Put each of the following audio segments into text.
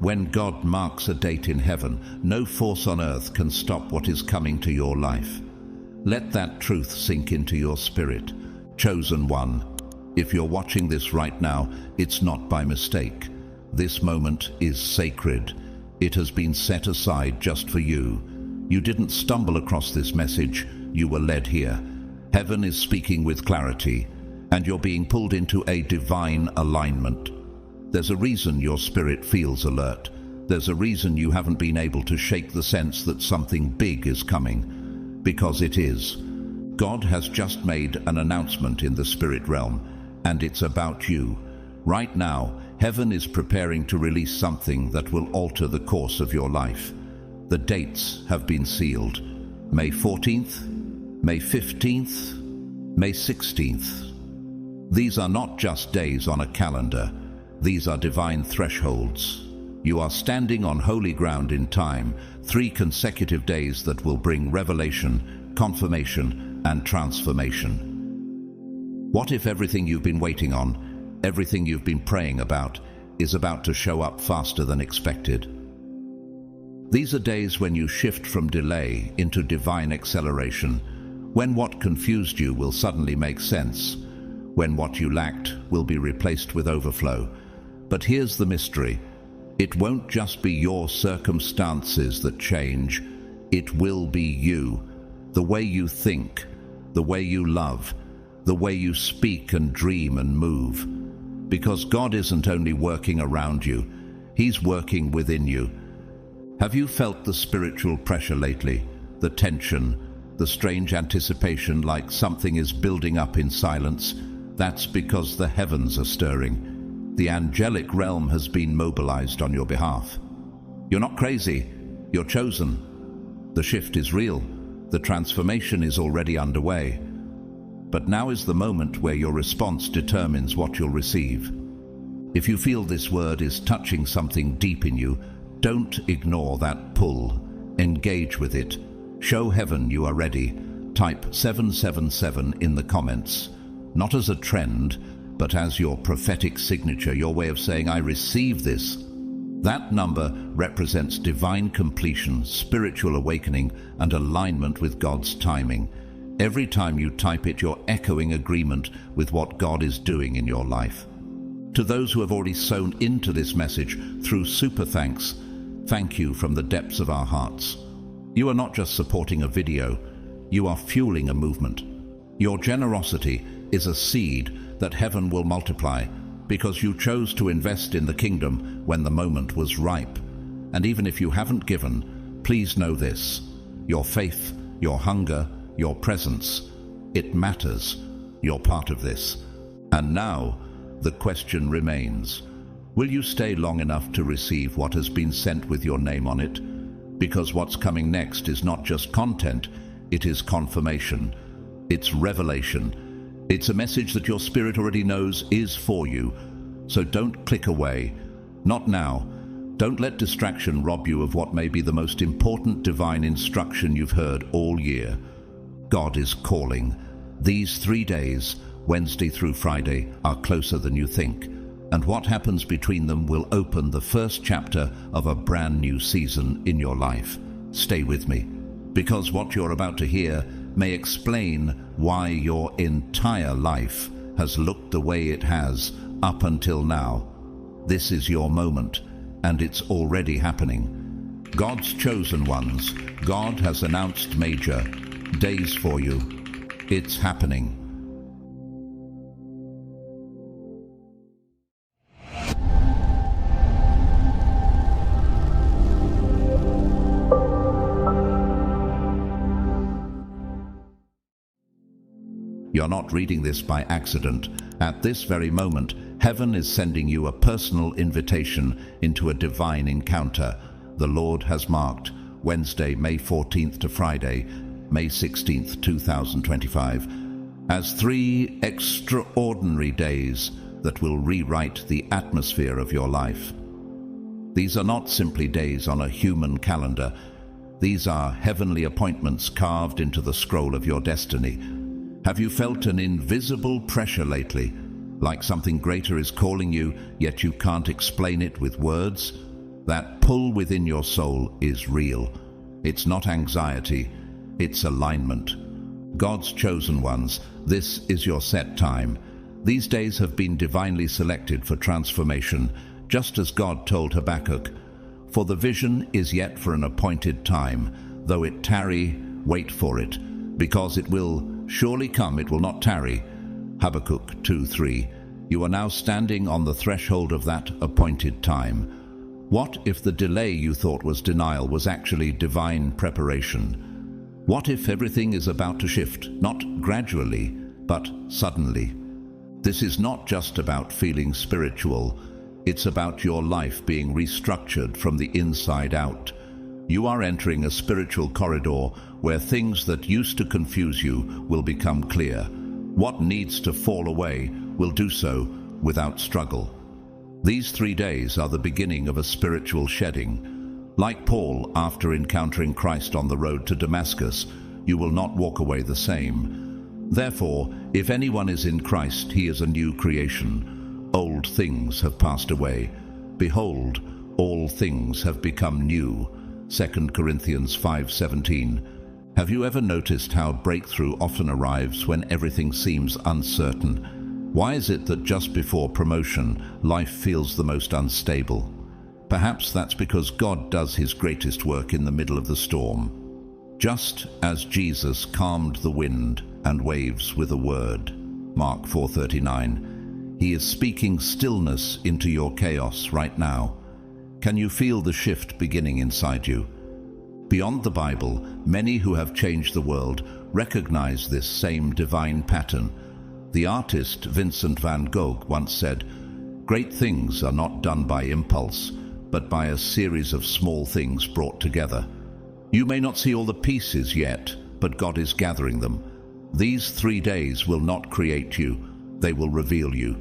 When God marks a date in heaven, no force on earth can stop what is coming to your life. Let that truth sink into your spirit. Chosen one, if you're watching this right now, it's not by mistake. This moment is sacred. It has been set aside just for you. You didn't stumble across this message, you were led here. Heaven is speaking with clarity, and you're being pulled into a divine alignment. There's a reason your spirit feels alert. There's a reason you haven't been able to shake the sense that something big is coming. Because it is. God has just made an announcement in the spirit realm, and it's about you. Right now, heaven is preparing to release something that will alter the course of your life. The dates have been sealed. May 14th, May 15th, May 16th. These are not just days on a calendar. These are divine thresholds. You are standing on holy ground in time, 3 consecutive days that will bring revelation, confirmation, and transformation. What if everything you've been waiting on, everything you've been praying about, is about to show up faster than expected? These are days when you shift from delay into divine acceleration, when what confused you will suddenly make sense, when what you lacked will be replaced with overflow. But here's the mystery. It won't just be your circumstances that change. It will be you. The way you think, the way you love, the way you speak and dream and move. Because God isn't only working around you, He's working within you. Have you felt the spiritual pressure lately? The tension, the strange anticipation like something is building up in silence? That's because the heavens are stirring. The angelic realm has been mobilized on your behalf. You're not crazy, you're chosen. The shift is real. The transformation is already underway. But now is the moment where your response determines what you'll receive. If you feel this word is touching something deep in you, don't ignore that pull. Engage with it. Show heaven you are ready. Type 777 in the comments. Not as a trend, but as your prophetic signature, your way of saying, I receive this. That number represents divine completion, spiritual awakening, and alignment with God's timing. Every time you type it, you're echoing agreement with what God is doing in your life. To those who have already sown into this message through super thanks, thank you from the depths of our hearts. You are not just supporting a video, you are fueling a movement. Your generosity is a seed that heaven will multiply because you chose to invest in the kingdom when the moment was ripe. And even if you haven't given, please know this: your faith, your hunger, your presence, it matters. You're part of this. And now, the question remains, will you stay long enough to receive what has been sent with your name on it? Because what's coming next is not just content, it is confirmation. It's revelation. It's a message that your spirit already knows is for you. So don't click away. Not now. Don't let distraction rob you of what may be the most important divine instruction you've heard all year. God is calling. These 3 days, Wednesday through Friday, are closer than you think. And what happens between them will open the first chapter of a brand new season in your life. Stay with me, because what you're about to hear may explain why your entire life has looked the way it has up until now. This is your moment, and it's already happening. God's chosen ones, God has announced major days for you. It's happening. You're not reading this by accident. At this very moment, heaven is sending you a personal invitation into a divine encounter. The Lord has marked Wednesday, May 14th to Friday, May 16th, 2025, as 3 extraordinary days that will rewrite the atmosphere of your life. These are not simply days on a human calendar. These are heavenly appointments carved into the scroll of your destiny. Have you felt an invisible pressure lately, like something greater is calling you, yet you can't explain it with words? That pull within your soul is real. It's not anxiety, it's alignment. God's chosen ones, this is your set time. These days have been divinely selected for transformation, just as God told Habakkuk. For the vision is yet for an appointed time, though it tarry, wait for it, because it will surely come, it will not tarry. Habakkuk 2:3. You are now standing on the threshold of that appointed time. What if the delay you thought was denial was actually divine preparation? What if everything is about to shift, not gradually, but suddenly? This is not just about feeling spiritual, it's about your life being restructured from the inside out. You are entering a spiritual corridor where things that used to confuse you will become clear. What needs to fall away will do so without struggle. These 3 days are the beginning of a spiritual shedding. Like Paul, after encountering Christ on the road to Damascus, you will not walk away the same. Therefore, if anyone is in Christ, he is a new creation. Old things have passed away. Behold, all things have become new. 2 Corinthians 5:17. Have you ever noticed how breakthrough often arrives when everything seems uncertain? Why is it that just before promotion, life feels the most unstable? Perhaps that's because God does his greatest work in the middle of the storm. Just as Jesus calmed the wind and waves with a word, Mark 4:39, he is speaking stillness into your chaos right now. Can you feel the shift beginning inside you? Beyond the Bible, many who have changed the world recognize this same divine pattern. The artist Vincent van Gogh once said, "Great things are not done by impulse, but by a series of small things brought together." You may not see all the pieces yet, but God is gathering them. These 3 days will not create you, they will reveal you.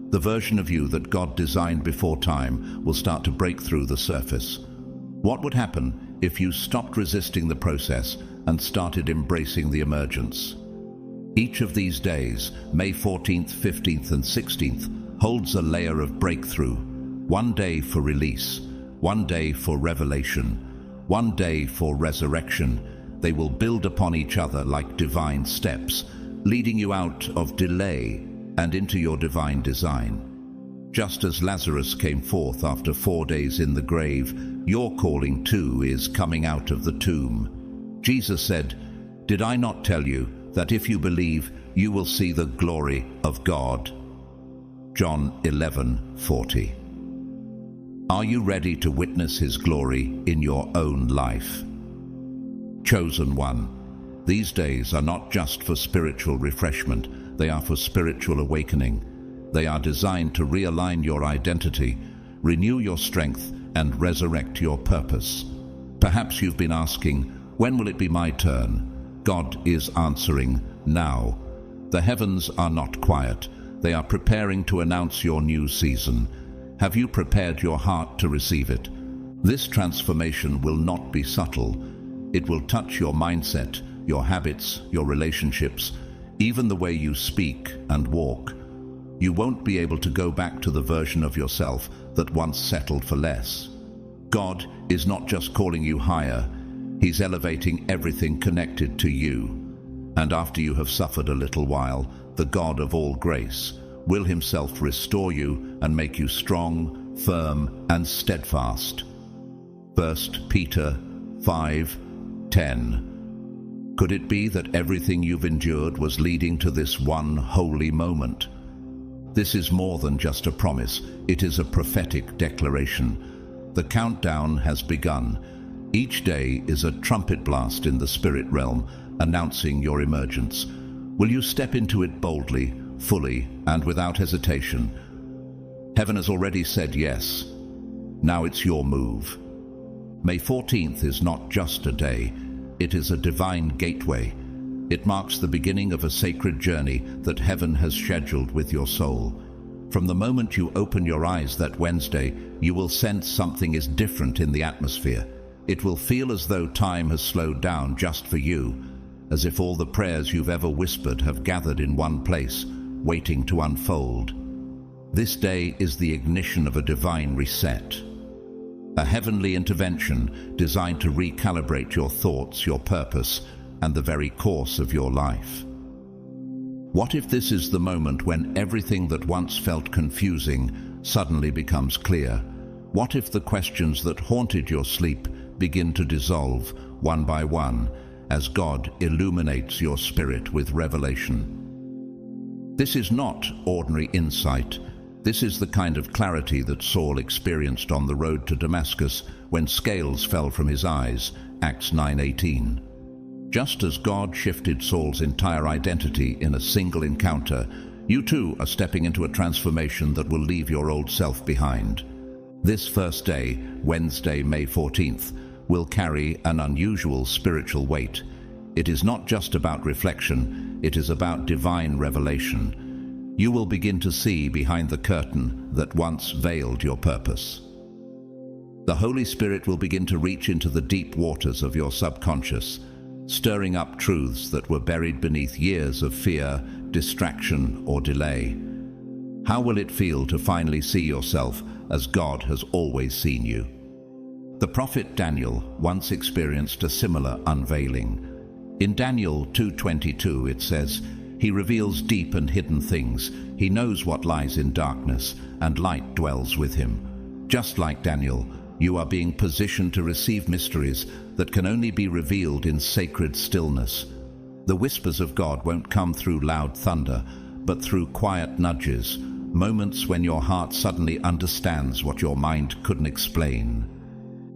The version of you that God designed before time will start to break through the surface. What would happen if you stopped resisting the process and started embracing the emergence? Each of these days, May 14th, 15th and 16th, holds a layer of breakthrough. One day for release, one day for revelation, one day for resurrection. They will build upon each other like divine steps, leading you out of delay and into your divine design. Just as Lazarus came forth after 4 days in the grave, your calling too is coming out of the tomb. Jesus said, "Did I not tell you that if you believe, you will see the glory of God?" John 11:40. Are you ready to witness his glory in your own life? Chosen one, these days are not just for spiritual refreshment, they are for spiritual awakening. They are designed to realign your identity, renew your strength, and resurrect your purpose. Perhaps you've been asking, when will it be my turn? God is answering now. The heavens are not quiet. They are preparing to announce your new season. Have you prepared your heart to receive it? This transformation will not be subtle. It will touch your mindset, your habits, your relationships, even the way you speak and walk. You won't be able to go back to the version of yourself that once settled for less. God is not just calling you higher, he's elevating everything connected to you. And after you have suffered a little while, the God of all grace will himself restore you and make you strong, firm, and steadfast. 1 Peter 5:10. Could it be that everything you've endured was leading to this one holy moment? This is more than just a promise, it is a prophetic declaration. The countdown has begun. Each day is a trumpet blast in the spirit realm, announcing your emergence. Will you step into it boldly, fully, and without hesitation? Heaven has already said yes. Now it's your move. May 14th is not just a day, it is a divine gateway. It marks the beginning of a sacred journey that heaven has scheduled with your soul. From the moment you open your eyes that Wednesday, you will sense something is different in the atmosphere. It will feel as though time has slowed down just for you, as if all the prayers you've ever whispered have gathered in one place, waiting to unfold. This day is the ignition of a divine reset. a heavenly intervention designed to recalibrate your thoughts, your purpose, and the very course of your life. What if this is the moment when everything that once felt confusing suddenly becomes clear? What if the questions that haunted your sleep begin to dissolve one by one as God illuminates your spirit with revelation? This is not ordinary insight. This is the kind of clarity that Saul experienced on the road to Damascus when scales fell from his eyes, Acts 9:18. Just as God shifted Saul's entire identity in a single encounter, you too are stepping into a transformation that will leave your old self behind. This first day, Wednesday, May 14th, will carry an unusual spiritual weight. It is not just about reflection, it is about divine revelation. You will begin to see behind the curtain that once veiled your purpose. The Holy Spirit will begin to reach into the deep waters of your subconscious, stirring up truths that were buried beneath years of fear, distraction, or delay. How will it feel to finally see yourself as God has always seen you? The prophet Daniel once experienced a similar unveiling. In Daniel 2:22 it says, "He reveals deep and hidden things. He knows what lies in darkness, and light dwells with him." Just like Daniel, you are being positioned to receive mysteries that can only be revealed in sacred stillness. The whispers of God won't come through loud thunder, but through quiet nudges, moments when your heart suddenly understands what your mind couldn't explain.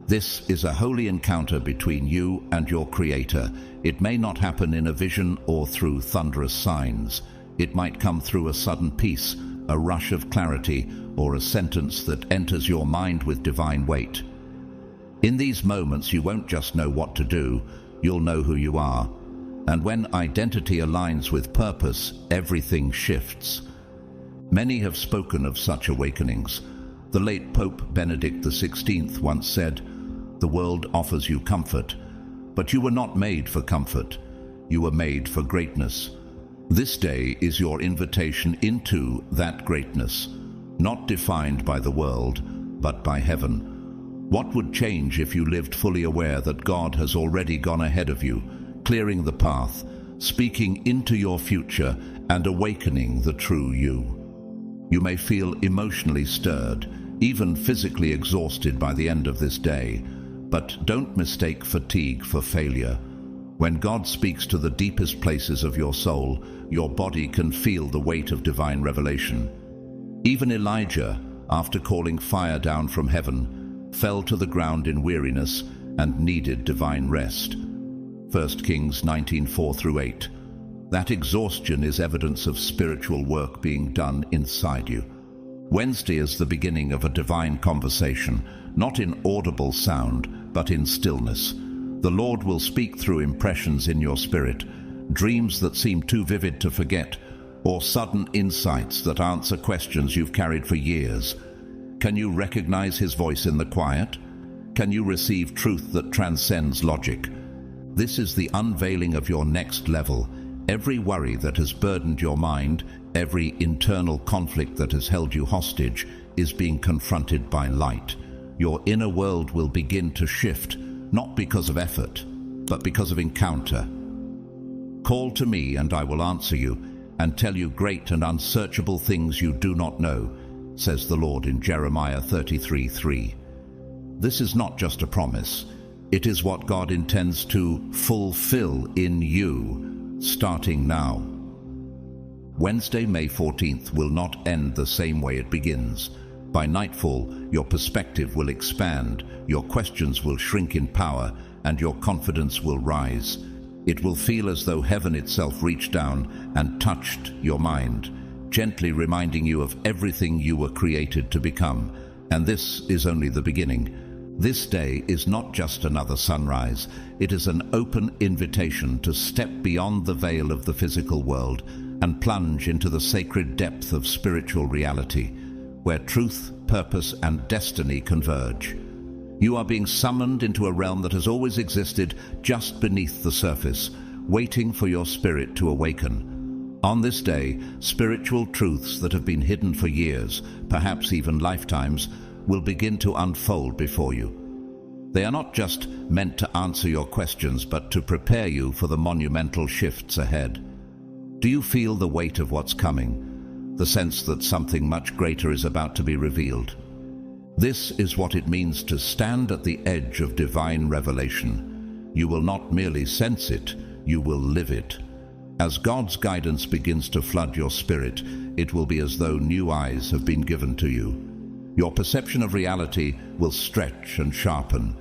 This is a holy encounter between you and your Creator. It may not happen in a vision or through thunderous signs. It might come through a sudden peace, a rush of clarity, or a sentence that enters your mind with divine weight. In these moments, you won't just know what to do, you'll know who you are. And when identity aligns with purpose, everything shifts. Many have spoken of such awakenings. The late Pope Benedict XVI once said, "The world offers you comfort, but you were not made for comfort. You were made for greatness." This day is your invitation into that greatness, not defined by the world, but by heaven. What would change if you lived fully aware that God has already gone ahead of you, clearing the path, speaking into your future, and awakening the true you? You may feel emotionally stirred, even physically exhausted by the end of this day, but don't mistake fatigue for failure. When God speaks to the deepest places of your soul, your body can feel the weight of divine revelation. Even Elijah, after calling fire down from heaven, fell to the ground in weariness and needed divine rest. 1 Kings 19:4-8. That exhaustion is evidence of spiritual work being done inside you. Wednesday is the beginning of a divine conversation, not in audible sound, but in stillness. The Lord will speak through impressions in your spirit, dreams that seem too vivid to forget, or sudden insights that answer questions you've carried for years. Can you recognize His voice in the quiet? Can you receive truth that transcends logic? This is the unveiling of your next level. Every worry that has burdened your mind, every internal conflict that has held you hostage, is being confronted by light. Your inner world will begin to shift, not because of effort, but because of encounter. Call to me and I will answer you, and tell you great and unsearchable things you do not know, says the Lord in Jeremiah 33:3. This is not just a promise. It is what God intends to fulfill in you, starting now. Wednesday, May 14th will not end the same way it begins. By nightfall, your perspective will expand, your questions will shrink in power, and your confidence will rise. It will feel as though heaven itself reached down and touched your mind, gently reminding you of everything you were created to become. And this is only the beginning. This day is not just another sunrise. It is an open invitation to step beyond the veil of the physical world and plunge into the sacred depth of spiritual reality, where truth, purpose, and destiny converge. You are being summoned into a realm that has always existed just beneath the surface, waiting for your spirit to awaken. On this day, spiritual truths that have been hidden for years, perhaps even lifetimes, will begin to unfold before you. They are not just meant to answer your questions, but to prepare you for the monumental shifts ahead. Do you feel the weight of what's coming? The sense that something much greater is about to be revealed? This is what it means to stand at the edge of divine revelation. You will not merely sense it, you will live it. As God's guidance begins to flood your spirit, it will be as though new eyes have been given to you. Your perception of reality will stretch and sharpen.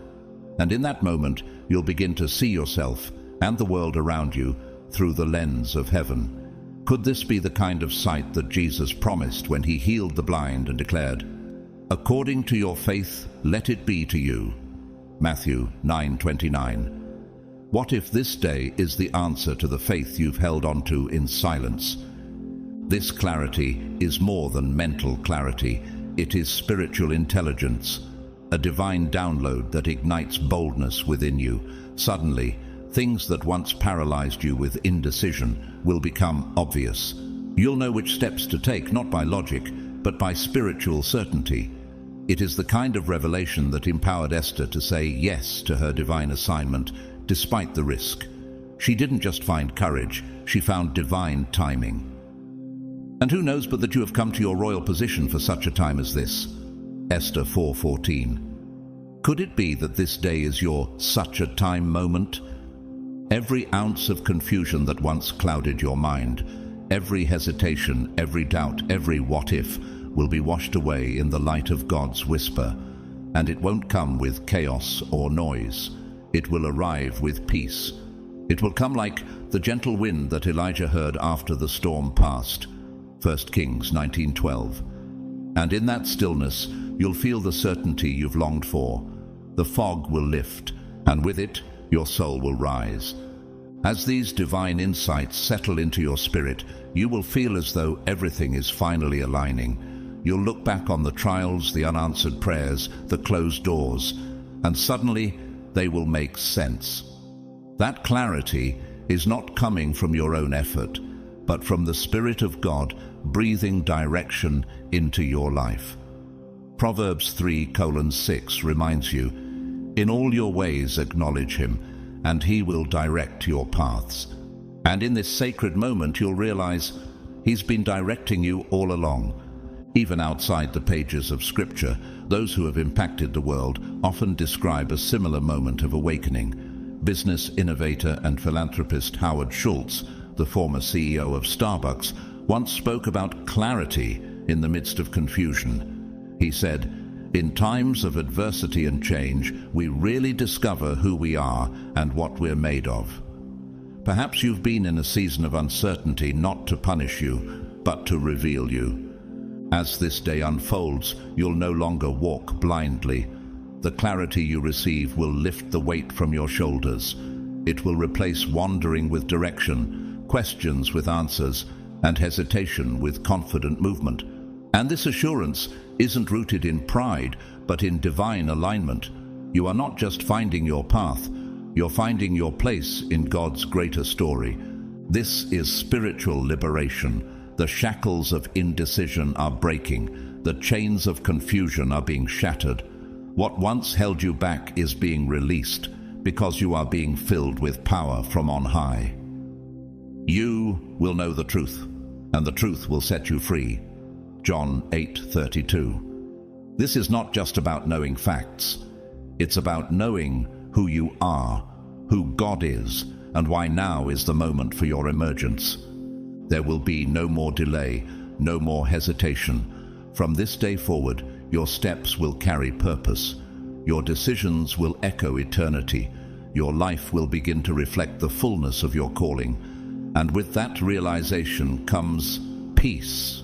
And in that moment, you'll begin to see yourself and the world around you through the lens of heaven. Could this be the kind of sight that Jesus promised when he healed the blind and declared, "According to your faith, let it be to you"? Matthew 9:29. What if this day is the answer to the faith you've held on to in silence? This clarity is more than mental clarity. It is spiritual intelligence, a divine download that ignites boldness within you. Suddenly, things that once paralyzed you with indecision will become obvious. You'll know which steps to take, not by logic, but by spiritual certainty. It is the kind of revelation that empowered Esther to say yes to her divine assignment, despite the risk. She didn't just find courage, she found divine timing. And who knows but that you have come to your royal position for such a time as this? Esther 4:14. Could it be that this day is your such a time moment? Every ounce of confusion that once clouded your mind, every hesitation, every doubt, every what if, will be washed away in the light of God's whisper. And it won't come with chaos or noise. It will arrive with peace. It will come like the gentle wind that Elijah heard after the storm passed. 1 Kings 19:12. And in that stillness, you'll feel the certainty you've longed for. The fog will lift, and with it, your soul will rise. As these divine insights settle into your spirit, you will feel as though everything is finally aligning. You'll look back on the trials, the unanswered prayers, the closed doors, and suddenly they will make sense. That clarity is not coming from your own effort, but from the Spirit of God breathing direction into your life. Proverbs 3:6 reminds you, "In all your ways acknowledge him, and he will direct your paths." And in this sacred moment you'll realize he's been directing you all along. Even outside the pages of Scripture, those who have impacted the world often describe a similar moment of awakening. Business innovator and philanthropist Howard Schultz, the former CEO of Starbucks, once spoke about clarity in the midst of confusion. He said, "In times of adversity and change, we really discover who we are and what we're made of." Perhaps you've been in a season of uncertainty not to punish you, but to reveal you. As this day unfolds, you'll no longer walk blindly. The clarity you receive will lift the weight from your shoulders. It will replace wandering with direction, questions with answers, and hesitation with confident movement. And this assurance isn't rooted in pride, but in divine alignment. You are not just finding your path, you're finding your place in God's greater story. This is spiritual liberation. The shackles of indecision are breaking. The chains of confusion are being shattered. What once held you back is being released because you are being filled with power from on high. You will know the truth, and the truth will set you free. John 8:32. This is not just about knowing facts. It's about knowing who you are, who God is, and why now is the moment for your emergence. There will be no more delay, no more hesitation. From this day forward, your steps will carry purpose. Your decisions will echo eternity. Your life will begin to reflect the fullness of your calling. And with that realization comes peace.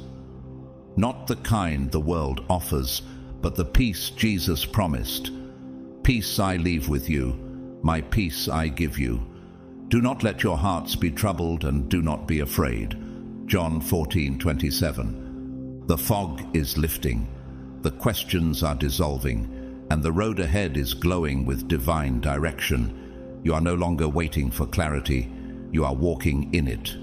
Not the kind the world offers, but the peace Jesus promised. "Peace I leave with you, my peace I give you. Do not let your hearts be troubled, and do not be afraid." John 14:27. The fog is lifting, the questions are dissolving, and the road ahead is glowing with divine direction. You are no longer waiting for clarity, you are walking in it.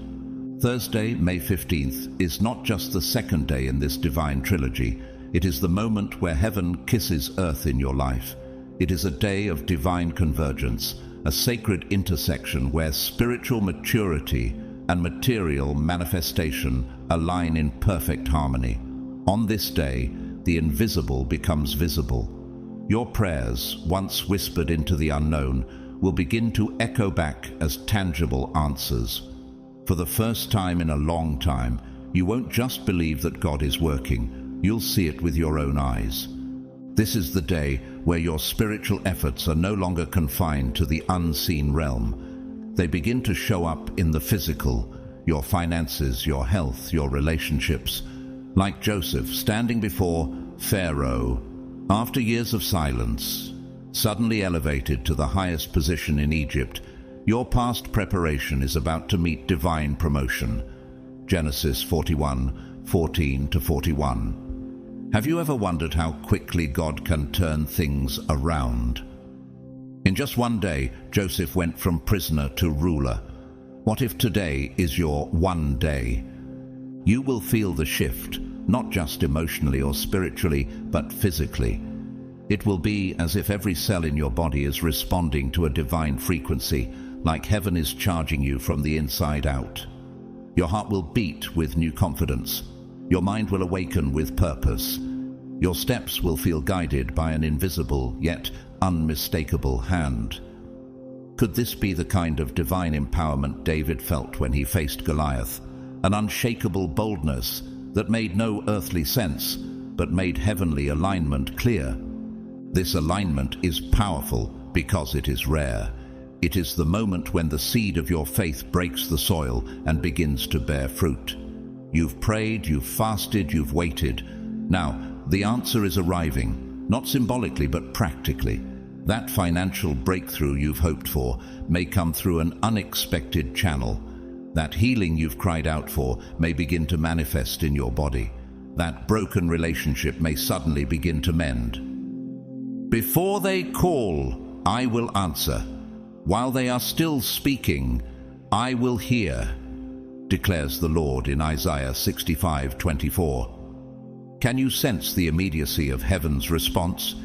Thursday, May 15th, is not just the second day in this divine trilogy, It is the moment where heaven kisses earth in your life. It is a day of divine convergence, a sacred intersection where spiritual maturity and material manifestation align in perfect harmony. On this day, the invisible becomes visible. Your prayers, once whispered into the unknown, will begin to echo back as tangible answers. For the first time in a long time, you won't just believe that God is working, you'll see it with your own eyes. This is the day where your spiritual efforts are no longer confined to the unseen realm. They begin to show up in the physical, your finances, your health, your relationships. Like Joseph standing before Pharaoh, after years of silence, suddenly elevated to the highest position in Egypt, your past preparation is about to meet divine promotion. Genesis 41:14-41. Have you ever wondered how quickly God can turn things around? In just one day, Joseph went from prisoner to ruler. What if today is your one day? You will feel the shift, not just emotionally or spiritually, but physically. It will be as if every cell in your body is responding to a divine frequency, like heaven is charging you from the inside out. Your heart will beat with new confidence. Your mind will awaken with purpose. Your steps will feel guided by an invisible yet unmistakable hand. Could this be the kind of divine empowerment David felt when he faced Goliath? An unshakable boldness that made no earthly sense, but made heavenly alignment clear. This alignment is powerful because it is rare. It is the moment when the seed of your faith breaks the soil and begins to bear fruit. You've prayed, you've fasted, you've waited. Now, the answer is arriving, not symbolically but practically. That financial breakthrough you've hoped for may come through an unexpected channel. That healing you've cried out for may begin to manifest in your body. That broken relationship may suddenly begin to mend. Before they call, I will answer. While they are still speaking, I will hear, declares the Lord in Isaiah 65:24. Can you sense the immediacy of heaven's response?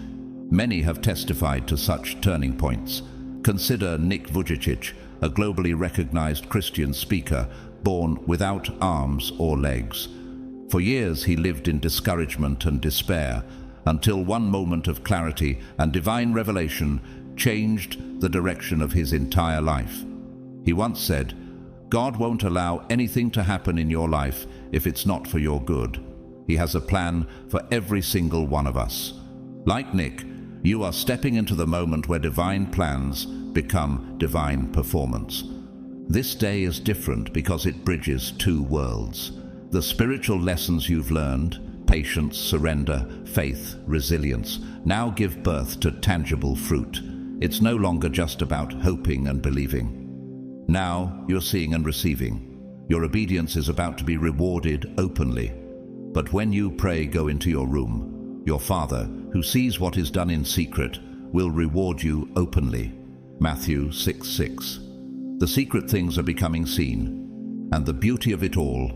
Many have testified to such turning points. Consider Nick Vujicic, a globally recognized Christian speaker born without arms or legs. For years he lived in discouragement and despair, until one moment of clarity and divine revelation changed the direction of his entire life. He once said, "God won't allow anything to happen in your life if it's not for your good. He has a plan for every single one of us." Like Nick, you are stepping into the moment where divine plans become divine performance. This day is different because it bridges two worlds. The spiritual lessons you've learned, patience, surrender, faith, resilience, now give birth to tangible fruit. It's no longer just about hoping and believing. Now you're seeing and receiving. Your obedience is about to be rewarded openly. But when you pray, go into your room. Your Father, who sees what is done in secret, will reward you openly. Matthew 6:6. The secret things are becoming seen, and the beauty of it all.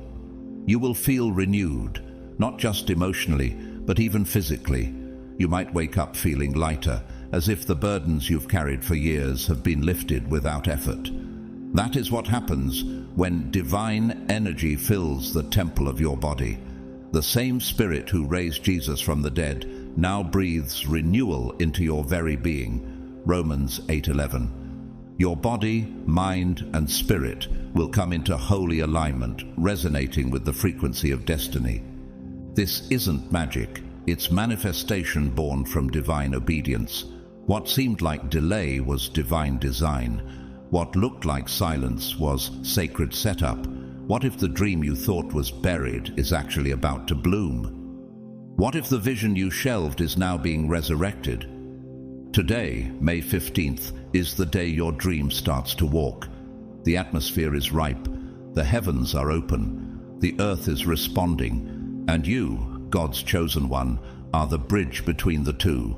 You will feel renewed, not just emotionally, but even physically. You might wake up feeling lighter, as if the burdens you've carried for years have been lifted without effort. That is what happens when divine energy fills the temple of your body. The same Spirit who raised Jesus from the dead now breathes renewal into your very being. Romans 8:11. Your body, mind, and spirit will come into holy alignment, resonating with the frequency of destiny. This isn't magic, it's manifestation born from divine obedience. What seemed like delay was divine design. What looked like silence was sacred setup. What if the dream you thought was buried is actually about to bloom? What if the vision you shelved is now being resurrected? Today, May 15th, is the day your dream starts to walk. The atmosphere is ripe, the heavens are open, the earth is responding, and you, God's chosen one, are the bridge between the two.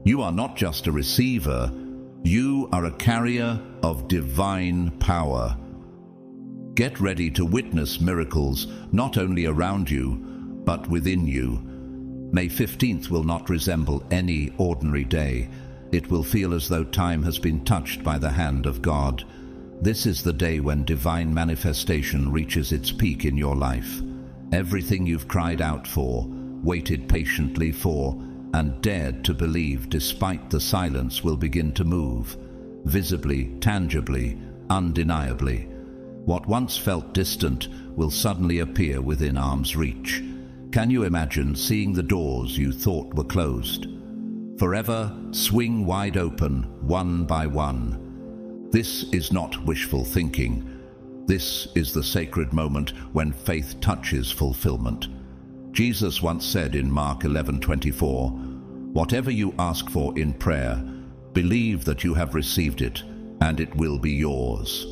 You are not just a receiver, you are a carrier of divine power. Get ready to witness miracles not only around you, but within you. May 15th will not resemble any ordinary day. It will feel as though time has been touched by the hand of God. This is the day when divine manifestation reaches its peak in your life. Everything you've cried out for, waited patiently for, and dared to believe despite the silence will begin to move, visibly, tangibly, undeniably. What once felt distant will suddenly appear within arm's reach. Can you imagine seeing the doors you thought were closed forever swing wide open, one by one? This is not wishful thinking. This is the sacred moment when faith touches fulfillment. Jesus once said in Mark 11:24, "Whatever you ask for in prayer, believe that you have received it, and it will be yours."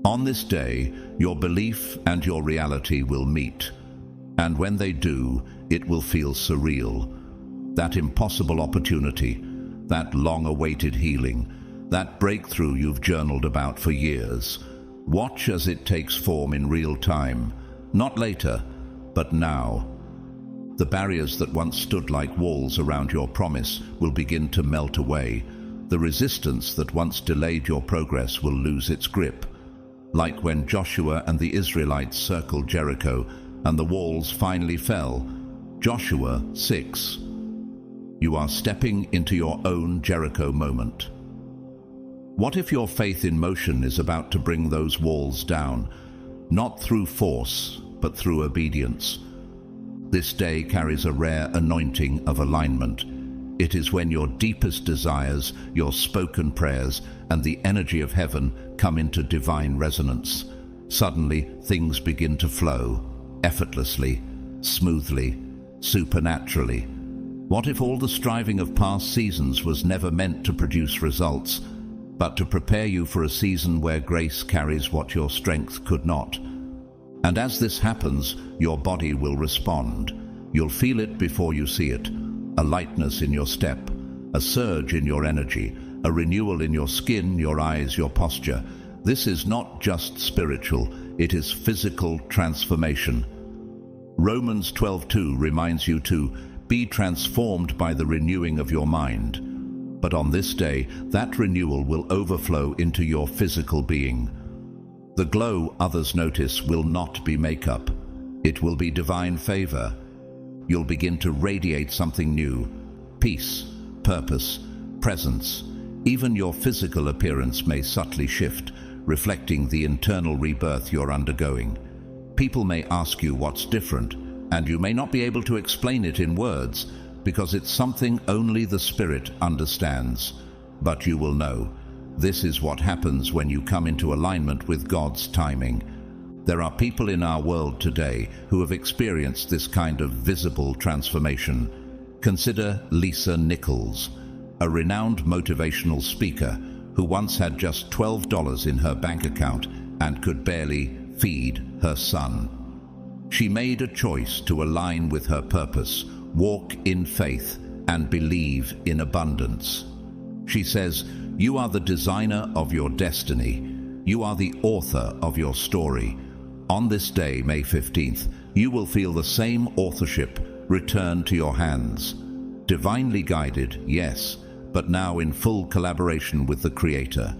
On this day, your belief and your reality will meet, and when they do, it will feel surreal. That impossible opportunity, that long-awaited healing, that breakthrough you've journaled about for years. Watch as it takes form in real time, not later, but now. The barriers that once stood like walls around your promise will begin to melt away. The resistance that once delayed your progress will lose its grip. Like when Joshua and the Israelites circled Jericho and the walls finally fell. Joshua 6. You are stepping into your own Jericho moment. What if your faith in motion is about to bring those walls down, not through force, but through obedience? This day carries a rare anointing of alignment. It is when your deepest desires, your spoken prayers, and the energy of heaven come into divine resonance. Suddenly, things begin to flow, effortlessly, smoothly, supernaturally. What if all the striving of past seasons was never meant to produce results, but to prepare you for a season where grace carries what your strength could not? And as this happens, your body will respond. You'll feel it before you see it. A lightness in your step, a surge in your energy, a renewal in your skin, your eyes, your posture. This is not just spiritual, it is physical transformation. Romans 12:2 reminds you to be transformed by the renewing of your mind. But on this day, that renewal will overflow into your physical being. The glow others notice will not be makeup. It will be divine favor. You'll begin to radiate something new. Peace, purpose, presence. Even your physical appearance may subtly shift, reflecting the internal rebirth you're undergoing. People may ask you what's different, and you may not be able to explain it in words, because it's something only the Spirit understands. But you will know. This is what happens when you come into alignment with God's timing. There are people in our world today who have experienced this kind of visible transformation. Consider Lisa Nichols, a renowned motivational speaker who once had just $12 in her bank account and could barely feed her son. She made a choice to align with her purpose, walk in faith, and believe in abundance. She says, "You are the designer of your destiny. You are the author of your story." On this day, May 15th, you will feel the same authorship return to your hands. Divinely guided, yes, but now in full collaboration with the Creator.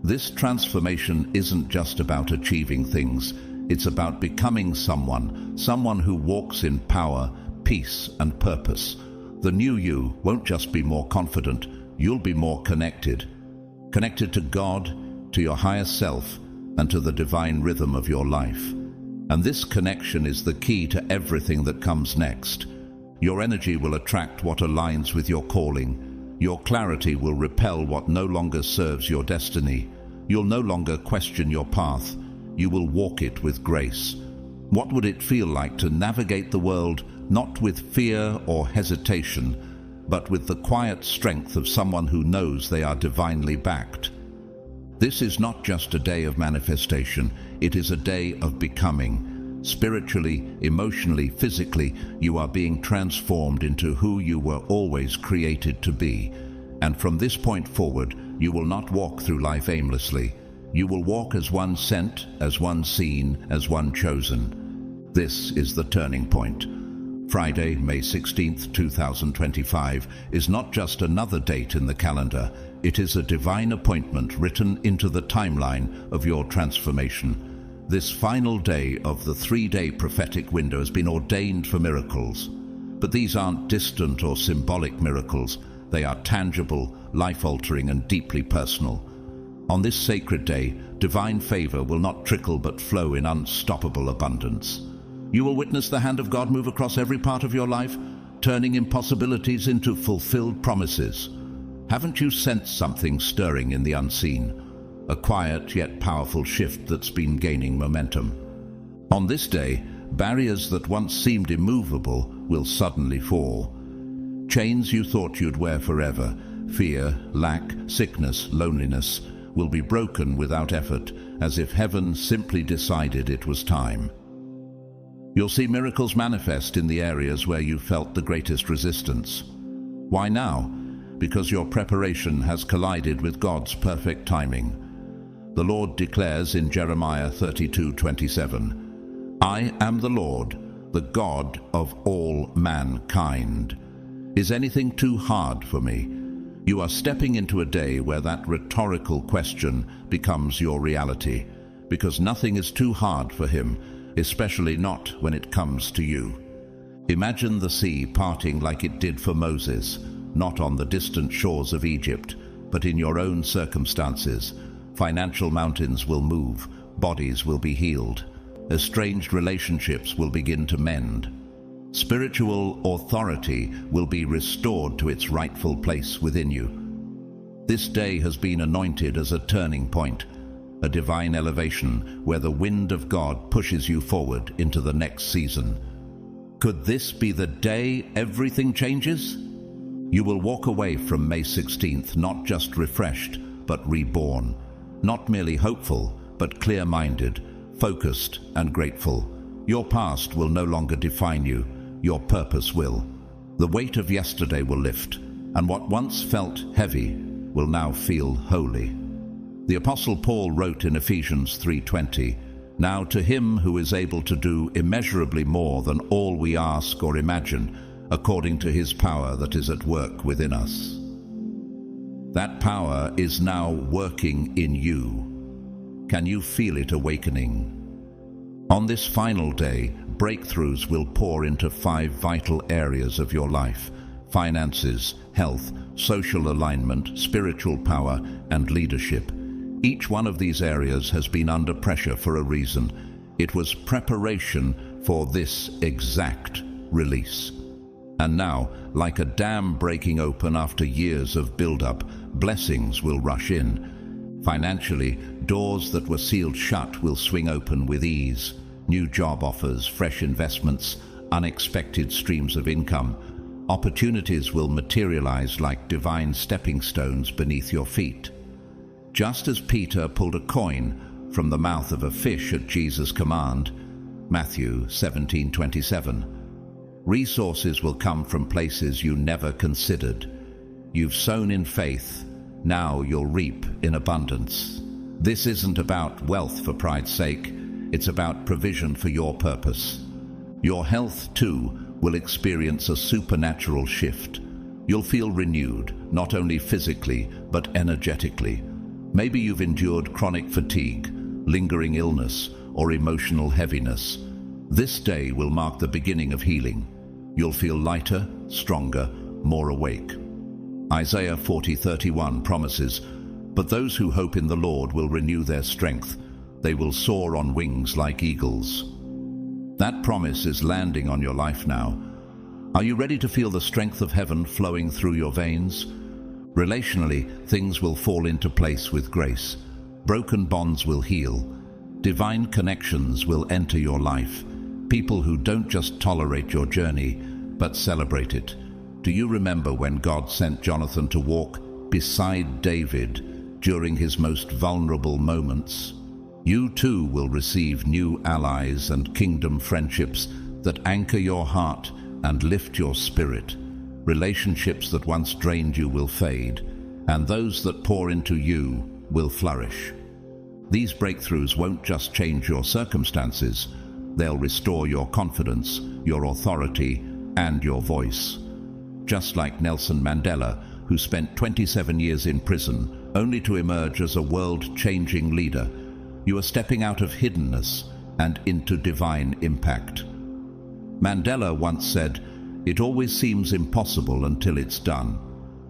This transformation isn't just about achieving things. It's about becoming someone who walks in power, peace, and purpose. The new you won't just be more confident, you'll be more connected. Connected to God, to your higher self, and to the divine rhythm of your life. And this connection is the key to everything that comes next. Your energy will attract what aligns with your calling. Your clarity will repel what no longer serves your destiny. You'll no longer question your path. You will walk it with grace. What would it feel like to navigate the world not with fear or hesitation, but with the quiet strength of someone who knows they are divinely backed? This is not just a day of manifestation, it is a day of becoming. Spiritually, emotionally, physically, you are being transformed into who you were always created to be. And from this point forward, you will not walk through life aimlessly. You will walk as one sent, as one seen, as one chosen. This is the turning point. Friday, May 16th, 2025, is not just another date in the calendar, it is a divine appointment written into the timeline of your transformation. This final day of the 3-day prophetic window has been ordained for miracles. But these aren't distant or symbolic miracles. They are tangible, life-altering, and deeply personal. On this sacred day, divine favor will not trickle but flow in unstoppable abundance. You will witness the hand of God move across every part of your life, turning impossibilities into fulfilled promises. Haven't you sensed something stirring in the unseen? A quiet yet powerful shift that's been gaining momentum. On this day, barriers that once seemed immovable will suddenly fall. Chains you thought you'd wear forever, fear, lack, sickness, loneliness, will be broken without effort, as if heaven simply decided it was time. You'll see miracles manifest in the areas where you felt the greatest resistance. Why now? Because your preparation has collided with God's perfect timing. The Lord declares in Jeremiah 32:27, "I am the Lord, the God of all mankind. Is anything too hard for me?" You are stepping into a day where that rhetorical question becomes your reality, because nothing is too hard for him, especially not when it comes to you. Imagine the sea parting like it did for Moses, not on the distant shores of Egypt, but in your own circumstances. Financial mountains will move, bodies will be healed, estranged relationships will begin to mend. Spiritual authority will be restored to its rightful place within you. This day has been anointed as a turning point, a divine elevation where the wind of God pushes you forward into the next season. Could this be the day everything changes? You will walk away from May 16th not just refreshed, but reborn. Not merely hopeful, but clear-minded, focused, and grateful. Your past will no longer define you. Your purpose will. The weight of yesterday will lift, and what once felt heavy will now feel holy. The Apostle Paul wrote in Ephesians 3:20, "Now to him who is able to do immeasurably more than all we ask or imagine, according to his power that is at work within us." That power is now working in you. Can you feel it awakening? On this final day, breakthroughs will pour into 5 vital areas of your life: finances, health, social alignment, spiritual power, and leadership. Each one of these areas has been under pressure for a reason. It was preparation for this exact release. And now, like a dam breaking open after years of build-up, blessings will rush in. Financially, doors that were sealed shut will swing open with ease. New job offers, fresh investments, unexpected streams of income. Opportunities will materialize like divine stepping stones beneath your feet. Just as Peter pulled a coin from the mouth of a fish at Jesus' command, Matthew 17:27, resources will come from places you never considered. You've sown in faith, now you'll reap in abundance. This isn't about wealth for pride's sake, it's about provision for your purpose. Your health, too, will experience a supernatural shift. You'll feel renewed, not only physically, but energetically. Maybe you've endured chronic fatigue, lingering illness, or emotional heaviness. This day will mark the beginning of healing. You'll feel lighter, stronger, more awake. Isaiah 40:31 promises, "But those who hope in the Lord will renew their strength. They will soar on wings like eagles." That promise is landing on your life now. Are you ready to feel the strength of heaven flowing through your veins? Relationally, things will fall into place with grace. Broken bonds will heal. Divine connections will enter your life. People who don't just tolerate your journey, but celebrate it. Do you remember when God sent Jonathan to walk beside David during his most vulnerable moments? You too will receive new allies and kingdom friendships that anchor your heart and lift your spirit. Relationships that once drained you will fade, and those that pour into you will flourish. These breakthroughs won't just change your circumstances, they'll restore your confidence, your authority, and your voice. Just like Nelson Mandela, who spent 27 years in prison only to emerge as a world-changing leader, you are stepping out of hiddenness and into divine impact. Mandela once said, "It always seems impossible until it's done."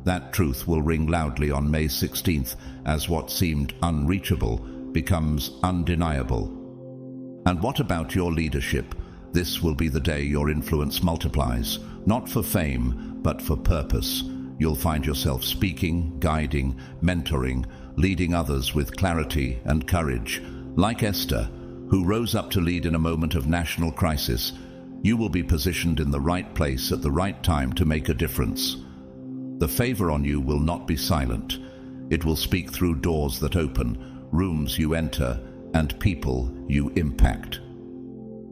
That truth will ring loudly on May 16th as what seemed unreachable becomes undeniable. And what about your leadership? This will be the day your influence multiplies, not for fame, but for purpose. You'll find yourself speaking, guiding, mentoring, leading others with clarity and courage. Like Esther, who rose up to lead in a moment of national crisis, you will be positioned in the right place at the right time to make a difference. The favor on you will not be silent. It will speak through doors that open, rooms you enter, and people you impact.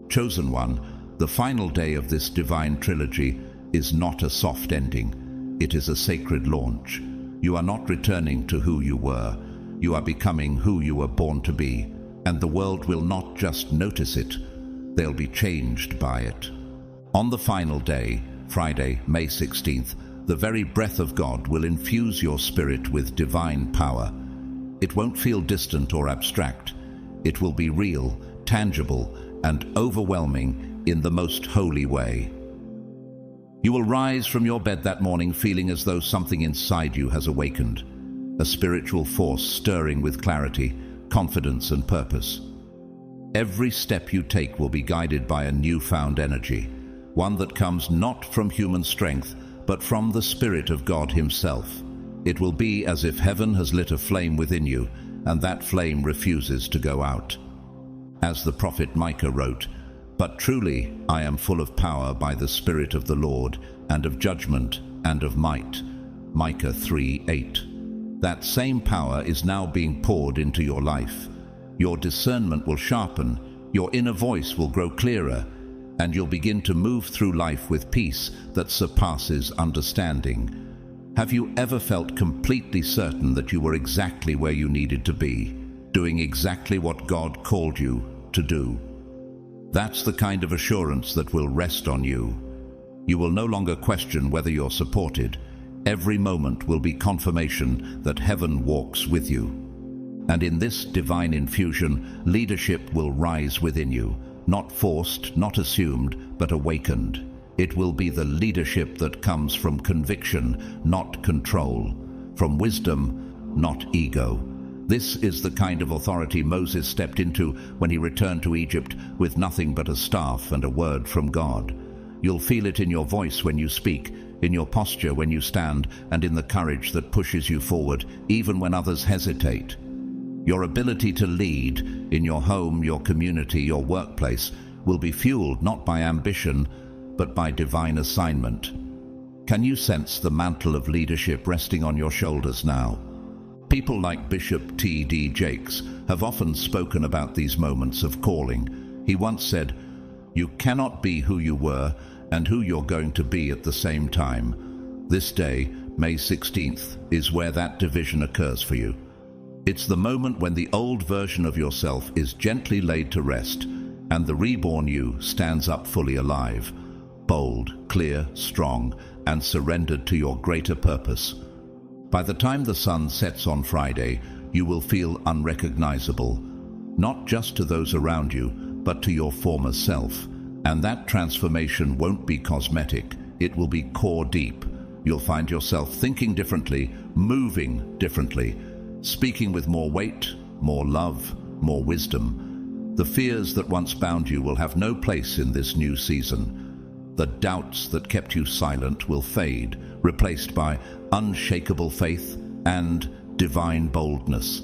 Chosen one, the final day of this divine trilogy is not a soft ending. It is a sacred launch. You are not returning to who you were. You are becoming who you were born to be, and the world will not just notice it, they'll be changed by it. On the final day, Friday, May 16th, the very breath of God will infuse your spirit with divine power. It won't feel distant or abstract. It will be real, tangible, and overwhelming in the most holy way. You will rise from your bed that morning feeling as though something inside you has awakened, a spiritual force stirring with clarity, confidence, and purpose. Every step you take will be guided by a newfound energy, one that comes not from human strength, but from the Spirit of God Himself. It will be as if heaven has lit a flame within you, and that flame refuses to go out. As the prophet Micah wrote, "But truly I am full of power by the Spirit of the Lord, and of judgment, and of might." Micah 3:8. That same power is now being poured into your life. Your discernment will sharpen, your inner voice will grow clearer, and you'll begin to move through life with peace that surpasses understanding. Have you ever felt completely certain that you were exactly where you needed to be, doing exactly what God called you to do? That's the kind of assurance that will rest on you. You will no longer question whether you're supported. Every moment will be confirmation that heaven walks with you. And in this divine infusion, leadership will rise within you, not forced, not assumed, but awakened. It will be the leadership that comes from conviction, not control, from wisdom, not ego. This is the kind of authority Moses stepped into when he returned to Egypt with nothing but a staff and a word from God. You'll feel it in your voice when you speak, in your posture when you stand, and in the courage that pushes you forward, even when others hesitate. Your ability to lead in your home, your community, your workplace will be fueled not by ambition, but by divine assignment. Can you sense the mantle of leadership resting on your shoulders now? People like Bishop T.D. Jakes have often spoken about these moments of calling. He once said, "You cannot be who you were and who you're going to be at the same time." This day, May 16th, is where that division occurs for you. It's the moment when the old version of yourself is gently laid to rest, and the reborn you stands up fully alive, bold, clear, strong, and surrendered to your greater purpose. By the time the sun sets on Friday, you will feel unrecognizable, not just to those around you, but to your former self. And that transformation won't be cosmetic, it will be core deep. You'll find yourself thinking differently, moving differently, speaking with more weight, more love, more wisdom. The fears that once bound you will have no place in this new season. The doubts that kept you silent will fade, replaced by unshakable faith and divine boldness.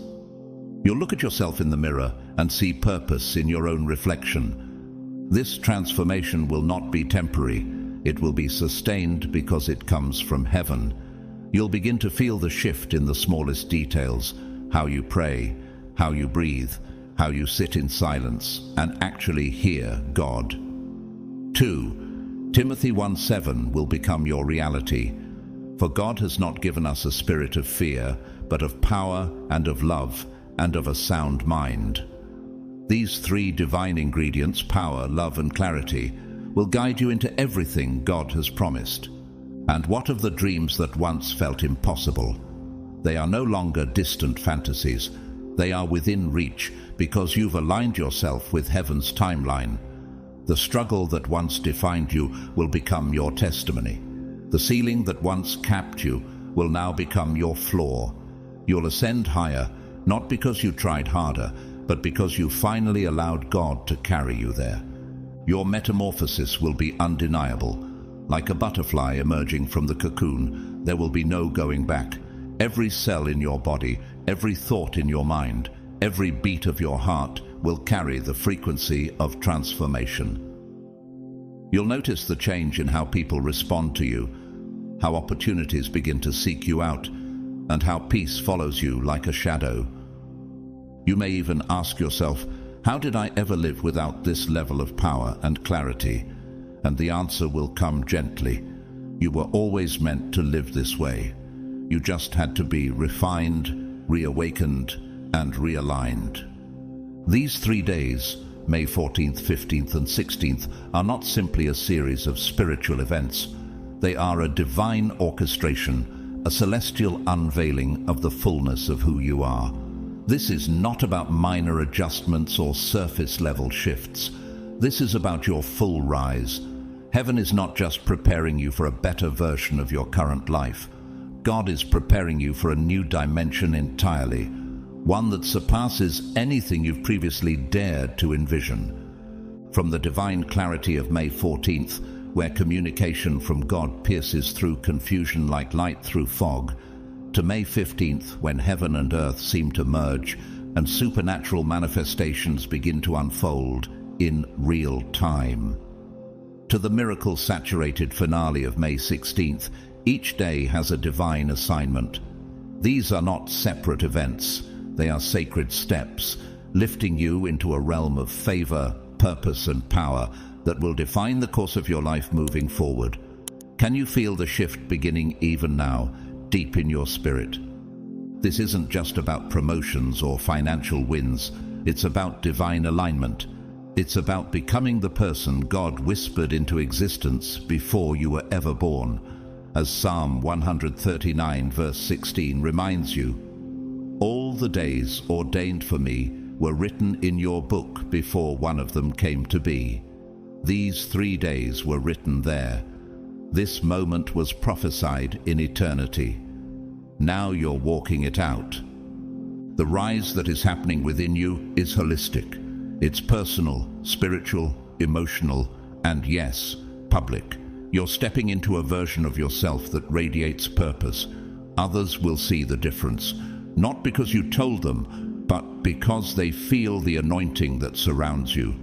You'll look at yourself in the mirror and see purpose in your own reflection. This transformation will not be temporary. It will be sustained because it comes from heaven. You'll begin to feel the shift in the smallest details, how you pray, how you breathe, how you sit in silence and actually hear God. 2. Timothy 1:7 will become your reality. For God has not given us a spirit of fear, but of power and of love and of a sound mind. These three divine ingredients, power, love, and clarity, will guide you into everything God has promised. And what of the dreams that once felt impossible? They are no longer distant fantasies. They are within reach because you've aligned yourself with heaven's timeline. The struggle that once defined you will become your testimony. The ceiling that once capped you will now become your floor. You'll ascend higher, not because you tried harder, but because you finally allowed God to carry you there. Your metamorphosis will be undeniable. Like a butterfly emerging from the cocoon, there will be no going back. Every cell in your body, every thought in your mind, every beat of your heart will carry the frequency of transformation. You'll notice the change in how people respond to you, how opportunities begin to seek you out, and how peace follows you like a shadow. You may even ask yourself, how did I ever live without this level of power and clarity? And the answer will come gently. You were always meant to live this way. You just had to be refined, reawakened, and realigned. These 3 days, May 14th, 15th, and 16th, are not simply a series of spiritual events. They are a divine orchestration, a celestial unveiling of the fullness of who you are. This is not about minor adjustments or surface-level shifts. This is about your full rise. Heaven is not just preparing you for a better version of your current life. God is preparing you for a new dimension entirely, one that surpasses anything you've previously dared to envision. From the divine clarity of May 14th, where communication from God pierces through confusion like light through fog, to May 15th, when heaven and earth seem to merge and supernatural manifestations begin to unfold in real time. To the miracle-saturated finale of May 16th, each day has a divine assignment. These are not separate events. They are sacred steps, lifting you into a realm of favor, purpose, and power that will define the course of your life moving forward. Can you feel the shift beginning even now, deep in your spirit? This isn't just about promotions or financial wins. It's about divine alignment. It's about becoming the person God whispered into existence before you were ever born. As Psalm 139 verse 16 reminds you, "All the days ordained for me were written in your book before one of them came to be." These 3 days were written there. This moment was prophesied in eternity. Now you're walking it out. The rise that is happening within you is holistic. It's personal, spiritual, emotional, and yes, public. You're stepping into a version of yourself that radiates purpose. Others will see the difference, not because you told them, but because they feel the anointing that surrounds you.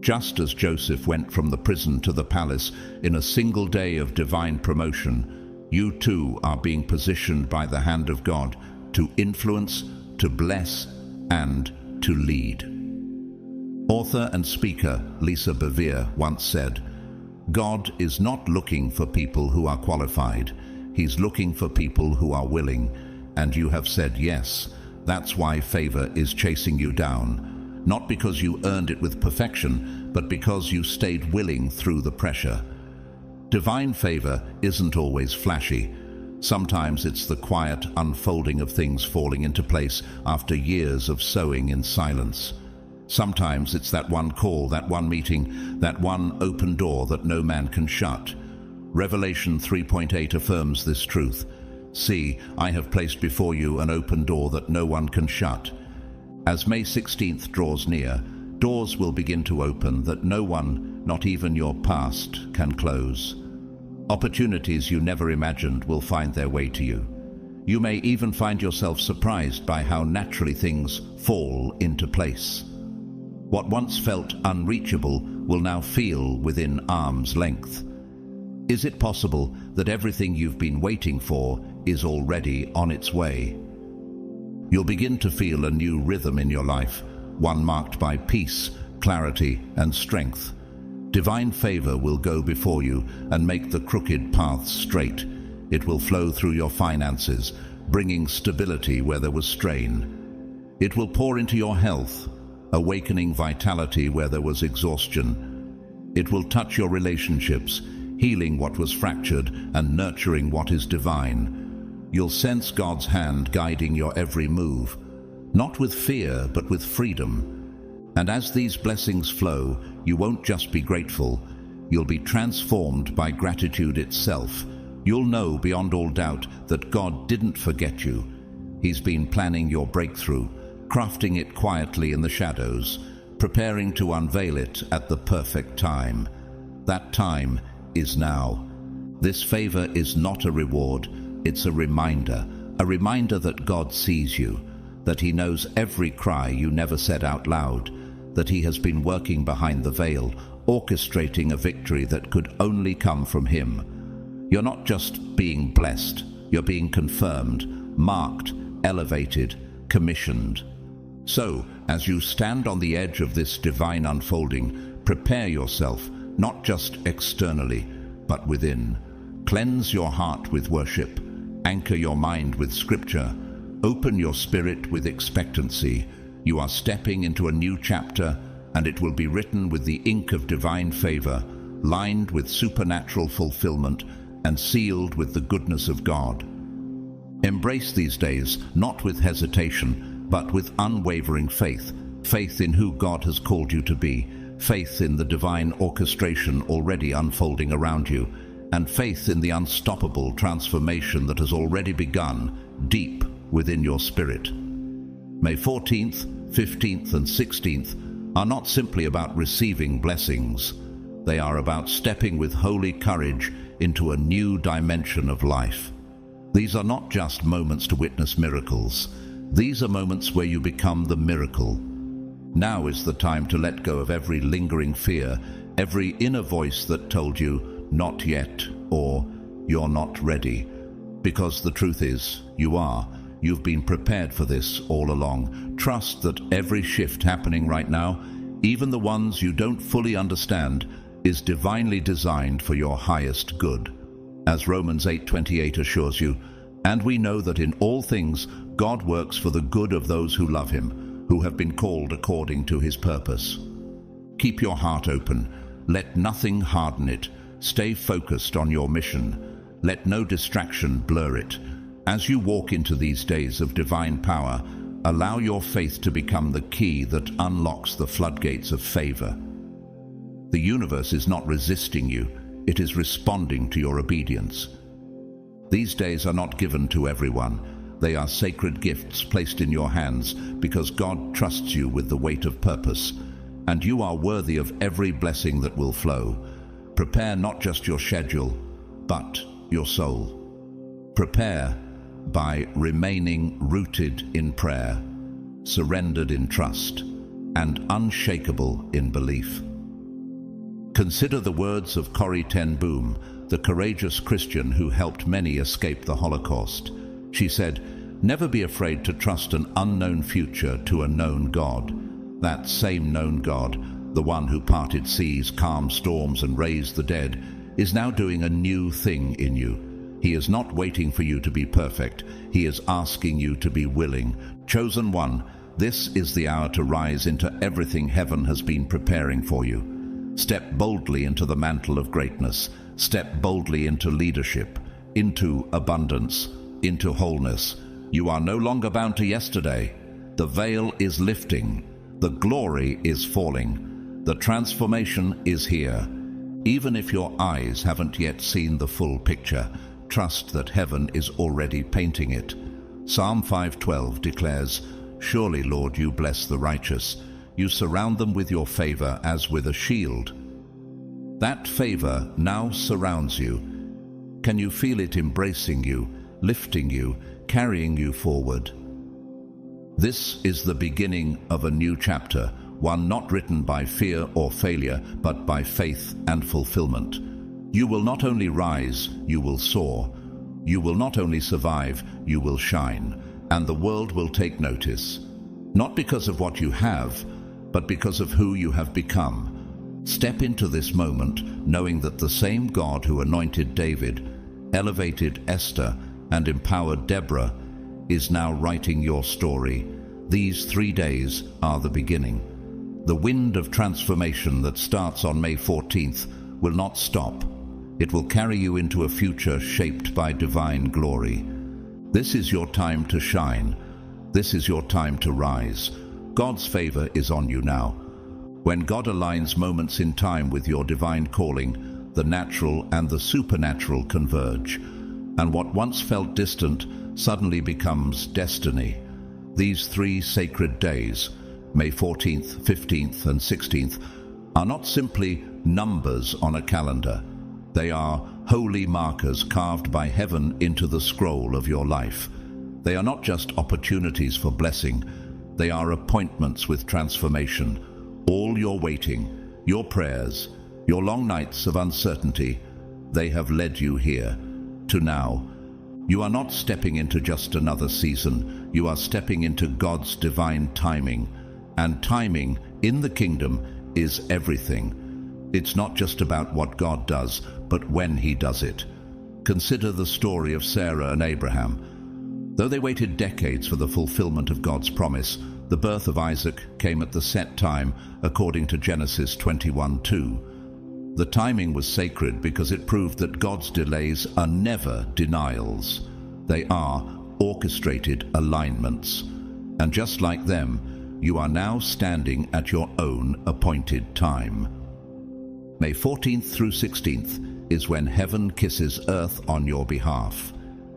Just as Joseph went from the prison to the palace in a single day of divine promotion, you too are being positioned by the hand of God to influence, to bless, and to lead. Author and speaker Lisa Bevere once said, "God is not looking for people who are qualified. He's looking for people who are willing." And you have said yes. That's why favor is chasing you down. Not because you earned it with perfection, but because you stayed willing through the pressure. Divine favor isn't always flashy. Sometimes it's the quiet unfolding of things falling into place after years of sowing in silence. Sometimes it's that one call, that one meeting, that one open door that no man can shut. Revelation 3:8 affirms this truth. "See, I have placed before you an open door that no one can shut." As May 16th draws near, doors will begin to open that no one, not even your past, can close. Opportunities you never imagined will find their way to you. You may even find yourself surprised by how naturally things fall into place. What once felt unreachable will now feel within arm's length. Is it possible that everything you've been waiting for is already on its way? You'll begin to feel a new rhythm in your life, one marked by peace, clarity, and strength. Divine favor will go before you and make the crooked paths straight. It will flow through your finances, bringing stability where there was strain. It will pour into your health, awakening vitality where there was exhaustion. It will touch your relationships, healing what was fractured and nurturing what is divine. You'll sense God's hand guiding your every move, not with fear, but with freedom. And as these blessings flow, you won't just be grateful, you'll be transformed by gratitude itself. You'll know beyond all doubt that God didn't forget you. He's been planning your breakthrough, crafting it quietly in the shadows, preparing to unveil it at the perfect time. That time is now. This favor is not a reward, it's a reminder that God sees you, that He knows every cry you never said out loud, that He has been working behind the veil, orchestrating a victory that could only come from Him. You're not just being blessed, you're being confirmed, marked, elevated, commissioned. So, as you stand on the edge of this divine unfolding, prepare yourself, not just externally, but within. Cleanse your heart with worship, anchor your mind with scripture, open your spirit with expectancy. You are stepping into a new chapter, and it will be written with the ink of divine favor, lined with supernatural fulfillment, and sealed with the goodness of God. Embrace these days, not with hesitation, but with unwavering faith, faith in who God has called you to be, faith in the divine orchestration already unfolding around you, and faith in the unstoppable transformation that has already begun deep within your spirit. May 14th, 15th, and 16th are not simply about receiving blessings. They are about stepping with holy courage into a new dimension of life. These are not just moments to witness miracles. These are moments where you become the miracle. Now is the time to let go of every lingering fear, every inner voice that told you, not yet, or you're not ready. Because the truth is, you are. You've been prepared for this all along. Trust that every shift happening right now, even the ones you don't fully understand, is divinely designed for your highest good. As Romans 8:28 assures you, and we know that in all things God works for the good of those who love Him, who have been called according to His purpose. Keep your heart open. Let nothing harden it. Stay focused on your mission. Let no distraction blur it. As you walk into these days of divine power, allow your faith to become the key that unlocks the floodgates of favor. The universe is not resisting you, it is responding to your obedience. These days are not given to everyone. They are sacred gifts placed in your hands because God trusts you with the weight of purpose, and you are worthy of every blessing that will flow. Prepare not just your schedule, but your soul. Prepare by remaining rooted in prayer, surrendered in trust, and unshakable in belief. Consider the words of Corrie ten Boom, the courageous Christian who helped many escape the Holocaust. She said, "Never be afraid to trust an unknown future to a known God. That same known God, the one who parted seas, calmed storms, and raised the dead, is now doing a new thing in you. He is not waiting for you to be perfect. He is asking you to be willing. Chosen one, this is the hour to rise into everything heaven has been preparing for you. Step boldly into the mantle of greatness. Step boldly into leadership, into abundance, into wholeness. You are no longer bound to yesterday. The veil is lifting. The glory is falling. The transformation is here. Even if your eyes haven't yet seen the full picture, trust that heaven is already painting it. Psalm 5:12 declares, "Surely, Lord, you bless the righteous. You surround them with your favor as with a shield." That favor now surrounds you. Can you feel it embracing you, lifting you, carrying you forward? This is the beginning of a new chapter, one not written by fear or failure, but by faith and fulfillment. You will not only rise, you will soar. You will not only survive, you will shine, and the world will take notice. Not because of what you have, but because of who you have become. Step into this moment knowing that the same God who anointed David, elevated Esther, and empowered Deborah is now writing your story. These 3 days are the beginning. The wind of transformation that starts on May 14th will not stop. It will carry you into a future shaped by divine glory. This is your time to shine. This is your time to rise. God's favor is on you now. When God aligns moments in time with your divine calling, the natural and the supernatural converge, and what once felt distant suddenly becomes destiny. These 3 sacred days, May 14th, 15th, and 16th, are not simply numbers on a calendar. They are holy markers carved by heaven into the scroll of your life. They are not just opportunities for blessing, they are appointments with transformation. All your waiting, your prayers, your long nights of uncertainty, they have led you here, to now. You are not stepping into just another season, you are stepping into God's divine timing. And timing in the kingdom is everything. It's not just about what God does, but when He does it. Consider the story of Sarah and Abraham. Though they waited decades for the fulfillment of God's promise, the birth of Isaac came at the set time, according to Genesis 21:2. The timing was sacred because it proved that God's delays are never denials. They are orchestrated alignments. And just like them, you are now standing at your own appointed time. May 14th through 16th is when heaven kisses earth on your behalf.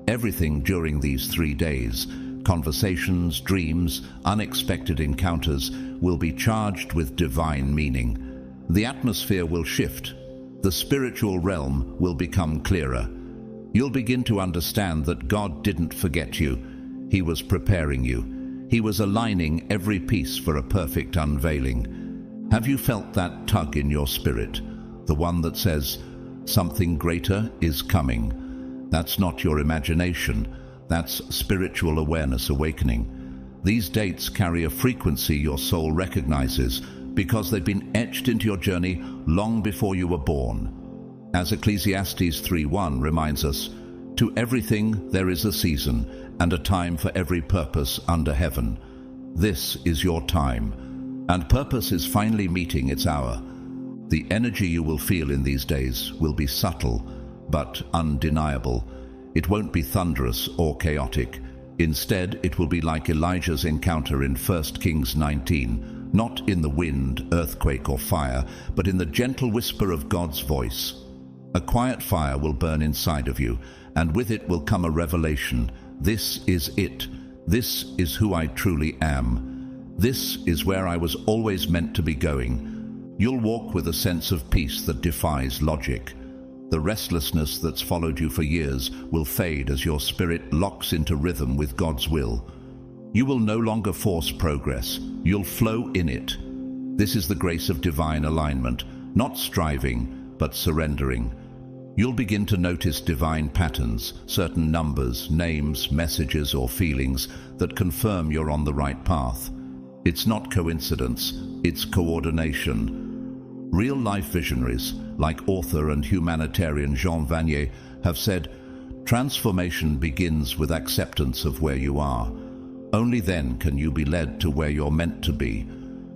Everything during these 3 days, conversations, dreams, unexpected encounters, will be charged with divine meaning. The atmosphere will shift. The spiritual realm will become clearer. You'll begin to understand that God didn't forget you. He was preparing you. He was aligning every piece for a perfect unveiling. Have you felt that tug in your spirit? The one that says, something greater is coming. That's not your imagination. That's spiritual awareness awakening. These dates carry a frequency your soul recognizes because they've been etched into your journey long before you were born. As Ecclesiastes 3:1 reminds us, to everything there is a season, and a time for every purpose under heaven. This is your time, and purpose is finally meeting its hour. The energy you will feel in these days will be subtle, but undeniable. It won't be thunderous or chaotic. Instead, it will be like Elijah's encounter in 1 Kings 19, not in the wind, earthquake, or fire, but in the gentle whisper of God's voice. A quiet fire will burn inside of you, and with it will come a revelation. This is it. This is who I truly am. This is where I was always meant to be going. You'll walk with a sense of peace that defies logic. The restlessness that's followed you for years will fade as your spirit locks into rhythm with God's will. You will no longer force progress. You'll flow in it. This is the grace of divine alignment, not striving, but surrendering. You'll begin to notice divine patterns, certain numbers, names, messages, or feelings that confirm you're on the right path. It's not coincidence, it's coordination. Real-life visionaries, like author and humanitarian Jean Vanier, have said, transformation begins with acceptance of where you are. Only then can you be led to where you're meant to be.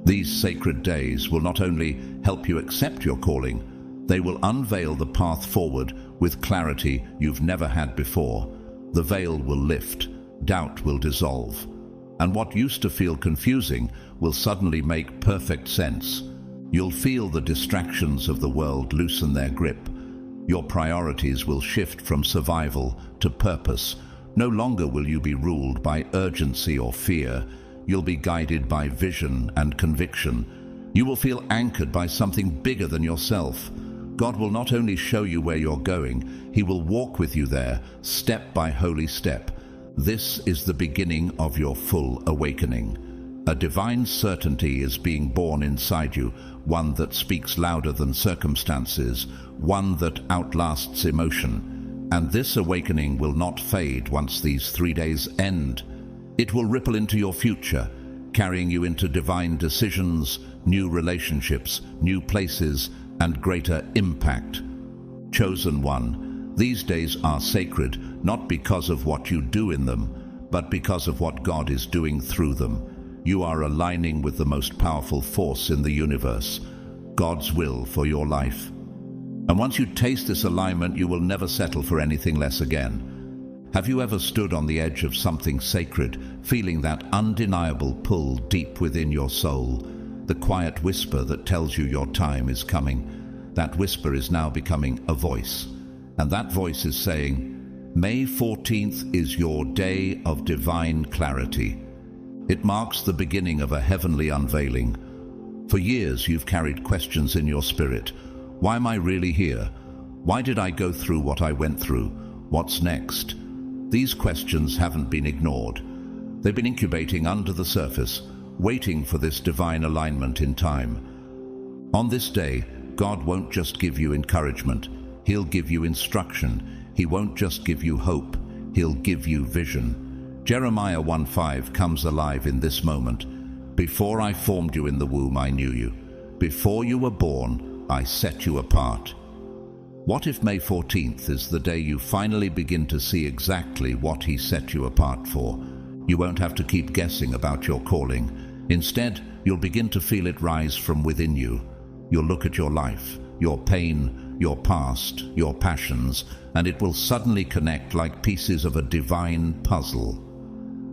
These sacred days will not only help you accept your calling, they will unveil the path forward with clarity you've never had before. The veil will lift, doubt will dissolve, and what used to feel confusing will suddenly make perfect sense. You'll feel the distractions of the world loosen their grip. Your priorities will shift from survival to purpose. No longer will you be ruled by urgency or fear. You'll be guided by vision and conviction. You will feel anchored by something bigger than yourself. God will not only show you where you're going, He will walk with you there, step by holy step. This is the beginning of your full awakening. A divine certainty is being born inside you, one that speaks louder than circumstances, one that outlasts emotion. And this awakening will not fade once these 3 days end. It will ripple into your future, carrying you into divine decisions, new relationships, new places, and greater impact. Chosen one, these days are sacred not because of what you do in them, but because of what God is doing through them. You are aligning with the most powerful force in the universe, God's will for your life. And once you taste this alignment, you will never settle for anything less again. Have you ever stood on the edge of something sacred, feeling that undeniable pull deep within your soul? The quiet whisper that tells you your time is coming. That whisper is now becoming a voice. And that voice is saying, May 14th is your day of divine clarity. It marks the beginning of a heavenly unveiling. For years you've carried questions in your spirit. Why am I really here? Why did I go through what I went through? What's next? These questions haven't been ignored. They've been incubating under the surface, waiting for this divine alignment in time. On this day, God won't just give you encouragement. He'll give you instruction. He won't just give you hope. He'll give you vision. Jeremiah 1:5 comes alive in this moment. Before I formed you in the womb, I knew you. Before you were born, I set you apart. What if May 14th is the day you finally begin to see exactly what He set you apart for? You won't have to keep guessing about your calling. Instead, you'll begin to feel it rise from within you. You'll look at your life, your pain, your past, your passions, and it will suddenly connect like pieces of a divine puzzle.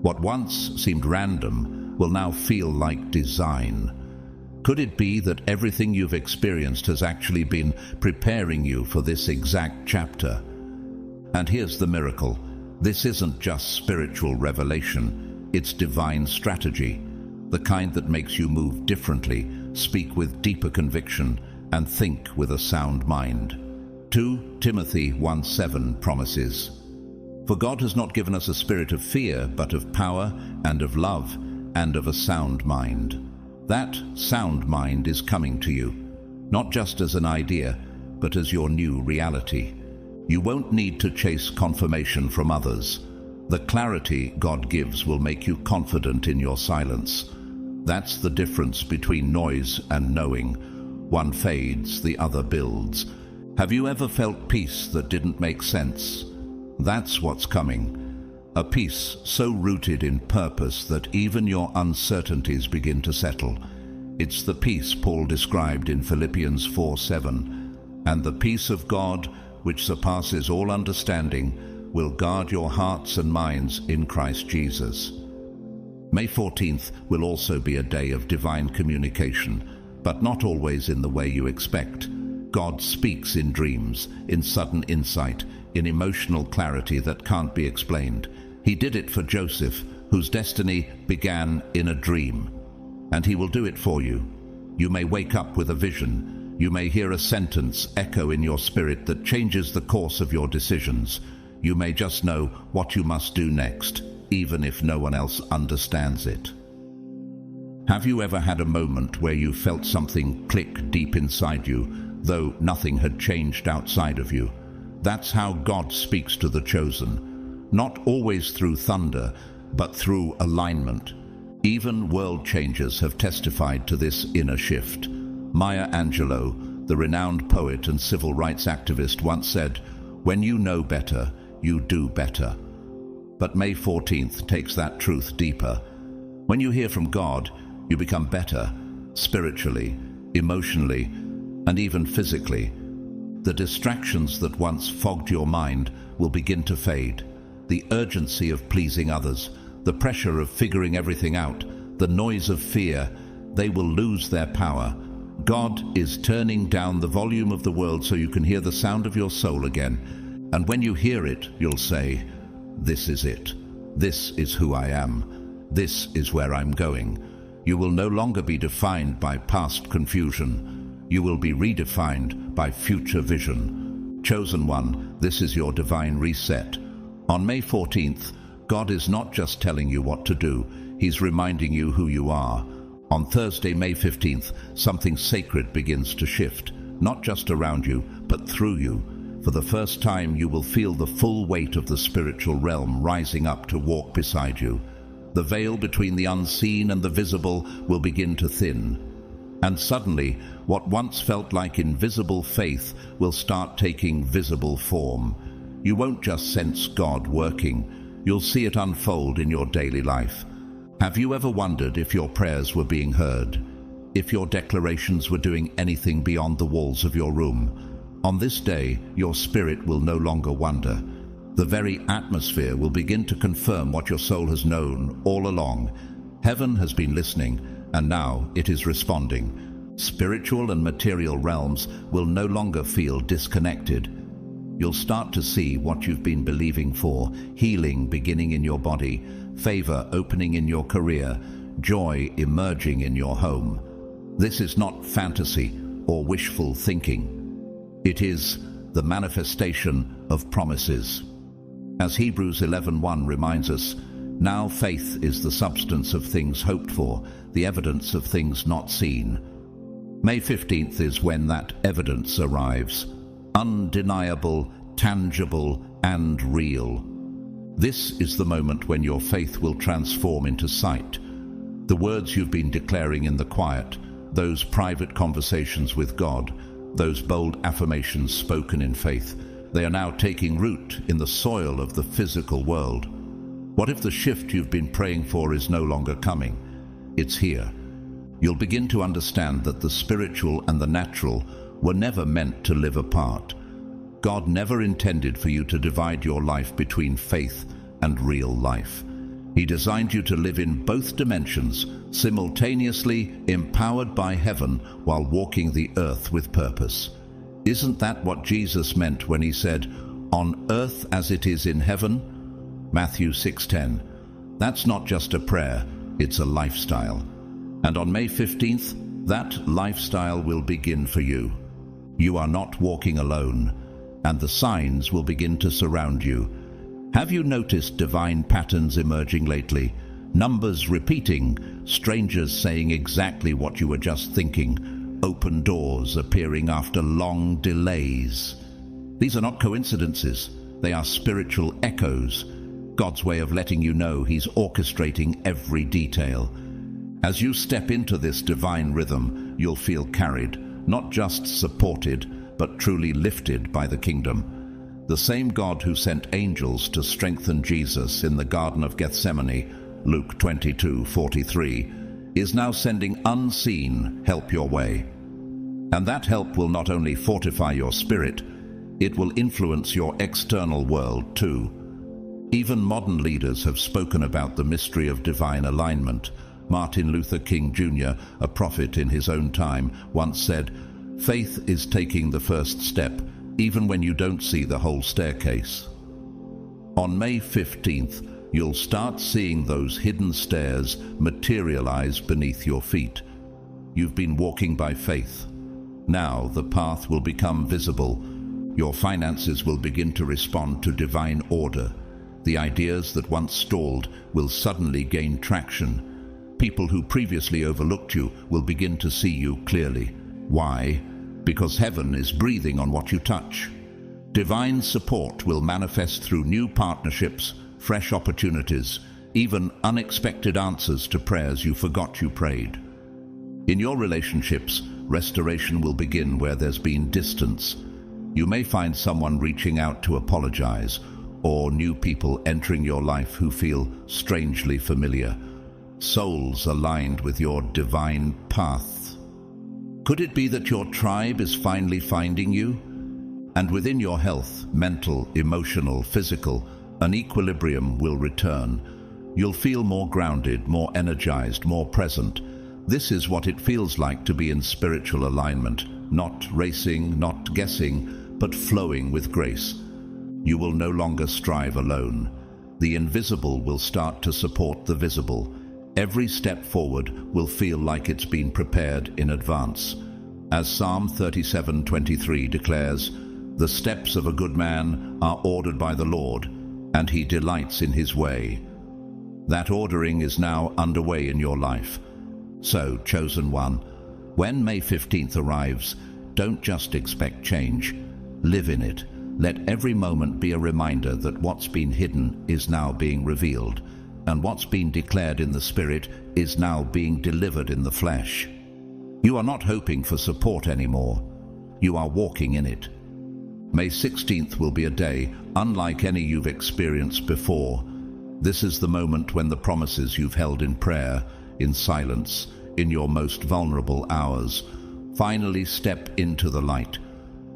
What once seemed random will now feel like design. Could it be that everything you've experienced has actually been preparing you for this exact chapter? And here's the miracle. This isn't just spiritual revelation. It's divine strategy, the kind that makes you move differently, speak with deeper conviction, and think with a sound mind. 2 Timothy 1:7 promises, For God has not given us a spirit of fear, but of power and of love and of a sound mind. That sound mind is coming to you, not just as an idea, but as your new reality. You won't need to chase confirmation from others. The clarity God gives will make you confident in your silence. That's the difference between noise and knowing. One fades, the other builds. Have you ever felt peace that didn't make sense? That's what's coming. A peace so rooted in purpose that even your uncertainties begin to settle. It's the peace Paul described in Philippians 4:7. And the peace of God, which surpasses all understanding, will guard your hearts and minds in Christ Jesus. May 14th will also be a day of divine communication, but not always in the way you expect. God speaks in dreams, in sudden insight, in emotional clarity that can't be explained. He did it for Joseph, whose destiny began in a dream. And He will do it for you. You may wake up with a vision. You may hear a sentence echo in your spirit that changes the course of your decisions. You may just know what you must do next, even if no one else understands it. Have you ever had a moment where you felt something click deep inside you, though nothing had changed outside of you? That's how God speaks to the chosen. Not always through thunder, but through alignment. Even world changers have testified to this inner shift. Maya Angelou, the renowned poet and civil rights activist, once said, "When you know better, you do better." But May 14th takes that truth deeper. When you hear from God, you become better, spiritually, emotionally, and even physically. The distractions that once fogged your mind will begin to fade. The urgency of pleasing others, the pressure of figuring everything out, the noise of fear, they will lose their power. God is turning down the volume of the world so you can hear the sound of your soul again. And when you hear it, you'll say, "This is it. This is who I am. This is where I'm going." You will no longer be defined by past confusion. You will be redefined by future vision. Chosen one, this is your divine reset. On May 14th, God is not just telling you what to do, He's reminding you who you are. On Thursday, May 15th, something sacred begins to shift, not just around you, but through you. For the first time, you will feel the full weight of the spiritual realm rising up to walk beside you. The veil between the unseen and the visible will begin to thin. And suddenly, what once felt like invisible faith will start taking visible form. You won't just sense God working, you'll see it unfold in your daily life. Have you ever wondered if your prayers were being heard? If your declarations were doing anything beyond the walls of your room? On this day, your spirit will no longer wonder. The very atmosphere will begin to confirm what your soul has known all along. Heaven has been listening, and now it is responding. Spiritual and material realms will no longer feel disconnected. You'll start to see what you've been believing for: healing beginning in your body, favor opening in your career, joy emerging in your home. This is not fantasy or wishful thinking. It is the manifestation of promises. As Hebrews 11:1 reminds us, now faith is the substance of things hoped for, the evidence of things not seen. May 15th is when that evidence arrives. Undeniable, tangible, and real. This is the moment when your faith will transform into sight. The words you've been declaring in the quiet, those private conversations with God, those bold affirmations spoken in faith, they are now taking root in the soil of the physical world. What if the shift you've been praying for is no longer coming? It's here. You'll begin to understand that the spiritual and the natural were never meant to live apart. God never intended for you to divide your life between faith and real life. He designed you to live in both dimensions, simultaneously empowered by heaven while walking the earth with purpose. Isn't that what Jesus meant when he said, "On earth as it is in heaven"? Matthew 6:10. That's not just a prayer, it's a lifestyle. And on May 15th, that lifestyle will begin for you. You are not walking alone, and the signs will begin to surround you. Have you noticed divine patterns emerging lately? Numbers repeating, strangers saying exactly what you were just thinking, open doors appearing after long delays. These are not coincidences, they are spiritual echoes. God's way of letting you know He's orchestrating every detail. As you step into this divine rhythm, you'll feel carried, not just supported, but truly lifted by the kingdom. The same God who sent angels to strengthen Jesus in the Garden of Gethsemane, Luke 22:43, is now sending unseen help your way. And that help will not only fortify your spirit, it will influence your external world too. Even modern leaders have spoken about the mystery of divine alignment. Martin Luther King Jr., a prophet in his own time, once said, "Faith is taking the first step, even when you don't see the whole staircase." On May 15th, you'll start seeing those hidden stairs materialize beneath your feet. You've been walking by faith. Now the path will become visible. Your finances will begin to respond to divine order. The ideas that once stalled will suddenly gain traction. People who previously overlooked you will begin to see you clearly. Why? Because heaven is breathing on what you touch. Divine support will manifest through new partnerships, fresh opportunities, even unexpected answers to prayers you forgot you prayed. In your relationships, restoration will begin where there's been distance. You may find someone reaching out to apologize, or new people entering your life who feel strangely familiar. Souls aligned with your divine path. Could it be that your tribe is finally finding you? And within your health, mental, emotional, physical, an equilibrium will return. You'll feel more grounded, more energized, more present. This is what it feels like to be in spiritual alignment, not racing, not guessing, but flowing with grace. You will no longer strive alone. The invisible will start to support the visible. Every step forward will feel like it's been prepared in advance. As Psalm 37:23 declares, "The steps of a good man are ordered by the Lord, and He delights in His way." That ordering is now underway in your life. So, chosen one, when May 15th arrives, don't just expect change. Live in it. Let every moment be a reminder that what's been hidden is now being revealed, and what's been declared in the Spirit is now being delivered in the flesh. You are not hoping for support anymore. You are walking in it. May 16th will be a day unlike any you've experienced before. This is the moment when the promises you've held in prayer, in silence, in your most vulnerable hours, finally step into the light.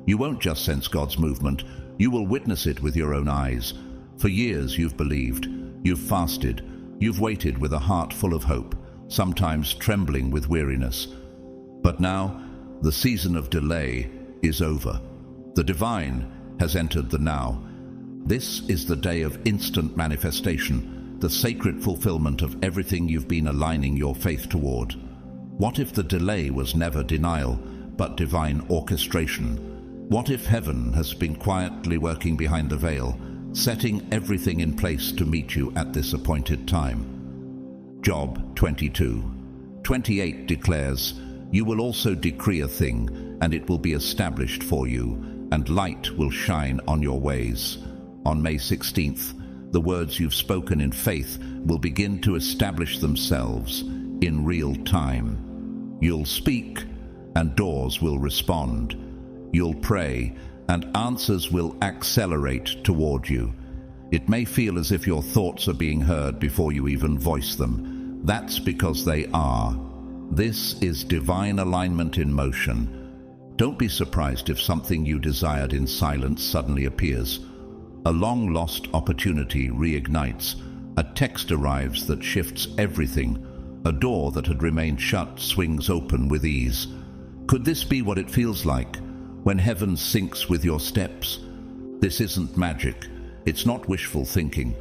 You won't just sense God's movement, you will witness it with your own eyes. For years you've believed, you've fasted, you've waited with a heart full of hope, sometimes trembling with weariness. But now, the season of delay is over. The divine has entered the now. This is the day of instant manifestation, the sacred fulfillment of everything you've been aligning your faith toward. What if the delay was never denial, but divine orchestration? What if heaven has been quietly working behind the veil, setting everything in place to meet you at this appointed time? Job 22:28 declares, "You will also decree a thing, and it will be established for you, and light will shine on your ways." On May 16th, the words you've spoken in faith will begin to establish themselves in real time. You'll speak, and doors will respond. You'll pray, and answers will accelerate toward you. It may feel as if your thoughts are being heard before you even voice them. That's because they are. This is divine alignment in motion. Don't be surprised if something you desired in silence suddenly appears. A long-lost opportunity reignites. A text arrives that shifts everything. A door that had remained shut swings open with ease. Could this be what it feels like when heaven syncs with your steps? This isn't magic. It's not wishful thinking.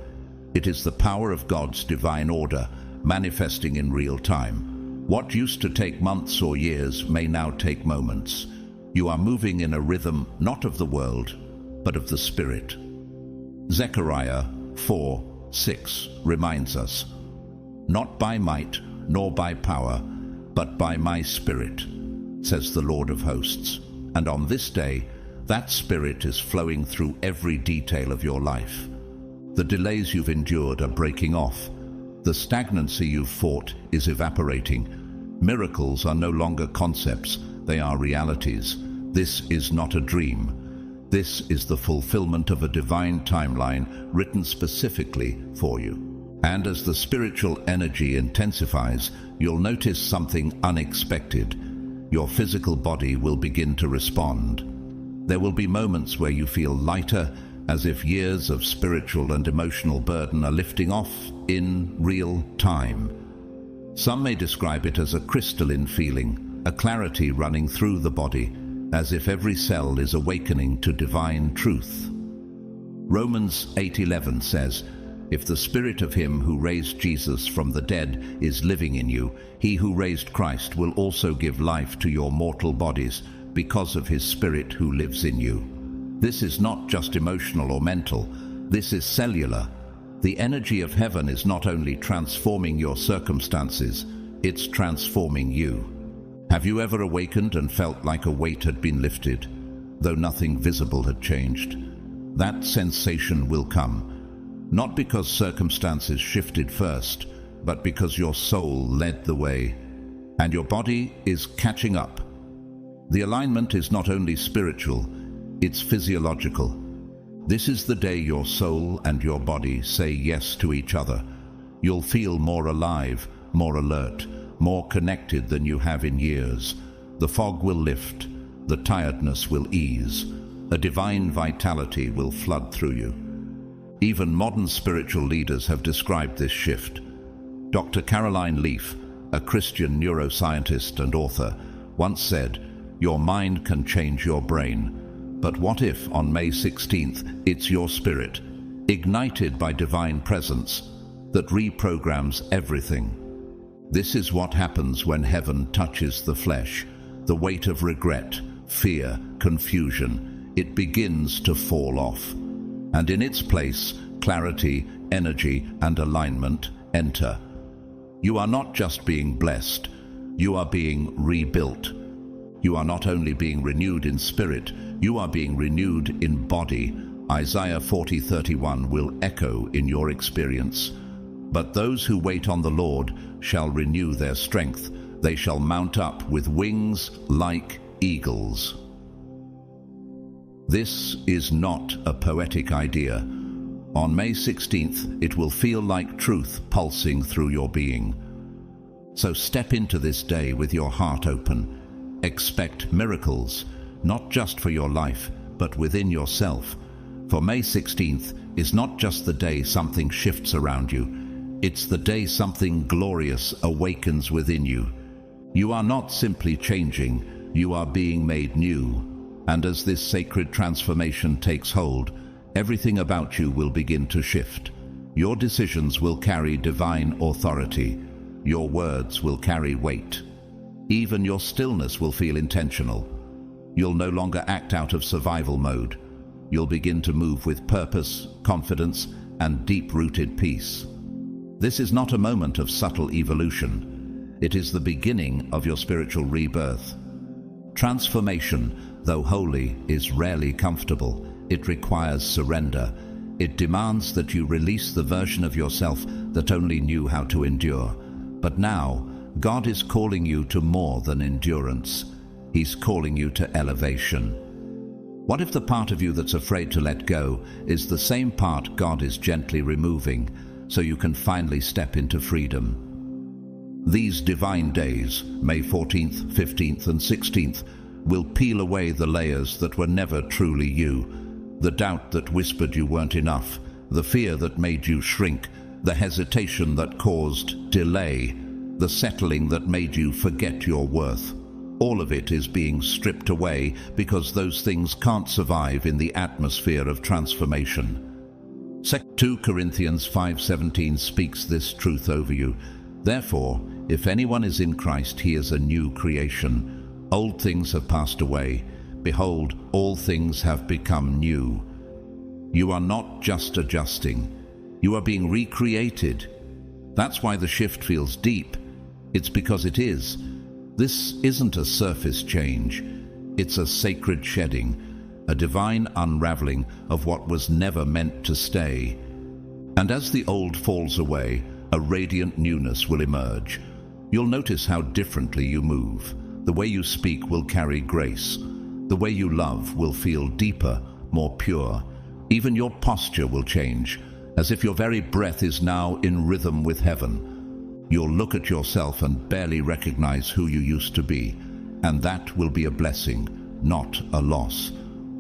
It is the power of God's divine order manifesting in real time. What used to take months or years may now take moments. You are moving in a rhythm not of the world, but of the Spirit. Zechariah 4:6 reminds us, "Not by might nor by power, but by my Spirit, says the Lord of hosts." And on this day, that Spirit is flowing through every detail of your life. The delays you've endured are breaking off. The stagnancy you've fought is evaporating. Miracles are no longer concepts, they are realities. This is not a dream. This is the fulfillment of a divine timeline written specifically for you. And as the spiritual energy intensifies, you'll notice something unexpected. Your physical body will begin to respond. There will be moments where you feel lighter, as if years of spiritual and emotional burden are lifting off in real time. Some may describe it as a crystalline feeling, a clarity running through the body, as if every cell is awakening to divine truth. Romans 8:11 says, "If the Spirit of him who raised Jesus from the dead is living in you, he who raised Christ will also give life to your mortal bodies because of his Spirit who lives in you." This is not just emotional or mental, this is cellular. The energy of heaven is not only transforming your circumstances, it's transforming you. Have you ever awakened and felt like a weight had been lifted, though nothing visible had changed? That sensation will come, not because circumstances shifted first, but because your soul led the way, and your body is catching up. The alignment is not only spiritual, it's physiological. This is the day your soul and your body say yes to each other. You'll feel more alive, more alert, more connected than you have in years. The fog will lift, the tiredness will ease, a divine vitality will flood through you. Even modern spiritual leaders have described this shift. Dr. Caroline Leaf, a Christian neuroscientist and author, once said, "Your mind can change your brain. But what if on May 16th it's your spirit, ignited by divine presence, that reprograms everything?" This is what happens when heaven touches the flesh. The weight of regret, fear, confusion, it begins to fall off. And in its place, clarity, energy, and alignment enter. You are not just being blessed, you are being rebuilt. You are not only being renewed in spirit, you are being renewed in body. Isaiah 40:31 will echo in your experience. "But those who wait on the Lord shall renew their strength. They shall mount up with wings like eagles." This is not a poetic idea. On May 16th, it will feel like truth pulsing through your being. So step into this day with your heart open. Expect miracles, not just for your life, but within yourself. For May 16th is not just the day something shifts around you. It's the day something glorious awakens within you. You are not simply changing, you are being made new. And as this sacred transformation takes hold, everything about you will begin to shift. Your decisions will carry divine authority. Your words will carry weight. Even your stillness will feel intentional. You'll no longer act out of survival mode. You'll begin to move with purpose, confidence, and deep-rooted peace. This is not a moment of subtle evolution. It is the beginning of your spiritual rebirth. Transformation, though holy, is rarely comfortable. It requires surrender. It demands that you release the version of yourself that only knew how to endure. But now, God is calling you to more than endurance. He's calling you to elevation. What if the part of you that's afraid to let go is the same part God is gently removing, so you can finally step into freedom? These divine days, May 14th, 15th, and 16th, will peel away the layers that were never truly you. The doubt that whispered you weren't enough, the fear that made you shrink, the hesitation that caused delay, the settling that made you forget your worth. All of it is being stripped away because those things can't survive in the atmosphere of transformation. 2 Corinthians 5:17 speaks this truth over you. Therefore, if anyone is in Christ, he is a new creation. Old things have passed away. Behold, all things have become new. You are not just adjusting. You are being recreated. That's why the shift feels deep. It's because it is. This isn't a surface change. It's a sacred shedding, a divine unraveling of what was never meant to stay. And as the old falls away, a radiant newness will emerge. You'll notice how differently you move. The way you speak will carry grace. The way you love will feel deeper, more pure. Even your posture will change, as if your very breath is now in rhythm with heaven. You'll look at yourself and barely recognize who you used to be, and that will be a blessing, not a loss.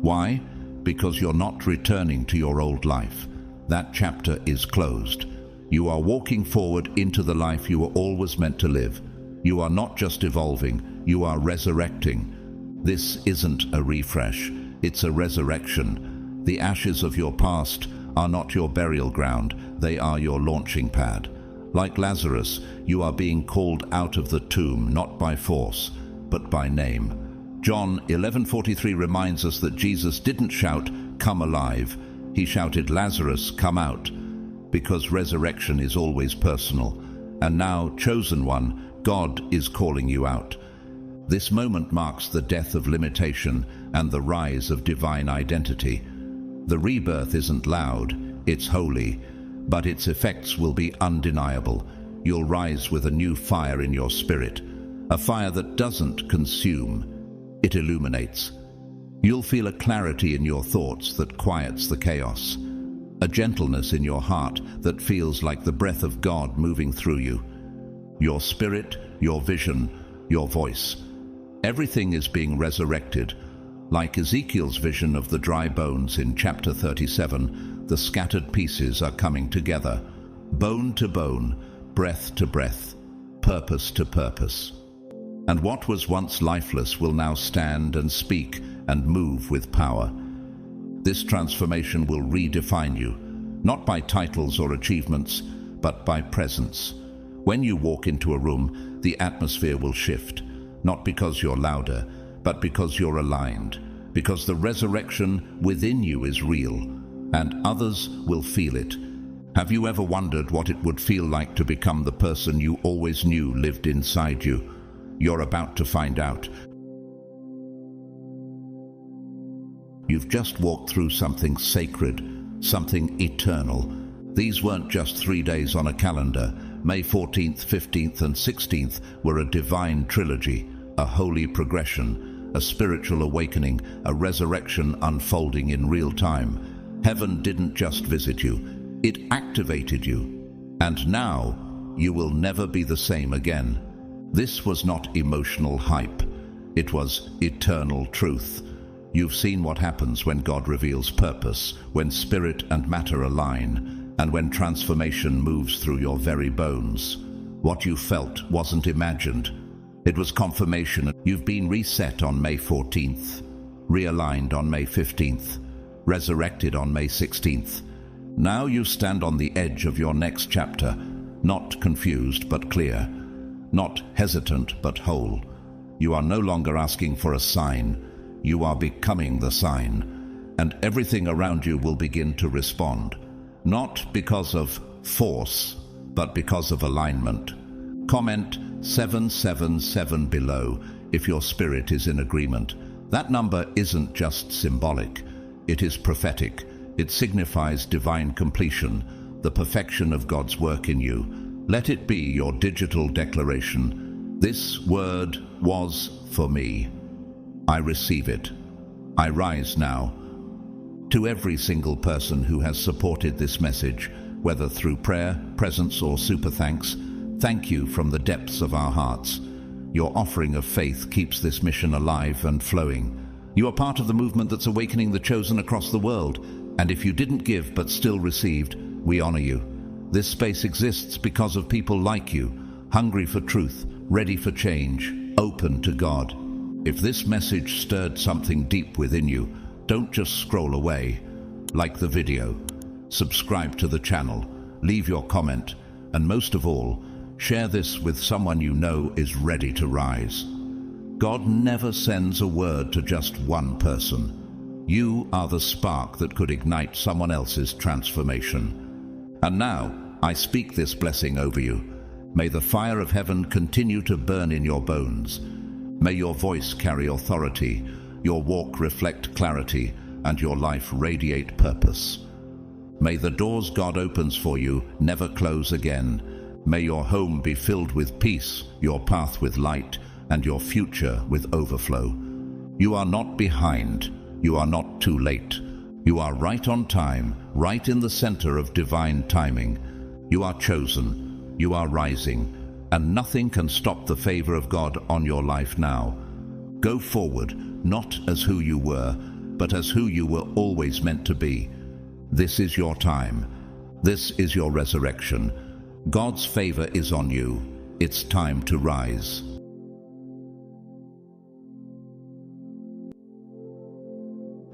Why? Because you're not returning to your old life. That chapter is closed. You are walking forward into the life you were always meant to live. You are not just evolving, you are resurrecting. This isn't a refresh, it's a resurrection. The ashes of your past are not your burial ground, they are your launching pad. Like Lazarus, you are being called out of the tomb, not by force, but by name. John 11:43 reminds us that Jesus didn't shout, "Come alive." He shouted, "Lazarus, come out," because resurrection is always personal. And now, chosen one, God is calling you out. This moment marks the death of limitation and the rise of divine identity. The rebirth isn't loud, it's holy, but its effects will be undeniable. You'll rise with a new fire in your spirit, a fire that doesn't consume, it illuminates. You'll feel a clarity in your thoughts that quiets the chaos, a gentleness in your heart that feels like the breath of God moving through you. Your spirit, your vision, your voice. Everything is being resurrected. Like Ezekiel's vision of the dry bones in chapter 37, the scattered pieces are coming together, bone to bone, breath to breath, purpose to purpose. And what was once lifeless will now stand and speak and move with power. This transformation will redefine you, not by titles or achievements, but by presence. When you walk into a room, the atmosphere will shift, not because you're louder, but because you're aligned, because the resurrection within you is real, and others will feel it. Have you ever wondered what it would feel like to become the person you always knew lived inside you? You're about to find out. You've just walked through something sacred, something eternal. These weren't just 3 days on a calendar. May 14th, 15th, and 16th were a divine trilogy, a holy progression, a spiritual awakening, a resurrection unfolding in real time. Heaven didn't just visit you, it activated you. And now, you will never be the same again. This was not emotional hype. It was eternal truth. You've seen what happens when God reveals purpose, when spirit and matter align, and when transformation moves through your very bones. What you felt wasn't imagined. It was confirmation. You've been reset on May 14th, realigned on May 15th, resurrected on May 16th. Now you stand on the edge of your next chapter, not confused but clear, not hesitant but whole. You are no longer asking for a sign. You are becoming the sign, and everything around you will begin to respond, not because of force, but because of alignment. Comment 777 below if your spirit is in agreement. That number isn't just symbolic, it is prophetic. It signifies divine completion, the perfection of God's work in you. Let it be your digital declaration. This word was for me. I receive it. I rise now. To every single person who has supported this message, whether through prayer, presence, or super thanks, thank you from the depths of our hearts. Your offering of faith keeps this mission alive and flowing. You are part of the movement that's awakening the chosen across the world, and if you didn't give but still received, we honor you. This space exists because of people like you, hungry for truth, ready for change, open to God. If this message stirred something deep within you, don't just scroll away. Like the video, subscribe to the channel, leave your comment, and most of all, share this with someone you know is ready to rise. God never sends a word to just one person. You are the spark that could ignite someone else's transformation. And now, I speak this blessing over you. May the fire of heaven continue to burn in your bones. May your voice carry authority, your walk reflect clarity, and your life radiate purpose. May the doors God opens for you never close again. May your home be filled with peace, your path with light, and your future with overflow. You are not behind. You are not too late. You are right on time, right in the center of divine timing. You are chosen. You are rising. And nothing can stop the favor of God on your life now. Go forward, not as who you were, but as who you were always meant to be. This is your time. This is your resurrection. God's favor is on you. It's time to rise.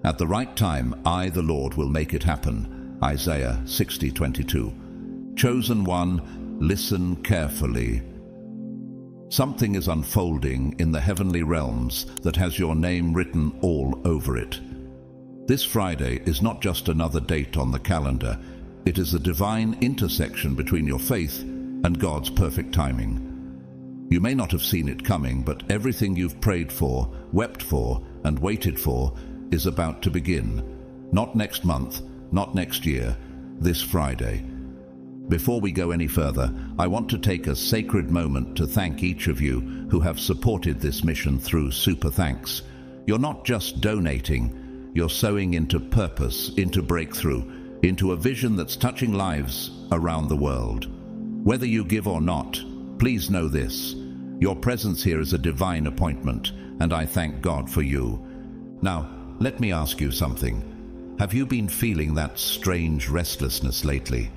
At the right time, I, the Lord, will make it happen. Isaiah 60:22. Chosen one, listen carefully. Something is unfolding in the heavenly realms that has your name written all over it. This Friday is not just another date on the calendar. It is a divine intersection between your faith and God's perfect timing. You may not have seen it coming, but everything you've prayed for, wept for, and waited for is about to begin. Not next month, not next year, this Friday. Before we go any further, I want to take a sacred moment to thank each of you who have supported this mission through Super Thanks. You're not just donating, you're sowing into purpose, into breakthrough, into a vision that's touching lives around the world. Whether you give or not, please know this. Your presence here is a divine appointment, and I thank God for you. Now, let me ask you something. Have you been feeling that strange restlessness lately?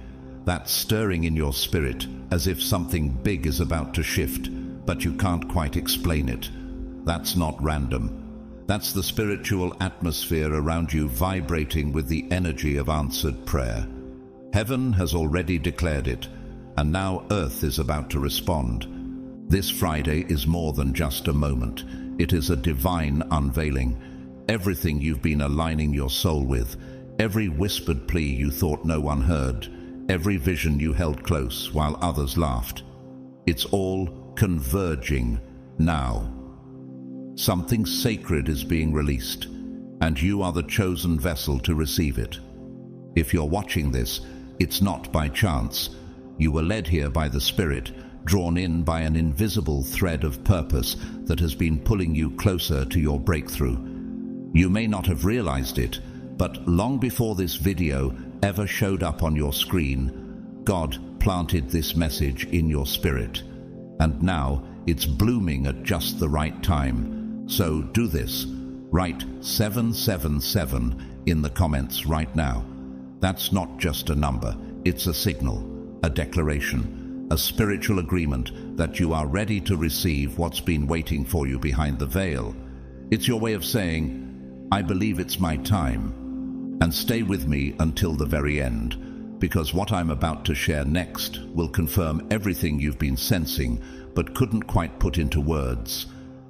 That stirring in your spirit, as if something big is about to shift, but you can't quite explain it? That's not random. That's the spiritual atmosphere around you vibrating with the energy of answered prayer. Heaven has already declared it, and now earth is about to respond. This Friday is more than just a moment. It is a divine unveiling. Everything you've been aligning your soul with, every whispered plea you thought no one heard, every vision you held close while others laughed. It's all converging now. Something sacred is being released, and you are the chosen vessel to receive it. If you're watching this, it's not by chance. You were led here by the Spirit, drawn in by an invisible thread of purpose that has been pulling you closer to your breakthrough. You may not have realized it, But long before this video ever showed up on your screen, God planted this message in your spirit. And now it's blooming at just the right time. So do this. Write 777 in the comments right now. That's not just a number, it's a signal, a declaration, a spiritual agreement that you are ready to receive what's been waiting for you behind the veil. It's your way of saying, I believe it's my time. And stay with me until the very end, because what I'm about to share next will confirm everything you've been sensing but couldn't quite put into words.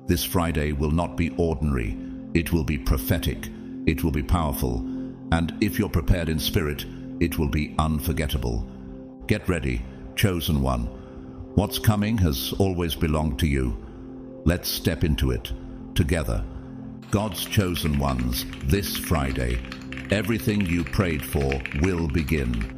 This Friday will not be ordinary. It will be prophetic. It will be powerful. And if you're prepared in spirit, it will be unforgettable. Get ready, chosen one. What's coming has always belonged to you. Let's step into it together. God's chosen ones, this Friday. Everything you prayed for will begin.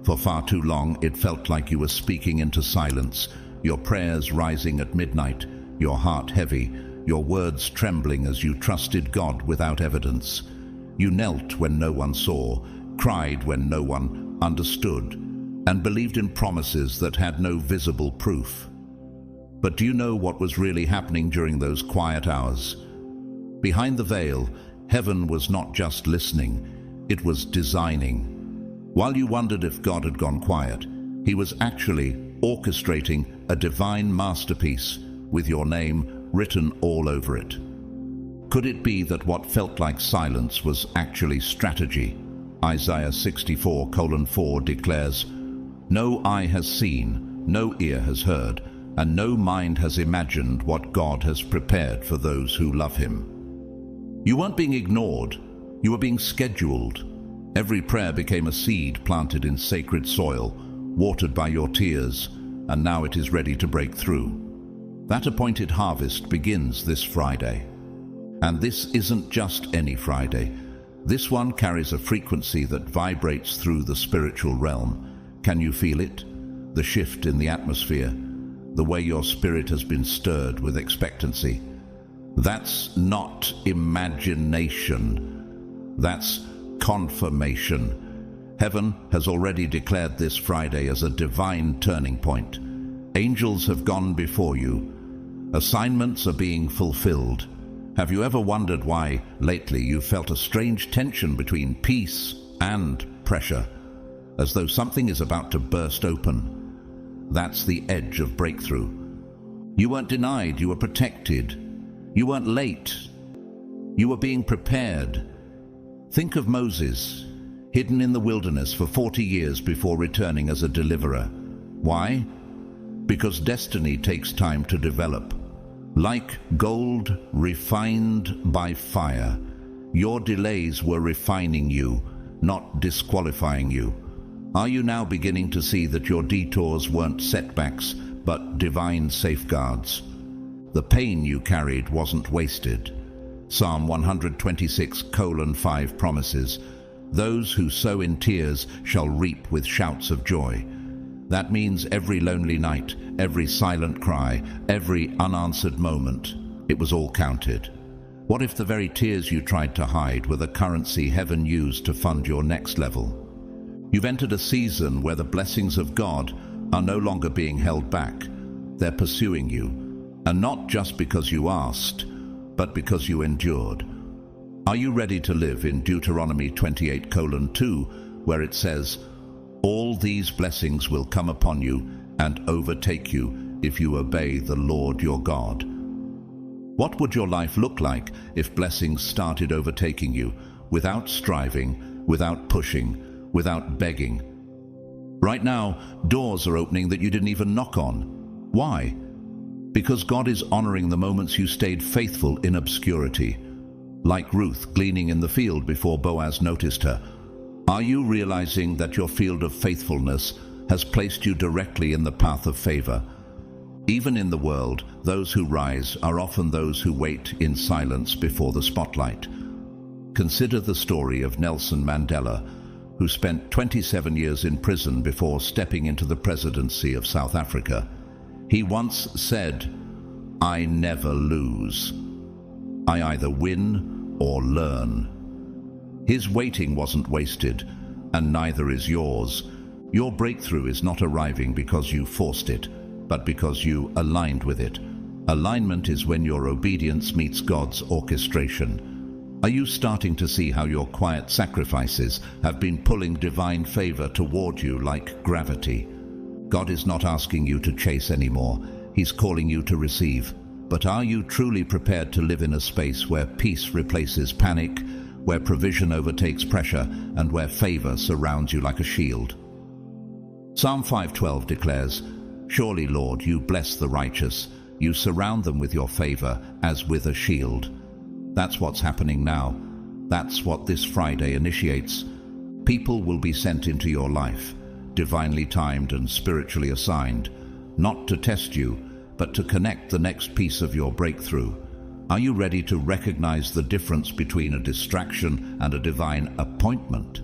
For far too long, it felt like you were speaking into silence, your prayers rising at midnight, your heart heavy, your words trembling as you trusted God without evidence. You knelt when no one saw, cried when no one understood, and believed in promises that had no visible proof. But do you know what was really happening during those quiet hours? Behind the veil, heaven was not just listening, it was designing. While you wondered if God had gone quiet, he was actually orchestrating a divine masterpiece with your name written all over it. Could it be that what felt like silence was actually strategy? Isaiah 64:4 declares, "No eye has seen, no ear has heard, and no mind has imagined what God has prepared for those who love him." You weren't being ignored, you were being scheduled. Every prayer became a seed planted in sacred soil, watered by your tears, and now it is ready to break through. That appointed harvest begins this Friday. And this isn't just any Friday. This one carries a frequency that vibrates through the spiritual realm. Can you feel it? The shift in the atmosphere, the way your spirit has been stirred with expectancy. That's not imagination. That's confirmation. Heaven has already declared this Friday as a divine turning point. Angels have gone before you. Assignments are being fulfilled. Have you ever wondered why lately you felt a strange tension between peace and pressure, as though something is about to burst open? That's the edge of breakthrough. You weren't denied, you were protected. You weren't late. You were being prepared. Think of Moses, hidden in the wilderness for 40 years before returning as a deliverer. Why? Because destiny takes time to develop. Like gold refined by fire, your delays were refining you, not disqualifying you. Are you now beginning to see that your detours weren't setbacks, but divine safeguards? The pain you carried wasn't wasted. Psalm 126:5 promises, "Those who sow in tears shall reap with shouts of joy." That means every lonely night, every silent cry, every unanswered moment, it was all counted. What if the very tears you tried to hide were the currency heaven used to fund your next level? You've entered a season where the blessings of God are no longer being held back. They're pursuing you, and not just because you asked, but because you endured. Are you ready to live in Deuteronomy 28:2, where it says, "All these blessings will come upon you and overtake you if you obey the Lord your God"? What would your life look like if blessings started overtaking you, without striving, without pushing, without begging? Right now, doors are opening that you didn't even knock on. Why? Because God is honoring the moments you stayed faithful in obscurity. Like Ruth gleaning in the field before Boaz noticed her. Are you realizing that your field of faithfulness has placed you directly in the path of favor? Even in the world, those who rise are often those who wait in silence before the spotlight. Consider the story of Nelson Mandela, who spent 27 years in prison before stepping into the presidency of South Africa. He once said, "I never lose. I either win or learn." His waiting wasn't wasted, and neither is yours. Your breakthrough is not arriving because you forced it, but because you aligned with it. Alignment is when your obedience meets God's orchestration. Are you starting to see how your quiet sacrifices have been pulling divine favor toward you like gravity? God is not asking you to chase anymore. He's calling you to receive. But are you truly prepared to live in a space where peace replaces panic, where provision overtakes pressure, and where favor surrounds you like a shield? Psalm 5:12 declares, "Surely, Lord, you bless the righteous. You surround them with your favor as with a shield." That's what's happening now. That's what this Friday initiates. People will be sent into your life, divinely timed and spiritually assigned, not to test you, but to connect the next piece of your breakthrough. Are you ready to recognize the difference between a distraction and a divine appointment?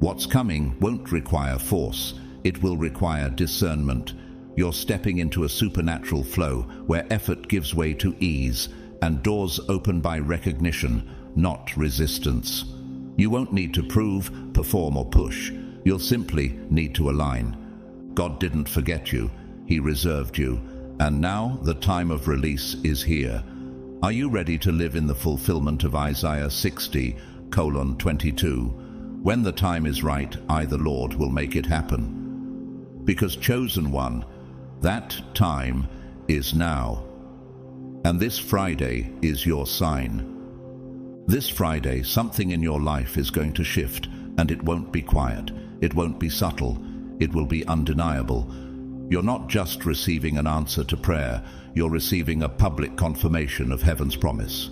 What's coming won't require force. It will require discernment. You're stepping into a supernatural flow where effort gives way to ease, and doors open by recognition, not resistance. You won't need to prove, perform, or push. You'll simply need to align. God didn't forget you. He reserved you. And now the time of release is here. Are you ready to live in the fulfillment of Isaiah 60:22? When the time is right, I, the Lord, will make it happen. Because, chosen one, that time is now. And this Friday is your sign. This Friday, something in your life is going to shift, and it won't be quiet. It won't be subtle. It will be undeniable. You're not just receiving an answer to prayer. You're receiving a public confirmation of heaven's promise.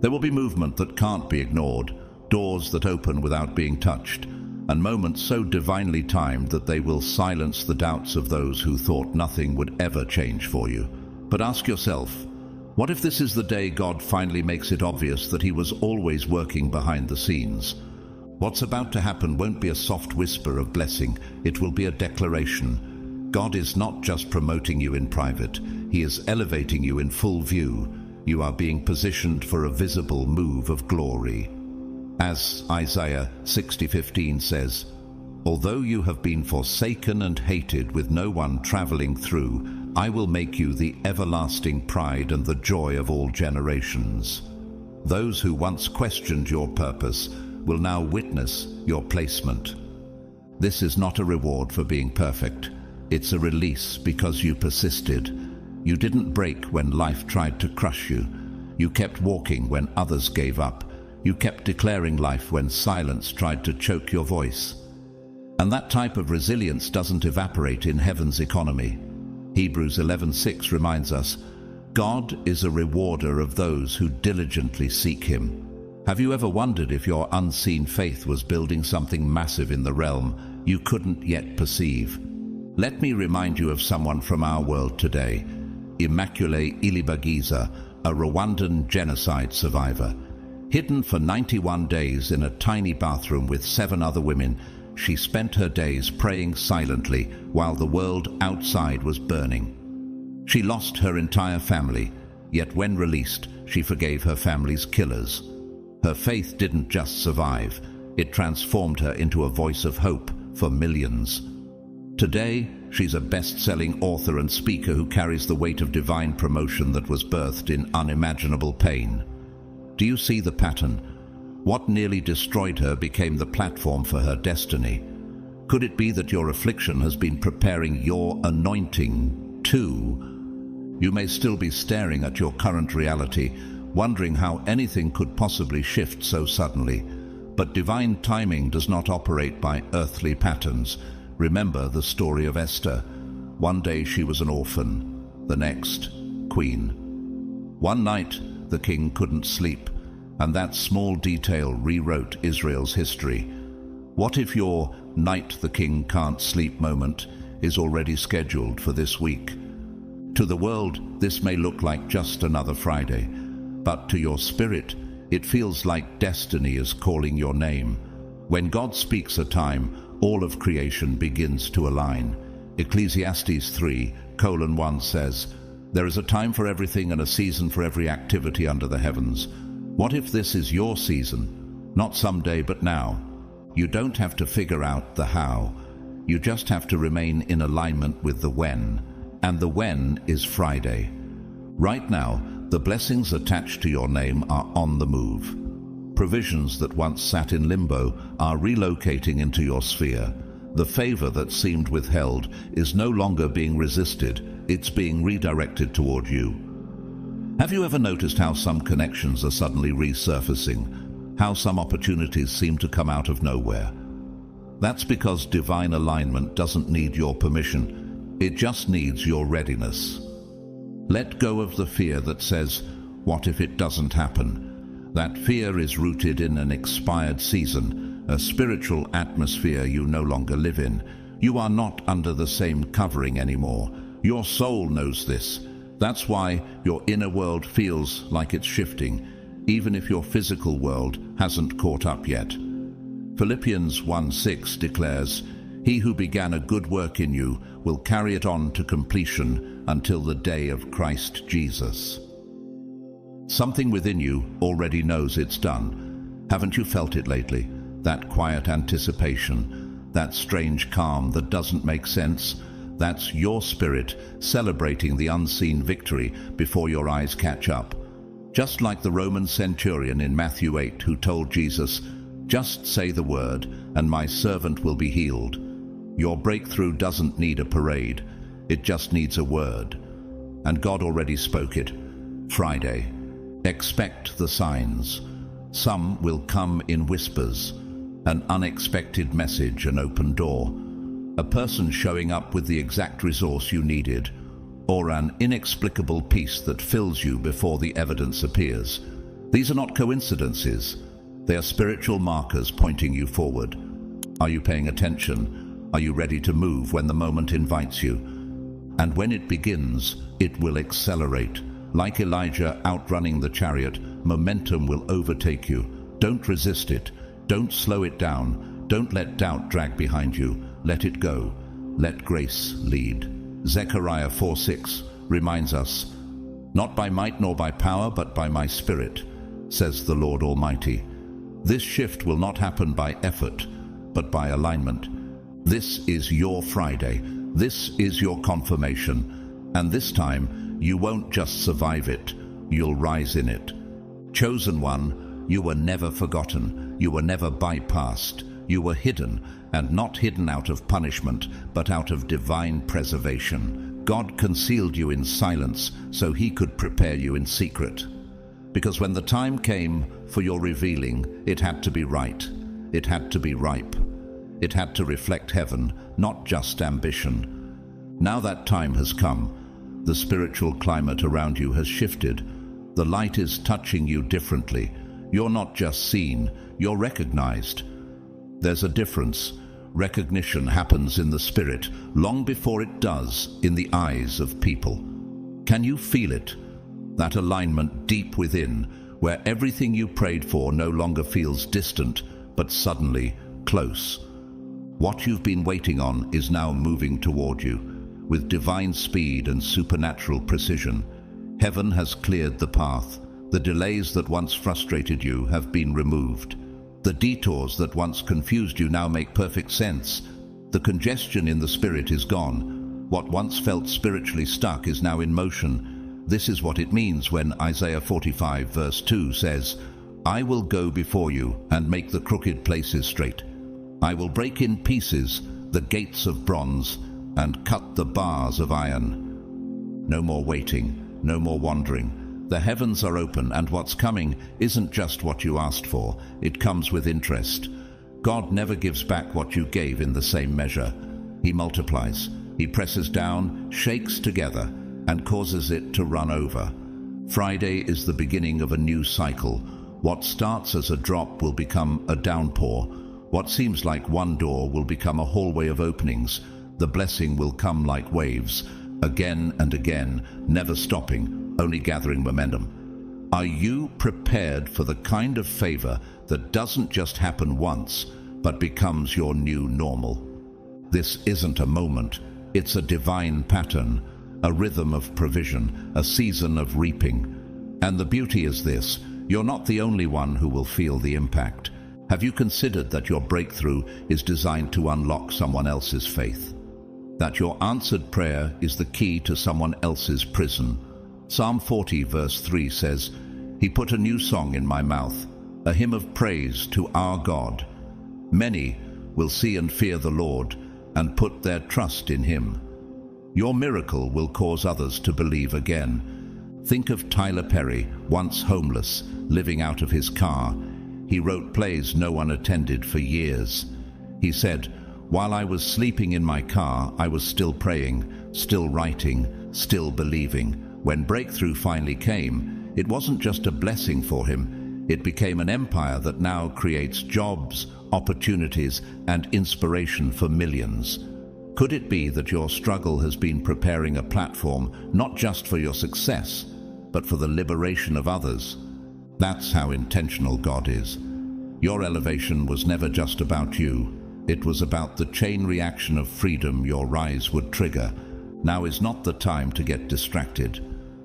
There will be movement that can't be ignored, doors that open without being touched, and moments so divinely timed that they will silence the doubts of those who thought nothing would ever change for you. But ask yourself, what if this is the day God finally makes it obvious that He was always working behind the scenes? What's about to happen won't be a soft whisper of blessing. It will be a declaration. God is not just promoting you in private. He is elevating you in full view. You are being positioned for a visible move of glory. As Isaiah 60:15 says, "Although you have been forsaken and hated with no one traveling through, I will make you the everlasting pride and the joy of all generations." Those who once questioned your purpose will now witness your placement. This is not a reward for being perfect. It's a release because you persisted. You didn't break when life tried to crush you. You kept walking when others gave up. You kept declaring life when silence tried to choke your voice. And that type of resilience doesn't evaporate in heaven's economy. Hebrews 11:6 reminds us, God is a rewarder of those who diligently seek Him. Have you ever wondered if your unseen faith was building something massive in the realm you couldn't yet perceive? Let me remind you of someone from our world today, Immaculée Ilibagiza, a Rwandan genocide survivor. Hidden for 91 days in a tiny bathroom with 7 other women, she spent her days praying silently while the world outside was burning. She lost her entire family, yet when released, she forgave her family's killers. Her faith didn't just survive, it transformed her into a voice of hope for millions. Today, she's a best-selling author and speaker who carries the weight of divine promotion that was birthed in unimaginable pain. Do you see the pattern? What nearly destroyed her became the platform for her destiny. Could it be that your affliction has been preparing your anointing too? You may still be staring at your current reality, wondering how anything could possibly shift so suddenly. But divine timing does not operate by earthly patterns. Remember the story of Esther. One day she was an orphan, the next, queen. One night, the king couldn't sleep, and that small detail rewrote Israel's history. What if your night the king can't sleep moment is already scheduled for this week? To the world, this may look like just another Friday, but to your spirit, It feels like destiny is calling your name. When God speaks a time, all of creation begins to align. Ecclesiastes 3:1 says, "There is a time for everything and a season for every activity under the heavens." What if this is your season? Not someday, but now. You don't have to figure out the how. You just have to remain in alignment with the when. And the when is Friday. Right now, the blessings attached to your name are on the move. Provisions that once sat in limbo are relocating into your sphere. The favor that seemed withheld is no longer being resisted, it's being redirected toward you. Have you ever noticed how some connections are suddenly resurfacing? How some opportunities seem to come out of nowhere? That's because divine alignment doesn't need your permission, it just needs your readiness. Let go of the fear that says, "What if it doesn't happen?" That fear is rooted in an expired season, a spiritual atmosphere you no longer live in. You are not under the same covering anymore. Your soul knows this. That's why your inner world feels like it's shifting, even if your physical world hasn't caught up yet. Philippians 1:6 declares, "He who began a good work in you will carry it on to completion until the day of Christ Jesus." Something within you already knows it's done. Haven't you felt it lately? That quiet anticipation, that strange calm that doesn't make sense? That's your spirit celebrating the unseen victory before your eyes catch up. Just like the Roman centurion in Matthew 8 who told Jesus, "Just say the word and my servant will be healed." Your breakthrough doesn't need a parade. It just needs a word. And God already spoke it. Friday. Expect the signs. Some will come in whispers. An unexpected message, an open door. A person showing up with the exact resource you needed. Or an inexplicable peace that fills you before the evidence appears. These are not coincidences. They are spiritual markers pointing you forward. Are you paying attention? Are you ready to move when the moment invites you? And when it begins, it will accelerate. Like Elijah outrunning the chariot, momentum will overtake you. Don't resist it. Don't slow it down. Don't let doubt drag behind you. Let it go. Let grace lead. Zechariah 4:6 reminds us, "Not by might nor by power, but by my Spirit, says the Lord Almighty." This shift will not happen by effort, but by alignment. This is your Friday. This is your confirmation. And this time, you won't just survive it, you'll rise in it. Chosen one, you were never forgotten, you were never bypassed, you were hidden, and not hidden out of punishment, but out of divine preservation. God concealed you in silence so he could prepare you in secret. Because when the time came for your revealing, it had to be right, it had to be ripe, it had to reflect heaven, not just ambition. Now that time has come. The spiritual climate around you has shifted. The light is touching you differently. You're not just seen, you're recognized. There's a difference. Recognition happens in the spirit long before it does in the eyes of people. Can you feel it? That alignment deep within, where everything you prayed for no longer feels distant, but suddenly close. What you've been waiting on is now moving toward you. With divine speed and supernatural precision, heaven has cleared the path. The delays that once frustrated you have been removed. The detours that once confused you now make perfect sense. The congestion in the spirit is gone. What once felt spiritually stuck is now in motion. This is what it means when Isaiah 45 verse 2 says, "I will go before you and make the crooked places straight. I will break in pieces the gates of bronze and cut the bars of iron." No more waiting, no more wandering. The heavens are open, and what's coming isn't just what you asked for, it comes with interest. God never gives back what you gave in the same measure. He multiplies, he presses down, shakes together, and causes it to run over. Friday is the beginning of a new cycle. What starts as a drop will become a downpour. What seems like one door will become a hallway of openings. The blessing will come like waves, again and again, never stopping, only gathering momentum. Are you prepared for the kind of favor that doesn't just happen once, but becomes your new normal? This isn't a moment, it's a divine pattern, a rhythm of provision, a season of reaping. And the beauty is this: you're not the only one who will feel the impact. Have you considered that your breakthrough is designed to unlock someone else's faith? That your answered prayer is the key to someone else's prison? Psalm 40 verse 3 says, "He put a new song in my mouth, a hymn of praise to our God. Many will see and fear the Lord and put their trust in him." Your miracle will cause others to believe again. Think of Tyler Perry, once homeless, living out of his car. He wrote plays no one attended for years. He said, "While I was sleeping in my car, I was still praying, still writing, still believing." When breakthrough finally came, it wasn't just a blessing for him. It became an empire that now creates jobs, opportunities, and inspiration for millions. Could it be that your struggle has been preparing a platform not just for your success, but for the liberation of others? That's how intentional God is. Your elevation was never just about you. It was about the chain reaction of freedom your rise would trigger. Now is not the time to get distracted.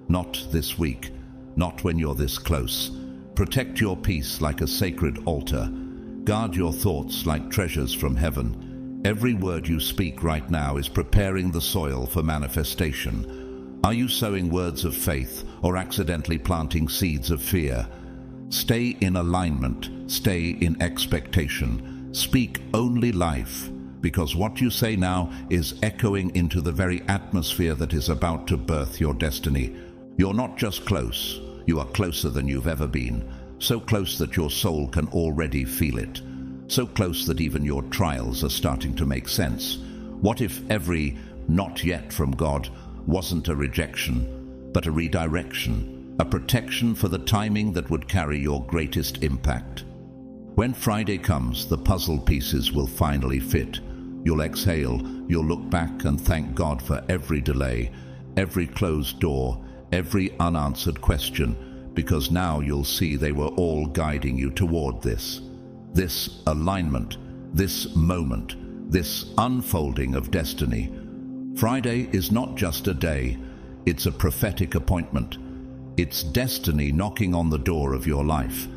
Not this week. Not when you're this close. Protect your peace like a sacred altar. Guard your thoughts like treasures from heaven. Every word you speak right now is preparing the soil for manifestation. Are you sowing words of faith or accidentally planting seeds of fear? Stay in alignment. Stay in expectation. Speak only life, because what you say now is echoing into the very atmosphere that is about to birth your destiny. You're not just close. You are closer than you've ever been. So close that your soul can already feel it. So close that even your trials are starting to make sense. What if every "not yet" from God wasn't a rejection, but a redirection, a protection for the timing that would carry your greatest impact? When Friday comes, the puzzle pieces will finally fit. You'll exhale, you'll look back and thank God for every delay, every closed door, every unanswered question, because now you'll see they were all guiding you toward this alignment, this moment, this unfolding of destiny. Friday is not just a day, it's a prophetic appointment. It's destiny knocking on the door of your life.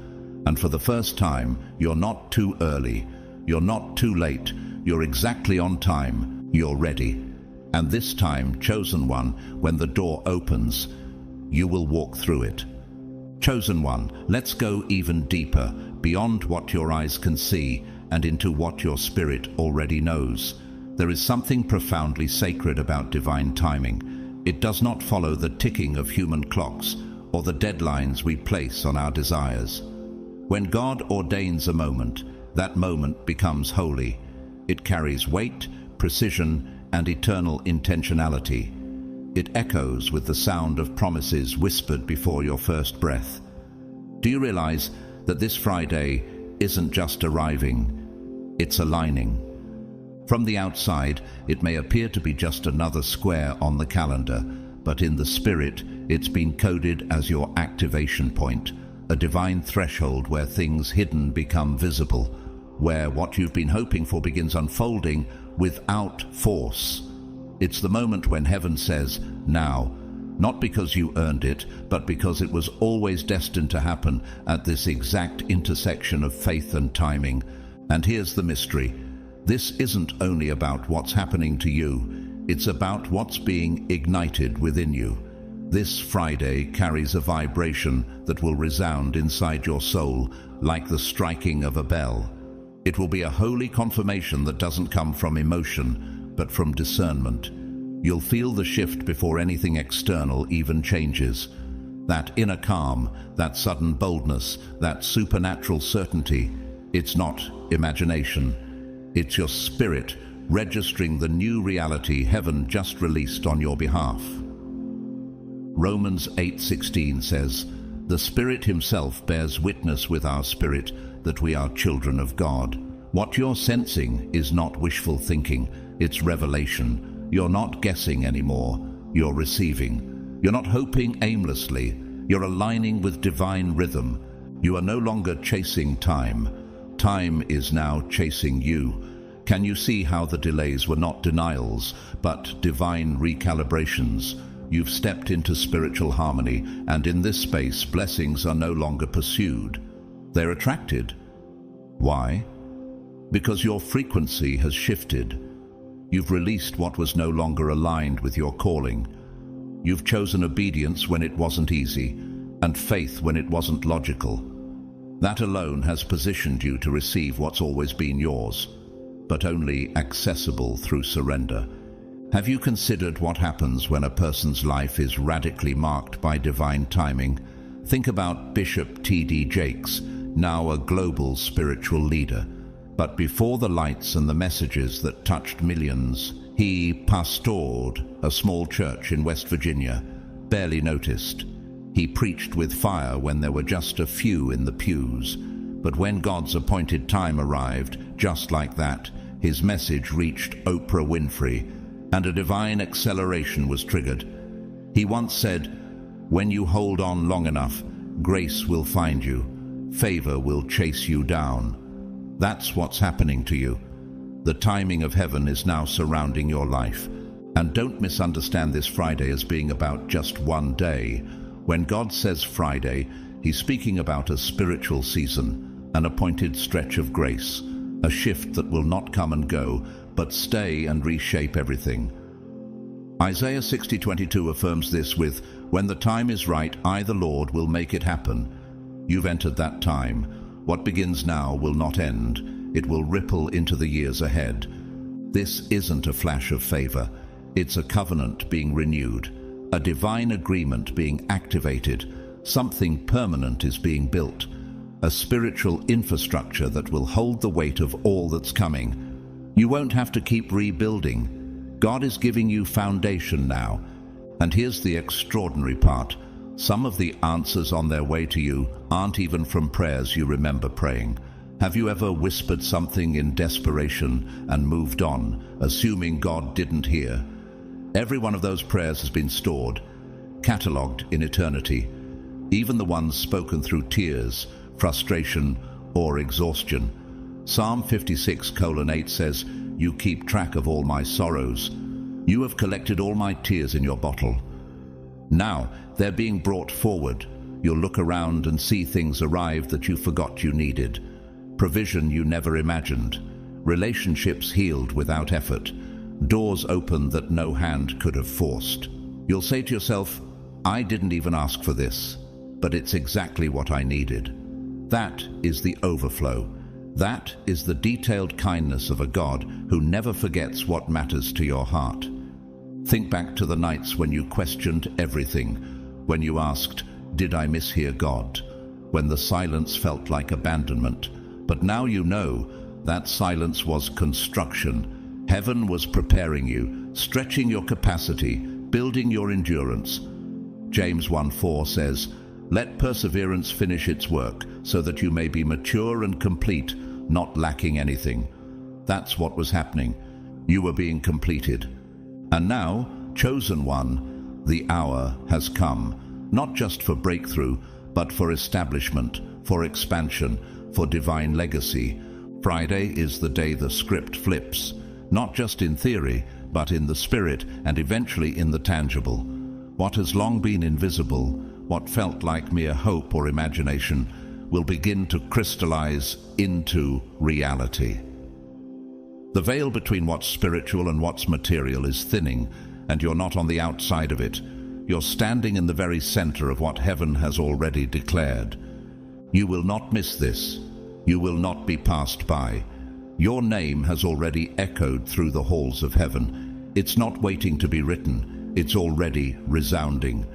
And for the first time, you're not too early, you're not too late, you're exactly on time, you're ready. And this time, chosen one, when the door opens, you will walk through it. Chosen one, let's go even deeper, beyond what your eyes can see and into what your spirit already knows. There is something profoundly sacred about divine timing. It does not follow the ticking of human clocks or the deadlines we place on our desires. When God ordains a moment, that moment becomes holy. It carries weight, precision, and eternal intentionality. It echoes with the sound of promises whispered before your first breath. Do you realize that this Friday isn't just arriving, it's aligning? From the outside, it may appear to be just another square on the calendar, but in the spirit, it's been coded as your activation point, a divine threshold where things hidden become visible, where what you've been hoping for begins unfolding without force. It's the moment when heaven says, "Now," not because you earned it, but because it was always destined to happen at this exact intersection of faith and timing. And here's the mystery. This isn't only about what's happening to you, it's about what's being ignited within you. This Friday carries a vibration that will resound inside your soul like the striking of a bell. It will be a holy confirmation that doesn't come from emotion, but from discernment. You'll feel the shift before anything external even changes. That inner calm, that sudden boldness, that supernatural certainty. It's not imagination. It's your spirit registering the new reality heaven just released on your behalf. Romans 8:16 says, "The Spirit himself bears witness with our spirit that we are children of God." What you're sensing is not wishful thinking, it's revelation. You're not guessing anymore, you're receiving. You're not hoping aimlessly, You're aligning with divine rhythm. You are no longer chasing time. Time is now chasing you. Can you see how the delays were not denials, but divine recalibrations? You've stepped into spiritual harmony, and in this space, blessings are no longer pursued. They're attracted. Why? Because your frequency has shifted. You've released what was no longer aligned with your calling. You've chosen obedience when it wasn't easy, and faith when it wasn't logical. That alone has positioned you to receive what's always been yours, but only accessible through surrender. Have you considered what happens when a person's life is radically marked by divine timing? Think about Bishop T.D. Jakes, now a global spiritual leader. But before the lights and the messages that touched millions, he pastored a small church in West Virginia, barely noticed. He preached with fire when there were just a few in the pews. But when God's appointed time arrived, just like that, his message reached Oprah Winfrey, and a divine acceleration was triggered. He once said, "When you hold on long enough, grace will find you. Favor will chase you down." That's what's happening to you. The timing of heaven is now surrounding your life. And don't misunderstand this Friday as being about just one day. When God says Friday, he's speaking about a spiritual season, an appointed stretch of grace, a shift that will not come and go, but stay and reshape everything. Isaiah 60:22 affirms this with, "When the time is right, I, the Lord, will make it happen." You've entered that time. What begins now will not end. It will ripple into the years ahead. This isn't a flash of favor. It's a covenant being renewed, a divine agreement being activated. Something permanent is being built, a spiritual infrastructure that will hold the weight of all that's coming. You won't have to keep rebuilding. God is giving you foundation now. And here's the extraordinary part. Some of the answers on their way to you aren't even from prayers you remember praying. Have you ever whispered something in desperation and moved on, assuming God didn't hear? Every one of those prayers has been stored, catalogued in eternity, even the ones spoken through tears, frustration, or exhaustion. Psalm 56:8 says, "You keep track of all my sorrows. You have collected all my tears in your bottle." Now they're being brought forward. You'll look around and see things arrive that you forgot you needed. Provision you never imagined. Relationships healed without effort. Doors opened that no hand could have forced. You'll say to yourself, "I didn't even ask for this, but it's exactly what I needed." That is the overflow. That is the detailed kindness of a God who never forgets what matters to your heart. Think back to the nights when you questioned everything, when you asked, "Did I mishear God?" When the silence felt like abandonment. But now you know that silence was construction. Heaven was preparing you, stretching your capacity, building your endurance. James 1:4 says, "Let perseverance finish its work, so that you may be mature and complete, not lacking anything." That's what was happening. You were being completed. And now, chosen one, the hour has come, not just for breakthrough, but for establishment, for expansion, for divine legacy. Friday is the day the script flips, not just in theory, but in the spirit and eventually in the tangible. What has long been invisible, what felt like mere hope or imagination, will begin to crystallize into reality. The veil between what's spiritual and what's material is thinning, and you're not on the outside of it. You're standing in the very center of what heaven has already declared. You will not miss this. You will not be passed by. Your name has already echoed through the halls of heaven. It's not waiting to be written. It's already resounding.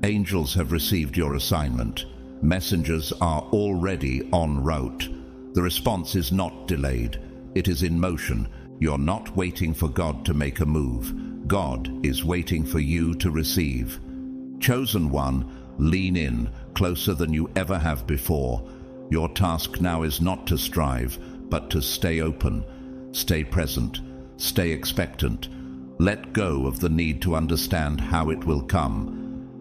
Angels have received your assignment. Messengers are already en route. The response is not delayed. It is in motion. You're not waiting for God to make a move. God is waiting for you to receive. Chosen one, lean in, closer than you ever have before. Your task now is not to strive, but to stay open, stay present, stay expectant. Let go of the need to understand how it will come.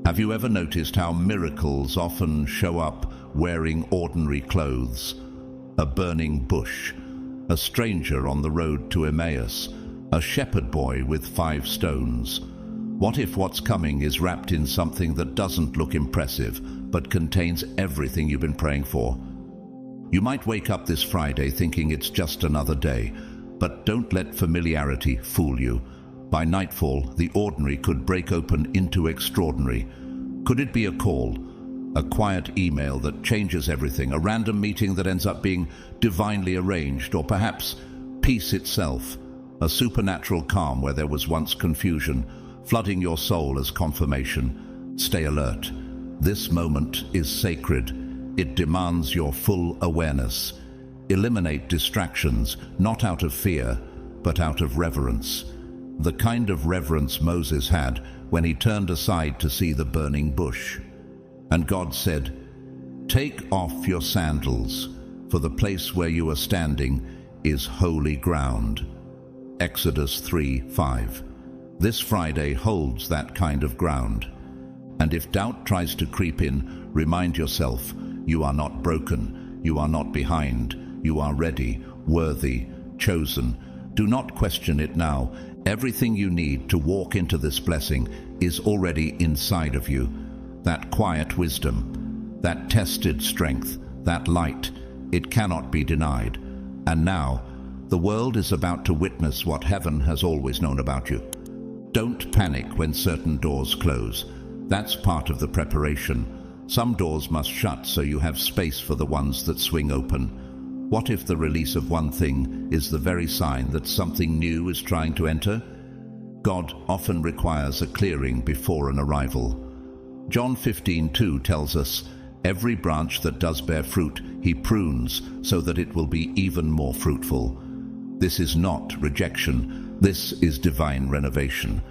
Have you ever noticed how miracles often show up wearing ordinary clothes? A burning bush, a stranger on the road to Emmaus, a shepherd boy with 5 stones. What if what's coming is wrapped in something that doesn't look impressive, but contains everything you've been praying for? You might wake up this Friday thinking it's just another day, but don't let familiarity fool you. By nightfall, the ordinary could break open into extraordinary. Could it be a call, a quiet email that changes everything, a random meeting that ends up being divinely arranged, or perhaps peace itself, a supernatural calm where there was once confusion, flooding your soul as confirmation? Stay alert. This moment is sacred. It demands your full awareness. Eliminate distractions, not out of fear, but out of reverence. The kind of reverence Moses had when he turned aside to see the burning bush. And God said, "Take off your sandals, for the place where you are standing is holy ground." Exodus 3:5. This Friday holds that kind of ground. And if doubt tries to creep in, remind yourself, you are not broken, you are not behind, you are ready, worthy, chosen. Do not question it now. Everything you need to walk into this blessing is already inside of you. That quiet wisdom, that tested strength, that light, it cannot be denied. And now, the world is about to witness what heaven has always known about you. Don't panic when certain doors close. That's part of the preparation. Some doors must shut so you have space for the ones that swing open. What if the release of one thing is the very sign that something new is trying to enter? God often requires a clearing before an arrival. John 15:2 tells us, "Every branch that does bear fruit, he prunes so that it will be even more fruitful." This is not rejection. This is divine renovation.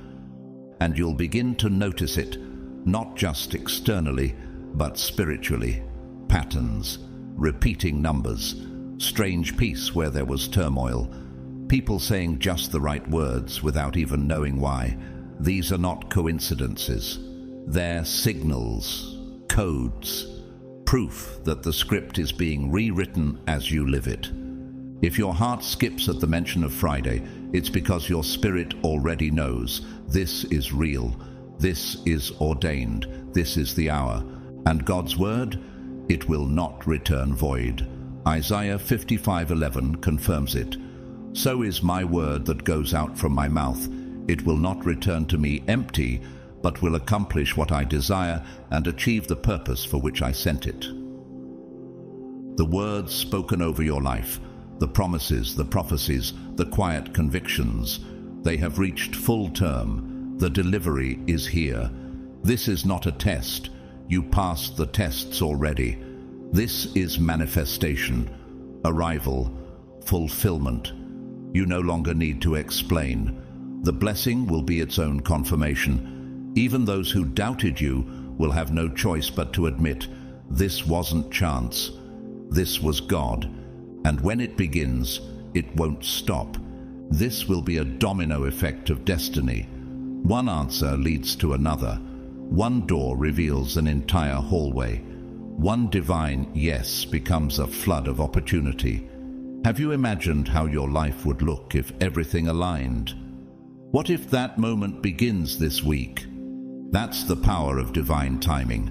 And you'll begin to notice it, not just externally, but spiritually. Patterns, repeating numbers, strange peace where there was turmoil, people saying just the right words without even knowing why. These are not coincidences. They're signals, codes, proof that the script is being rewritten as you live it. If your heart skips at the mention of Friday, it's because your spirit already knows this is real, this is ordained, this is the hour. And God's word, it will not return void. Isaiah 55:11 confirms it. "So is my word that goes out from my mouth. It will not return to me empty, but will accomplish what I desire and achieve the purpose for which I sent it." The words spoken over your life, the promises, the prophecies, the quiet convictions, they have reached full term. The delivery is here. This is not a test. You passed the tests already. This is manifestation, arrival, fulfillment. You no longer need to explain. The blessing will be its own confirmation. Even those who doubted you will have no choice but to admit, this wasn't chance. This was God. And when it begins, it won't stop. This will be a domino effect of destiny. One answer leads to another. One door reveals an entire hallway. One divine yes becomes a flood of opportunity. Have you imagined how your life would look if everything aligned? What if that moment begins this week? That's the power of divine timing.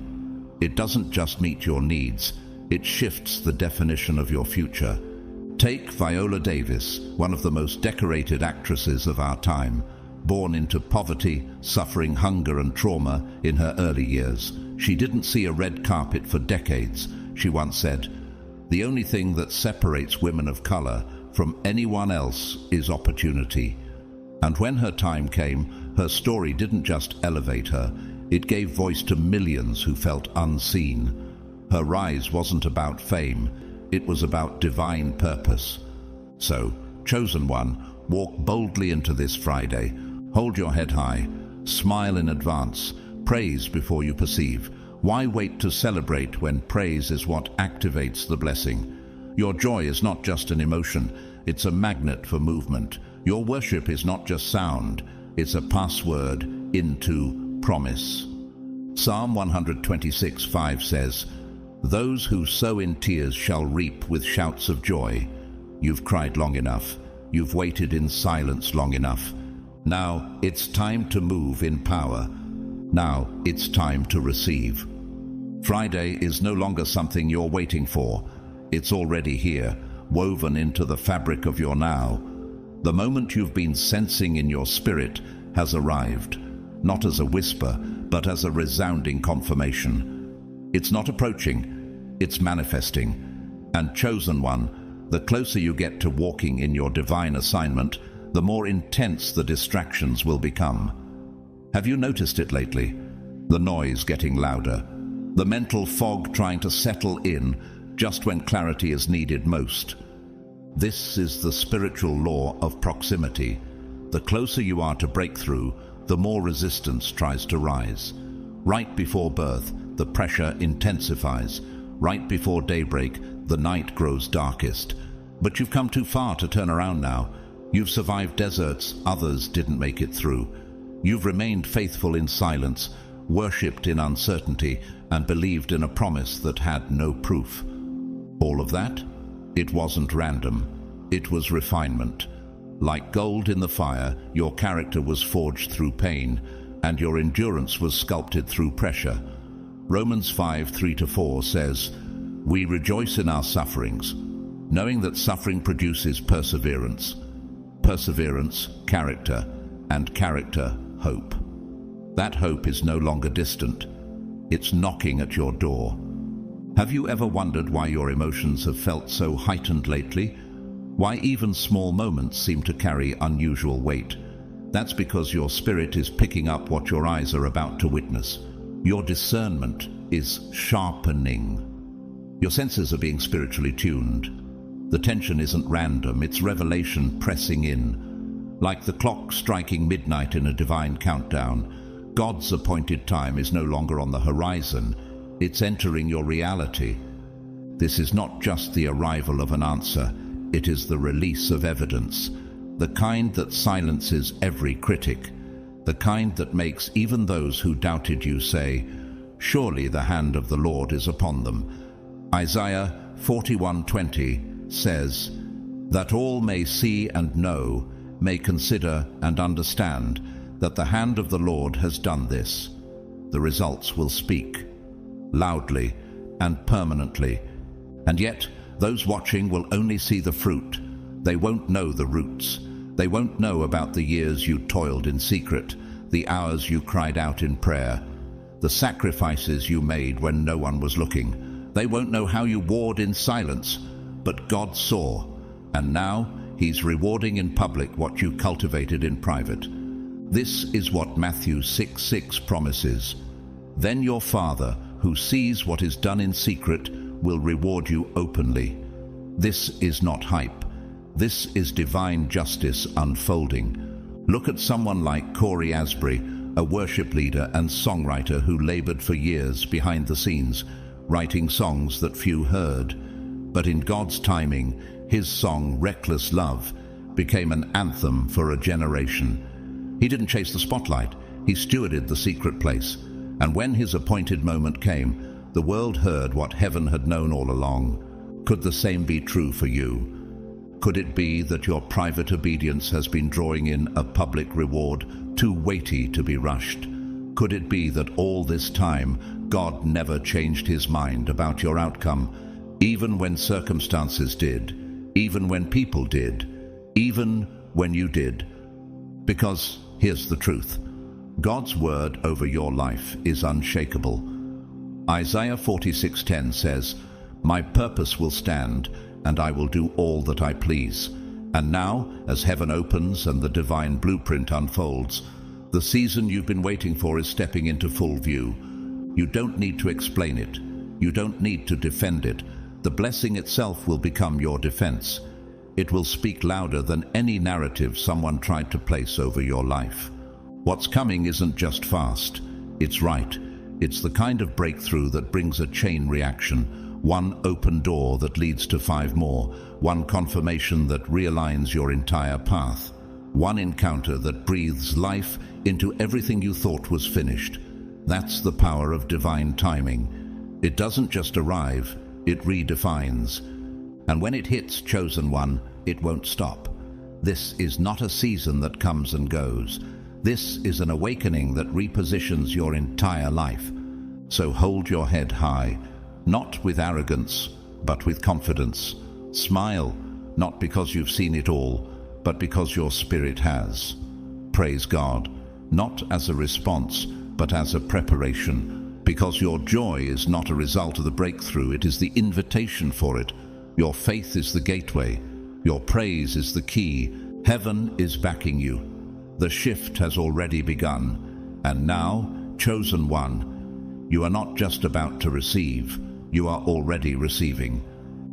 It doesn't just meet your needs, it shifts the definition of your future. Take Viola Davis, one of the most decorated actresses of our time. Born into poverty, suffering hunger and trauma in her early years, she didn't see a red carpet for decades. She once said, "The only thing that separates women of color from anyone else is opportunity." And when her time came, her story didn't just elevate her, it gave voice to millions who felt unseen. Her rise wasn't about fame, it was about divine purpose. So, chosen one, walk boldly into this Friday. Hold your head high, smile in advance, praise before you perceive. Why wait to celebrate when praise is what activates the blessing? Your joy is not just an emotion, it's a magnet for movement. Your worship is not just sound, it's a password into promise. Psalm 126:5 says, "Those who sow in tears shall reap with shouts of joy." You've cried long enough. You've waited in silence long enough. Now it's time to move in power. Now it's time to receive. Friday is no longer something you're waiting for. It's already here, woven into the fabric of your now. The moment you've been sensing in your spirit has arrived, not as a whisper, but as a resounding confirmation. It's not approaching, it's manifesting. And chosen one, the closer you get to walking in your divine assignment, the more intense the distractions will become. Have you noticed it lately? The noise getting louder, the mental fog trying to settle in just when clarity is needed most. This is the spiritual law of proximity. The closer you are to breakthrough, the more resistance tries to rise. Right before birth, the pressure intensifies. Right before daybreak, the night grows darkest. But you've come too far to turn around now. You've survived deserts others didn't make it through. You've remained faithful in silence, worshipped in uncertainty, and believed in a promise that had no proof. All of that? It wasn't random. It was refinement. Like gold in the fire, your character was forged through pain, and your endurance was sculpted through pressure. Romans 5:3-4 says, "We rejoice in our sufferings, knowing that suffering produces perseverance. Perseverance, character, and character, hope." That hope is no longer distant. It's knocking at your door. Have you ever wondered why your emotions have felt so heightened lately? Why even small moments seem to carry unusual weight? That's because your spirit is picking up what your eyes are about to witness. Your discernment is sharpening. Your senses are being spiritually tuned. The tension isn't random, it's revelation pressing in. Like the clock striking midnight in a divine countdown, God's appointed time is no longer on the horizon, it's entering your reality. This is not just the arrival of an answer, it is the release of evidence, the kind that silences every critic, the kind that makes even those who doubted you say, "Surely the hand of the Lord is upon them." Isaiah 41:20 says, "That all may see and know, may consider and understand, that the hand of the Lord has done this." The results will speak, loudly and permanently. And yet, those watching will only see the fruit. They won't know the roots. They won't know about the years you toiled in secret, the hours you cried out in prayer, the sacrifices you made when no one was looking. They won't know how you warred in silence, but God saw, and now He's rewarding in public what you cultivated in private. This is what Matthew 6:6 promises. "Then your Father, who sees what is done in secret, will reward you openly." This is not hype. This is divine justice unfolding. Look at someone like Corey Asbury, a worship leader and songwriter who labored for years behind the scenes, writing songs that few heard. But in God's timing, his song, "Reckless Love," became an anthem for a generation. He didn't chase the spotlight, he stewarded the secret place. And when his appointed moment came, the world heard what heaven had known all along. Could the same be true for you? Could it be that your private obedience has been drawing in a public reward too weighty to be rushed? Could it be that all this time God never changed his mind about your outcome, even when circumstances did, even when people did, even when you did? Because here's the truth. God's word over your life is unshakable. Isaiah 46:10 says, "My purpose will stand, and I will do all that I please." And now, as heaven opens and the divine blueprint unfolds, the season you've been waiting for is stepping into full view. You don't need to explain it. You don't need to defend it. The blessing itself will become your defense. It will speak louder than any narrative someone tried to place over your life. What's coming isn't just fast, it's right. It's the kind of breakthrough that brings a chain reaction, one open door that leads to 5 more, one confirmation that realigns your entire path, one encounter that breathes life into everything you thought was finished. That's the power of divine timing. It doesn't just arrive, it redefines. And when it hits, chosen one, it won't stop. This is not a season that comes and goes. This is an awakening that repositions your entire life. So hold your head high, not with arrogance, but with confidence. Smile, not because you've seen it all, but because your spirit has. Praise God, not as a response, but as a preparation. Because your joy is not a result of the breakthrough, it is the invitation for it. Your faith is the gateway. Your praise is the key. Heaven is backing you. The shift has already begun. And now, chosen one, you are not just about to receive, you are already receiving.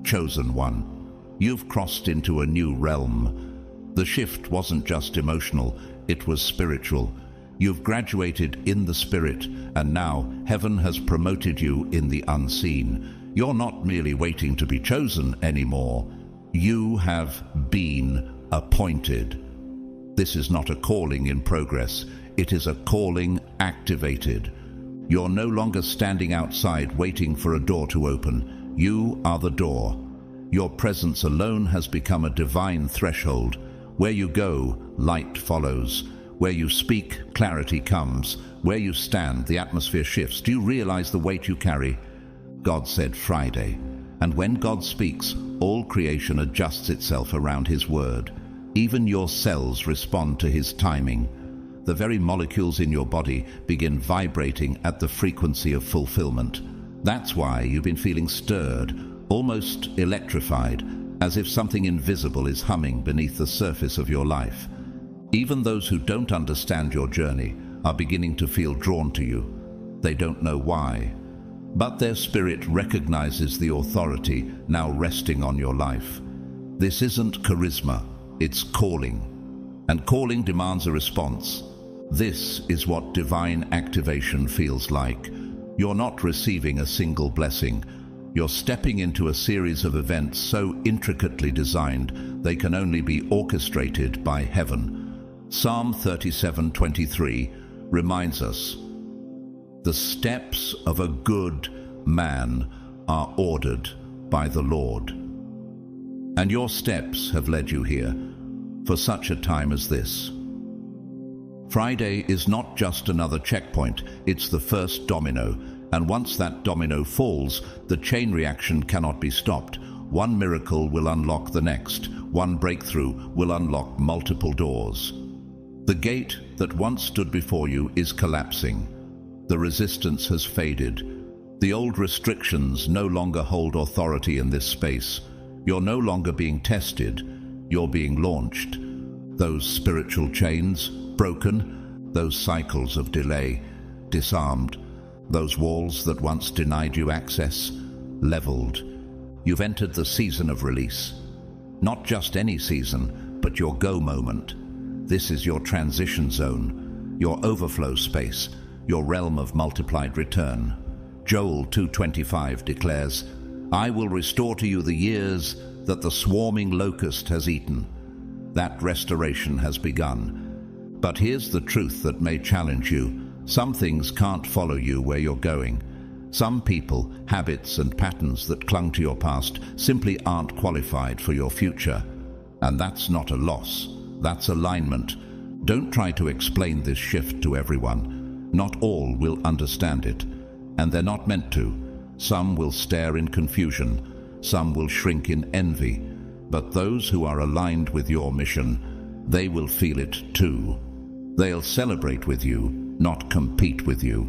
Chosen one, you've crossed into a new realm. The shift wasn't just emotional, it was spiritual. You've graduated in the spirit, and now heaven has promoted you in the unseen. You're not merely waiting to be chosen anymore. You have been appointed. This is not a calling in progress. It is a calling activated. You're no longer standing outside waiting for a door to open. You are the door. Your presence alone has become a divine threshold. Where you go, light follows. Where you speak, clarity comes. Where you stand, the atmosphere shifts. Do you realize the weight you carry? God said Friday. And when God speaks, all creation adjusts itself around His word. Even your cells respond to His timing. The very molecules in your body begin vibrating at the frequency of fulfillment. That's why you've been feeling stirred, almost electrified, as if something invisible is humming beneath the surface of your life. Even those who don't understand your journey are beginning to feel drawn to you. They don't know why, but their spirit recognizes the authority now resting on your life. This isn't charisma, it's calling. And calling demands a response. This is what divine activation feels like. You're not receiving a single blessing. You're stepping into a series of events so intricately designed they can only be orchestrated by heaven. Psalm 37:23 reminds us, "The steps of a good man are ordered by the Lord." And your steps have led you here for such a time as this. Friday is not just another checkpoint, it's the first domino. And once that domino falls, the chain reaction cannot be stopped. One miracle will unlock the next. One breakthrough will unlock multiple doors. The gate that once stood before you is collapsing. The resistance has faded. The old restrictions no longer hold authority in this space. You're no longer being tested, you're being launched. Those spiritual chains broken, those cycles of delay disarmed, those walls that once denied you access leveled. You've entered the season of release. Not just any season, but your go moment. This is your transition zone, your overflow space, your realm of multiplied return. Joel 2:25 declares, "I will restore to you the years that the swarming locust has eaten." That restoration has begun. But here's the truth that may challenge you. Some things can't follow you where you're going. Some people, habits, and patterns that clung to your past simply aren't qualified for your future. And that's not a loss, that's alignment. Don't try to explain this shift to everyone. Not all will understand it, and they're not meant to. Some will stare in confusion, some will shrink in envy, but those who are aligned with your mission, they will feel it too. They'll celebrate with you, not compete with you.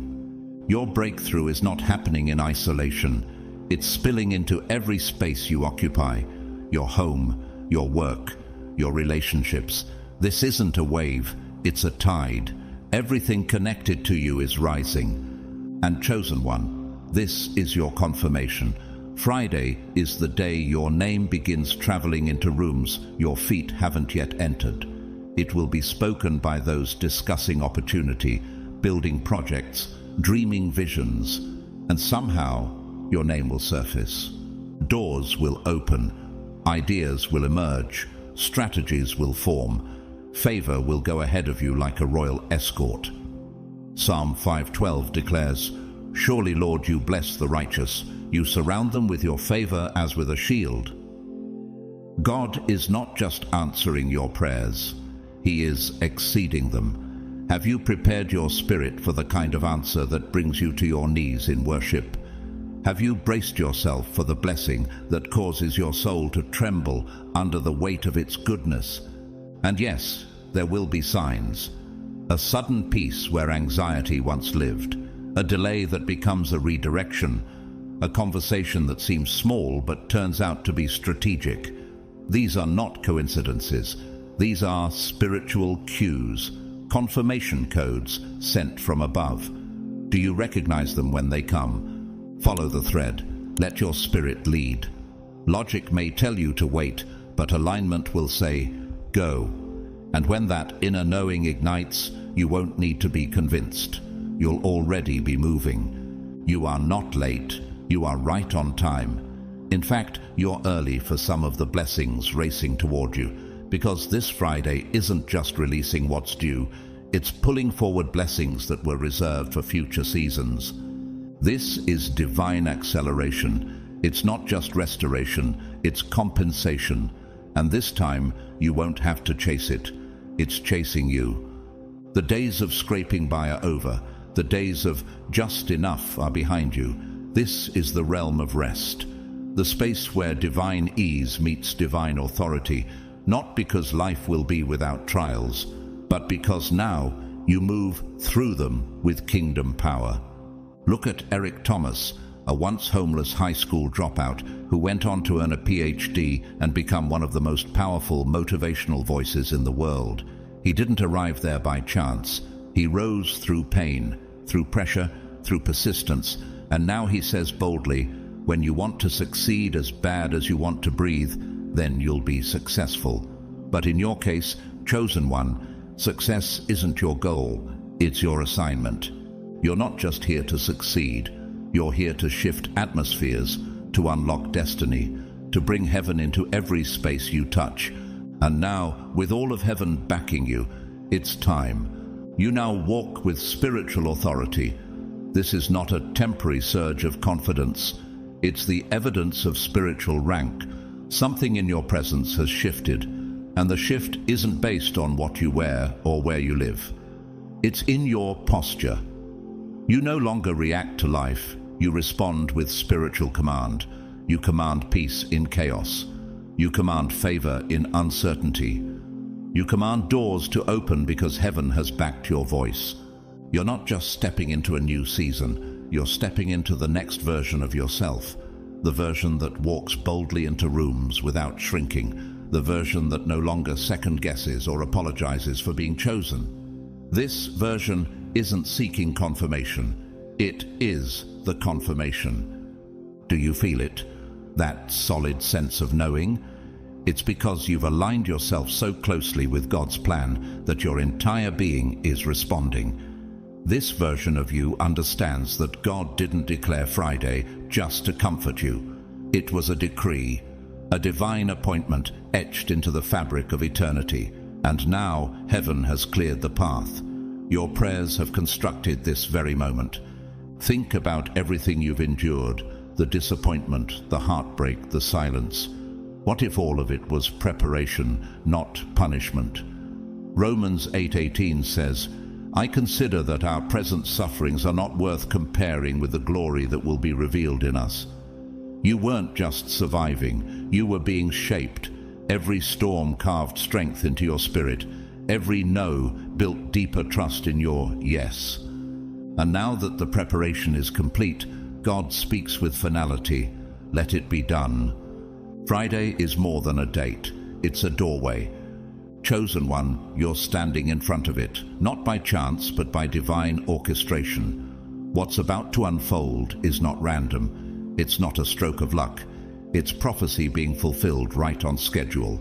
Your breakthrough is not happening in isolation. It's spilling into every space you occupy, your home, your work, your relationships. This isn't a wave, it's a tide. Everything connected to you is rising. And chosen one, this is your confirmation. Friday is the day your name begins traveling into rooms your feet haven't yet entered. It will be spoken by those discussing opportunity, building projects, dreaming visions, and somehow your name will surface. Doors will open, ideas will emerge, strategies will form, favor will go ahead of you like a royal escort. Psalm 5:12 declares, "Surely, Lord, you bless the righteous. You surround them with your favor as with a shield." God is not just answering your prayers, He is exceeding them. Have you prepared your spirit for the kind of answer that brings you to your knees in worship? Have you braced yourself for the blessing that causes your soul to tremble under the weight of its goodness? And yes, there will be signs. A sudden peace where anxiety once lived, a delay that becomes a redirection, a conversation that seems small but turns out to be strategic. These are not coincidences. These are spiritual cues, confirmation codes sent from above. Do you recognize them when they come? Follow the thread. Let your spirit lead. Logic may tell you to wait, but alignment will say, go. And when that inner knowing ignites, you won't need to be convinced. You'll already be moving. You are not late. You are right on time. In fact, you're early for some of the blessings racing toward you, because this Friday isn't just releasing what's due, it's pulling forward blessings that were reserved for future seasons. This is divine acceleration. It's not just restoration, it's compensation. And this time, you won't have to chase it. It's chasing you. The days of scraping by are over. The days of just enough are behind you. This is the realm of rest. The space where divine ease meets divine authority, not because life will be without trials, but because now you move through them with kingdom power. Look at Eric Thomas, a once homeless high school dropout who went on to earn a PhD and become one of the most powerful motivational voices in the world. He didn't arrive there by chance. He rose through pain, through pressure, through persistence, and now he says boldly, when you want to succeed as bad as you want to breathe, then you'll be successful. But in your case, chosen one, success isn't your goal, it's your assignment. You're not just here to succeed, you're here to shift atmospheres, to unlock destiny, to bring heaven into every space you touch. And now, with all of heaven backing you, it's time. You now walk with spiritual authority. This is not a temporary surge of confidence. It's the evidence of spiritual rank. Something in your presence has shifted, and the shift isn't based on what you wear or where you live. It's in your posture. You no longer react to life. You respond with spiritual command. You command peace in chaos. You command favor in uncertainty. You command doors to open because heaven has backed your voice. You're not just stepping into a new season. You're stepping into the next version of yourself. The version that walks boldly into rooms without shrinking. The version that no longer second guesses or apologizes for being chosen. This version isn't seeking confirmation. It is the confirmation. Do you feel it? That solid sense of knowing? It's because you've aligned yourself so closely with God's plan that your entire being is responding. This version of you understands that God didn't declare Friday just to comfort you. It was a decree, a divine appointment etched into the fabric of eternity. And now heaven has cleared the path. Your prayers have constructed this very moment. Think about everything you've endured, the disappointment, the heartbreak, the silence. What if all of it was preparation, not punishment? Romans 8:18 says, I consider that our present sufferings are not worth comparing with the glory that will be revealed in us. You weren't just surviving, you were being shaped. Every storm carved strength into your spirit. Every no built deeper trust in your yes. And now that the preparation is complete, God speaks with finality. Let it be done. Friday is more than a date. It's a doorway. Chosen one, you're standing in front of it, not by chance, but by divine orchestration. What's about to unfold is not random. It's not a stroke of luck. It's prophecy being fulfilled right on schedule.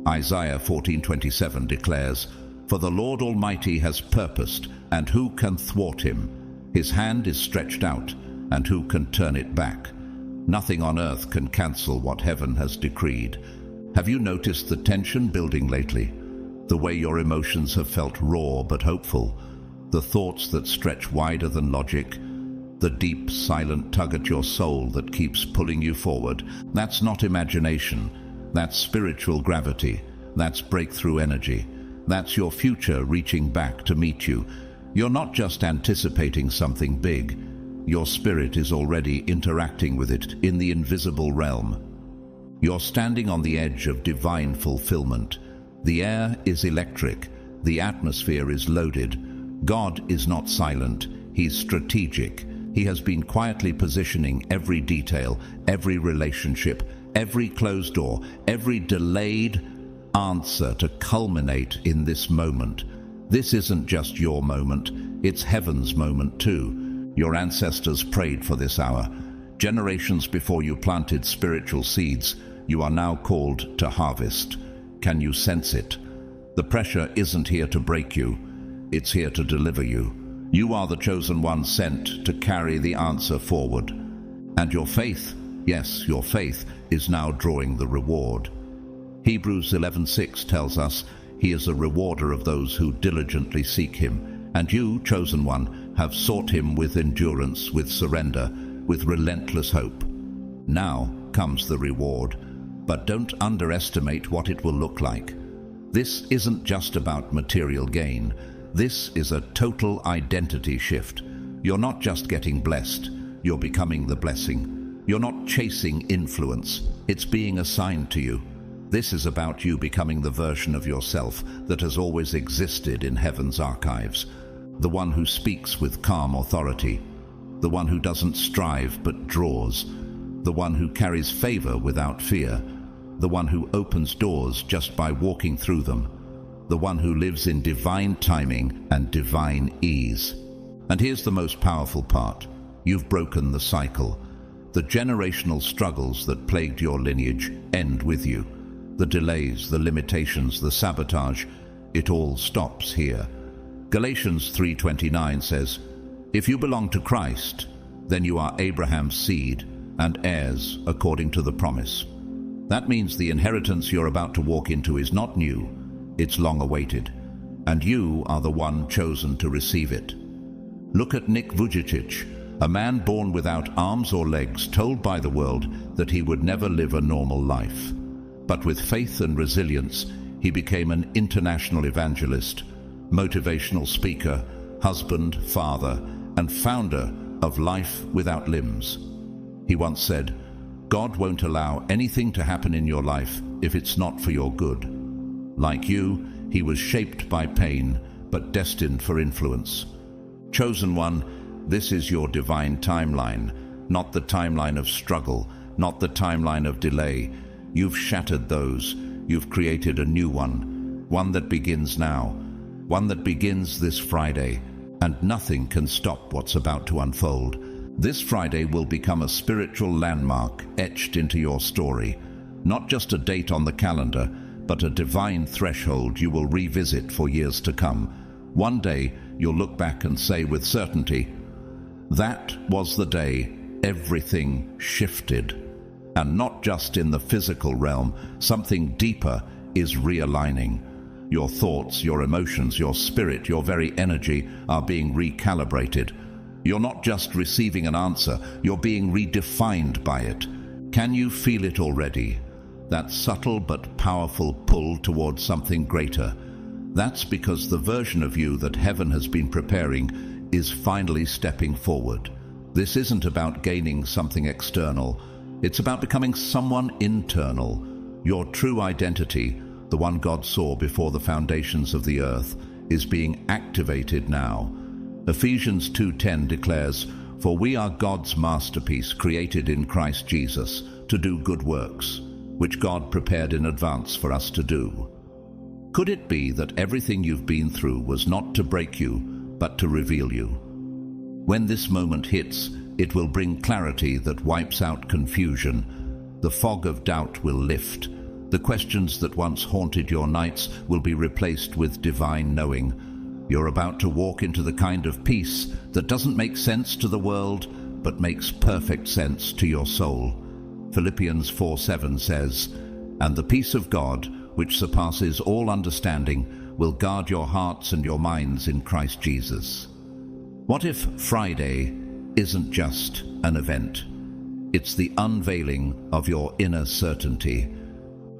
Isaiah 14:27 declares, For the Lord Almighty has purposed, and who can thwart him? His hand is stretched out, and who can turn it back? Nothing on earth can cancel what heaven has decreed. Have you noticed the tension building lately? The way your emotions have felt raw but hopeful. the thoughts that stretch wider than logic, the deep, silent tug at your soul that keeps pulling you forward. That's not imagination. That's spiritual gravity. That's breakthrough energy. That's your future reaching back to meet you. You're not just anticipating something big. Your spirit is already interacting with it in the invisible realm. You're standing on the edge of divine fulfillment. The air is electric. The atmosphere is loaded. God is not silent. He's strategic. He has been quietly positioning every detail, every relationship, every closed door, every delayed answer to culminate in this moment. This isn't just your moment. It's heaven's moment too. Your ancestors prayed for this hour. Generations before you planted spiritual seeds, you are now called to harvest. Can you sense it? The pressure isn't here to break you. It's here to deliver you. You are the chosen one sent to carry the answer forward. And your faith, yes, your faith, is now drawing the reward. Hebrews 11:6 tells us, He is a rewarder of those who diligently seek Him. And you, chosen one, have sought Him with endurance, with surrender, with relentless hope. Now comes the reward, but don't underestimate what it will look like. This isn't just about material gain. This is a total identity shift. You're not just getting blessed, you're becoming the blessing. You're not chasing influence, it's being assigned to you. This is about you becoming the version of yourself that has always existed in heaven's archives. The one who speaks with calm authority, the one who doesn't strive but draws, the one who carries favor without fear, the one who opens doors just by walking through them, the one who lives in divine timing and divine ease. And here's the most powerful part. You've broken the cycle. The generational struggles that plagued your lineage end with you. The delays, the limitations, the sabotage, it all stops here. Galatians 3:29 says, If you belong to Christ, then you are Abraham's seed and heirs according to the promise. That means the inheritance you're about to walk into is not new, it's long awaited, and you are the one chosen to receive it. Look at Nick Vujicic, a man born without arms or legs, told by the world that he would never live a normal life. But with faith and resilience, he became an international evangelist, motivational speaker, husband, father, and founder of Life Without Limbs. He once said, God won't allow anything to happen in your life if it's not for your good. Like you, he was shaped by pain, but destined for influence. Chosen one, this is your divine timeline, not the timeline of struggle, not the timeline of delay. You've shattered those. You've created a new one that begins now, one that begins this Friday, and nothing can stop what's about to unfold. This Friday will become a spiritual landmark etched into your story, not just a date on the calendar, but a divine threshold you will revisit for years to come. One day, you'll look back and say with certainty, that was the day everything shifted. And not just in the physical realm, something deeper is realigning. Your thoughts, your emotions, your spirit, your very energy are being recalibrated. You're not just receiving an answer, you're being redefined by it. Can you feel it already? That subtle but powerful pull towards something greater. That's because the version of you that heaven has been preparing is finally stepping forward. This isn't about gaining something external. It's about becoming someone internal. Your true identity, the one God saw before the foundations of the earth, is being activated now. Ephesians 2:10 declares, For we are God's masterpiece, created in Christ Jesus, to do good works, which God prepared in advance for us to do. Could it be that everything you've been through was not to break you, but to reveal you? When this moment hits, it will bring clarity that wipes out confusion. The fog of doubt will lift. The questions that once haunted your nights will be replaced with divine knowing. You're about to walk into the kind of peace that doesn't make sense to the world, but makes perfect sense to your soul. Philippians 4:7 says, And the peace of God, which surpasses all understanding, will guard your hearts and your minds in Christ Jesus. What if Friday isn't just an event? It's the unveiling of your inner certainty.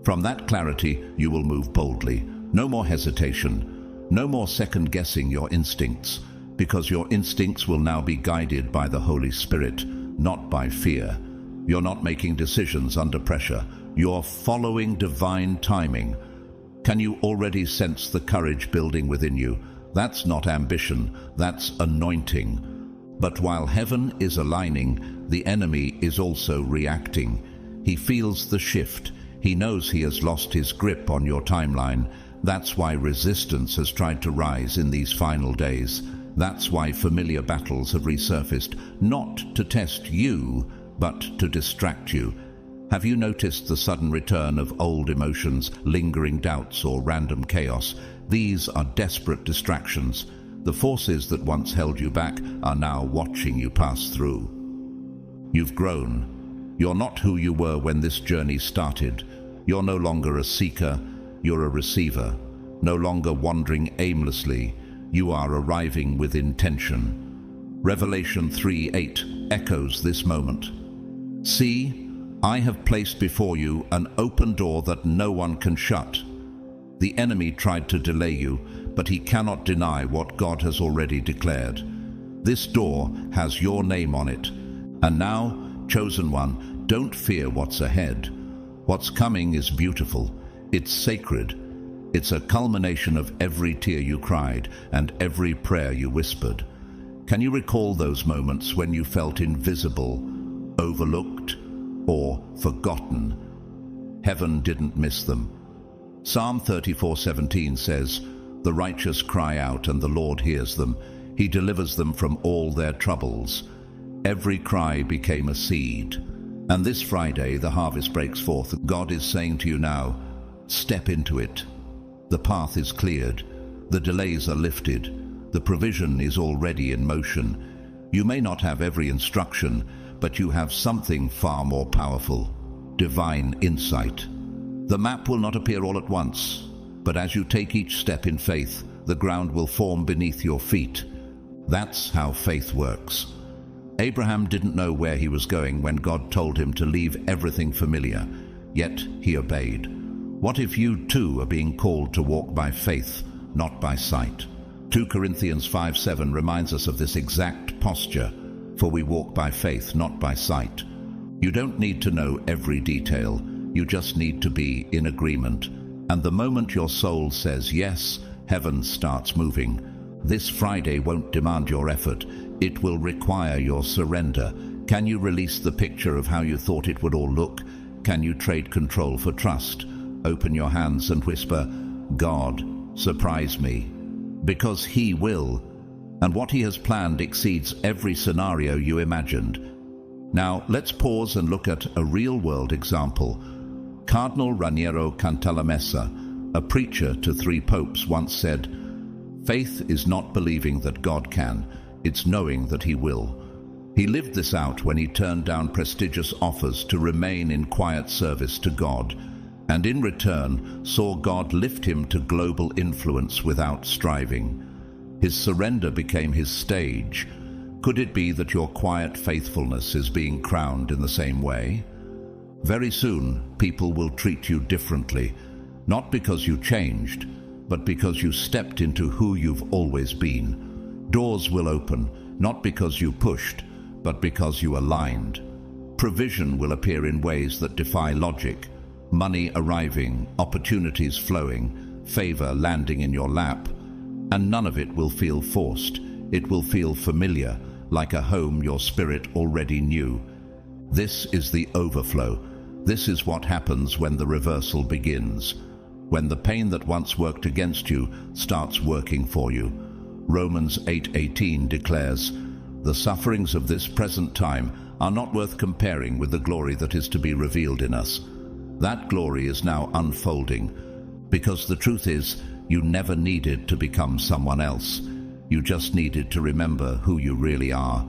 From that clarity, you will move boldly. No more hesitation. No more second-guessing your instincts, because your instincts will now be guided by the Holy Spirit, not by fear. You're not making decisions under pressure. You're following divine timing. Can you already sense the courage building within you? That's not ambition, that's anointing. But while heaven is aligning, the enemy is also reacting. He feels the shift. He knows he has lost his grip on your timeline. That's why resistance has tried to rise in these final days. That's why familiar battles have resurfaced, not to test you, but to distract you. Have you noticed the sudden return of old emotions, lingering doubts, or random chaos? These are desperate distractions. The forces that once held you back are now watching you pass through. You've grown. You're not who you were when this journey started. You're no longer a seeker, you're a receiver. No longer wandering aimlessly, you are arriving with intention. Revelation 3:8 echoes this moment. See, I have placed before you an open door that no one can shut. The enemy tried to delay you, but he cannot deny what God has already declared. This door has your name on it. And now, chosen one, don't fear what's ahead. What's coming is beautiful. It's sacred. It's a culmination of every tear you cried and every prayer you whispered. Can you recall those moments when you felt invisible, overlooked, or forgotten? Heaven didn't miss them. Psalm 34:17 says, "The righteous cry out, and the Lord hears them. He delivers them from all their troubles." Every cry became a seed. And this Friday, the harvest breaks forth. God is saying to you now, step into it. The path is cleared. The delays are lifted. The provision is already in motion. You may not have every instruction, but you have something far more powerful: divine insight. The map will not appear all at once, but as you take each step in faith, the ground will form beneath your feet. That's how faith works. Abraham didn't know where he was going when God told him to leave everything familiar, yet he obeyed. What if you too are being called to walk by faith, not by sight? 2 Corinthians 5:7 reminds us of this exact posture, for we walk by faith, not by sight. You don't need to know every detail, you just need to be in agreement. And the moment your soul says yes, heaven starts moving. This Friday won't demand your effort, it will require your surrender. Can you release the picture of how you thought it would all look? Can you trade control for trust? Open your hands and whisper, "God, surprise me," because He will, and what He has planned exceeds every scenario you imagined. Now, let's pause and look at a real-world example. Cardinal Raniero Cantalamessa, a preacher to 3 popes, once said, "Faith is not believing that God can, it's knowing that He will." He lived this out when he turned down prestigious offers to remain in quiet service to God, and in return saw God lift him to global influence without striving. His surrender became his stage. Could it be that your quiet faithfulness is being crowned in the same way? Very soon, people will treat you differently, not because you changed, but because you stepped into who you've always been. Doors will open, not because you pushed, but because you aligned. Provision will appear in ways that defy logic. Money arriving, opportunities flowing, favor landing in your lap. And none of it will feel forced. It will feel familiar, like a home your spirit already knew. This is the overflow. This is what happens when the reversal begins. When the pain that once worked against you starts working for you. Romans 8:18 declares, "The sufferings of this present time are not worth comparing with the glory that is to be revealed in us." That glory is now unfolding, because the truth is, you never needed to become someone else. You just needed to remember who you really are.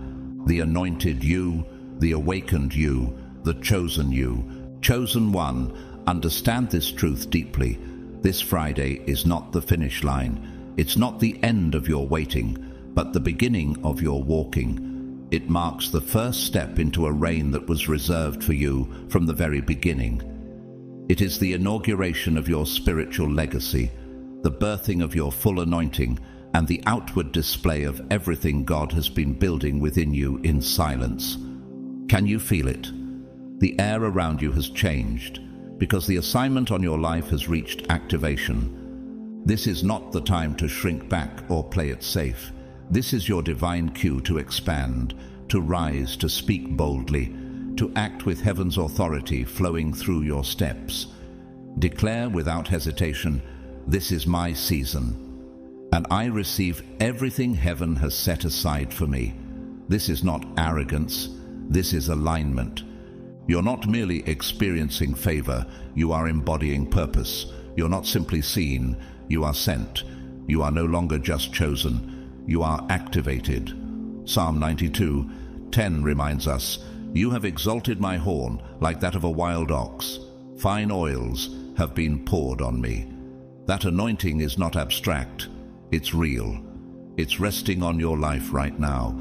The anointed you, the awakened you, the chosen you. Chosen one, understand this truth deeply. This Friday is not the finish line. It's not the end of your waiting, but the beginning of your walking. It marks the first step into a reign that was reserved for you from the very beginning. It is the inauguration of your spiritual legacy, the birthing of your full anointing, and the outward display of everything God has been building within you in silence. Can you feel it? The air around you has changed, because the assignment on your life has reached activation. This is not the time to shrink back or play it safe. This is your divine cue to expand, to rise, to speak boldly, to act with heaven's authority flowing through your steps. Declare without hesitation, "This is my season, and I receive everything heaven has set aside for me." This is not arrogance, this is alignment. You're not merely experiencing favor, you are embodying purpose. You're not simply seen, you are sent. You are no longer just chosen, you are activated. Psalm 92:10 reminds us, "You have exalted my horn like that of a wild ox. Fine oils have been poured on me." That anointing is not abstract, it's real. It's resting on your life right now,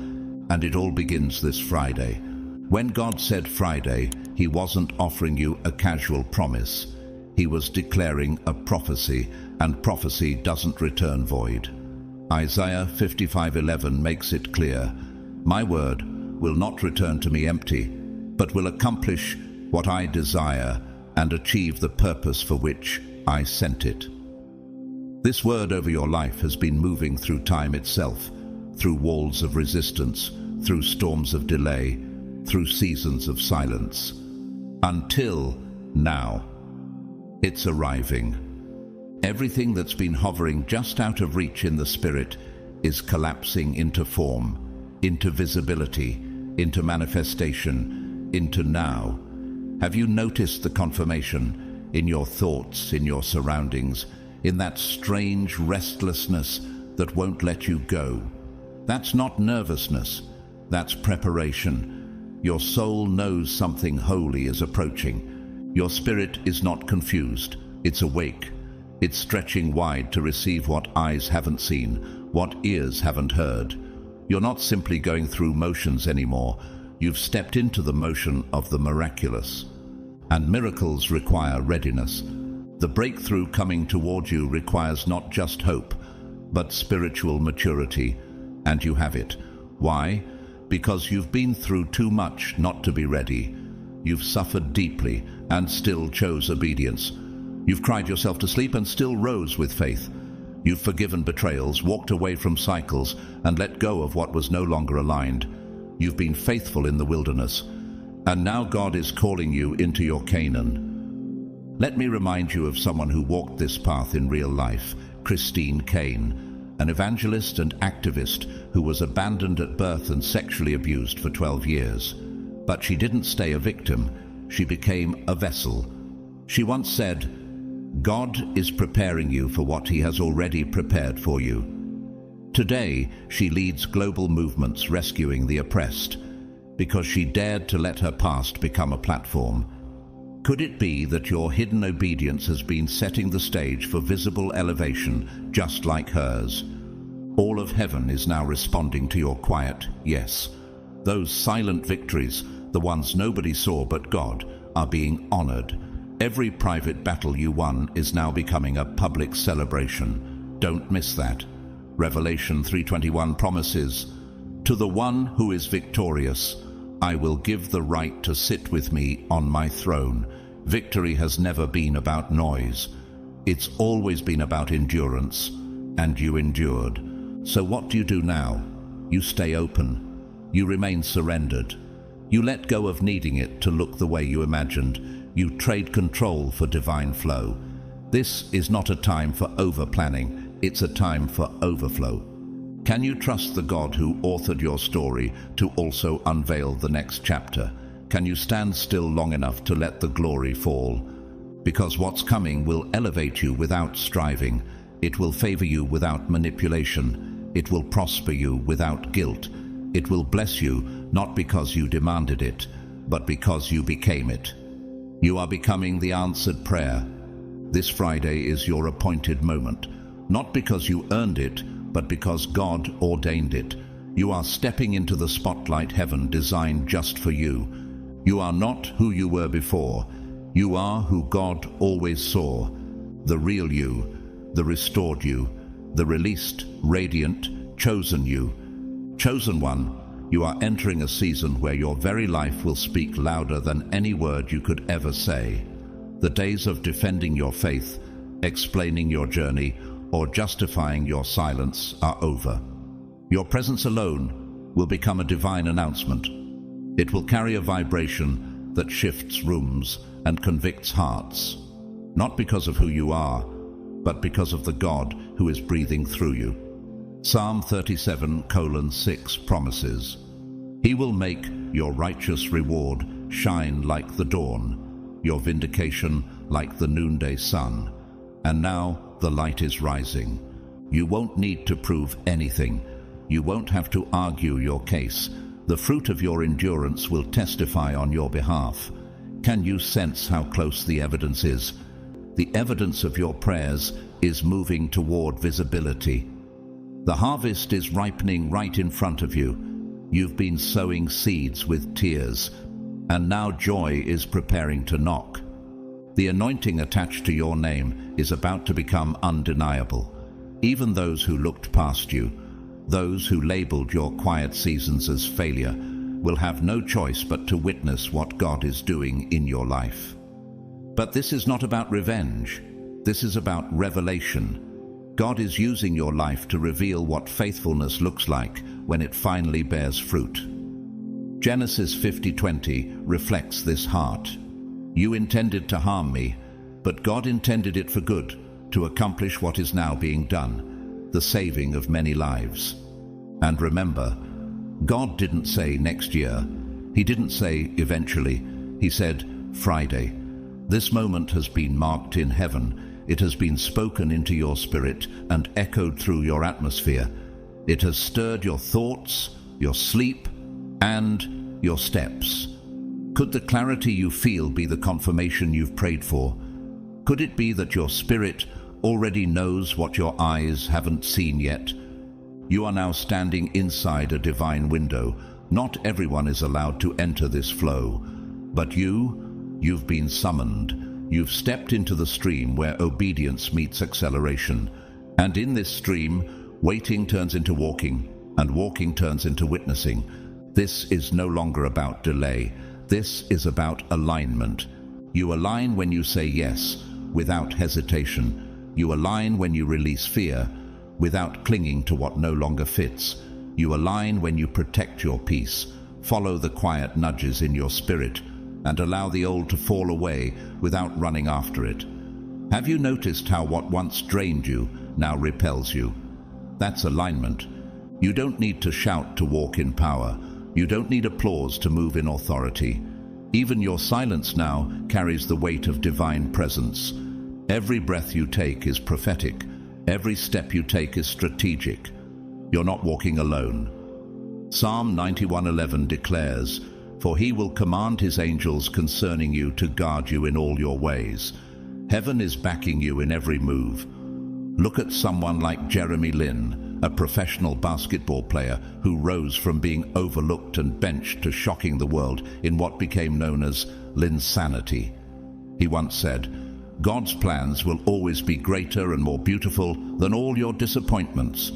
and it all begins this Friday. When God said Friday, He wasn't offering you a casual promise. He was declaring a prophecy, and prophecy doesn't return void. Isaiah 55:11 makes it clear, "My word will not return to me empty, but will accomplish what I desire and achieve the purpose for which I sent it." This word over your life has been moving through time itself, through walls of resistance, through storms of delay, through seasons of silence, until now. It's arriving. Everything that's been hovering just out of reach in the spirit is collapsing into form, into visibility, into manifestation, into now. Have you noticed the confirmation in your thoughts, in your surroundings, in that strange restlessness that won't let you go? That's not nervousness, that's preparation. Your soul knows something holy is approaching. Your spirit is not confused, it's awake. It's stretching wide to receive what eyes haven't seen, what ears haven't heard. You're not simply going through motions anymore. You've stepped into the motion of the miraculous. And miracles require readiness. The breakthrough coming toward you requires not just hope, but spiritual maturity, and you have it. Why? Because you've been through too much not to be ready. You've suffered deeply and still chose obedience. You've cried yourself to sleep and still rose with faith. You've forgiven betrayals, walked away from cycles, and let go of what was no longer aligned. You've been faithful in the wilderness, and now God is calling you into your Canaan. Let me remind you of someone who walked this path in real life, Christine Kane, an evangelist and activist who was abandoned at birth and sexually abused for 12 years. But she didn't stay a victim, she became a vessel. She once said, "God is preparing you for what He has already prepared for you." Today, she leads global movements rescuing the oppressed, because she dared to let her past become a platform. Could it be that your hidden obedience has been setting the stage for visible elevation just like hers? All of heaven is now responding to your quiet yes. Those silent victories, the ones nobody saw but God, are being honored. Every private battle you won is now becoming a public celebration. Don't miss that. Revelation 3:21 promises, "To the one who is victorious, I will give the right to sit with me on my throne." Victory has never been about noise. It's always been about endurance, and you endured. So what do you do now? You stay open. You remain surrendered. You let go of needing it to look the way you imagined. You trade control for divine flow. This is not a time for over-planning. It's a time for overflow. Can you trust the God who authored your story to also unveil the next chapter? Can you stand still long enough to let the glory fall? Because what's coming will elevate you without striving. It will favor you without manipulation. It will prosper you without guilt. It will bless you not because you demanded it, but because you became it. You are becoming the answered prayer. This Friday is your appointed moment, not because you earned it, but because God ordained it. You are stepping into the spotlight heaven designed just for you. You are not who you were before. You are who God always saw. The real you, the restored you, the released, radiant, chosen you. Chosen one, you are entering a season where your very life will speak louder than any word you could ever say. The days of defending your faith, explaining your journey, or justifying your silence are over. Your presence alone will become a divine announcement. It will carry a vibration that shifts rooms and convicts hearts, not because of who you are, but because of the God who is breathing through you. Psalm 37:6 promises, "He will make your righteous reward shine like the dawn, your vindication like the noonday sun." And now the light is rising. You won't need to prove anything. You won't have to argue your case. The fruit of your endurance will testify on your behalf. Can you sense how close the evidence is? The evidence of your prayers is moving toward visibility. The harvest is ripening right in front of you. You've been sowing seeds with tears, and now joy is preparing to knock. The anointing attached to your name is about to become undeniable. Even those who looked past you, those who labeled your quiet seasons as failure, will have no choice but to witness what God is doing in your life. But this is not about revenge. This is about revelation. God is using your life to reveal what faithfulness looks like when it finally bears fruit. Genesis 50:20 reflects this heart. "You intended to harm me, but God intended it for good, to accomplish what is now being done, the saving of many lives." And remember, God didn't say next year. He didn't say eventually. He said Friday. This moment has been marked in heaven. It has been spoken into your spirit and echoed through your atmosphere. It has stirred your thoughts, your sleep, and your steps. Could the clarity you feel be the confirmation you've prayed for? Could it be that your spirit already knows what your eyes haven't seen yet? You are now standing inside a divine window. Not everyone is allowed to enter this flow, but you've been summoned. You've stepped into the stream where obedience meets acceleration. And in this stream, waiting turns into walking, and walking turns into witnessing. This is no longer about delay. This is about alignment. You align when you say yes, without hesitation. You align when you release fear, without clinging to what no longer fits. You align when you protect your peace, follow the quiet nudges in your spirit, and allow the old to fall away without running after it. Have you noticed how what once drained you now repels you? That's alignment. You don't need to shout to walk in power. You don't need applause to move in authority. Even your silence now carries the weight of divine presence. Every breath you take is prophetic. Every step you take is strategic. You're not walking alone. Psalm 91:11 declares, "For he will command his angels concerning you to guard you in all your ways." Heaven is backing you in every move. Look at someone like Jeremy Lin, a professional basketball player who rose from being overlooked and benched to shocking the world in what became known as Linsanity. He once said, "God's plans will always be greater and more beautiful than all your disappointments."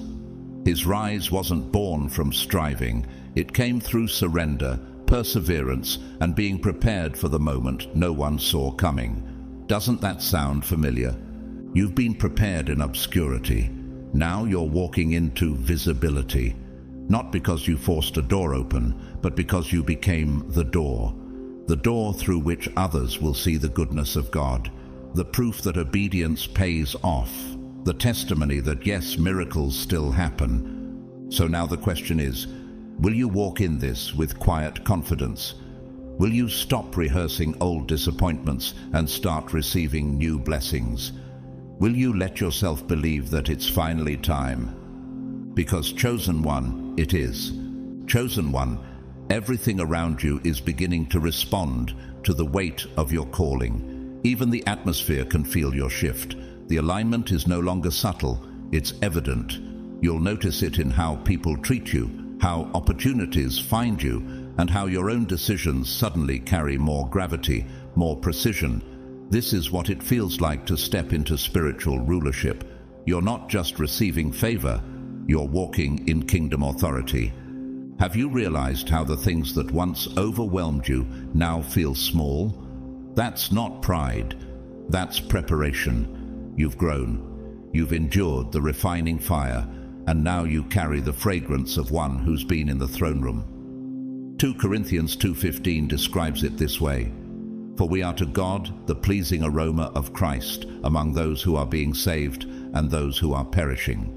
His rise wasn't born from striving. It came through surrender, perseverance, and being prepared for the moment no one saw coming. Doesn't that sound familiar? You've been prepared in obscurity. Now you're walking into visibility. Not because you forced a door open, but because you became the door through which others will see the goodness of God, the proof that obedience pays off, the testimony that yes, miracles still happen. So now the question is, will you walk in this with quiet confidence? Will you stop rehearsing old disappointments and start receiving new blessings? Will you let yourself believe that it's finally time? Because chosen one, it is. Chosen one, everything around you is beginning to respond to the weight of your calling. Even the atmosphere can feel your shift. The alignment is no longer subtle, it's evident. You'll notice it in how people treat you, how opportunities find you, and how your own decisions suddenly carry more gravity, more precision. This is what it feels like to step into spiritual rulership. You're not just receiving favor, you're walking in kingdom authority. Have you realized how the things that once overwhelmed you now feel small? That's not pride, that's preparation. You've grown, you've endured the refining fire, and now you carry the fragrance of one who's been in the throne room. 2 Corinthians 2:15 describes it this way: "For we are to God the pleasing aroma of Christ among those who are being saved and those who are perishing."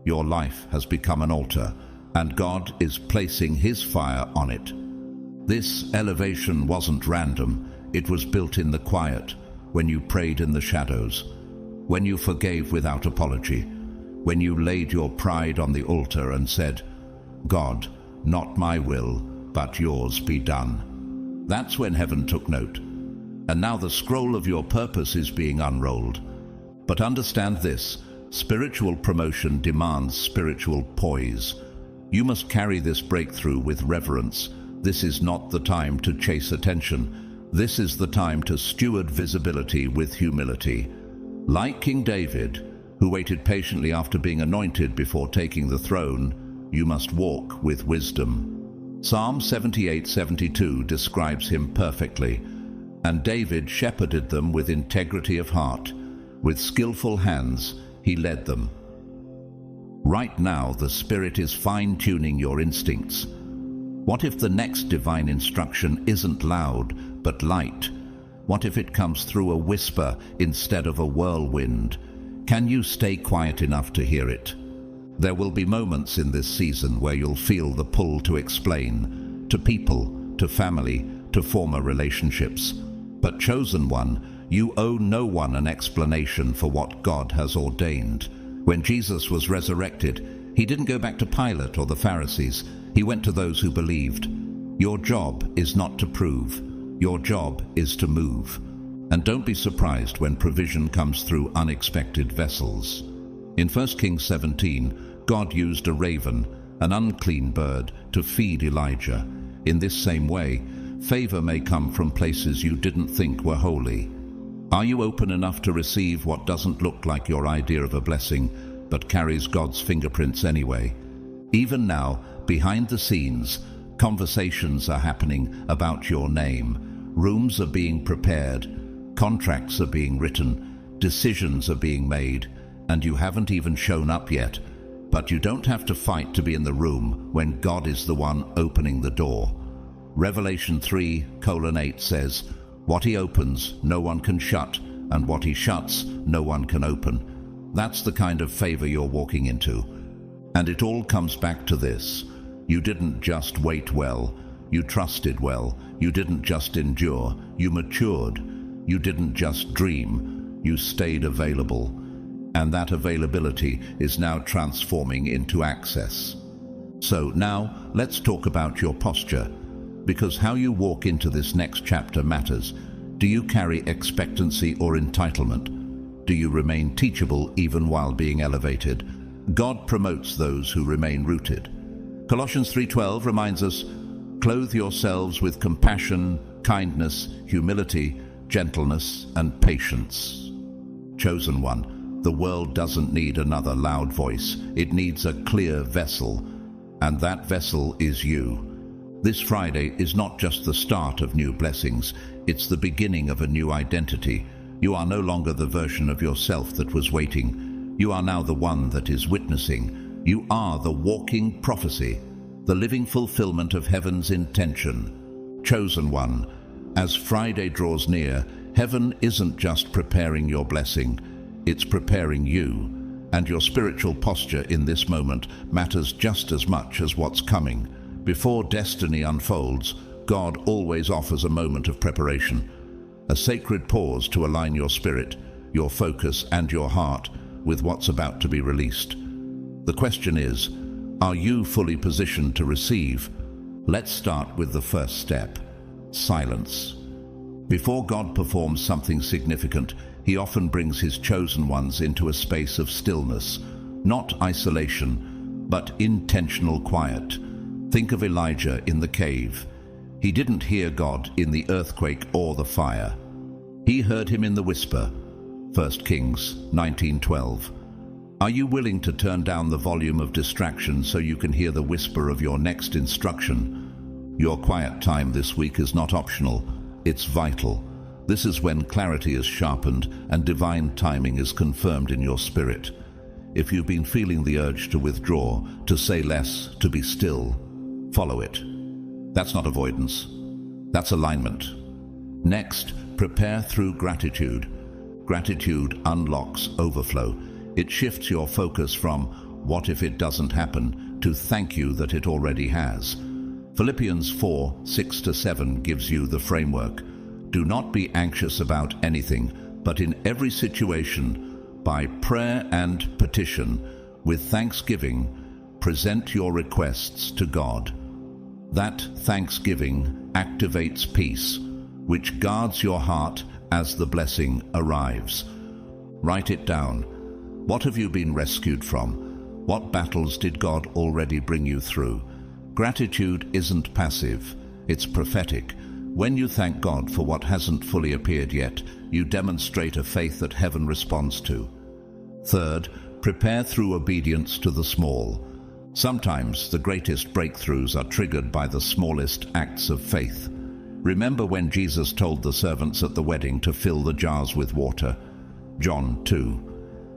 Your life has become an altar, and God is placing His fire on it. This elevation wasn't random, it was built in the quiet, when you prayed in the shadows, when you forgave without apology, when you laid your pride on the altar and said, "God, not my will, but yours be done." That's when heaven took note. And now the scroll of your purpose is being unrolled. But understand this, spiritual promotion demands spiritual poise. You must carry this breakthrough with reverence. This is not the time to chase attention. This is the time to steward visibility with humility. Like King David, who waited patiently after being anointed before taking the throne, you must walk with wisdom. Psalm 78:72 describes him perfectly. "And David shepherded them with integrity of heart. With skillful hands he led them." Right now, the Spirit is fine-tuning your instincts. What if the next divine instruction isn't loud, but light? What if it comes through a whisper instead of a whirlwind? Can you stay quiet enough to hear it? There will be moments in this season where you'll feel the pull to explain, to people, to family, to former relationships. But chosen one, you owe no one an explanation for what God has ordained. When Jesus was resurrected, he didn't go back to Pilate or the Pharisees. He went to those who believed. Your job is not to prove. Your job is to move. And don't be surprised when provision comes through unexpected vessels. In 1 Kings 17, God used a raven, an unclean bird, to feed Elijah. In this same way, favor may come from places you didn't think were holy. Are you open enough to receive what doesn't look like your idea of a blessing, but carries God's fingerprints anyway? Even now, behind the scenes, conversations are happening about your name. Rooms are being prepared, contracts are being written, decisions are being made, and you haven't even shown up yet. But you don't have to fight to be in the room when God is the one opening the door. Revelation 3:8 says, "What he opens, no one can shut, and what he shuts, no one can open." That's the kind of favor you're walking into. And it all comes back to this. You didn't just wait well, you trusted well. You didn't just endure, you matured. You didn't just dream, you stayed available. And that availability is now transforming into access. So now, let's talk about your posture, because how you walk into this next chapter matters. Do you carry expectancy or entitlement? Do you remain teachable even while being elevated? God promotes those who remain rooted. Colossians 3:12 reminds us, "Clothe yourselves with compassion, kindness, humility, gentleness, and patience." Chosen one, the world doesn't need another loud voice. It needs a clear vessel, and that vessel is you. This Friday is not just the start of new blessings, it's the beginning of a new identity. You are no longer the version of yourself that was waiting. You are now the one that is witnessing. You are the walking prophecy, the living fulfillment of heaven's intention. Chosen one, as Friday draws near, heaven isn't just preparing your blessing, it's preparing you. And your spiritual posture in this moment matters just as much as what's coming. Before destiny unfolds, God always offers a moment of preparation, a sacred pause to align your spirit, your focus, and your heart with what's about to be released. The question is, are you fully positioned to receive? Let's start with the first step: silence. Before God performs something significant, he often brings his chosen ones into a space of stillness, not isolation, but intentional quiet. Think of Elijah in the cave. He didn't hear God in the earthquake or the fire. He heard him in the whisper. 1 Kings 19:12. Are you willing to turn down the volume of distraction so you can hear the whisper of your next instruction? Your quiet time this week is not optional, it's vital. This is when clarity is sharpened and divine timing is confirmed in your spirit. If you've been feeling the urge to withdraw, to say less, to be still, follow it. That's not avoidance. That's alignment. Next, prepare through gratitude. Gratitude unlocks overflow. It shifts your focus from "what if it doesn't happen" to "thank you that it already has." Philippians 4:6-7 gives you the framework. Do not be anxious about anything, but in every situation, by prayer and petition, with thanksgiving, present your requests to God. That thanksgiving activates peace, which guards your heart as the blessing arrives. Write it down. What have you been rescued from? What battles did God already bring you through? Gratitude isn't passive, it's prophetic. When you thank God for what hasn't fully appeared yet, you demonstrate a faith that heaven responds to. Third, prepare through obedience to the small. Sometimes the greatest breakthroughs are triggered by the smallest acts of faith. Remember when Jesus told the servants at the wedding to fill the jars with water? John 2.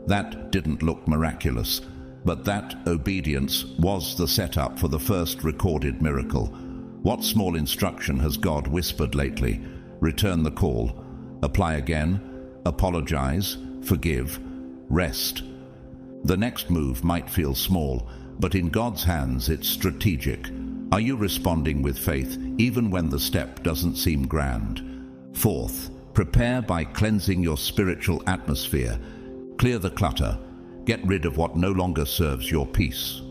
That didn't look miraculous, but that obedience was the setup for the first recorded miracle. What small instruction has God whispered lately? Return the call. Apply again. Apologize. Forgive. Rest. The next move might feel small, but in God's hands it's strategic. Are you responding with faith, even when the step doesn't seem grand? Fourth, prepare by cleansing your spiritual atmosphere. Clear the clutter. Get rid of what no longer serves your peace.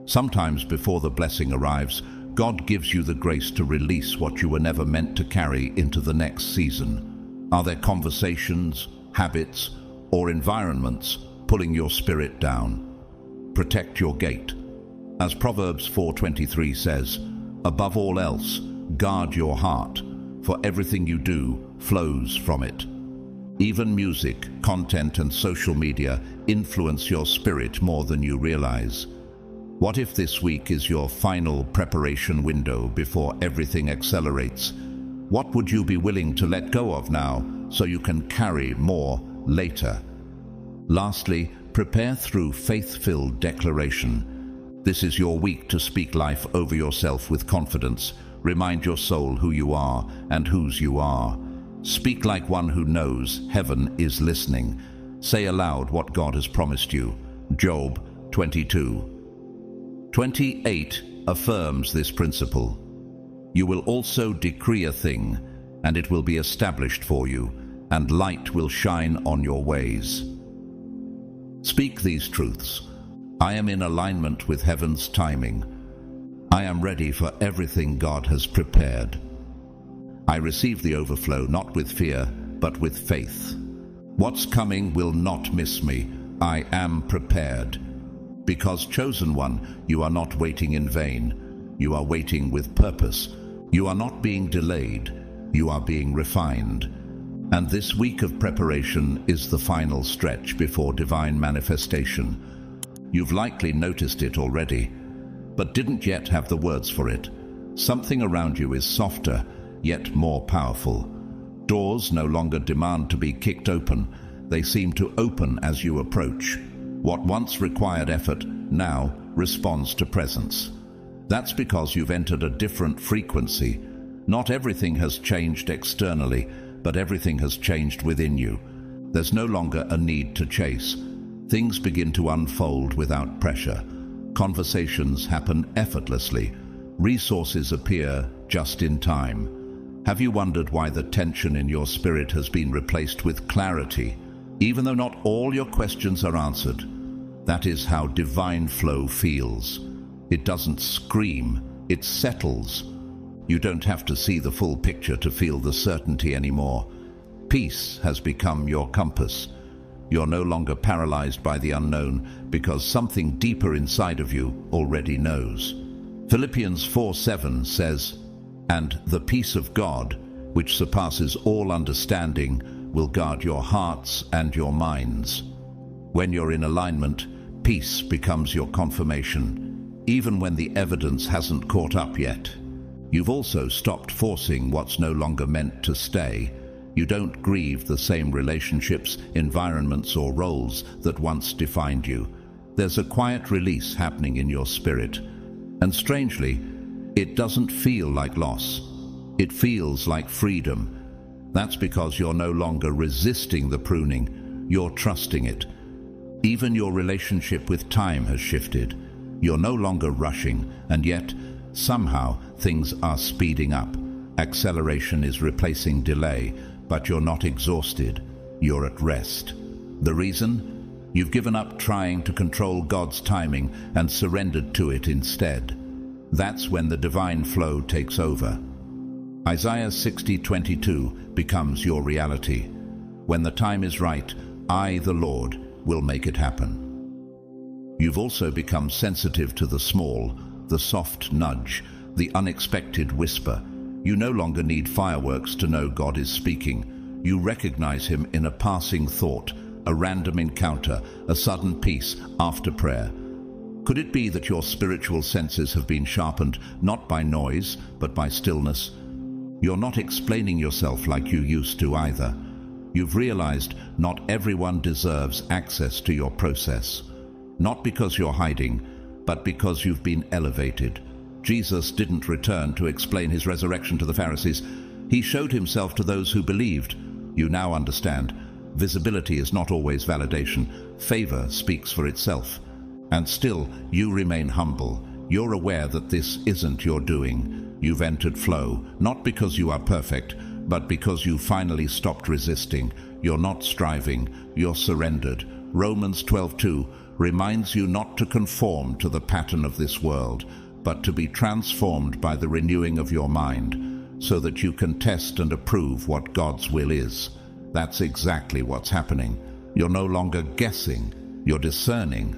Sometimes before the blessing arrives, God gives you the grace to release what you were never meant to carry into the next season. Are there conversations, habits, or environments pulling your spirit down? Protect your gate. As Proverbs 4:23 says, above all else, guard your heart, for everything you do flows from it. Even music, content, and social media influence your spirit more than you realize. What if this week is your final preparation window before everything accelerates? What would you be willing to let go of now so you can carry more later? Lastly, prepare through faith-filled declaration. This is your week to speak life over yourself with confidence. Remind your soul who you are and whose you are. Speak like one who knows heaven is listening. Say aloud what God has promised you. Job 22:28 affirms this principle. You will also decree a thing, and it will be established for you, and light will shine on your ways. Speak these truths. I am in alignment with heaven's timing. I am ready for everything God has prepared. I receive the overflow not with fear, but with faith. What's coming will not miss me. I am prepared. Because, chosen one, you are not waiting in vain. You are waiting with purpose. You are not being delayed. You are being refined. And this week of preparation is the final stretch before divine manifestation. You've likely noticed it already, but didn't yet have the words for it. Something around you is softer, yet more powerful. Doors no longer demand to be kicked open. They seem to open as you approach. What once required effort now responds to presence. That's because you've entered a different frequency. Not everything has changed externally, but everything has changed within you. There's no longer a need to chase. Things begin to unfold without pressure. Conversations happen effortlessly. Resources appear just in time. Have you wondered why the tension in your spirit has been replaced with clarity? Even though not all your questions are answered, that is how divine flow feels. It doesn't scream, it settles. You don't have to see the full picture to feel the certainty anymore. Peace has become your compass. You're no longer paralyzed by the unknown because something deeper inside of you already knows. Philippians 4:7 says, "And the peace of God, which surpasses all understanding, will guard your hearts and your minds." When you're in alignment, peace becomes your confirmation, even when the evidence hasn't caught up yet. You've also stopped forcing what's no longer meant to stay. You don't grieve the same relationships, environments, or roles that once defined you. There's a quiet release happening in your spirit. And strangely, it doesn't feel like loss. It feels like freedom. That's because you're no longer resisting the pruning, you're trusting it. Even your relationship with time has shifted. You're no longer rushing, and yet, somehow, things are speeding up. Acceleration is replacing delay, but you're not exhausted. You're at rest. The reason? You've given up trying to control God's timing and surrendered to it instead. That's when the divine flow takes over. Isaiah 60:22 becomes your reality. When the time is right, I, the Lord, will make it happen. You've also become sensitive to the small, the soft nudge, the unexpected whisper. You no longer need fireworks to know God is speaking. You recognize Him in a passing thought, a random encounter, a sudden peace after prayer. Could it be that your spiritual senses have been sharpened not by noise, but by stillness? You're not explaining yourself like you used to either. You've realized not everyone deserves access to your process. Not because you're hiding, but because you've been elevated. Jesus didn't return to explain his resurrection to the Pharisees. He showed himself to those who believed. You now understand. Visibility is not always validation. Favor speaks for itself. And still, you remain humble. You're aware that this isn't your doing. You've entered flow, not because you are perfect, but because you finally stopped resisting. You're not striving, you're surrendered. Romans 12:2 reminds you not to conform to the pattern of this world, but to be transformed by the renewing of your mind, so that you can test and approve what God's will is. That's exactly what's happening. You're no longer guessing, you're discerning.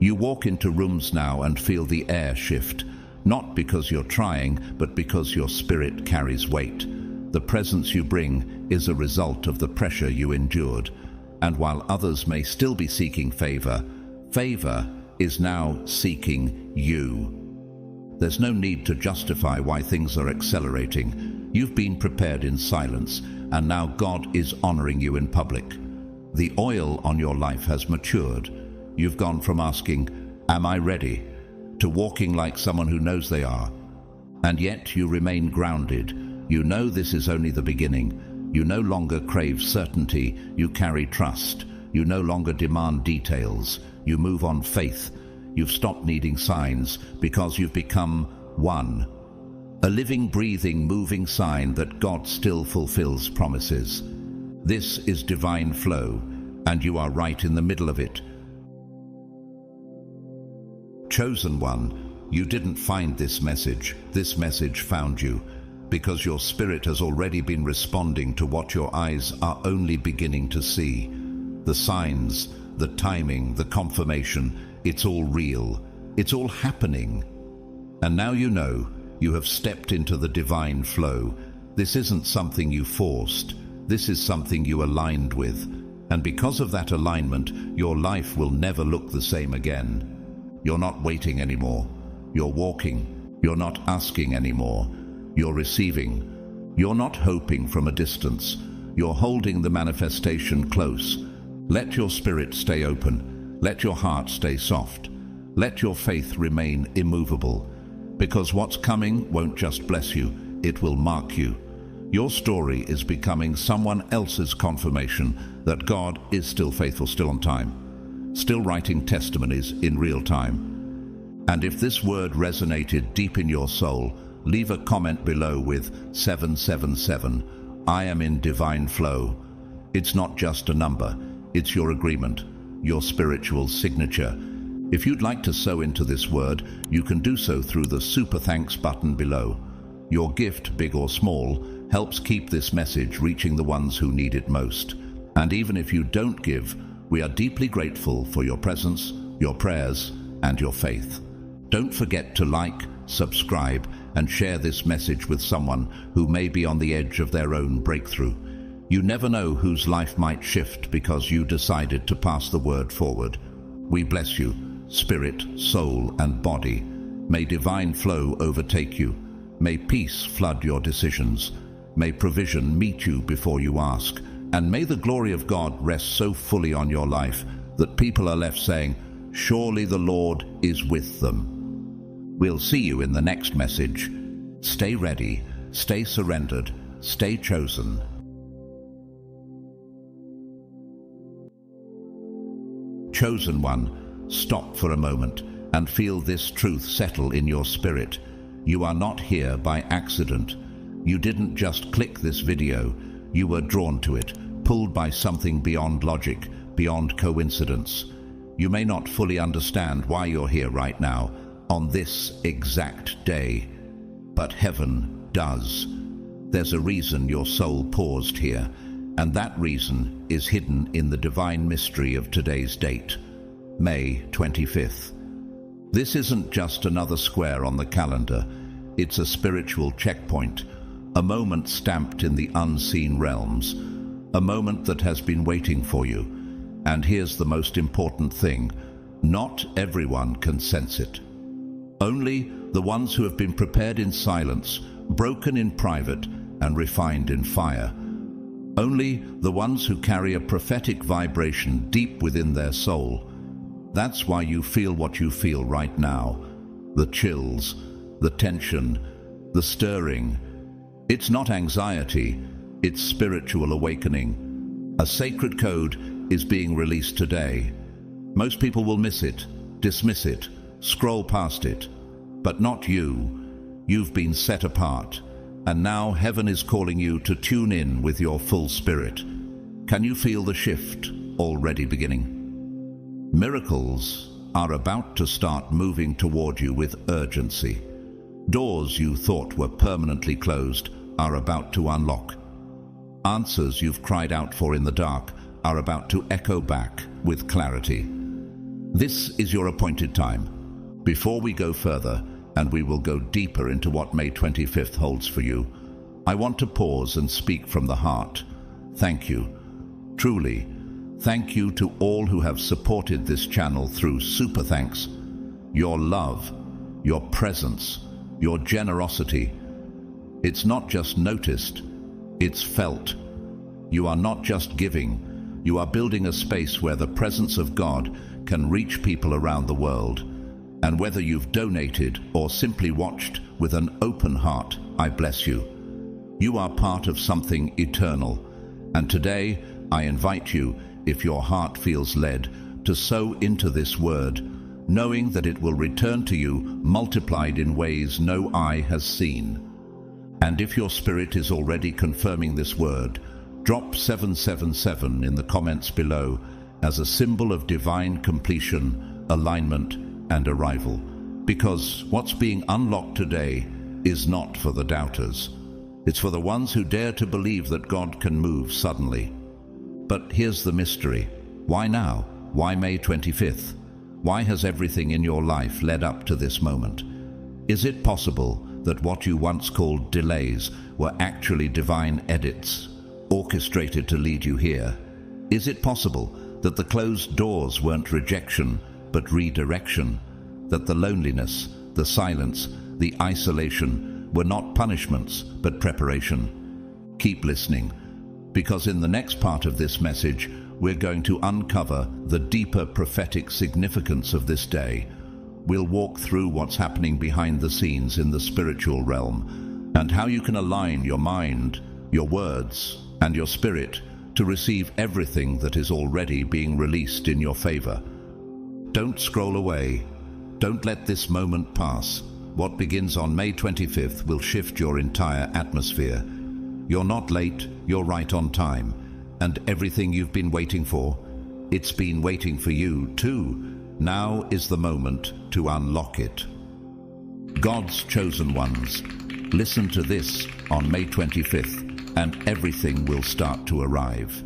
You walk into rooms now and feel the air shift, not because you're trying, but because your spirit carries weight. The presence you bring is a result of the pressure you endured. And while others may still be seeking favor, favor is now seeking you. There's no need to justify why things are accelerating. You've been prepared in silence, and now God is honoring you in public. The oil on your life has matured. You've gone from asking, "Am I ready?" to walking like someone who knows they are. And yet you remain grounded. You know this is only the beginning. You no longer crave certainty, you carry trust. You no longer demand details. You move on faith. You've stopped needing signs because you've become one. A living, breathing, moving sign that God still fulfills promises. This is divine flow, and you are right in the middle of it. Chosen one, you didn't find this message found you, because your spirit has already been responding to what your eyes are only beginning to see. The signs, the timing, the confirmation, it's all real. It's all happening. And now you know, you have stepped into the divine flow. This isn't something you forced. This is something you aligned with. And because of that alignment, your life will never look the same again. You're not waiting anymore. You're walking. You're not asking anymore. You're receiving. You're not hoping from a distance. You're holding the manifestation close. Let your spirit stay open. Let your heart stay soft. Let your faith remain immovable. Because what's coming won't just bless you, it will mark you. Your story is becoming someone else's confirmation that God is still faithful, still on time, still writing testimonies in real time. And if this word resonated deep in your soul, leave a comment below with 777. I am in divine flow. It's not just a number, it's your agreement, your spiritual signature. If you'd like to sow into this word, you can do so through the Super Thanks button below. Your gift, big or small, helps keep this message reaching the ones who need it most. And even if you don't give, we are deeply grateful for your presence, your prayers, and your faith. Don't forget to like, subscribe, and share this message with someone who may be on the edge of their own breakthrough. You never know whose life might shift because you decided to pass the word forward. We bless you, spirit, soul, and body. May divine flow overtake you. May peace flood your decisions. May provision meet you before you ask. And may the glory of God rest so fully on your life that people are left saying, "Surely the Lord is with them." We'll see you in the next message. Stay ready, stay surrendered, stay chosen. Chosen one, stop for a moment and feel this truth settle in your spirit. You are not here by accident. You didn't just click this video. You were drawn to it, pulled by something beyond logic, beyond coincidence. You may not fully understand why you're here right now, on this exact day, but heaven does. There's a reason your soul paused here, and that reason is hidden in the divine mystery of today's date, May 25th. This isn't just another square on the calendar. It's a spiritual checkpoint, a moment stamped in the unseen realms, a moment that has been waiting for you. And here's the most important thing: not everyone can sense it. Only the ones who have been prepared in silence, broken in private, and refined in fire. Only the ones who carry a prophetic vibration deep within their soul. That's why you feel what you feel right now. The chills, the tension, the stirring. It's not anxiety, it's spiritual awakening. A sacred code is being released today. Most people will miss it, dismiss it, scroll past it. But not you. You've been set apart. And now heaven is calling you to tune in with your full spirit. Can you feel the shift already beginning? Miracles are about to start moving toward you with urgency. Doors you thought were permanently closed are about to unlock. Answers you've cried out for in the dark are about to echo back with clarity. This is your appointed time. Before we go further, and we will go deeper into what May 25th holds for you, I want to pause and speak from the heart. Thank you. Truly, thank you to all who have supported this channel through super thanks. Your love, your presence, your generosity. It's not just noticed, it's felt. You are not just giving, you are building a space where the presence of God can reach people around the world. And whether you've donated or simply watched with an open heart, I bless you. You are part of something eternal. And today, I invite you, if your heart feels led, to sow into this word, knowing that it will return to you multiplied in ways no eye has seen. And if your spirit is already confirming this word, drop 777 in the comments below as a symbol of divine completion, alignment, and arrival. Because what's being unlocked today is not for the doubters. It's for the ones who dare to believe that God can move suddenly. But here's the mystery. Why now? Why May 25th? Why has everything in your life led up to this moment? Is it possible that what you once called delays were actually divine edits, orchestrated to lead you here? Is it possible that the closed doors weren't rejection, but redirection? That the loneliness, the silence, the isolation were not punishments, but preparation? Keep listening, because in the next part of this message, we're going to uncover the deeper prophetic significance of this day. We'll walk through what's happening behind the scenes in the spiritual realm, and how you can align your mind, your words, and your spirit to receive everything that is already being released in your favor. Don't scroll away. Don't let this moment pass. What begins on May 25th will shift your entire atmosphere. You're not late, you're right on time. And everything you've been waiting for, it's been waiting for you too. Now is the moment to unlock it. God's chosen ones, Listen to this on May 25th, and everything will start to arrive.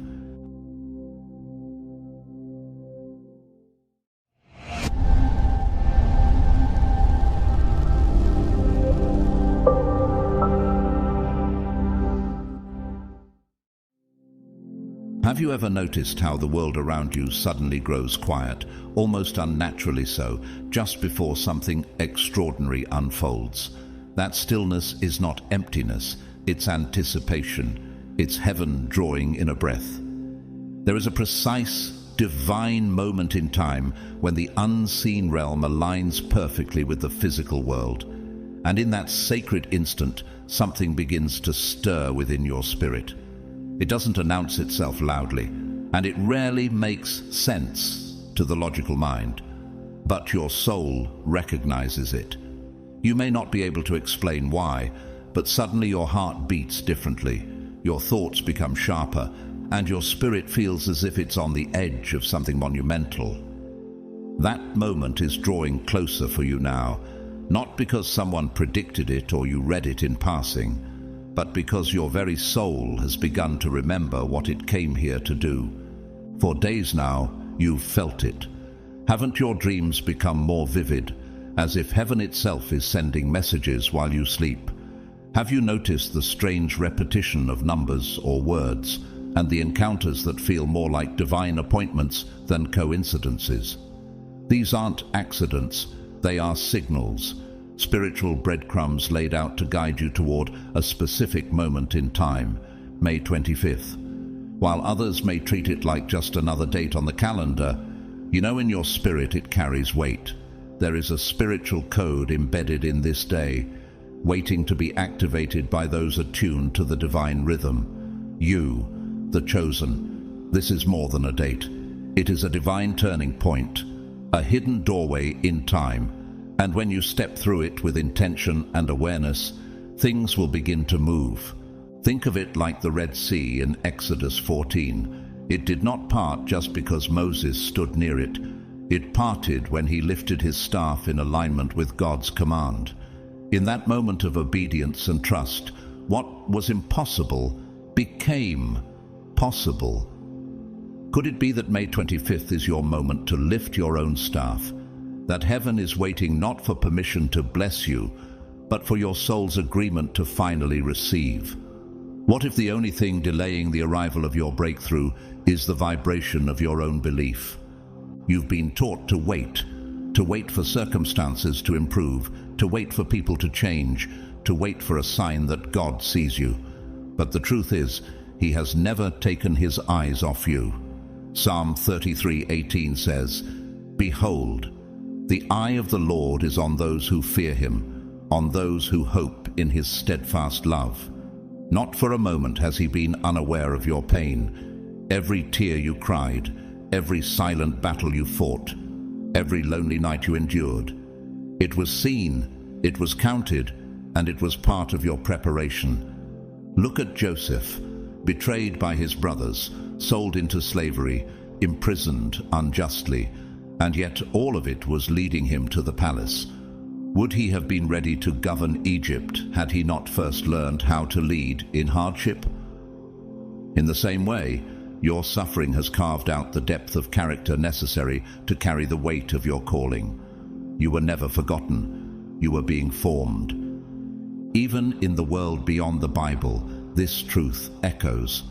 Have you ever noticed how the world around you suddenly grows quiet, almost unnaturally so, just before something extraordinary unfolds? That stillness is not emptiness, it's anticipation. It's heaven drawing in a breath. There is a precise, divine moment in time when the unseen realm aligns perfectly with the physical world. And in that sacred instant, something begins to stir within your spirit. It doesn't announce itself loudly, and it rarely makes sense to the logical mind, but your soul recognizes it. You may not be able to explain why, but suddenly your heart beats differently, your thoughts become sharper, and your spirit feels as if it's on the edge of something monumental. That moment is drawing closer for you now, not because someone predicted it or you read it in passing, but because your very soul has begun to remember what it came here to do. For days now, you've felt it. Haven't your dreams become more vivid, as if heaven itself is sending messages while you sleep? Have you noticed the strange repetition of numbers or words, and the encounters that feel more like divine appointments than coincidences? These aren't accidents, they are signals. Spiritual breadcrumbs laid out to guide you toward a specific moment in time, May 25th. While others may treat it like just another date on the calendar, you know in your spirit it carries weight. There is a spiritual code embedded in this day, waiting to be activated by those attuned to the divine rhythm. You, the chosen. This is more than a date. It is a divine turning point, a hidden doorway in time. And when you step through it with intention and awareness, things will begin to move. Think of it like the Red Sea in Exodus 14. It did not part just because Moses stood near it. It parted when he lifted his staff in alignment with God's command. In that moment of obedience and trust, what was impossible became possible. Could it be that May 25th is your moment to lift your own staff? That heaven is waiting not for permission to bless you, but for your soul's agreement to finally receive? What if the only thing delaying the arrival of your breakthrough is the vibration of your own belief? You've been taught to wait for circumstances to improve, to wait for people to change, to wait for a sign that God sees you. But the truth is, He has never taken His eyes off you. Psalm 33:18 says, "Behold, the eye of the Lord is on those who fear Him, on those who hope in His steadfast love." Not for a moment has He been unaware of your pain, every tear you cried, every silent battle you fought, every lonely night you endured. It was seen, it was counted, and it was part of your preparation. Look at Joseph, betrayed by his brothers, sold into slavery, imprisoned unjustly, and yet all of it was leading him to the palace. Would he have been ready to govern Egypt had he not first learned how to lead in hardship? In the same way, your suffering has carved out the depth of character necessary to carry the weight of your calling. You were never forgotten. You were being formed. Even in the world beyond the Bible, this truth echoes.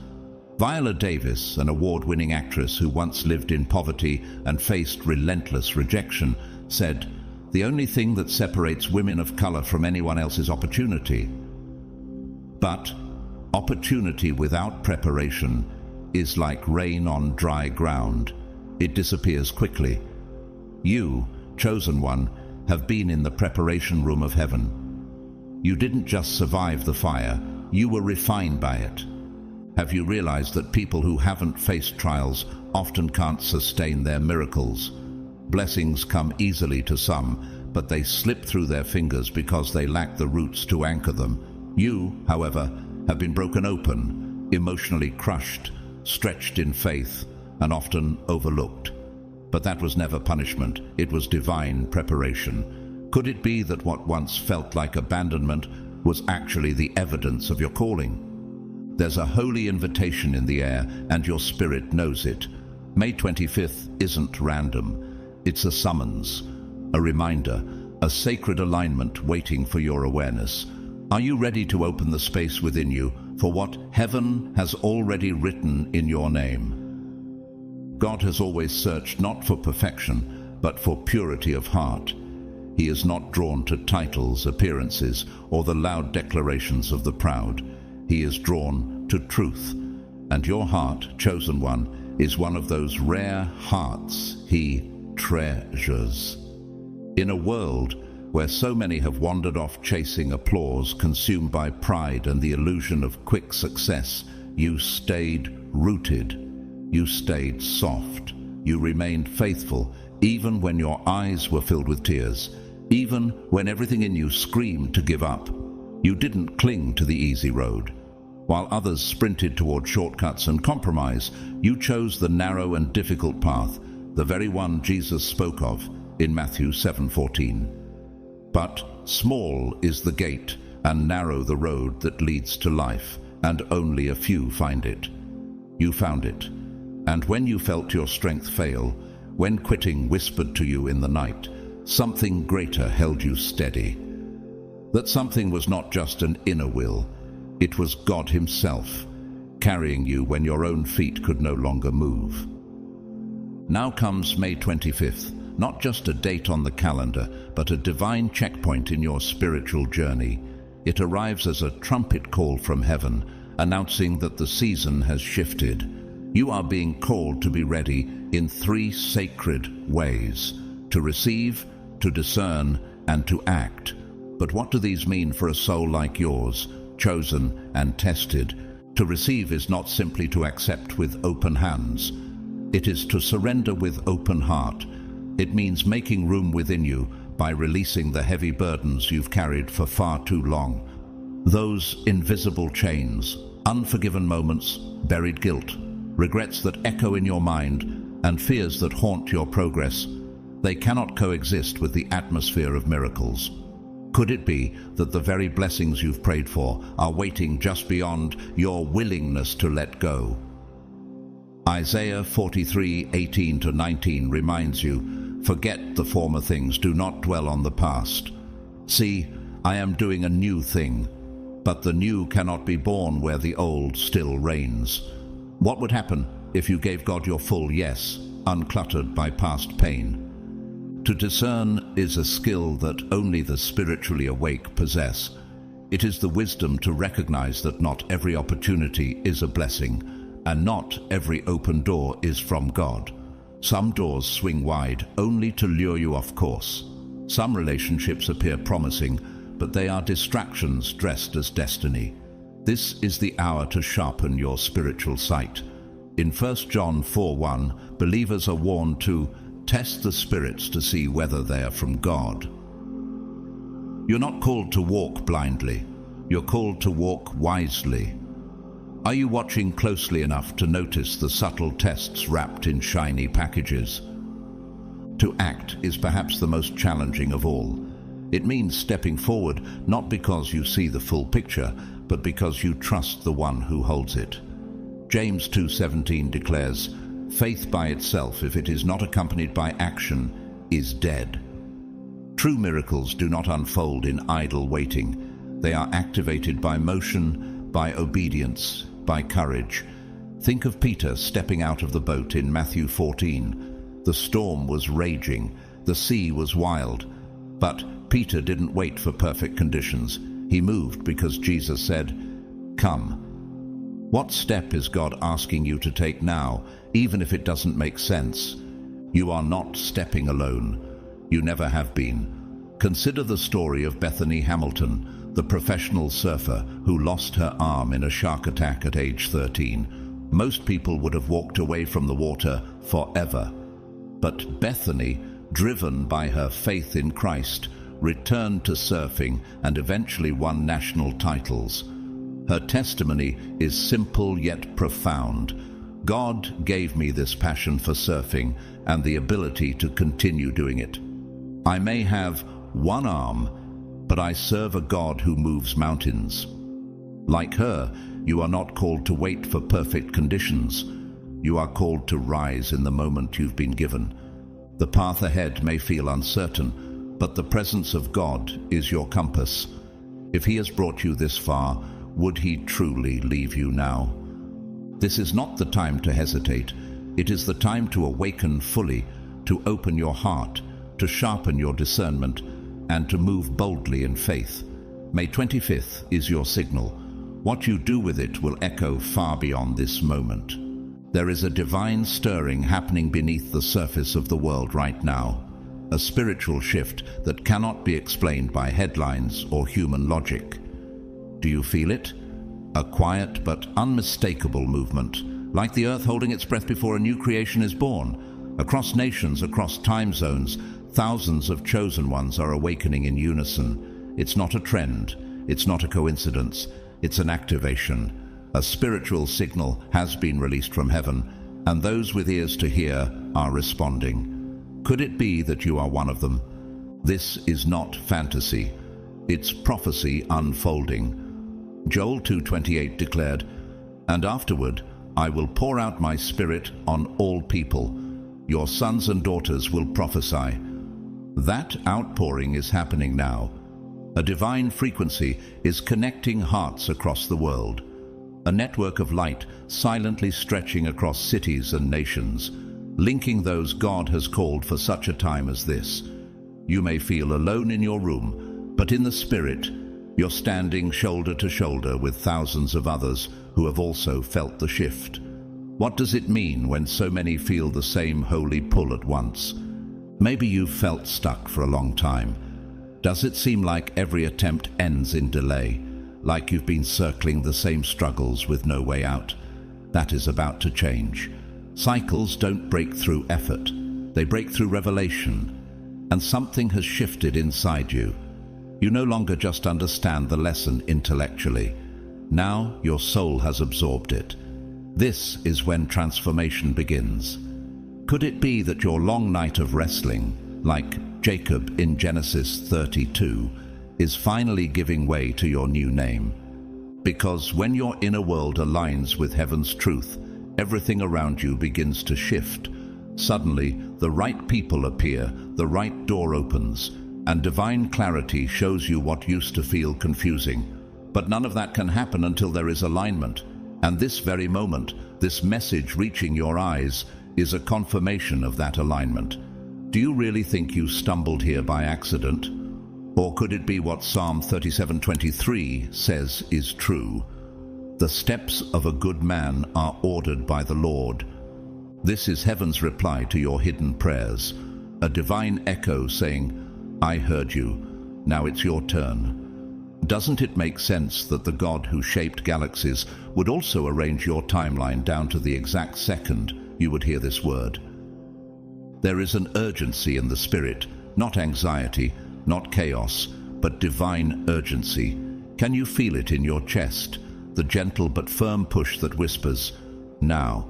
Viola Davis, an award-winning actress who once lived in poverty and faced relentless rejection, said, "The only thing that separates women of color from anyone else is opportunity." But opportunity without preparation is like rain on dry ground. It disappears quickly. You, chosen one, have been in the preparation room of heaven. You didn't just survive the fire, you were refined by it. Have you realized that people who haven't faced trials often can't sustain their miracles? Blessings come easily to some, but they slip through their fingers because they lack the roots to anchor them. You, however, have been broken open, emotionally crushed, stretched in faith, and often overlooked. But that was never punishment, it was divine preparation. Could it be that what once felt like abandonment was actually the evidence of your calling. There's a holy invitation in the air, and your spirit knows it. May 25th isn't random. It's a summons, a reminder, a sacred alignment waiting for your awareness. Are you ready to open the space within you for what heaven has already written in your name? God has always searched not for perfection, but for purity of heart. He is not drawn to titles, appearances, or the loud declarations of the proud. He is drawn to truth. And your heart, chosen one, is one of those rare hearts he treasures. In a world where so many have wandered off chasing applause, consumed by pride and the illusion of quick success, you stayed rooted. You stayed soft. You remained faithful, even when your eyes were filled with tears, even when everything in you screamed to give up. You didn't cling to the easy road. While others sprinted toward shortcuts and compromise, you chose the narrow and difficult path, the very one Jesus spoke of in Matthew 7:14. But small is the gate and narrow the road that leads to life, and only a few find it. You found it. And when you felt your strength fail, when quitting whispered to you in the night, something greater held you steady. That something was not just an inner will, it was God Himself, carrying you when your own feet could no longer move. Now comes May 25th, not just a date on the calendar, but a divine checkpoint in your spiritual journey. It arrives as a trumpet call from heaven, announcing that the season has shifted. You are being called to be ready in 3 sacred ways: to receive, to discern, and to act. But what do these mean for a soul like yours, chosen and tested? To receive is not simply to accept with open hands. It is to surrender with open heart. It means making room within you by releasing the heavy burdens you've carried for far too long. Those invisible chains, unforgiven moments, buried guilt, regrets that echo in your mind, and fears that haunt your progress, they cannot coexist with the atmosphere of miracles. Could it be that the very blessings you've prayed for are waiting just beyond your willingness to let go? Isaiah 43:18-19 reminds you, "Forget the former things, do not dwell on the past. See, I am doing a new thing, but the new cannot be born where the old still reigns." What would happen if you gave God your full yes, uncluttered by past pain? To discern is a skill that only the spiritually awake possess. It is the wisdom to recognize that not every opportunity is a blessing, and not every open door is from God. Some doors swing wide only to lure you off course. Some relationships appear promising, but they are distractions dressed as destiny. This is the hour to sharpen your spiritual sight. In 1 John 4:1, believers are warned to test the spirits to see whether they are from God. You're not called to walk blindly. You're called to walk wisely. Are you watching closely enough to notice the subtle tests wrapped in shiny packages? To act is perhaps the most challenging of all. It means stepping forward, not because you see the full picture, but because you trust the one who holds it. James 2:17 declares, "Faith by itself, if it is not accompanied by action, is dead." True miracles do not unfold in idle waiting. They are activated by motion, by obedience, by courage. Think of Peter stepping out of the boat in Matthew 14. The storm was raging, the sea was wild, but Peter didn't wait for perfect conditions. He moved because Jesus said, "Come." What step is God asking you to take now, even if it doesn't make sense? You are not stepping alone. You never have been. Consider the story of Bethany Hamilton, the professional surfer who lost her arm in a shark attack at age 13. Most people would have walked away from the water forever. But Bethany, driven by her faith in Christ, returned to surfing and eventually won national titles. Her testimony is simple yet profound. God gave me this passion for surfing and the ability to continue doing it. I may have one arm, but I serve a God who moves mountains. Like her, you are not called to wait for perfect conditions. You are called to rise in the moment you've been given. The path ahead may feel uncertain, but the presence of God is your compass. If He has brought you this far, would He truly leave you now? This is not the time to hesitate. It is the time to awaken fully, to open your heart, to sharpen your discernment, and to move boldly in faith. May 25th is your signal. What you do with it will echo far beyond this moment. There is a divine stirring happening beneath the surface of the world right now, a spiritual shift that cannot be explained by headlines or human logic. Do you feel it? A quiet but unmistakable movement, like the earth holding its breath before a new creation is born. Across nations, across time zones, thousands of chosen ones are awakening in unison. It's not a trend, it's not a coincidence, it's an activation. A spiritual signal has been released from heaven, and those with ears to hear are responding. Could it be that you are one of them? This is not fantasy. It's prophecy unfolding. Joel 2:28 declared, "And afterward I will pour out my Spirit on all people. Your sons and daughters will prophesy." That outpouring is happening now. A divine frequency is connecting hearts across the world. A network of light silently stretching across cities and nations, linking those God has called for such a time as this. You may feel alone in your room, but in the Spirit, you're standing shoulder to shoulder with thousands of others who have also felt the shift. What does it mean when so many feel the same holy pull at once? Maybe you've felt stuck for a long time. Does it seem like every attempt ends in delay? Like you've been circling the same struggles with no way out? That is about to change. Cycles don't break through effort. They break through revelation. And something has shifted inside you. You no longer just understand the lesson intellectually. Now your soul has absorbed it. This is when transformation begins. Could it be that your long night of wrestling, like Jacob in Genesis 32, is finally giving way to your new name? Because when your inner world aligns with heaven's truth, everything around you begins to shift. Suddenly, the right people appear, the right door opens, and divine clarity shows you what used to feel confusing. But none of that can happen until there is alignment. And this very moment, this message reaching your eyes, is a confirmation of that alignment. Do you really think you stumbled here by accident? Or could it be what Psalm 37:23 says is true? The steps of a good man are ordered by the Lord. This is heaven's reply to your hidden prayers, a divine echo saying, "I heard you, now it's your turn." Doesn't it make sense that the God who shaped galaxies would also arrange your timeline down to the exact second you would hear this word? There is an urgency in the Spirit, not anxiety, not chaos, but divine urgency. Can you feel it in your chest, the gentle but firm push that whispers, "Now"?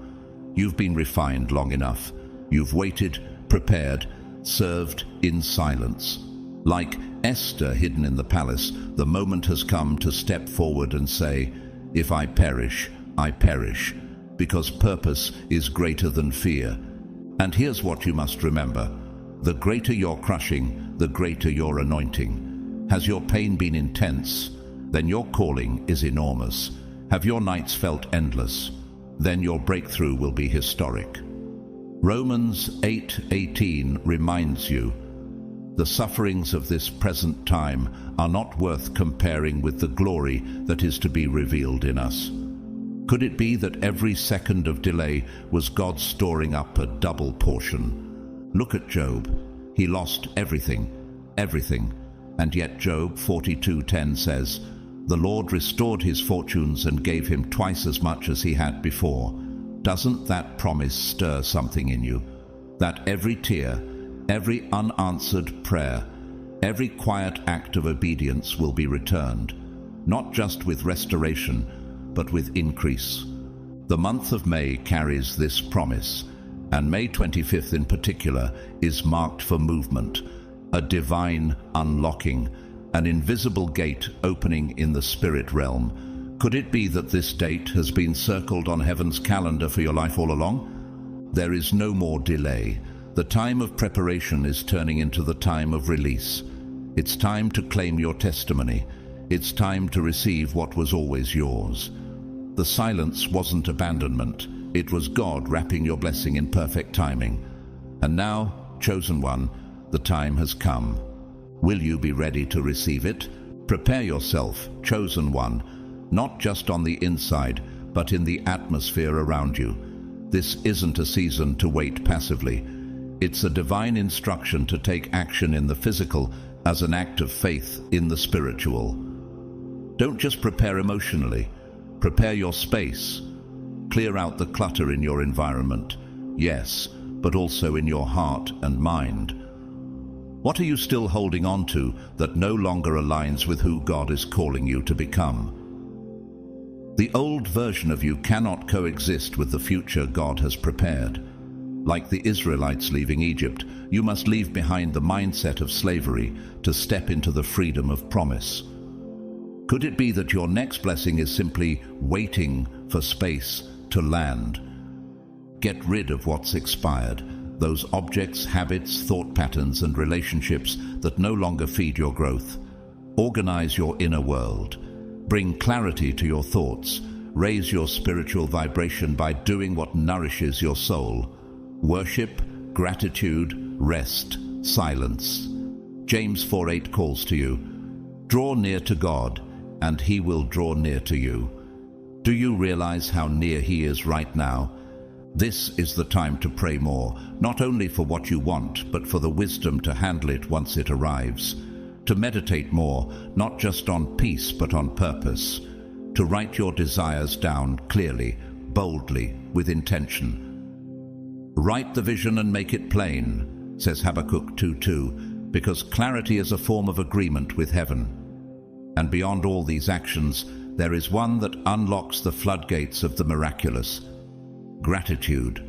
You've been refined long enough. You've waited, prepared, served in silence. Like Esther hidden in the palace, the moment has come to step forward and say, "If I perish, I perish," because purpose is greater than fear. And here's what you must remember. The greater your crushing, the greater your anointing. Has your pain been intense? Then your calling is enormous. Have your nights felt endless? Then your breakthrough will be historic. Romans 8:18 reminds you, the sufferings of this present time are not worth comparing with the glory that is to be revealed in us. Could it be that every second of delay was God storing up a double portion? Look at Job. He lost everything, and yet Job 42:10 says, "The Lord restored his fortunes and gave him twice as much as he had before." Doesn't that promise stir something in you? That every tear, every unanswered prayer, every quiet act of obedience will be returned, not just with restoration, but with increase. The month of May carries this promise, and May 25th in particular is marked for movement, a divine unlocking, an invisible gate opening in the spirit realm. Could it be that this date has been circled on heaven's calendar for your life all along? There is no more delay. The time of preparation is turning into the time of release. It's time to claim your testimony. It's time to receive what was always yours. The silence wasn't abandonment. It was God wrapping your blessing in perfect timing. And now, chosen one, the time has come. Will you be ready to receive it? Prepare yourself, chosen one, not just on the inside, but in the atmosphere around you. This isn't a season to wait passively. It's a divine instruction to take action in the physical as an act of faith in the spiritual. Don't just prepare emotionally. Prepare your space. Clear out the clutter in your environment. Yes, but also in your heart and mind. What are you still holding on to that no longer aligns with who God is calling you to become? The old version of you cannot coexist with the future God has prepared. Like the Israelites leaving Egypt, you must leave behind the mindset of slavery to step into the freedom of promise. Could it be that your next blessing is simply waiting for space to land? Get rid of what's expired. Those objects, habits, thought patterns, and relationships that no longer feed your growth. Organize your inner world. Bring clarity to your thoughts. Raise your spiritual vibration by doing what nourishes your soul. Worship, gratitude, rest, silence. James 4:8 calls to you. Draw near to God, and He will draw near to you. Do you realize how near He is right now? This is the time to pray more, not only for what you want, but for the wisdom to handle it once it arrives. To meditate more, not just on peace, but on purpose. To write your desires down clearly, boldly, with intention. Write the vision and make it plain, says Habakkuk 2:2, because clarity is a form of agreement with heaven. And beyond all these actions, there is one that unlocks the floodgates of the miraculous. Gratitude.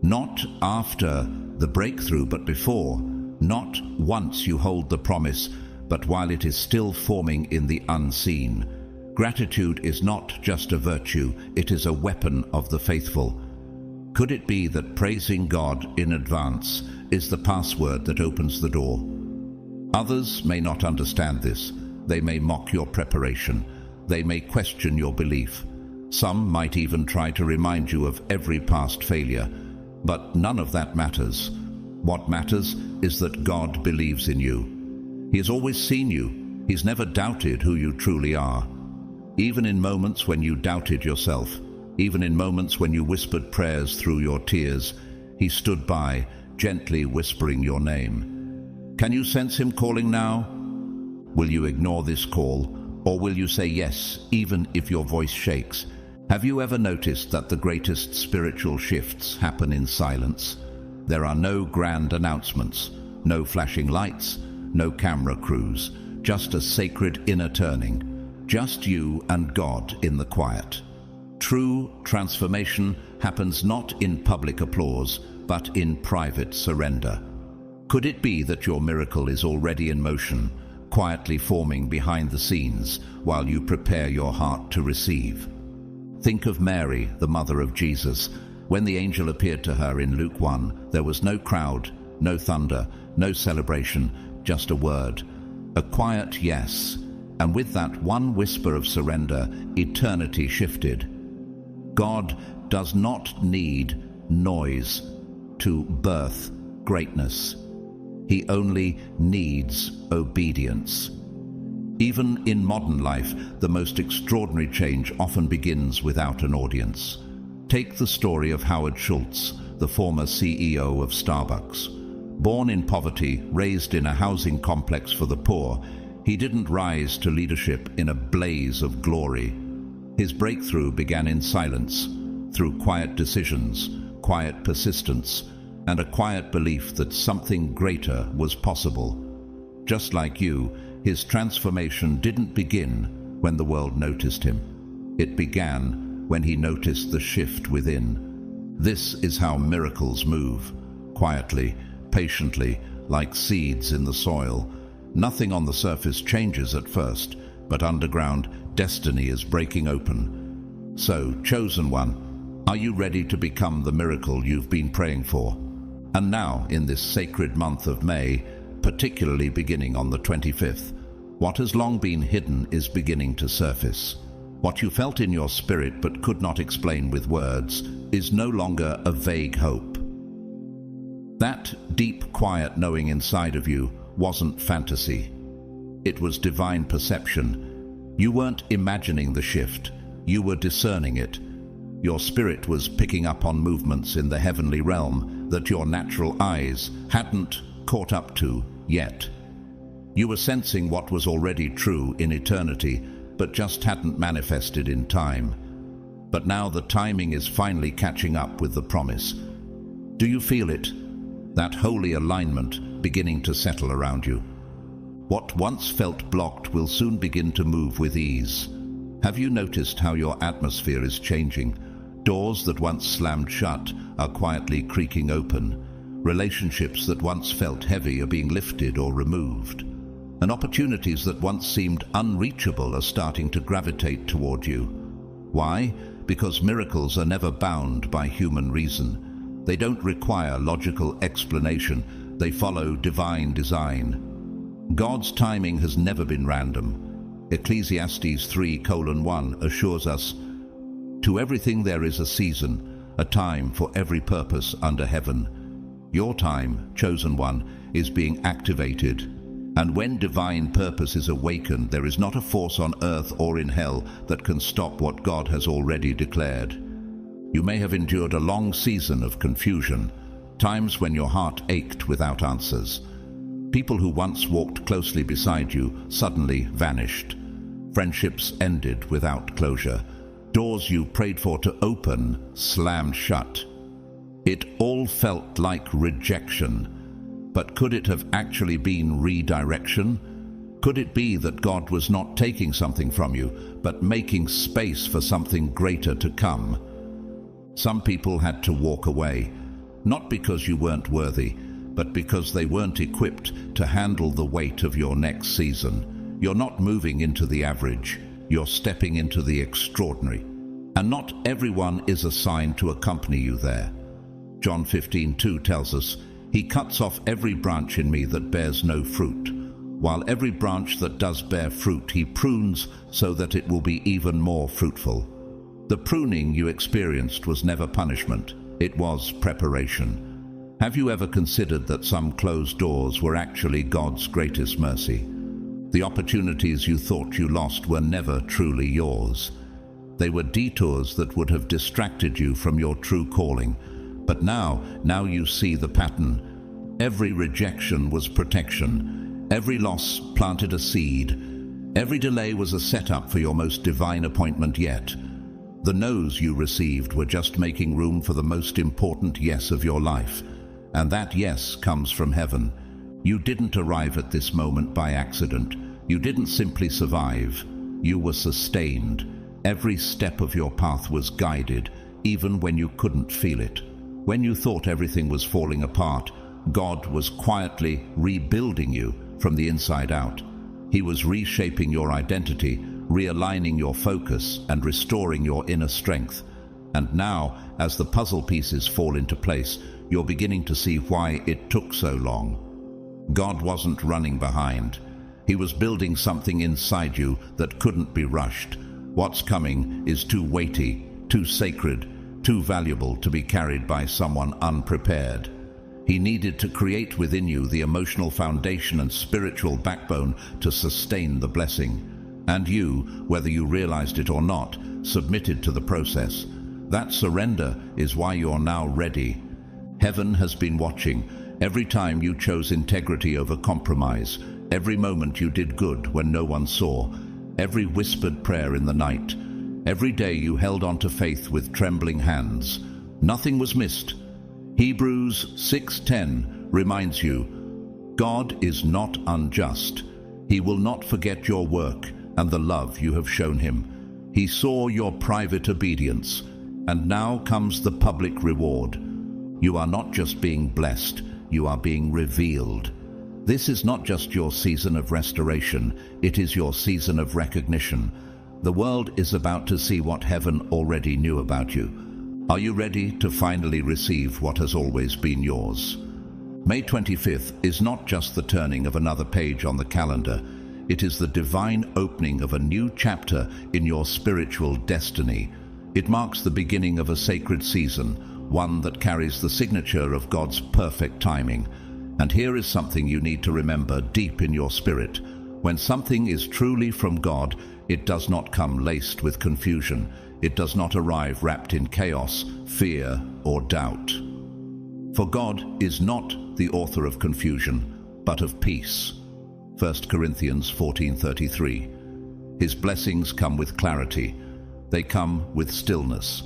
Not after the breakthrough, but before. Not once you hold the promise, but while it is still forming in the unseen. Gratitude is not just a virtue, it is a weapon of the faithful. Could it be that praising God in advance is the password that opens the door? Others may not understand this. They may mock your preparation. They may question your belief. Some might even try to remind you of every past failure. But none of that matters. What matters is that God believes in you. He has always seen you. He's never doubted who you truly are. Even in moments when you doubted yourself, even in moments when you whispered prayers through your tears, He stood by, gently whispering your name. Can you sense Him calling now? Will you ignore this call, or will you say yes, even if your voice shakes? Have you ever noticed that the greatest spiritual shifts happen in silence? There are no grand announcements, no flashing lights, no camera crews, just a sacred inner turning, just you and God in the quiet. True transformation happens not in public applause, but in private surrender. Could it be that your miracle is already in motion, quietly forming behind the scenes while you prepare your heart to receive? Think of Mary, the mother of Jesus. When the angel appeared to her in Luke 1, there was no crowd, no thunder, no celebration, just a word, a quiet yes. And with that one whisper of surrender, eternity shifted. God does not need noise to birth greatness. He only needs obedience. Even in modern life, the most extraordinary change often begins without an audience. Take the story of Howard Schultz, the former CEO of Starbucks. Born in poverty, raised in a housing complex for the poor, he didn't rise to leadership in a blaze of glory. His breakthrough began in silence, through quiet decisions, quiet persistence, and a quiet belief that something greater was possible. Just like you, his transformation didn't begin when the world noticed him. It began when he noticed the shift within. This is how miracles move, quietly, patiently, like seeds in the soil. Nothing on the surface changes at first, but underground, destiny is breaking open. So, chosen one, are you ready to become the miracle you've been praying for? And now, in this sacred month of May, particularly beginning on the 25th, what has long been hidden is beginning to surface. What you felt in your spirit but could not explain with words is no longer a vague hope. That deep, quiet knowing inside of you wasn't fantasy. It was divine perception. You weren't imagining the shift, you were discerning it. Your spirit was picking up on movements in the heavenly realm that your natural eyes hadn't caught up to yet. You were sensing what was already true in eternity, but just hadn't manifested in time. But now the timing is finally catching up with the promise. Do you feel it? That holy alignment beginning to settle around you. What once felt blocked will soon begin to move with ease. Have you noticed how your atmosphere is changing? Doors that once slammed shut are quietly creaking open. Relationships that once felt heavy are being lifted or removed. And opportunities that once seemed unreachable are starting to gravitate toward you. Why? Because miracles are never bound by human reason. They don't require logical explanation. They follow divine design. God's timing has never been random. Ecclesiastes 3:1 assures us, "To everything there is a season, a time for every purpose under heaven." Your time, chosen one, is being activated. And when divine purpose is awakened, there is not a force on earth or in hell that can stop what God has already declared. You may have endured a long season of confusion, times when your heart ached without answers. People who once walked closely beside you suddenly vanished. Friendships ended without closure. Doors you prayed for to open slammed shut. It all felt like rejection. But could it have actually been redirection? Could it be that God was not taking something from you, but making space for something greater to come? Some people had to walk away, not because you weren't worthy, but because they weren't equipped to handle the weight of your next season. You're not moving into the average, you're stepping into the extraordinary. And not everyone is assigned to accompany you there. John 15:2 tells us, "He cuts off every branch in me that bears no fruit, while every branch that does bear fruit he prunes so that it will be even more fruitful." The pruning you experienced was never punishment, it was preparation. Have you ever considered that some closed doors were actually God's greatest mercy? The opportunities you thought you lost were never truly yours. They were detours that would have distracted you from your true calling. But now you see the pattern. Every rejection was protection. Every loss planted a seed. Every delay was a setup for your most divine appointment yet. The no's you received were just making room for the most important yes of your life. And that yes comes from heaven. You didn't arrive at this moment by accident. You didn't simply survive. You were sustained. Every step of your path was guided, even when you couldn't feel it. When you thought everything was falling apart, God was quietly rebuilding you from the inside out. He was reshaping your identity, realigning your focus, and restoring your inner strength. And now, as the puzzle pieces fall into place, you're beginning to see why it took so long. God wasn't running behind. He was building something inside you that couldn't be rushed. What's coming is too weighty, too sacred, too valuable to be carried by someone unprepared. He needed to create within you the emotional foundation and spiritual backbone to sustain the blessing. And you, whether you realized it or not, submitted to the process. That surrender is why you're now ready. Heaven has been watching. Every time you chose integrity over compromise, every moment you did good when no one saw, every whispered prayer in the night, every day you held on to faith with trembling hands. Nothing was missed. Hebrews 6:10 reminds you, God is not unjust. He will not forget your work and the love you have shown him. He saw your private obedience, and now comes the public reward. You are not just being blessed, you are being revealed. This is not just your season of restoration, it is your season of recognition. The world is about to see what heaven already knew about you. Are you ready to finally receive what has always been yours? May 25th is not just the turning of another page on the calendar. It is the divine opening of a new chapter in your spiritual destiny. It marks the beginning of a sacred season, one that carries the signature of God's perfect timing. And here is something you need to remember deep in your spirit. When something is truly from God, it does not come laced with confusion. It does not arrive wrapped in chaos, fear, or doubt. For God is not the author of confusion, but of peace. 1 Corinthians 14:33. His blessings come with clarity. They come with stillness.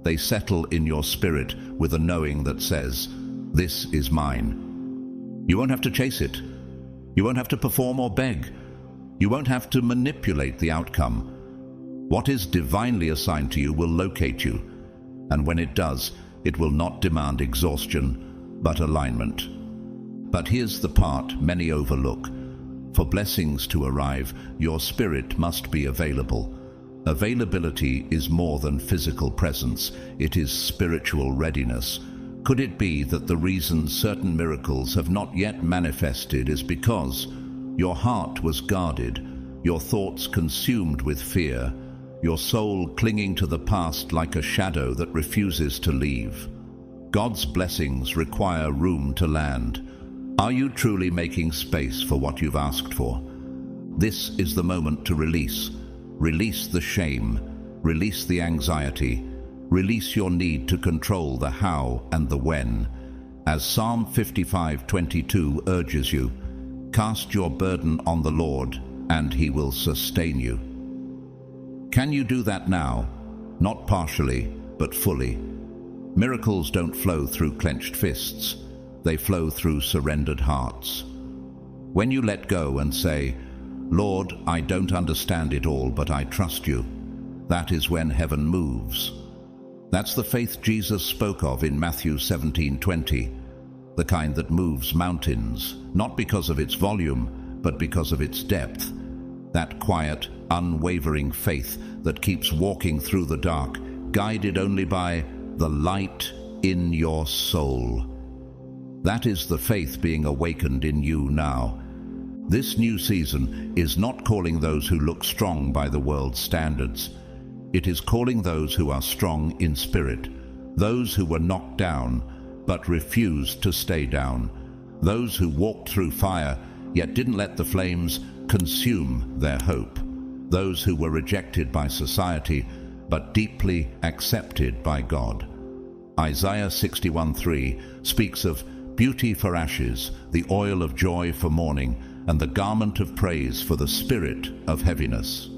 They settle in your spirit with a knowing that says, "This is mine." You won't have to chase it. You won't have to perform or beg. You won't have to manipulate the outcome. What is divinely assigned to you will locate you, and when it does, it will not demand exhaustion, but alignment. But here's the part many overlook. For blessings to arrive, your spirit must be available. Availability is more than physical presence, it is spiritual readiness. Could it be that the reason certain miracles have not yet manifested is because your heart was guarded, your thoughts consumed with fear, your soul clinging to the past like a shadow that refuses to leave? God's blessings require room to land. Are you truly making space for what you've asked for? This is the moment to release. Release the shame. Release the anxiety. Release your need to control the how and the when. As Psalm 55:22 urges you, cast your burden on the Lord, and He will sustain you. Can you do that now? Not partially, but fully. Miracles don't flow through clenched fists. They flow through surrendered hearts. When you let go and say, "Lord, I don't understand it all, but I trust you," that is when heaven moves. That's the faith Jesus spoke of in Matthew 17:20, the kind that moves mountains, not because of its volume, but because of its depth. That quiet, unwavering faith that keeps walking through the dark, guided only by the light in your soul. That is the faith being awakened in you now. This new season is not calling those who look strong by the world's standards. It is calling those who are strong in spirit, those who were knocked down but refused to stay down, those who walked through fire yet didn't let the flames consume their hope, those who were rejected by society but deeply accepted by God. Isaiah 61:3 speaks of beauty for ashes, the oil of joy for mourning, and the garment of praise for the spirit of heaviness.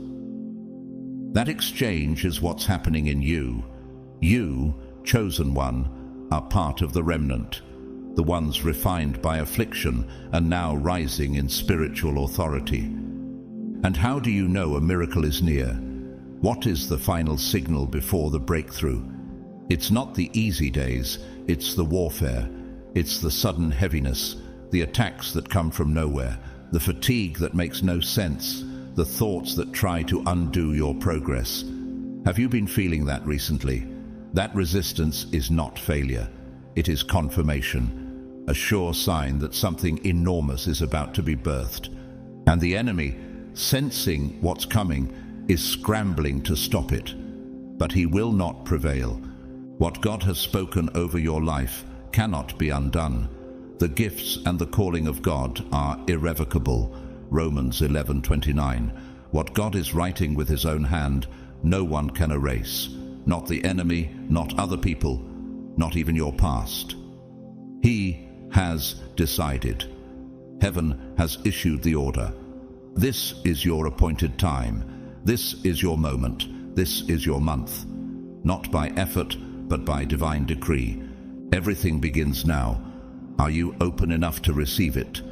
That exchange is what's happening in you. You, chosen one, are part of the remnant, the ones refined by affliction and now rising in spiritual authority. And how do you know a miracle is near? What is the final signal before the breakthrough? It's not the easy days, it's the warfare. It's the sudden heaviness, the attacks that come from nowhere, the fatigue that makes no sense, the thoughts that try to undo your progress. Have you been feeling that recently? That resistance is not failure. It is confirmation, a sure sign that something enormous is about to be birthed. And the enemy, sensing what's coming, is scrambling to stop it. But he will not prevail. What God has spoken over your life cannot be undone. The gifts and the calling of God are irrevocable. Romans 11:29. What God is writing with his own hand, no one can erase. Not the enemy, not other people, not even your past. He has decided. Heaven has issued the order. This is your appointed time. This is your moment. This is your month. Not by effort, but by divine decree. Everything begins now. Are you open enough to receive it?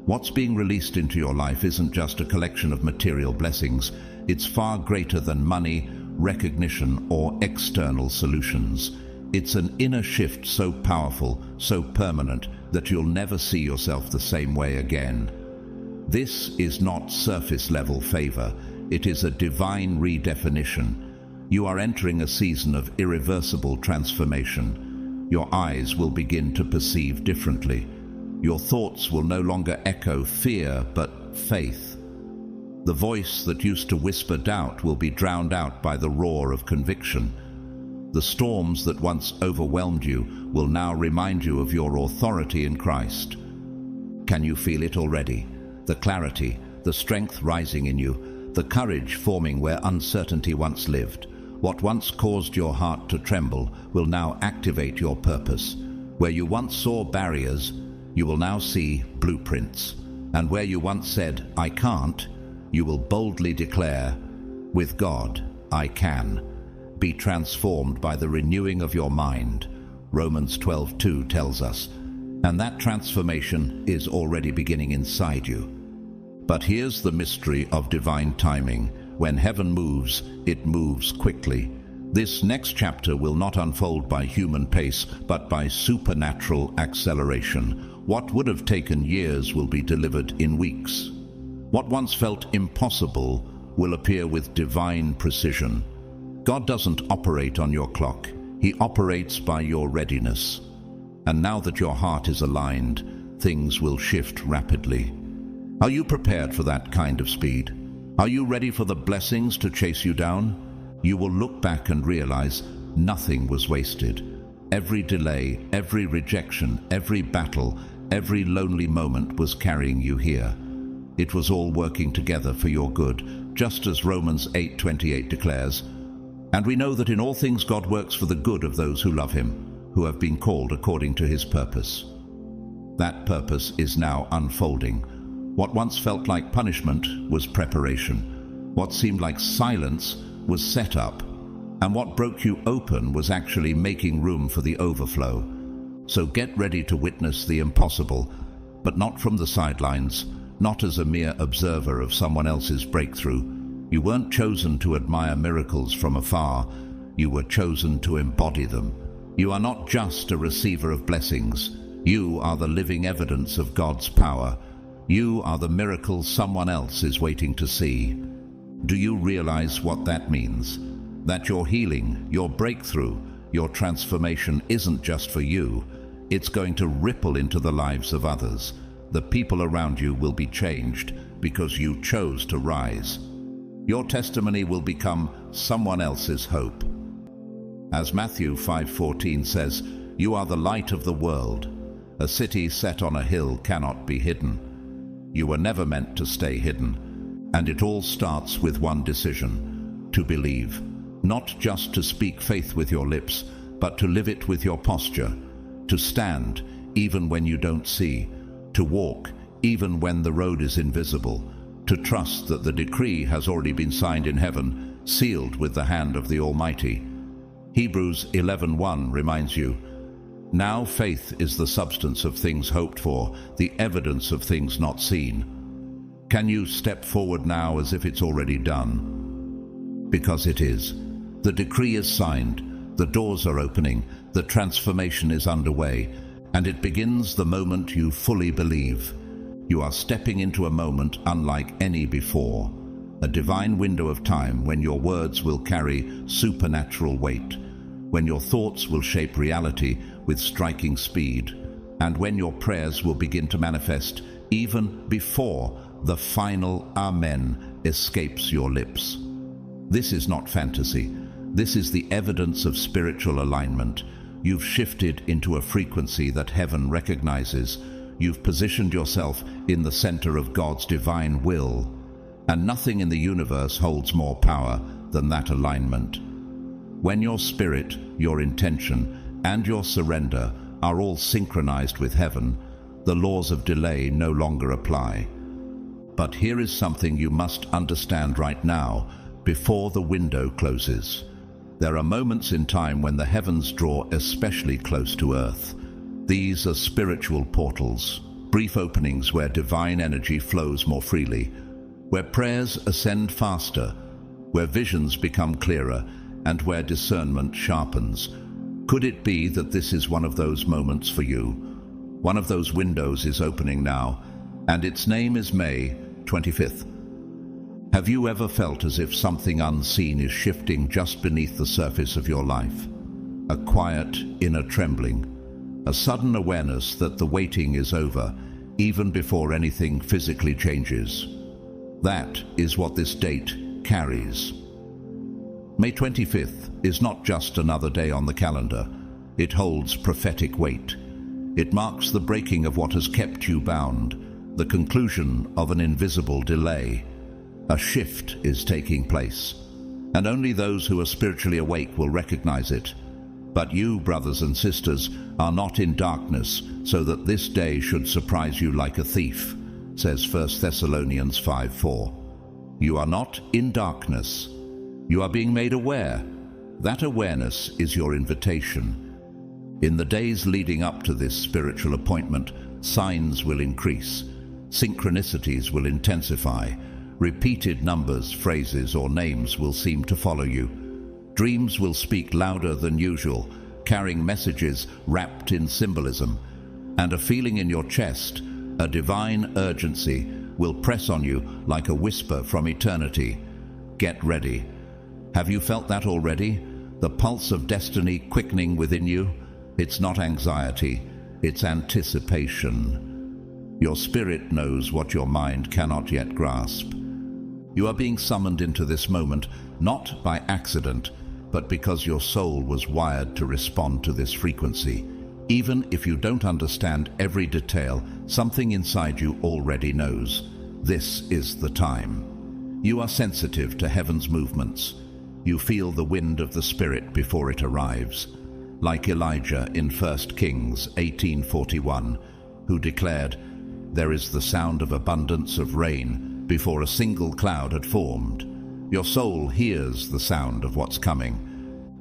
What's being released into your life isn't just a collection of material blessings. It's far greater than money, recognition, or external solutions. It's an inner shift so powerful, so permanent, that you'll never see yourself the same way again. This is not surface-level favor. It is a divine redefinition. You are entering a season of irreversible transformation. Your eyes will begin to perceive differently. Your thoughts will no longer echo fear, but faith. The voice that used to whisper doubt will be drowned out by the roar of conviction. The storms that once overwhelmed you will now remind you of your authority in Christ. Can you feel it already? The clarity, the strength rising in you, the courage forming where uncertainty once lived. What once caused your heart to tremble will now activate your purpose. Where you once saw barriers, you will now see blueprints. And where you once said, "I can't," you will boldly declare, "With God, I can." Be transformed by the renewing of your mind. Romans 12:2 tells us, and that transformation is already beginning inside you. But here's the mystery of divine timing. When heaven moves, it moves quickly. This next chapter will not unfold by human pace, but by supernatural acceleration. What would have taken years will be delivered in weeks. What once felt impossible will appear with divine precision. God doesn't operate on your clock. He operates by your readiness. And now that your heart is aligned, things will shift rapidly. Are you prepared for that kind of speed? Are you ready for the blessings to chase you down? You will look back and realize nothing was wasted. Every delay, every rejection, every battle, every lonely moment was carrying you here. It was all working together for your good, just as Romans 8:28 declares. And we know that in all things God works for the good of those who love him, who have been called according to his purpose. That purpose is now unfolding. What once felt like punishment was preparation. What seemed like silence was set up. And what broke you open was actually making room for the overflow. So get ready to witness the impossible, but not from the sidelines, not as a mere observer of someone else's breakthrough. You weren't chosen to admire miracles from afar. You were chosen to embody them. You are not just a receiver of blessings. You are the living evidence of God's power. You are the miracle someone else is waiting to see. Do you realize what that means? That your healing, your breakthrough, your transformation isn't just for you. It's going to ripple into the lives of others. The people around you will be changed because you chose to rise. Your testimony will become someone else's hope. As Matthew 5:14 says, "You are the light of the world. A city set on a hill cannot be hidden." You were never meant to stay hidden. And it all starts with one decision: to believe. Not just to speak faith with your lips, but to live it with your posture. To stand even when you don't see. To walk even when the road is invisible. To trust that the decree has already been signed in heaven, sealed with the hand of the Almighty. Hebrews 11:1 reminds you, "Now faith is the substance of things hoped for, the evidence of things not seen." Can you step forward now as if it's already done? Because it is. The decree is signed, the doors are opening, the transformation is underway, and it begins the moment you fully believe. You are stepping into a moment unlike any before, a divine window of time when your words will carry supernatural weight, when your thoughts will shape reality with striking speed, and when your prayers will begin to manifest even before the final Amen escapes your lips. This is not fantasy. This is the evidence of spiritual alignment. You've shifted into a frequency that heaven recognizes. You've positioned yourself in the center of God's divine will, and nothing in the universe holds more power than that alignment. When your spirit, your intention, and your surrender are all synchronized with heaven, the laws of delay no longer apply. But here is something you must understand right now, before the window closes. There are moments in time when the heavens draw especially close to earth. These are spiritual portals, brief openings where divine energy flows more freely, where prayers ascend faster, where visions become clearer, and where discernment sharpens. Could it be that this is one of those moments for you? One of those windows is opening now, and its name is May 25th. Have you ever felt as if something unseen is shifting just beneath the surface of your life? A quiet inner trembling, a sudden awareness that the waiting is over, even before anything physically changes. That is what this date carries. May 25th is not just another day on the calendar. It holds prophetic weight. It marks the breaking of what has kept you bound, the conclusion of an invisible delay. A shift is taking place, and only those who are spiritually awake will recognize it. But you, brothers and sisters, are not in darkness, so that this day should surprise you like a thief, says 1 Thessalonians 5:4. You are not in darkness. You are being made aware. That awareness is your invitation. In the days leading up to this spiritual appointment, signs will increase, synchronicities will intensify, repeated numbers, phrases, or names will seem to follow you. Dreams will speak louder than usual, carrying messages wrapped in symbolism, and a feeling in your chest, a divine urgency, will press on you like a whisper from eternity. Get ready. Have you felt that already? The pulse of destiny quickening within you? It's not anxiety, it's anticipation. Your spirit knows what your mind cannot yet grasp. You are being summoned into this moment, not by accident, but because your soul was wired to respond to this frequency. Even if you don't understand every detail, something inside you already knows. This is the time. You are sensitive to heaven's movements. You feel the wind of the Spirit before it arrives. Like Elijah in 1 Kings 18:41, who declared, "There is the sound of abundance of rain before a single cloud had formed." Your soul hears the sound of what's coming.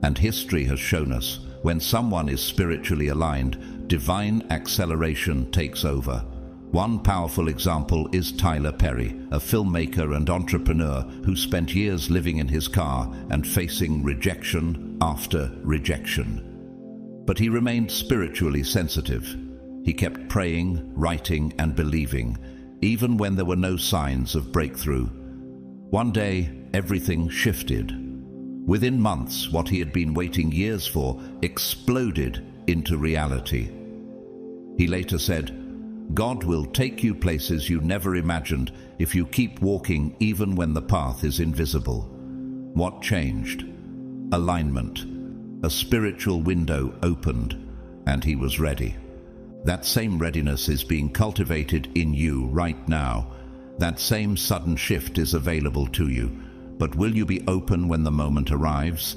And history has shown us, when someone is spiritually aligned, divine acceleration takes over. One powerful example is Tyler Perry, a filmmaker and entrepreneur who spent years living in his car and facing rejection after rejection. But he remained spiritually sensitive. He kept praying, writing, and believing, even when there were no signs of breakthrough. One day, everything shifted. Within months, what he had been waiting years for exploded into reality. He later said, "God will take you places you never imagined if you keep walking even when the path is invisible." What changed? Alignment. A spiritual window opened, and he was ready. That same readiness is being cultivated in you right now. That same sudden shift is available to you. But will you be open when the moment arrives?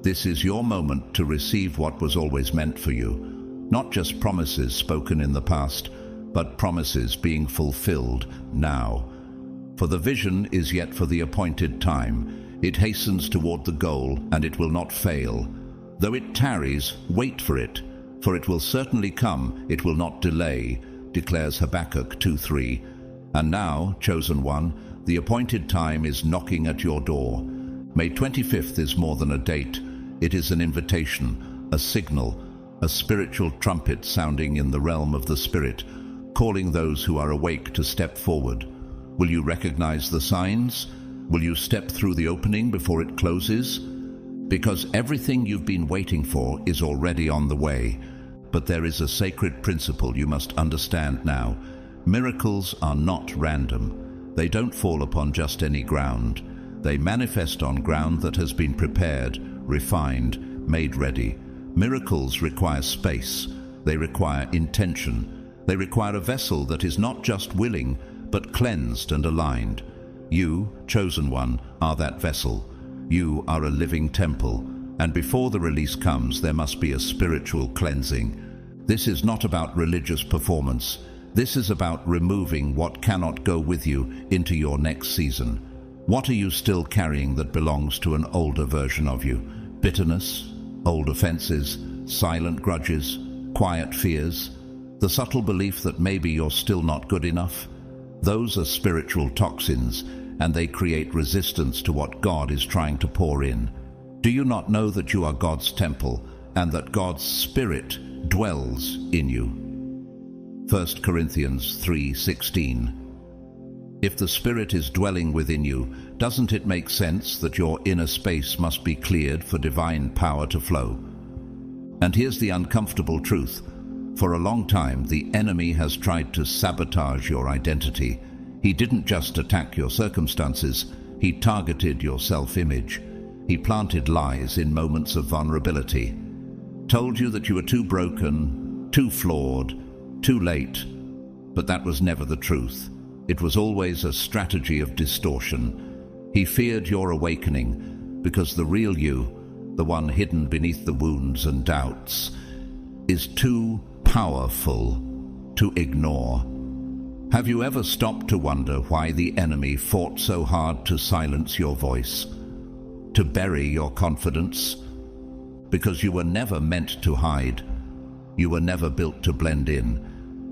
This is your moment to receive what was always meant for you. Not just promises spoken in the past, but promises being fulfilled now. For the vision is yet for the appointed time. It hastens toward the goal, and it will not fail. Though it tarries, wait for it will certainly come, it will not delay, declares Habakkuk 2:3. And now, chosen one, the appointed time is knocking at your door. May 25th is more than a date. It is an invitation, a signal, a spiritual trumpet sounding in the realm of the Spirit, calling those who are awake to step forward. Will you recognize the signs? Will you step through the opening before it closes? Because everything you've been waiting for is already on the way. But there is a sacred principle you must understand now. Miracles are not random. They don't fall upon just any ground. They manifest on ground that has been prepared, refined, made ready. Miracles require space. They require intention. They require a vessel that is not just willing, but cleansed and aligned. You, chosen one, are that vessel. You are a living temple, and before the release comes, there must be a spiritual cleansing. This is not about religious performance. This is about removing what cannot go with you into your next season. What are you still carrying that belongs to an older version of you? Bitterness, old offenses, silent grudges, quiet fears, the subtle belief that maybe you're still not good enough? Those are spiritual toxins, and they create resistance to what God is trying to pour in. Do you not know that you are God's temple and that God's Spirit dwells in you? 1 Corinthians 3:16. If the Spirit is dwelling within you, doesn't it make sense that your inner space must be cleared for divine power to flow? And here's the uncomfortable truth. For a long time, the enemy has tried to sabotage your identity. He didn't just attack your circumstances, he targeted your self-image. He planted lies in moments of vulnerability. Told you that you were too broken, too flawed, too late. But that was never the truth. It was always a strategy of distortion. He feared your awakening because the real you, the one hidden beneath the wounds and doubts, is too powerful to ignore. Have you ever stopped to wonder why the enemy fought so hard to silence your voice, to bury your confidence? Because you were never meant to hide. You were never built to blend in.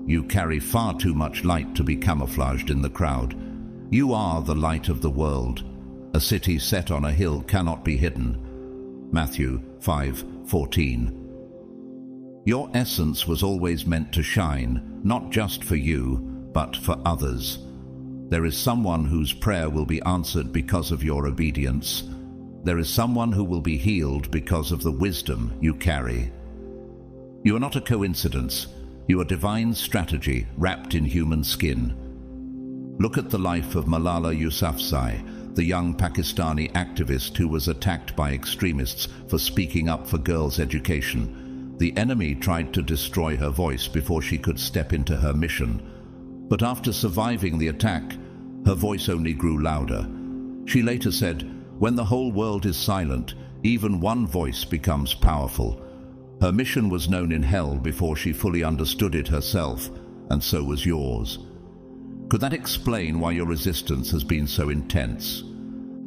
You carry far too much light to be camouflaged in the crowd. You are the light of the world. A city set on a hill cannot be hidden. Matthew 5:14. Your essence was always meant to shine, not just for you, but for others. There is someone whose prayer will be answered because of your obedience. There is someone who will be healed because of the wisdom you carry. You are not a coincidence. You are divine strategy wrapped in human skin. Look at the life of Malala Yousafzai, the young Pakistani activist who was attacked by extremists for speaking up for girls' education. The enemy tried to destroy her voice before she could step into her mission. But after surviving the attack, her voice only grew louder. She later said, "When the whole world is silent, even one voice becomes powerful." Her mission was known in hell before she fully understood it herself, and so was yours. Could that explain why your resistance has been so intense?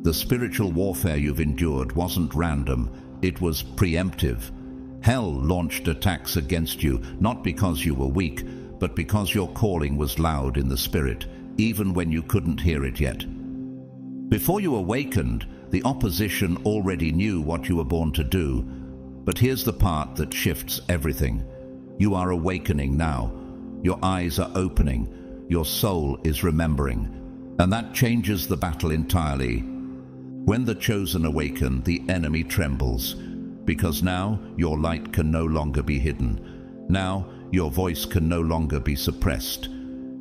The spiritual warfare you've endured wasn't random, it was preemptive. Hell launched attacks against you, not because you were weak, but because your calling was loud in the spirit, even when you couldn't hear it yet. Before you awakened, the opposition already knew what you were born to do. But here's the part that shifts everything. You are awakening now. Your eyes are opening. Your soul is remembering. And that changes the battle entirely. When the chosen awaken, the enemy trembles. Because now your light can no longer be hidden. Now your voice can no longer be suppressed.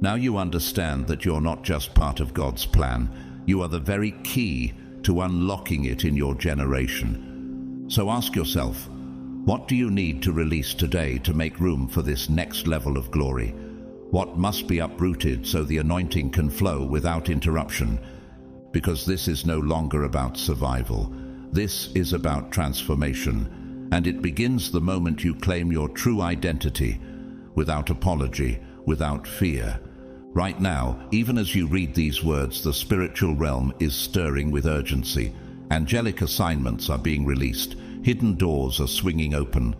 Now you understand that you're not just part of God's plan. You are the very key to unlocking it in your generation. So ask yourself, what do you need to release today to make room for this next level of glory? What must be uprooted so the anointing can flow without interruption? Because this is no longer about survival. This is about transformation. And it begins the moment you claim your true identity, without apology, without fear. Right now, even as you read these words, the spiritual realm is stirring with urgency. Angelic assignments are being released. Hidden doors are swinging open.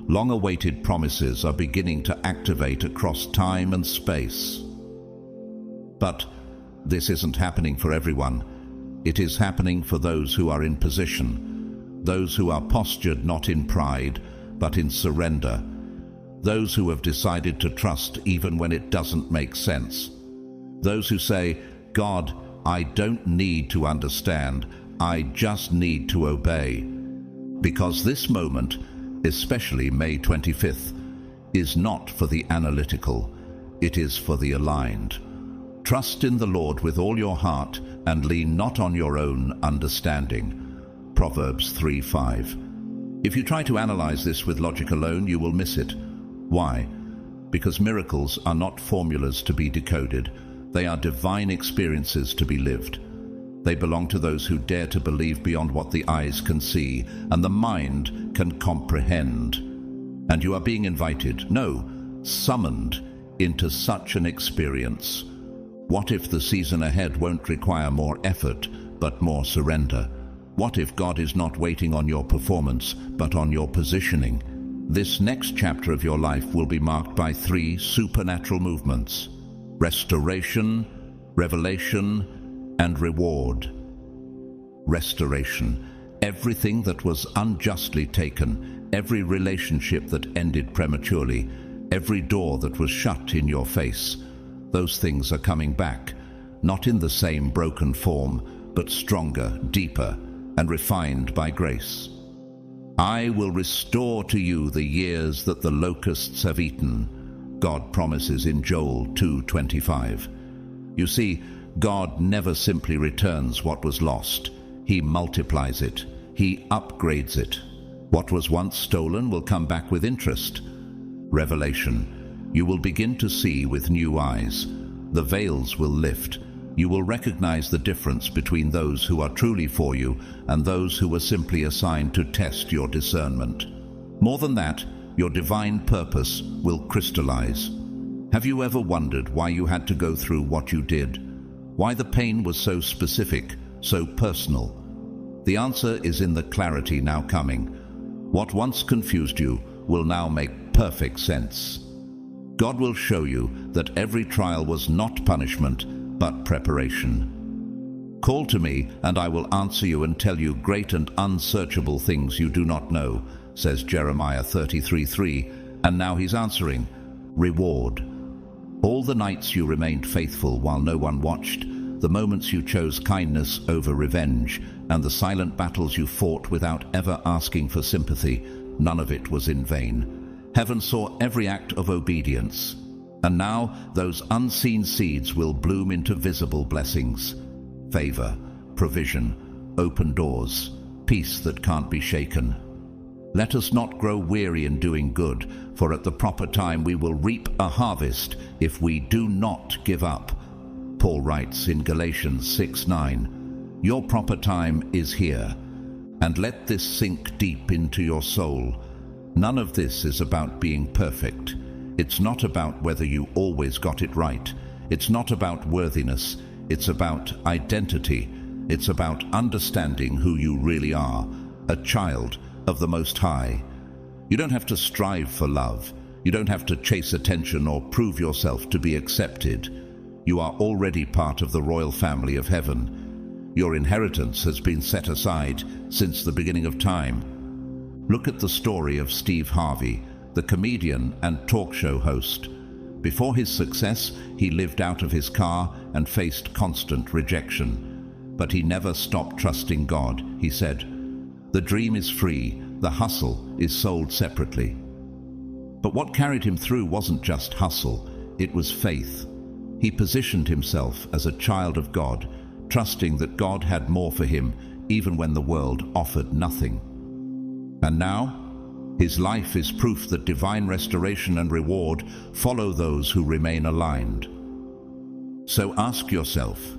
Long-awaited promises are beginning to activate across time and space. But this isn't happening for everyone. It is happening for those who are in position, those who are postured not in pride, but in surrender, those who have decided to trust even when it doesn't make sense, those who say, "God, I don't need to understand, I just need to obey." Because this moment, especially May 25th, is not for the analytical, it is for the aligned. Trust in the Lord with all your heart and lean not on your own understanding. Proverbs 3:5. If you try to analyze this with logic alone, you will miss it. Why? Because miracles are not formulas to be decoded. They are divine experiences to be lived. They belong to those who dare to believe beyond what the eyes can see and the mind can comprehend. And you are being invited, no, summoned into such an experience. What if the season ahead won't require more effort, but more surrender? What if God is not waiting on your performance, but on your positioning? This next chapter of your life will be marked by 3 supernatural movements: restoration, revelation, and reward. Restoration. Everything that was unjustly taken, every relationship that ended prematurely, Every door that was shut in your face, those things are coming back, not in the same broken form, but stronger, deeper, and refined by grace. I will restore to you the years that the locusts have eaten, God promises in Joel 2:25. You see, God never simply returns what was lost. He multiplies it. He upgrades it. What was once stolen will come back with interest. Revelation. You will begin to see with new eyes. The veils will lift. You will recognize the difference between those who are truly for you and those who were simply assigned to test your discernment. More than that, your divine purpose will crystallize. Have you ever wondered why you had to go through what you did? Why the pain was so specific, so personal? The answer is in the clarity now coming. What once confused you will now make perfect sense. God will show you that every trial was not punishment, but preparation. Call to me, and I will answer you and tell you great and unsearchable things you do not know, says Jeremiah 33:3, and now he's answering. Reward. All the nights you remained faithful while no one watched, the moments you chose kindness over revenge, and the silent battles you fought without ever asking for sympathy, none of it was in vain. Heaven saw every act of obedience. And now those unseen seeds will bloom into visible blessings. Favor, provision, open doors, peace that can't be shaken. Let us not grow weary in doing good, for at the proper time we will reap a harvest if we do not give up. Paul writes in Galatians 6:9, your proper time is here, and let this sink deep into your soul. None of this is about being perfect. It's not about whether you always got it right. It's not about worthiness. It's about identity. It's about understanding who you really are, a child of the Most High. You don't have to strive for love. You don't have to chase attention or prove yourself to be accepted. You are already part of the royal family of heaven. Your inheritance has been set aside since the beginning of time. Look at the story of Steve Harvey, the comedian and talk show host. Before his success, he lived out of his car and faced constant rejection. But he never stopped trusting God. He said, "The dream is free, the hustle is sold separately." But what carried him through wasn't just hustle, it was faith. He positioned himself as a child of God, trusting that God had more for him, even when the world offered nothing. And now, his life is proof that divine restoration and reward follow those who remain aligned. So ask yourself,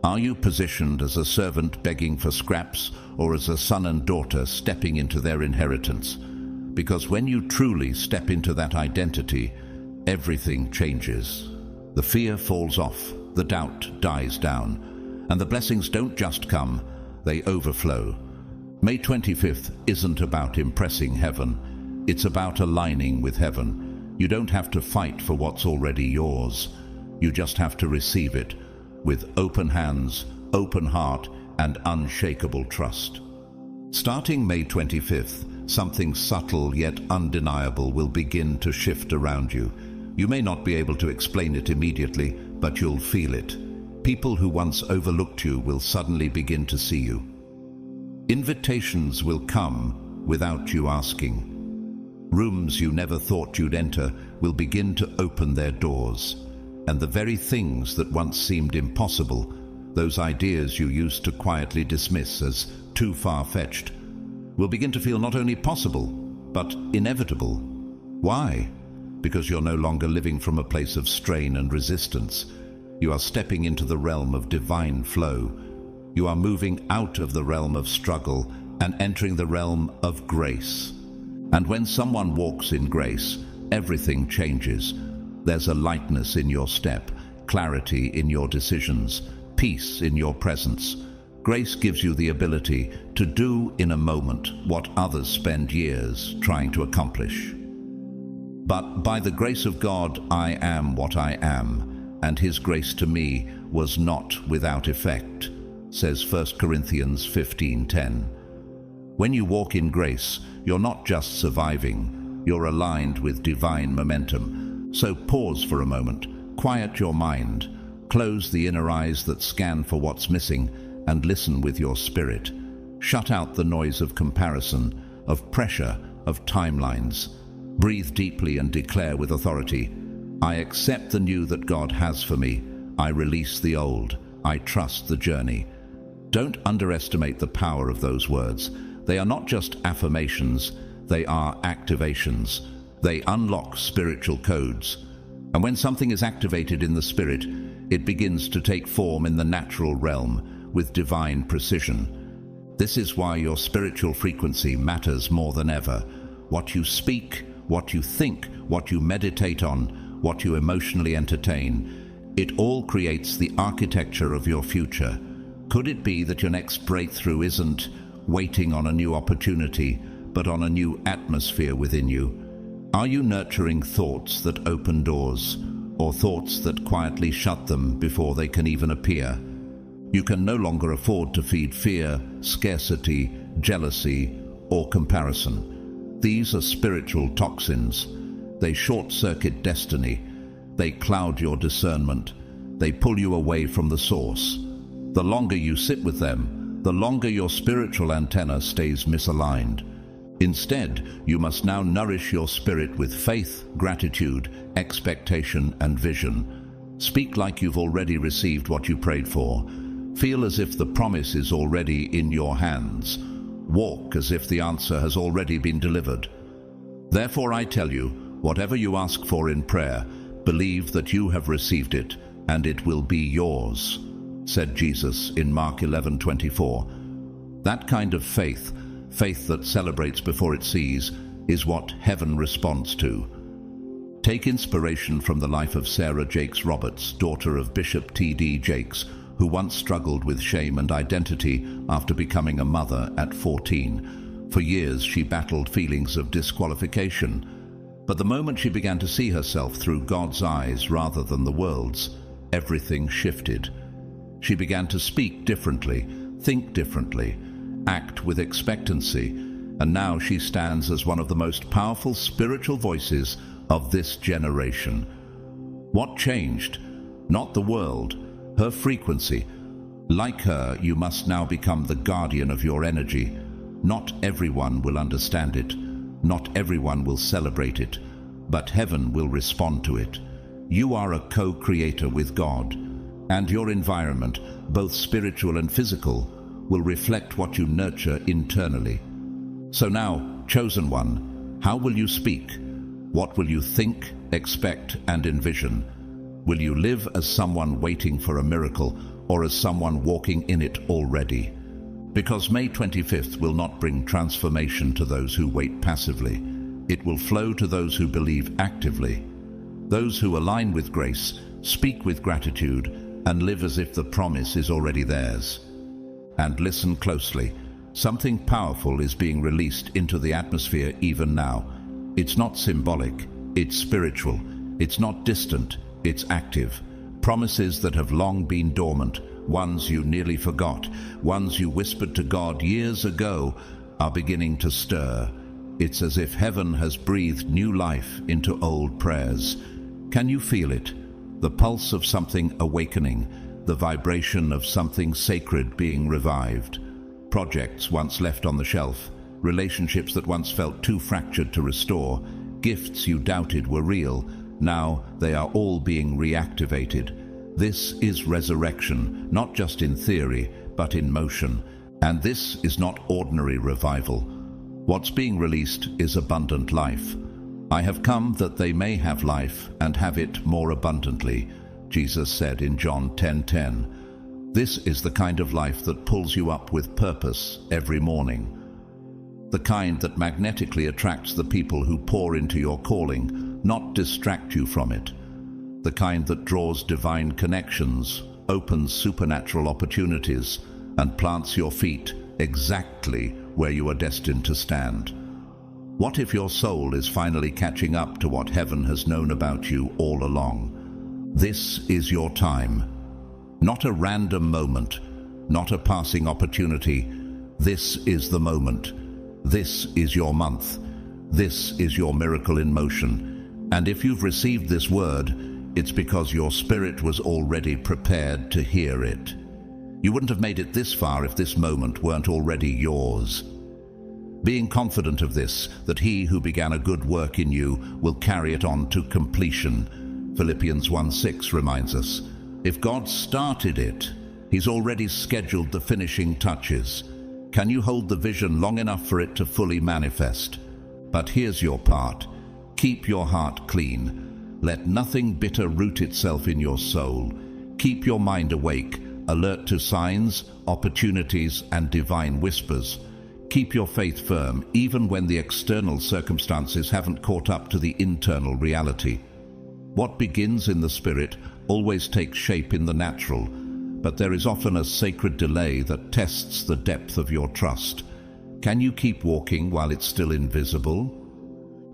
are you positioned as a servant begging for scraps, or as a son and daughter stepping into their inheritance? Because when you truly step into that identity, everything changes. The fear falls off, the doubt dies down, and the blessings don't just come, they overflow. May 25th isn't about impressing heaven. It's about aligning with heaven. You don't have to fight for what's already yours. You just have to receive it with open hands, open heart, and unshakable trust. Starting May 25th, something subtle yet undeniable will begin to shift around you. You may not be able to explain it immediately, but you'll feel it. People who once overlooked you will suddenly begin to see you. Invitations will come without you asking. Rooms you never thought you'd enter will begin to open their doors. And the very things that once seemed impossible, those ideas you used to quietly dismiss as too far-fetched, will begin to feel not only possible, but inevitable. Why? Because you're no longer living from a place of strain and resistance. You are stepping into the realm of divine flow. You are moving out of the realm of struggle and entering the realm of grace. And when someone walks in grace, everything changes. There's a lightness in your step, clarity in your decisions, peace in your presence. Grace gives you the ability to do in a moment what others spend years trying to accomplish. But by the grace of God, I am what I am, and His grace to me was not without effect, says 1 Corinthians 15:10. When you walk in grace, you're not just surviving, You're aligned with divine momentum. So pause for a moment, quiet your mind, close the inner eyes that scan for what's missing, and listen with your spirit. Shut out the noise of comparison, of pressure, of timelines. Breathe deeply and declare with authority, I accept the new that God has for me. I release the old. I trust the journey. Don't underestimate the power of those words. They are not just affirmations, they are activations. They unlock spiritual codes. And when something is activated in the spirit, it begins to take form in the natural realm with divine precision. This is why your spiritual frequency matters more than ever. What you speak, what you think, what you meditate on, what you emotionally entertain, it all creates the architecture of your future. Could it be that your next breakthrough isn't waiting on a new opportunity, but on a new atmosphere within you? Are you nurturing thoughts that open doors, or thoughts that quietly shut them before they can even appear? You can no longer afford to feed fear, scarcity, jealousy, or comparison. These are spiritual toxins. They short-circuit destiny. They cloud your discernment. They pull you away from the source. The longer you sit with them, the longer your spiritual antenna stays misaligned. Instead, you must now nourish your spirit with faith, gratitude, expectation, and vision. Speak like you've already received what you prayed for. Feel as if the promise is already in your hands. Walk as if the answer has already been delivered. Therefore, I tell you, whatever you ask for in prayer, believe that you have received it, and it will be yours, said Jesus in Mark 11:24. That kind of faith that celebrates before it sees, is what heaven responds to. Take inspiration from the life of Sarah Jakes Roberts, daughter of Bishop T.D. Jakes, who once struggled with shame and identity after becoming a mother at 14. For years she battled feelings of disqualification. But the moment she began to see herself through God's eyes rather than the world's, everything shifted. She began to speak differently, think differently, act with expectancy, and now she stands as one of the most powerful spiritual voices of this generation. What changed? Not the world, her frequency. Like her, you must now become the guardian of your energy. Not everyone will understand it. Not everyone will celebrate it, but heaven will respond to it. You are a co-creator with God, and your environment, both spiritual and physical, will reflect what you nurture internally. So now, chosen one, how will you speak? What will you think, expect, and envision? Will you live as someone waiting for a miracle, or as someone walking in it already? Because May 25th will not bring transformation to those who wait passively. It will flow to those who believe actively. Those who align with grace, speak with gratitude, and live as if the promise is already theirs. And listen closely. Something powerful is being released into the atmosphere even now. It's not symbolic, it's spiritual. It's not distant, it's active. Promises that have long been dormant, ones you nearly forgot, ones you whispered to God years ago, are beginning to stir. It's as if heaven has breathed new life into old prayers. Can you feel it? The pulse of something awakening, the vibration of something sacred being revived. Projects once left on the shelf, relationships that once felt too fractured to restore, gifts you doubted were real, now they are all being reactivated. This is resurrection, not just in theory, but in motion. And this is not ordinary revival. What's being released is abundant life. I have come that they may have life and have it more abundantly, Jesus said in John 10:10. This is the kind of life that pulls you up with purpose every morning. The kind that magnetically attracts the people who pour into your calling, not distract you from it. The kind that draws divine connections, opens supernatural opportunities, and plants your feet exactly where you are destined to stand. What if your soul is finally catching up to what heaven has known about you all along? This is your time. Not a random moment, not a passing opportunity. This is the moment. This is your month. This is your miracle in motion. And if you've received this word, it's because your spirit was already prepared to hear it. You wouldn't have made it this far if this moment weren't already yours. Being confident of this, that he who began a good work in you will carry it on to completion. Philippians 1:6 reminds us, if God started it, he's already scheduled the finishing touches. Can you hold the vision long enough for it to fully manifest? But here's your part. Keep your heart clean. Let nothing bitter root itself in your soul. Keep your mind awake, alert to signs, opportunities, and divine whispers. Keep your faith firm, even when the external circumstances haven't caught up to the internal reality. What begins in the spirit always takes shape in the natural, but there is often a sacred delay that tests the depth of your trust. Can you keep walking while it's still invisible?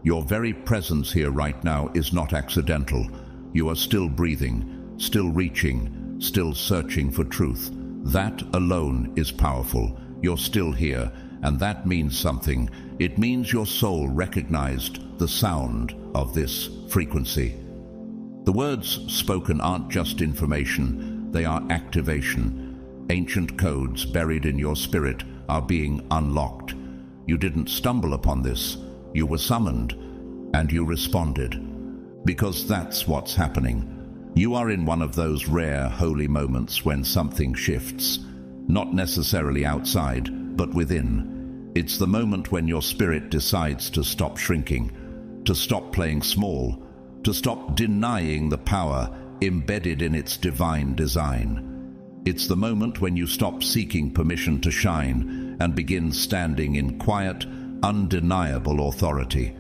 Your very presence here right now is not accidental. You are still breathing, still reaching, still searching for truth. That alone is powerful. You're still here, and that means something. It means your soul recognized the sound of this frequency. The words spoken aren't just information, they are activation. Ancient codes buried in your spirit are being unlocked. You didn't stumble upon this, you were summoned, and you responded. Because that's what's happening. You are in one of those rare holy moments when something shifts, not necessarily outside, but within. It's the moment when your spirit decides to stop shrinking, to stop playing small, to stop denying the power embedded in its divine design. It's the moment when you stop seeking permission to shine and begin standing in quiet, undeniable authority.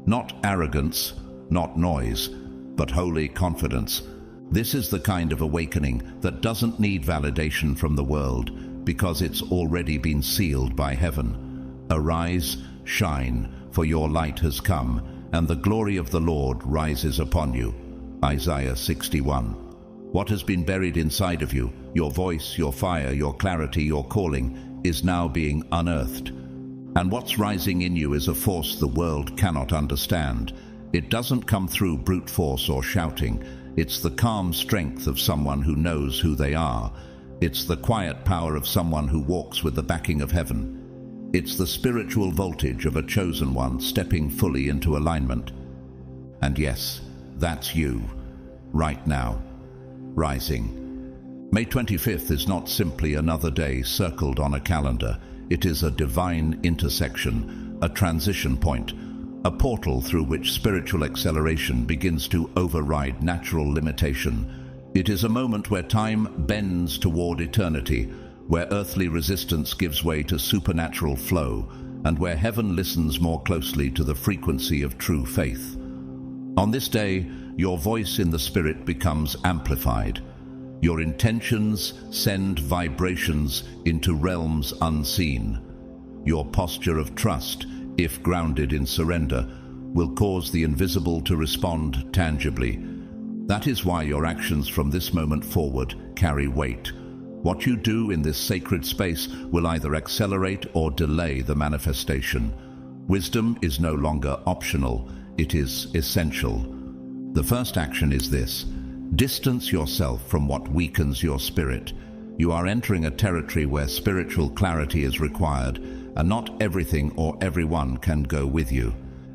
Not arrogance, not noise, but holy confidence. This is the kind of awakening that doesn't need validation from the world because it's already been sealed by heaven. Arise, shine, for your light has come, and the glory of the Lord rises upon you. Isaiah 61. What has been buried inside of you, your voice, your fire, your clarity, your calling, is now being unearthed. And what's rising in you is a force the world cannot understand. It doesn't come through brute force or shouting. It's the calm strength of someone who knows who they are. It's the quiet power of someone who walks with the backing of heaven. It's the spiritual voltage of a chosen one stepping fully into alignment. And yes, that's you, right now, rising. May 25th is not simply another day circled on a calendar. It is a divine intersection, a transition point, a portal through which spiritual acceleration begins to override natural limitation. It is a moment where time bends toward eternity, where earthly resistance gives way to supernatural flow, and where heaven listens more closely to the frequency of true faith. On this day, your voice in the Spirit becomes amplified. Your intentions send vibrations into realms unseen. Your posture of trust, if grounded in surrender, will cause the invisible to respond tangibly. That is why your actions from this moment forward carry weight. What you do in this sacred space will either accelerate or delay the manifestation. Wisdom is no longer optional, it is essential. The first action is this: distance yourself from what weakens your spirit. You are entering a territory where spiritual clarity is required, and not everything or everyone can go with you.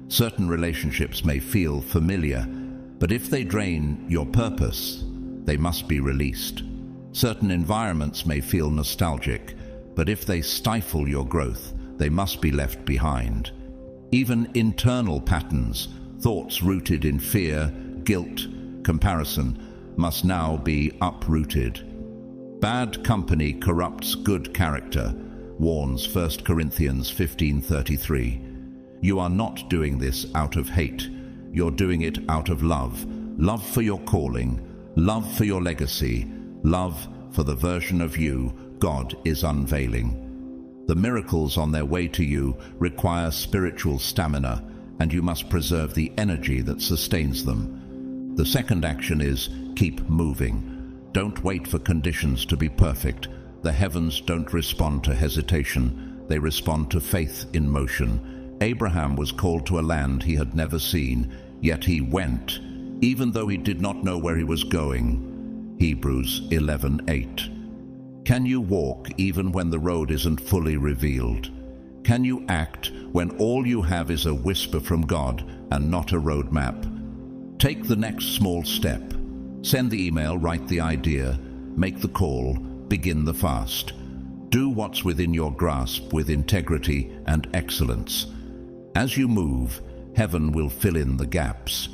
Certain relationships may feel familiar, but if they drain your purpose, they must be released. Certain environments may feel nostalgic, but if they stifle your growth, they must be left behind. Even internal patterns, thoughts rooted in fear, guilt, comparison, must now be uprooted. Bad company corrupts good character, warns 1 Corinthians 15:33. You are not doing this out of hate. You're doing it out of love. Love for your calling, love for your legacy, love for the version of you God is unveiling. The miracles on their way to you require spiritual stamina, and you must preserve the energy that sustains them. The second action is keep moving. Don't wait for conditions to be perfect. The heavens don't respond to hesitation. They respond to faith in motion. Abraham was called to a land he had never seen, yet he went, even though he did not know where he was going. Hebrews 11:8. Can you walk even when the road isn't fully revealed? Can you act when all you have is a whisper from God and not a roadmap? Take the next small step. Send the email, write the idea, make the call, begin the fast. Do what's within your grasp with integrity and excellence. As you move, heaven will fill in the gaps.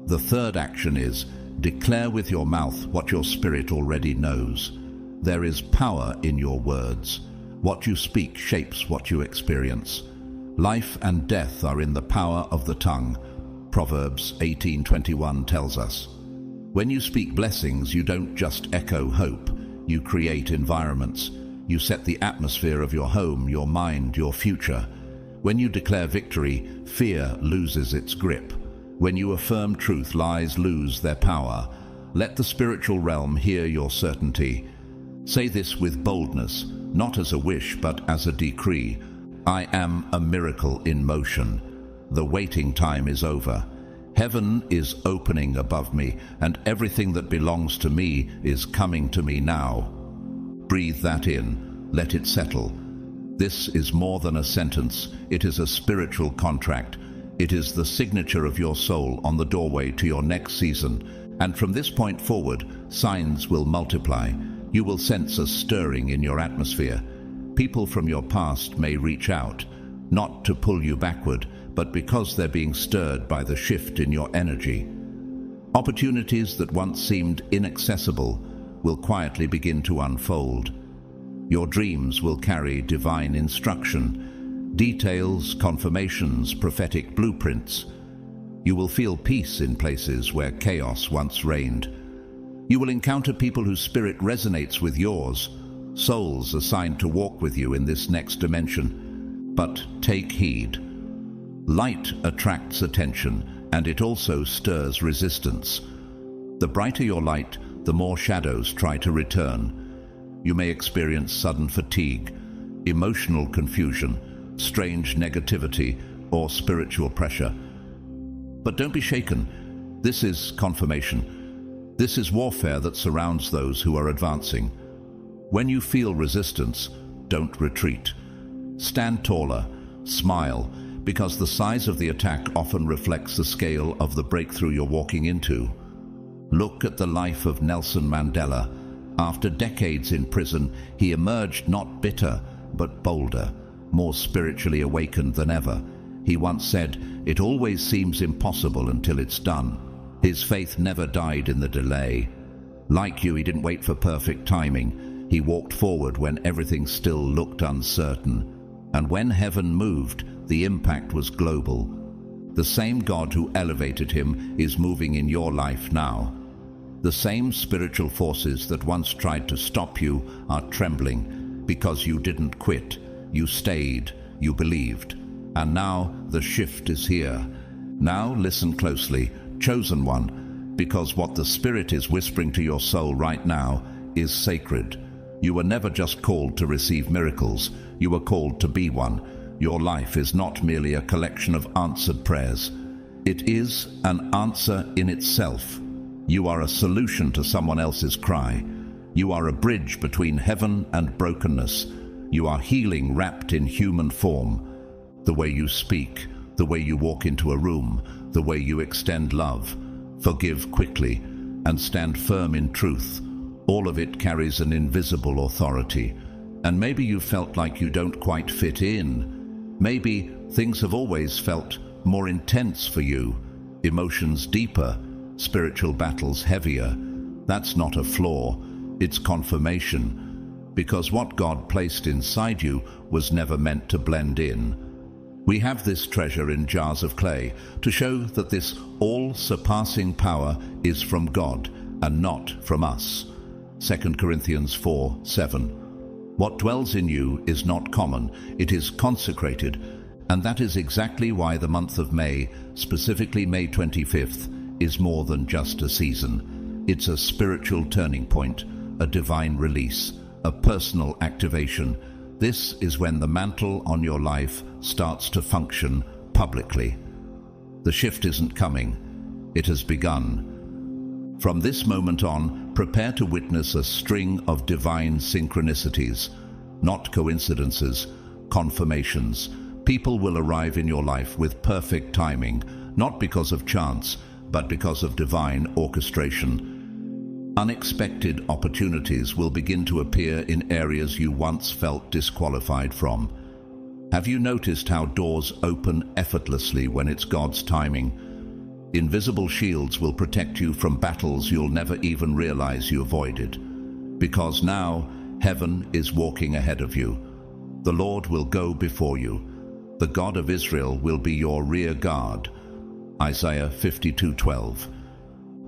The third action is, declare with your mouth what your spirit already knows. There is power in your words. What you speak shapes what you experience. Life and death are in the power of the tongue. Proverbs 18:21 tells us. When you speak blessings, you don't just echo hope. You create environments. You set the atmosphere of your home, your mind, your future. When you declare victory, fear loses its grip. When you affirm truth, lies lose their power. Let the spiritual realm hear your certainty. Say this with boldness, not as a wish, but as a decree. I am a miracle in motion. The waiting time is over. Heaven is opening above me, and everything that belongs to me is coming to me now. Breathe that in. Let it settle. This is more than a sentence. It is a spiritual contract. It is the signature of your soul on the doorway to your next season. And from this point forward, signs will multiply. You will sense a stirring in your atmosphere. People from your past may reach out, not to pull you backward, but because they're being stirred by the shift in your energy. Opportunities that once seemed inaccessible will quietly begin to unfold. Your dreams will carry divine instruction, details, confirmations, prophetic blueprints. You will feel peace in places where chaos once reigned. You will encounter people whose spirit resonates with yours, souls assigned to walk with you in this next dimension. But take heed. Light attracts attention, and it also stirs resistance. The brighter your light, the more shadows try to return. You may experience sudden fatigue, emotional confusion, strange negativity, or spiritual pressure. But don't be shaken. This is confirmation. This is warfare that surrounds those who are advancing. When you feel resistance, don't retreat. Stand taller, smile, because the size of the attack often reflects the scale of the breakthrough you're walking into. Look at the life of Nelson Mandela. After decades in prison, he emerged not bitter, but bolder, more spiritually awakened than ever. He once said, "It always seems impossible until it's done." His faith never died in the delay. Like you, he didn't wait for perfect timing. He walked forward when everything still looked uncertain. And when heaven moved, the impact was global. The same God who elevated him is moving in your life now. The same spiritual forces that once tried to stop you are trembling because you didn't quit. You stayed, you believed. And now the shift is here. Now listen closely, chosen one, because what the Spirit is whispering to your soul right now is sacred. You were never just called to receive miracles. You were called to be one. Your life is not merely a collection of answered prayers. It is an answer in itself. You are a solution to someone else's cry. You are a bridge between heaven and brokenness. You are healing wrapped in human form. The way you speak, the way you walk into a room, the way you extend love, forgive quickly, and stand firm in truth, all of it carries an invisible authority. And maybe you felt like you don't quite fit in. Maybe things have always felt more intense for you, emotions deeper, spiritual battles heavier. That's not a flaw, it's confirmation. Because what God placed inside you was never meant to blend in. We have this treasure in jars of clay to show that this all-surpassing power is from God and not from us. 2 Corinthians 4:7. What dwells in you is not common, it is consecrated, and that is exactly why the month of May, specifically May 25th, is more than just a season. It's a spiritual turning point, a divine release, a personal activation. This is when the mantle on your life starts to function publicly. The shift isn't coming, it has begun. From this moment on, prepare to witness a string of divine synchronicities, not coincidences, confirmations. People will arrive in your life with perfect timing, not because of chance, but because of divine orchestration. Unexpected opportunities will begin to appear in areas you once felt disqualified from. Have you noticed how doors open effortlessly when it's God's timing? Invisible shields will protect you from battles you'll never even realize you avoided. Because now, heaven is walking ahead of you. The Lord will go before you. The God of Israel will be your rear guard. Isaiah 52:12.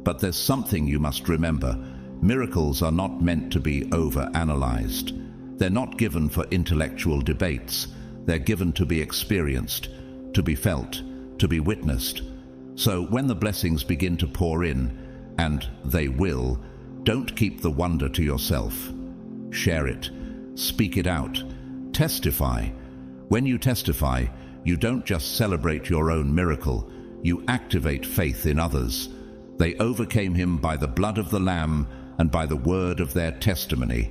But there's something you must remember. Miracles are not meant to be over-analyzed. They're not given for intellectual debates. They're given to be experienced, to be felt, to be witnessed. So when the blessings begin to pour in, and they will, don't keep the wonder to yourself. Share it. Speak it out. Testify. When you testify, you don't just celebrate your own miracle, you activate faith in others. They overcame him by the blood of the Lamb and by the word of their testimony.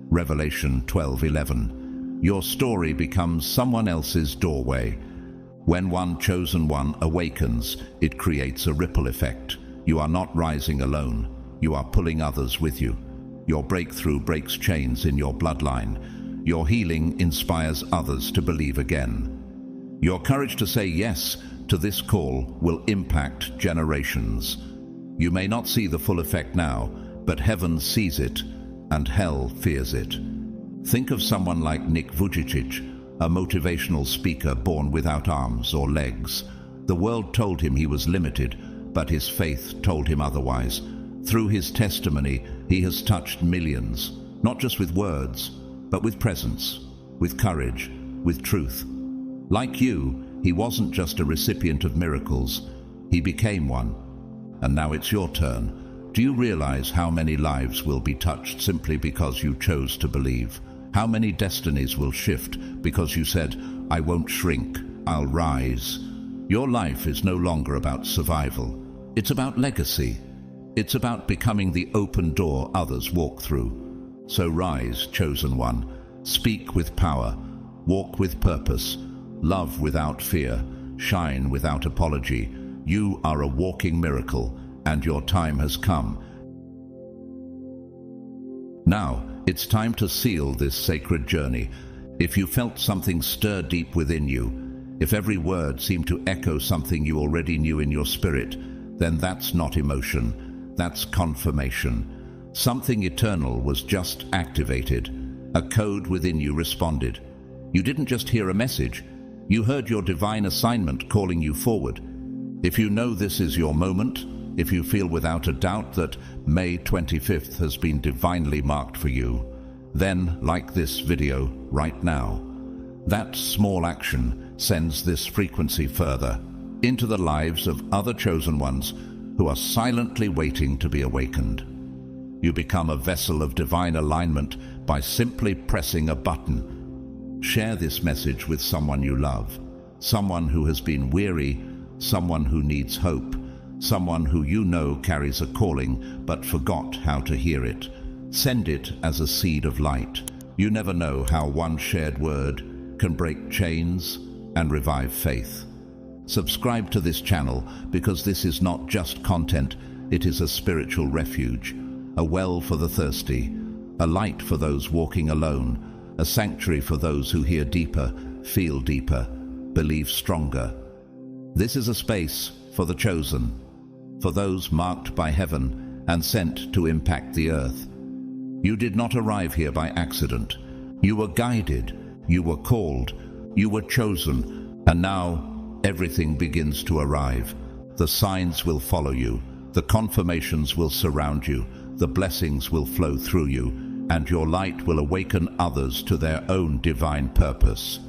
Revelation 12:11. Your story becomes someone else's doorway. When one chosen one awakens, it creates a ripple effect. You are not rising alone. You are pulling others with you. Your breakthrough breaks chains in your bloodline. Your healing inspires others to believe again. Your courage to say yes to this call will impact generations. You may not see the full effect now, but heaven sees it and hell fears it. Think of someone like Nick Vujicic, a motivational speaker born without arms or legs. The world told him he was limited, but his faith told him otherwise. Through his testimony, he has touched millions, not just with words, but with presence, with courage, with truth. Like you, he wasn't just a recipient of miracles, he became one. And now it's your turn. Do you realize how many lives will be touched simply because you chose to believe? How many destinies will shift because you said, I won't shrink, I'll rise? Your life is no longer about survival. It's about legacy. It's about becoming the open door others walk through. So rise, chosen one. Speak with power. Walk with purpose. Love without fear. Shine without apology. You are a walking miracle, and your time has come. Now, it's time to seal this sacred journey. If you felt something stir deep within you, if every word seemed to echo something you already knew in your spirit, then that's not emotion, that's confirmation. Something eternal was just activated. A code within you responded. You didn't just hear a message, you heard your divine assignment calling you forward. If you know this is your moment, if you feel without a doubt that May 25th has been divinely marked for you, then like this video right now. That small action sends this frequency further into the lives of other chosen ones who are silently waiting to be awakened. You become a vessel of divine alignment by simply pressing a button. Share this message with someone you love, someone who has been weary, someone who needs hope, someone who you know carries a calling but forgot how to hear it. Send it as a seed of light. You never know how one shared word can break chains and revive faith. Subscribe to this channel because this is not just content, it is a spiritual refuge, a well for the thirsty, a light for those walking alone, a sanctuary for those who hear deeper, feel deeper, believe stronger. This is a space for the chosen, for those marked by heaven and sent to impact the earth. You did not arrive here by accident. You were guided, you were called, you were chosen, and now everything begins to arrive. The signs will follow you, the confirmations will surround you, the blessings will flow through you, and your light will awaken others to their own divine purpose.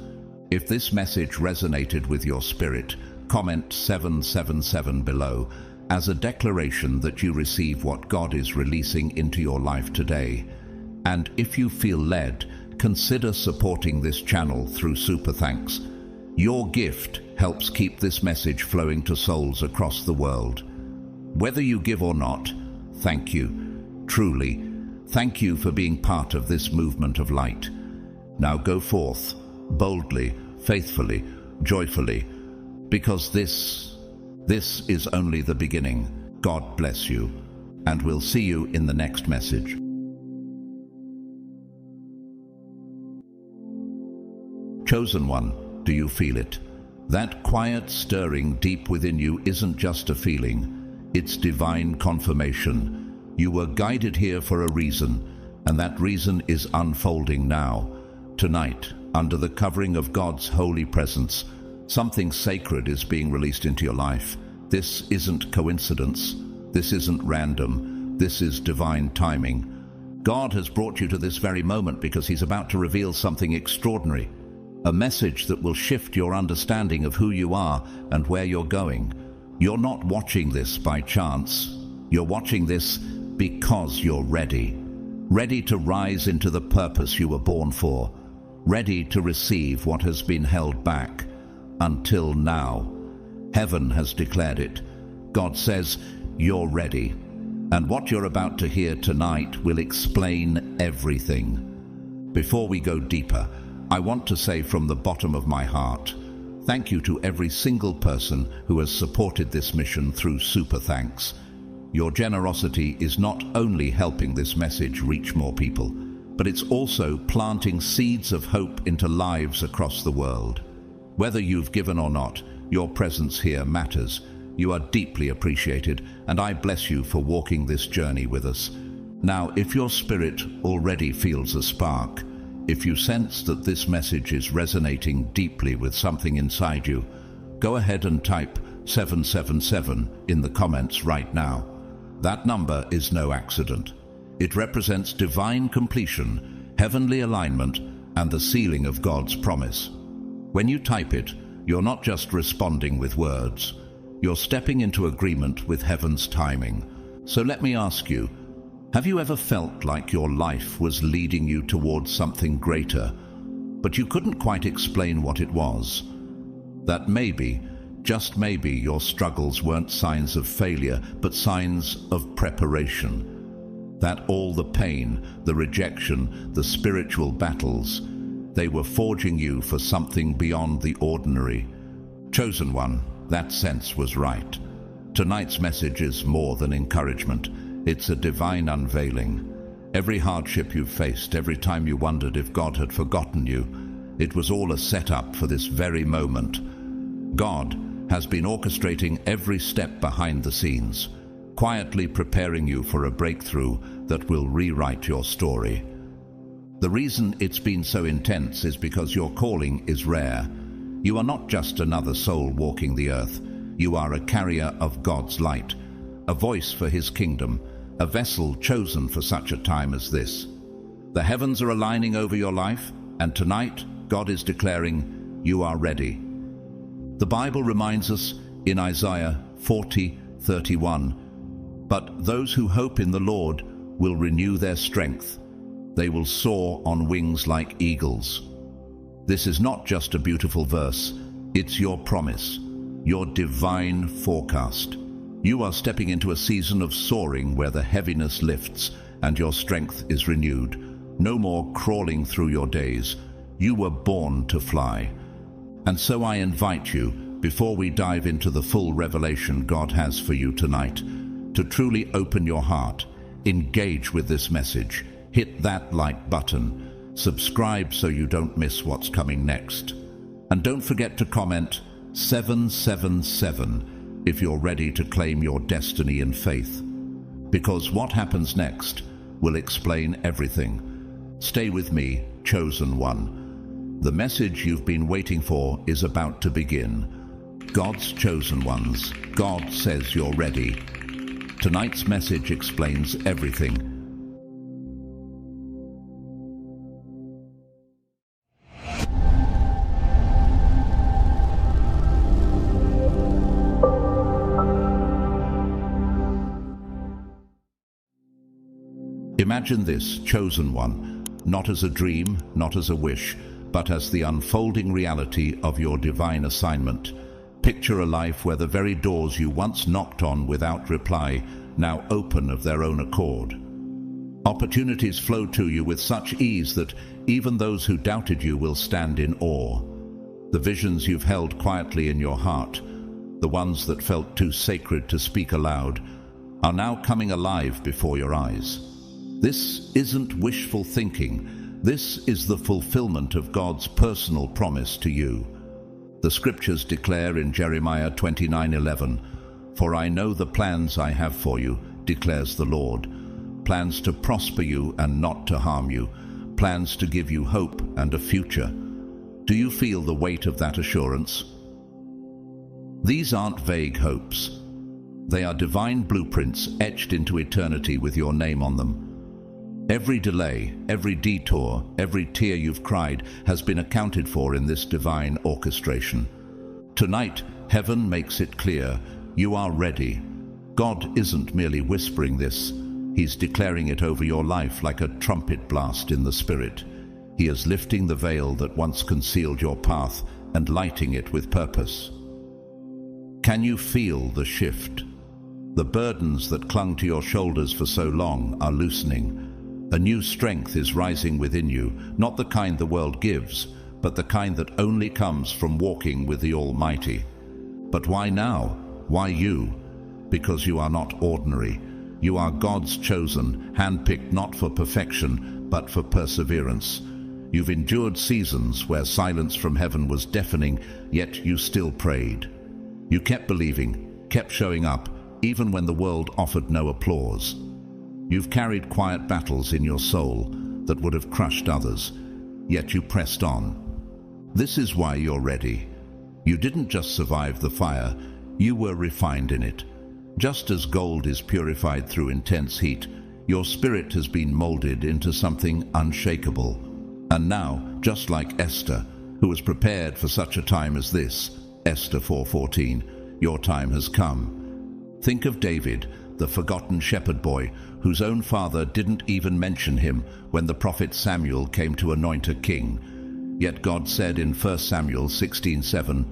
If this message resonated with your spirit, comment 777 below as a declaration that you receive what God is releasing into your life today. And if you feel led, consider supporting this channel through Super Thanks. Your gift helps keep this message flowing to souls across the world. Whether you give or not, thank you. Truly, thank you for being part of this movement of light. Now go forth, boldly, faithfully, joyfully, because this is only the beginning. God bless you, and we'll see you in the next message. Chosen one, do you feel it? That quiet stirring deep within you isn't just a feeling, it's divine confirmation. You were guided here for a reason, and that reason is unfolding now. Tonight, under the covering of God's holy presence, something sacred is being released into your life. This isn't coincidence. This isn't random. This is divine timing. God has brought you to this very moment because He's about to reveal something extraordinary. A message that will shift your understanding of who you are and where you're going. You're not watching this by chance. You're watching this because you're ready. Ready to rise into the purpose you were born for. Ready to receive what has been held back until now. Heaven has declared it. God says, you're ready. And what you're about to hear tonight will explain everything. Before we go deeper, I want to say from the bottom of my heart, thank you to every single person who has supported this mission through Super Thanks. Your generosity is not only helping this message reach more people, but it's also planting seeds of hope into lives across the world. Whether you've given or not, your presence here matters. You are deeply appreciated, and I bless you for walking this journey with us. Now, if your spirit already feels a spark, if you sense that this message is resonating deeply with something inside you, go ahead and type 777 in the comments right now. That number is no accident. It represents divine completion, heavenly alignment, and the sealing of God's promise. When you type it, you're not just responding with words. You're stepping into agreement with heaven's timing. So let me ask you, have you ever felt like your life was leading you towards something greater, but you couldn't quite explain what it was? That maybe, just maybe, your struggles weren't signs of failure, but signs of preparation. That all the pain, the rejection, the spiritual battles, they were forging you for something beyond the ordinary. Chosen one, that sense was right. Tonight's message is more than encouragement. It's a divine unveiling. Every hardship you've faced, every time you wondered if God had forgotten you, it was all a setup for this very moment. God has been orchestrating every step behind the scenes, quietly preparing you for a breakthrough that will rewrite your story. The reason it's been so intense is because your calling is rare. You are not just another soul walking the earth. You are a carrier of God's light, a voice for His kingdom, a vessel chosen for such a time as this. The heavens are aligning over your life, and tonight God is declaring, you are ready. The Bible reminds us in Isaiah 40:31, but those who hope in the Lord will renew their strength. They will soar on wings like eagles. This is not just a beautiful verse, it's your promise, your divine forecast. You are stepping into a season of soaring where the heaviness lifts and your strength is renewed. No more crawling through your days. You were born to fly. And so I invite you, before we dive into the full revelation God has for you tonight, to truly open your heart, engage with this message, hit that like button, subscribe so you don't miss what's coming next. And don't forget to comment 777 if you're ready to claim your destiny in faith, because what happens next will explain everything. Stay with me, chosen one. The message you've been waiting for is about to begin. God's chosen ones, God says you're ready. Tonight's message explains everything. Imagine this, chosen one. not as a dream, not as a wish, but as the unfolding reality of your divine assignment. Picture a life where the very doors you once knocked on without reply now open of their own accord. Opportunities flow to you with such ease that even those who doubted you will stand in awe. The visions you've held quietly in your heart, the ones that felt too sacred to speak aloud, are now coming alive before your eyes. This isn't wishful thinking. This is the fulfillment of God's personal promise to you. The scriptures declare in Jeremiah 29:11, "For I know the plans I have for you, declares the Lord, plans to prosper you and not to harm you, plans to give you hope and a future." Do you feel the weight of that assurance? These aren't vague hopes. They are divine blueprints etched into eternity with your name on them. Every delay, every detour, every tear you've cried has been accounted for in this divine orchestration. Tonight, heaven makes it clear, you are ready. God isn't merely whispering this, He's declaring it over your life like a trumpet blast in the Spirit. He is lifting the veil that once concealed your path and lighting it with purpose. Can you feel the shift? The burdens that clung to your shoulders for so long are loosening. A new strength is rising within you, not the kind the world gives, but the kind that only comes from walking with the Almighty. But why now? Why you? Because you are not ordinary. You are God's chosen, handpicked not for perfection, but for perseverance. You've endured seasons where silence from heaven was deafening, yet you still prayed. You kept believing, kept showing up, even when the world offered no applause. You've carried quiet battles in your soul that would have crushed others, yet you pressed on. This is why you're ready. You didn't just survive the fire, you were refined in it. Just as gold is purified through intense heat, your spirit has been molded into something unshakable. And now, just like Esther, who was prepared for such a time as this, Esther 4:14, your time has come. Think of David, the forgotten shepherd boy, whose own father didn't even mention him when the prophet Samuel came to anoint a king. Yet God said in 1 Samuel 16:7,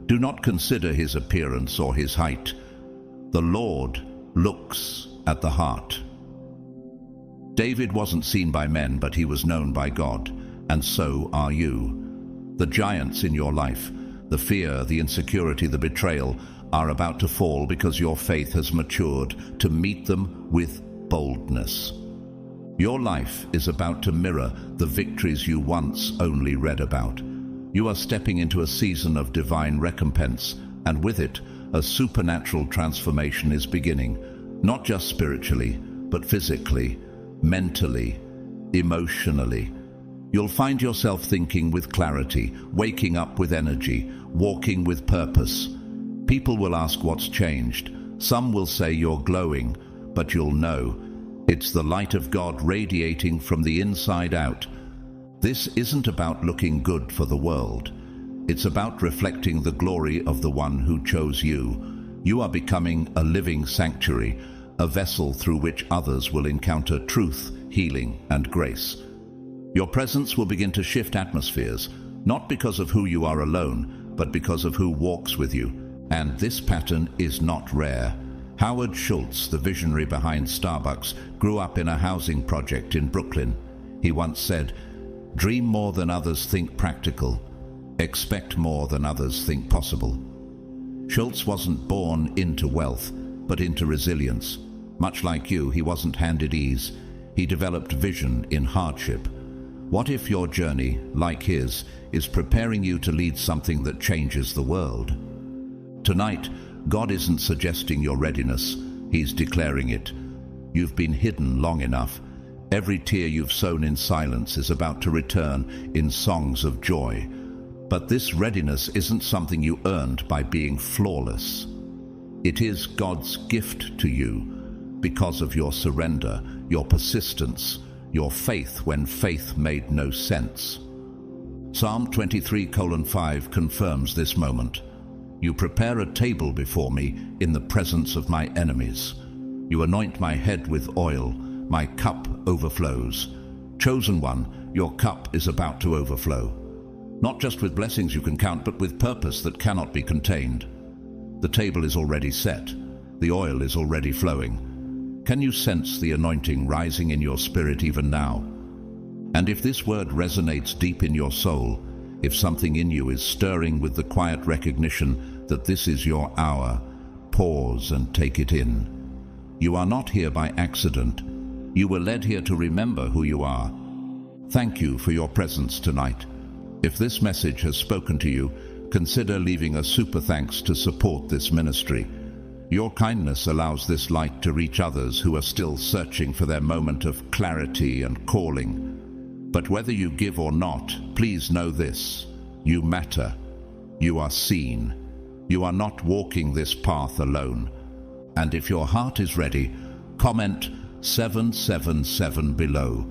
"Do not consider his appearance or his height. The Lord looks at the heart." David wasn't seen by men, but he was known by God, and so are you. The giants in your life, the fear, the insecurity, the betrayal, are about to fall because your faith has matured to meet them with boldness. Your life is about to mirror the victories you once only read about. You are stepping into a season of divine recompense, and with it, a supernatural transformation is beginning, not just spiritually, but physically, mentally, emotionally. You'll find yourself thinking with clarity, waking up with energy, walking with purpose. People will ask what's changed. Some will say you're glowing, but you'll know it's the light of God radiating from the inside out. This isn't about looking good for the world. It's about reflecting the glory of the one who chose you. You are becoming a living sanctuary, a vessel through which others will encounter truth, healing, and grace. Your presence will begin to shift atmospheres, not because of who you are alone, but because of who walks with you. And this pattern is not rare. Howard Schultz, the visionary behind Starbucks, grew up in a housing project in Brooklyn. He once said, "Dream more than others think practical. Expect more than others think possible." Schultz wasn't born into wealth, but into resilience. Much like you, he wasn't handed ease. He developed vision in hardship. What if your journey, like his, is preparing you to lead something that changes the world? Tonight, God isn't suggesting your readiness, He's declaring it. You've been hidden long enough. Every tear you've sown in silence is about to return in songs of joy. But this readiness isn't something you earned by being flawless. It is God's gift to you because of your surrender, your persistence, your faith when faith made no sense. Psalm 23:5 confirms this moment. You prepare a table before me in the presence of my enemies. You anoint my head with oil, my cup overflows. Chosen one, your cup is about to overflow. Not just with blessings you can count, but with purpose that cannot be contained. The table is already set. The oil is already flowing. Can you sense the anointing rising in your spirit even now? And if this word resonates deep in your soul, if something in you is stirring with the quiet recognition that this is your hour, pause and take it in. You are not here by accident. You were led here to remember who you are. Thank you for your presence tonight. If this message has spoken to you, consider leaving a super thanks to support this ministry. Your kindness allows this light to reach others who are still searching for their moment of clarity and calling. But whether you give or not, please know this: you matter. You are seen. You are not walking this path alone. And if your heart is ready, comment 777 below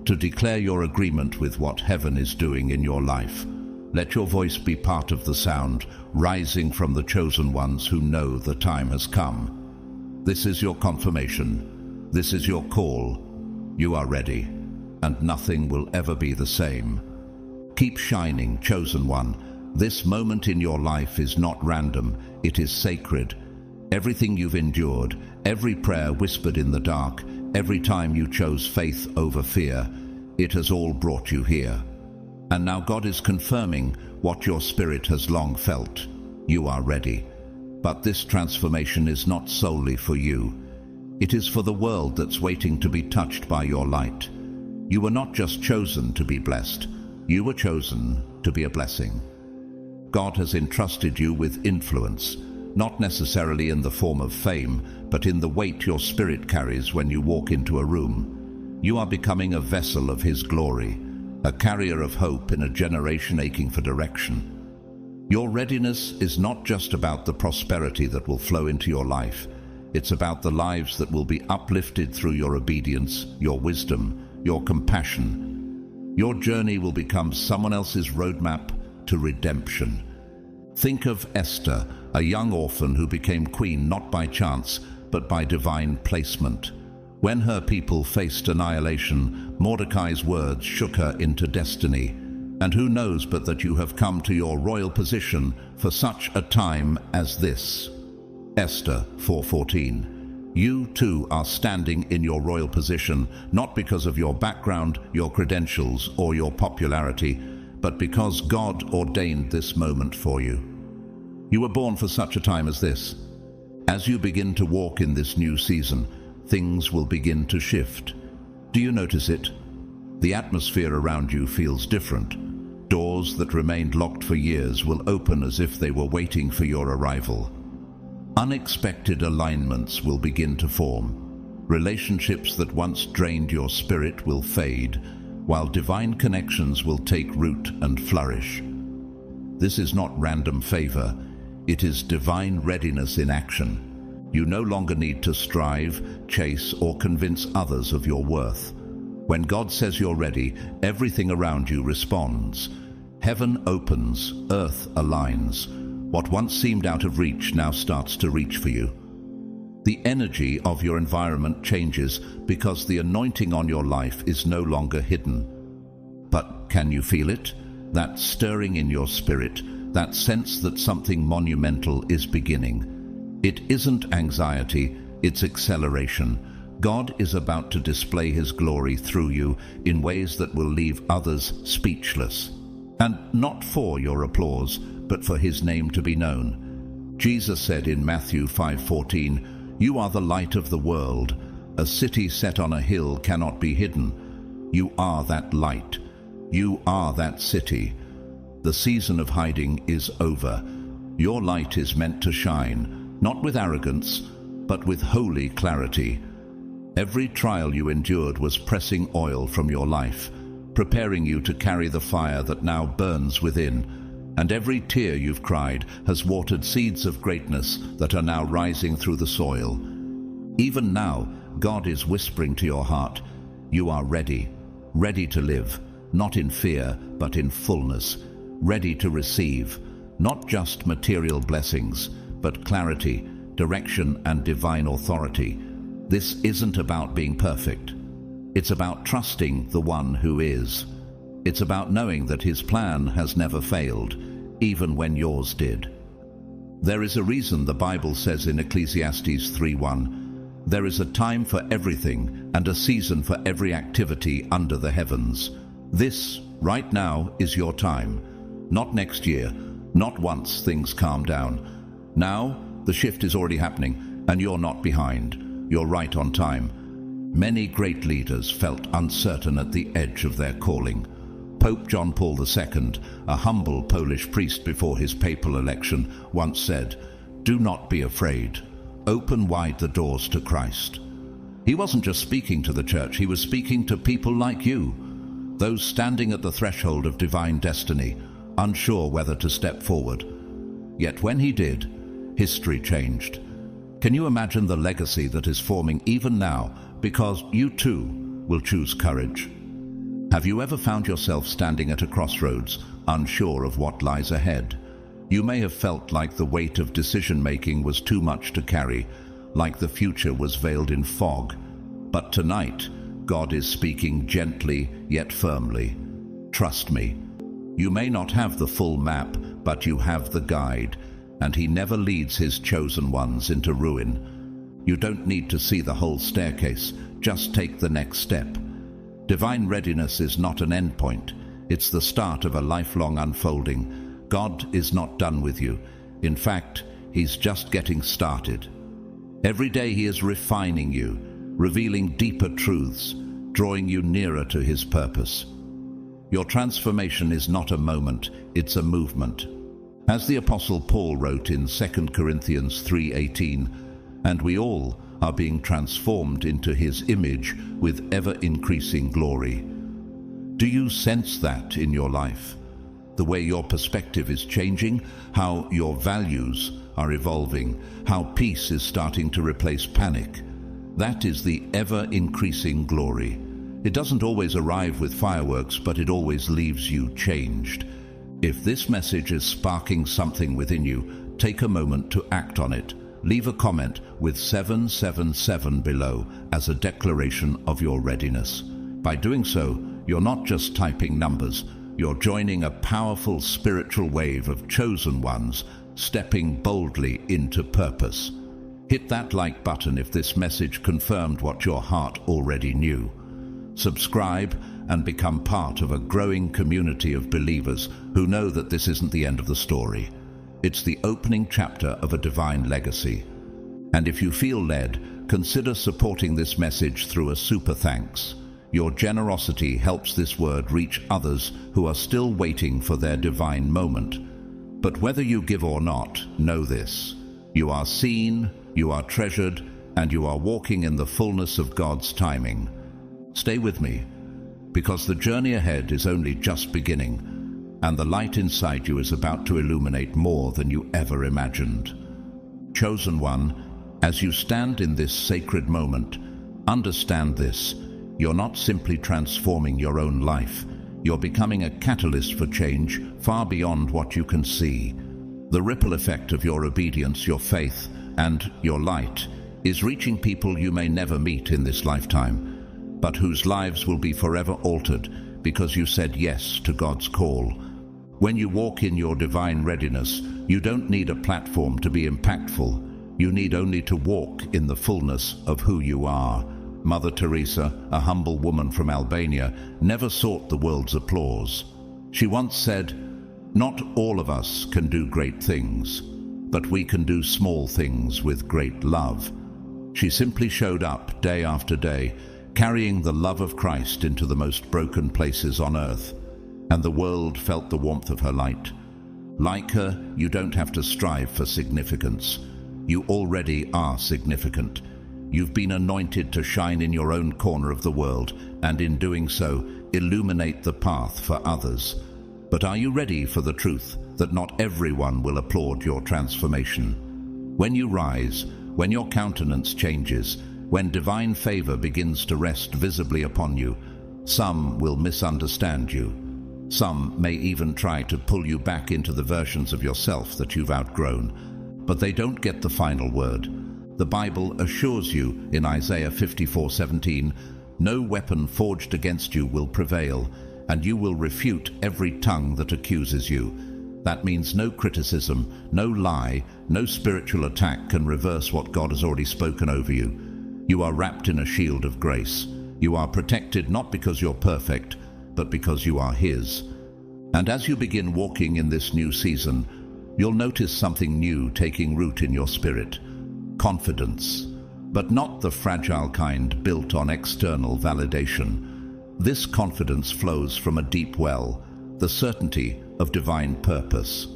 to declare your agreement with what heaven is doing in your life. Let your voice be part of the sound, rising from the chosen ones who know the time has come. This is your confirmation. This is your call. You are ready, and nothing will ever be the same. Keep shining, chosen one. This moment in your life is not random. It is sacred. Everything you've endured, every prayer whispered in the dark, every time you chose faith over fear, it has all brought you here. And now God is confirming what your spirit has long felt. You are ready. But this transformation is not solely for you. It is for the world that's waiting to be touched by your light. You were not just chosen to be blessed. You were chosen to be a blessing. God has entrusted you with influence, not necessarily in the form of fame, but in the weight your spirit carries when you walk into a room. You are becoming a vessel of His glory, a carrier of hope in a generation aching for direction. Your readiness is not just about the prosperity that will flow into your life. It's about the lives that will be uplifted through your obedience, your wisdom, your compassion. Your journey will become someone else's roadmap to redemption. Think of Esther, a young orphan who became queen not by chance, but by divine placement. When her people faced annihilation, Mordecai's words shook her into destiny. And who knows but that you have come to your royal position for such a time as this. Esther 4:14. You too are standing in your royal position, not because of your background, your credentials, or your popularity, but because God ordained this moment for you. You were born for such a time as this. As you begin to walk in this new season, things will begin to shift. Do you notice it? The atmosphere around you feels different. Doors that remained locked for years will open as if they were waiting for your arrival. Unexpected alignments will begin to form. Relationships that once drained your spirit will fade, while divine connections will take root and flourish. This is not random favor. It is divine readiness in action. You no longer need to strive, chase, or convince others of your worth. When God says you're ready, everything around you responds. Heaven opens, earth aligns. What once seemed out of reach now starts to reach for you. The energy of your environment changes because the anointing on your life is no longer hidden. But can you feel it? That stirring in your spirit, that sense that something monumental is beginning. It isn't anxiety, it's acceleration. God is about to display His glory through you in ways that will leave others speechless. And not for your applause, but for His name to be known. Jesus said in Matthew 5:14, "You are the light of the world. A city set on a hill cannot be hidden. You are that light. You are that city." The season of hiding is over. Your light is meant to shine, not with arrogance, but with holy clarity. Every trial you endured was pressing oil from your life, preparing you to carry the fire that now burns within. And every tear you've cried has watered seeds of greatness that are now rising through the soil. Even now, God is whispering to your heart, you are ready, ready to live, not in fear, but in fullness, ready to receive, not just material blessings, but clarity, direction, and divine authority. This isn't about being perfect. It's about trusting the one who is. It's about knowing that his plan has never failed, even when yours did. There is a reason the Bible says in Ecclesiastes 3:1, "There is a time for everything and a season for every activity under the heavens." This, right now, is your time. Not next year, not once things calm down. Now, the shift is already happening, and you're not behind. You're right on time. Many great leaders felt uncertain at the edge of their calling. Pope John Paul II, a humble Polish priest before his papal election, once said, "Do not be afraid. Open wide the doors to Christ." He wasn't just speaking to the church, he was speaking to people like you, those standing at the threshold of divine destiny, unsure whether to step forward. Yet when he did, history changed. Can you imagine the legacy that is forming even now, because you too will choose courage? Have you ever found yourself standing at a crossroads, unsure of what lies ahead? You may have felt like the weight of decision-making was too much to carry, like the future was veiled in fog. But tonight, God is speaking gently yet firmly. Trust me. You may not have the full map, but you have the guide, and he never leads his chosen ones into ruin. You don't need to see the whole staircase, just take the next step. Divine readiness is not an endpoint, it's the start of a lifelong unfolding. God is not done with you. In fact, he's just getting started. Every day he is refining you, revealing deeper truths, drawing you nearer to his purpose. Your transformation is not a moment, it's a movement. As the Apostle Paul wrote in 2 Corinthians 3:18, "And we all are being transformed into his image with ever-increasing glory." Do you sense that in your life? The way your perspective is changing, how your values are evolving, how peace is starting to replace panic. That is the ever-increasing glory. It doesn't always arrive with fireworks, but it always leaves you changed. If this message is sparking something within you, take a moment to act on it. Leave a comment with 777 below as a declaration of your readiness. By doing so, you're not just typing numbers, you're joining a powerful spiritual wave of chosen ones stepping boldly into purpose. Hit that like button if this message confirmed what your heart already knew. Subscribe and become part of a growing community of believers who know that this isn't the end of the story. It's the opening chapter of a divine legacy. And if you feel led, consider supporting this message through a super thanks. Your generosity helps this word reach others who are still waiting for their divine moment. But whether you give or not, know this: you are seen, you are treasured, and you are walking in the fullness of God's timing. Stay with me, because the journey ahead is only just beginning, and the light inside you is about to illuminate more than you ever imagined. Chosen one, as you stand in this sacred moment, understand this: you're not simply transforming your own life, you're becoming a catalyst for change far beyond what you can see. The ripple effect of your obedience, your faith, and your light is reaching people you may never meet in this lifetime, but whose lives will be forever altered because you said yes to God's call. When you walk in your divine readiness, you don't need a platform to be impactful. You need only to walk in the fullness of who you are. Mother Teresa, a humble woman from Albania, never sought the world's applause. She once said, "Not all of us can do great things, but we can do small things with great love." She simply showed up day after day, carrying the love of Christ into the most broken places on earth, and the world felt the warmth of her light. Like her, you don't have to strive for significance. You already are significant. You've been anointed to shine in your own corner of the world, and in doing so, illuminate the path for others. But are you ready for the truth that not everyone will applaud your transformation? When you rise, when your countenance changes, when divine favor begins to rest visibly upon you, some will misunderstand you. Some may even try to pull you back into the versions of yourself that you've outgrown. But they don't get the final word. The Bible assures you in Isaiah 54:17, No weapon forged against you will prevail, and you will refute every tongue that accuses you. That means no criticism, no lie, no spiritual attack can reverse what God has already spoken over you. You are wrapped in a shield of grace. You are protected not because you're perfect, but because you are His. And as you begin walking in this new season, you'll notice something new taking root in your spirit. Confidence. But not the fragile kind built on external validation. This confidence flows from a deep well, the certainty of divine purpose.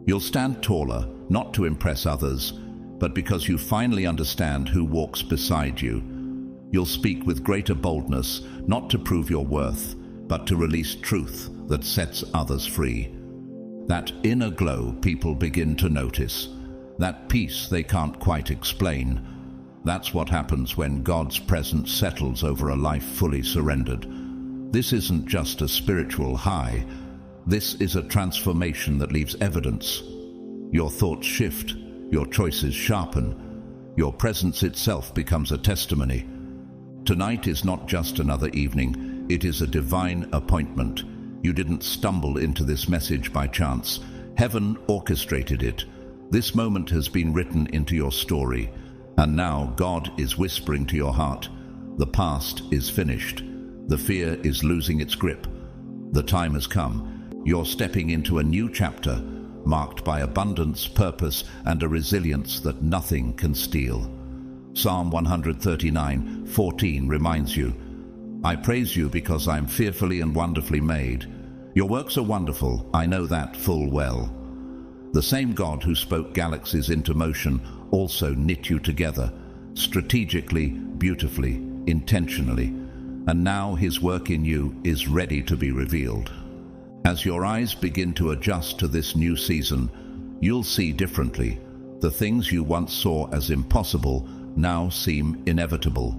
You'll stand taller, not to impress others, but because you finally understand who walks beside you. You'll speak with greater boldness, not to prove your worth, but to release truth that sets others free. That inner glow people begin to notice. That peace they can't quite explain. That's what happens when God's presence settles over a life fully surrendered. This isn't just a spiritual high. This is a transformation that leaves evidence. Your thoughts shift, your choices sharpen, your presence itself becomes a testimony. Tonight is not just another evening, it is a divine appointment. You didn't stumble into this message by chance. Heaven orchestrated it. This moment has been written into your story, and now God is whispering to your heart, the past is finished. The fear is losing its grip. The time has come. You're stepping into a new chapter, marked by abundance, purpose, and a resilience that nothing can steal. Psalm 139:14 reminds you, I praise you because I am fearfully and wonderfully made. Your works are wonderful, I know that full well. The same God who spoke galaxies into motion also knit you together, strategically, beautifully, intentionally, and now His work in you is ready to be revealed. As your eyes begin to adjust to this new season, you'll see differently. The things you once saw as impossible now seem inevitable.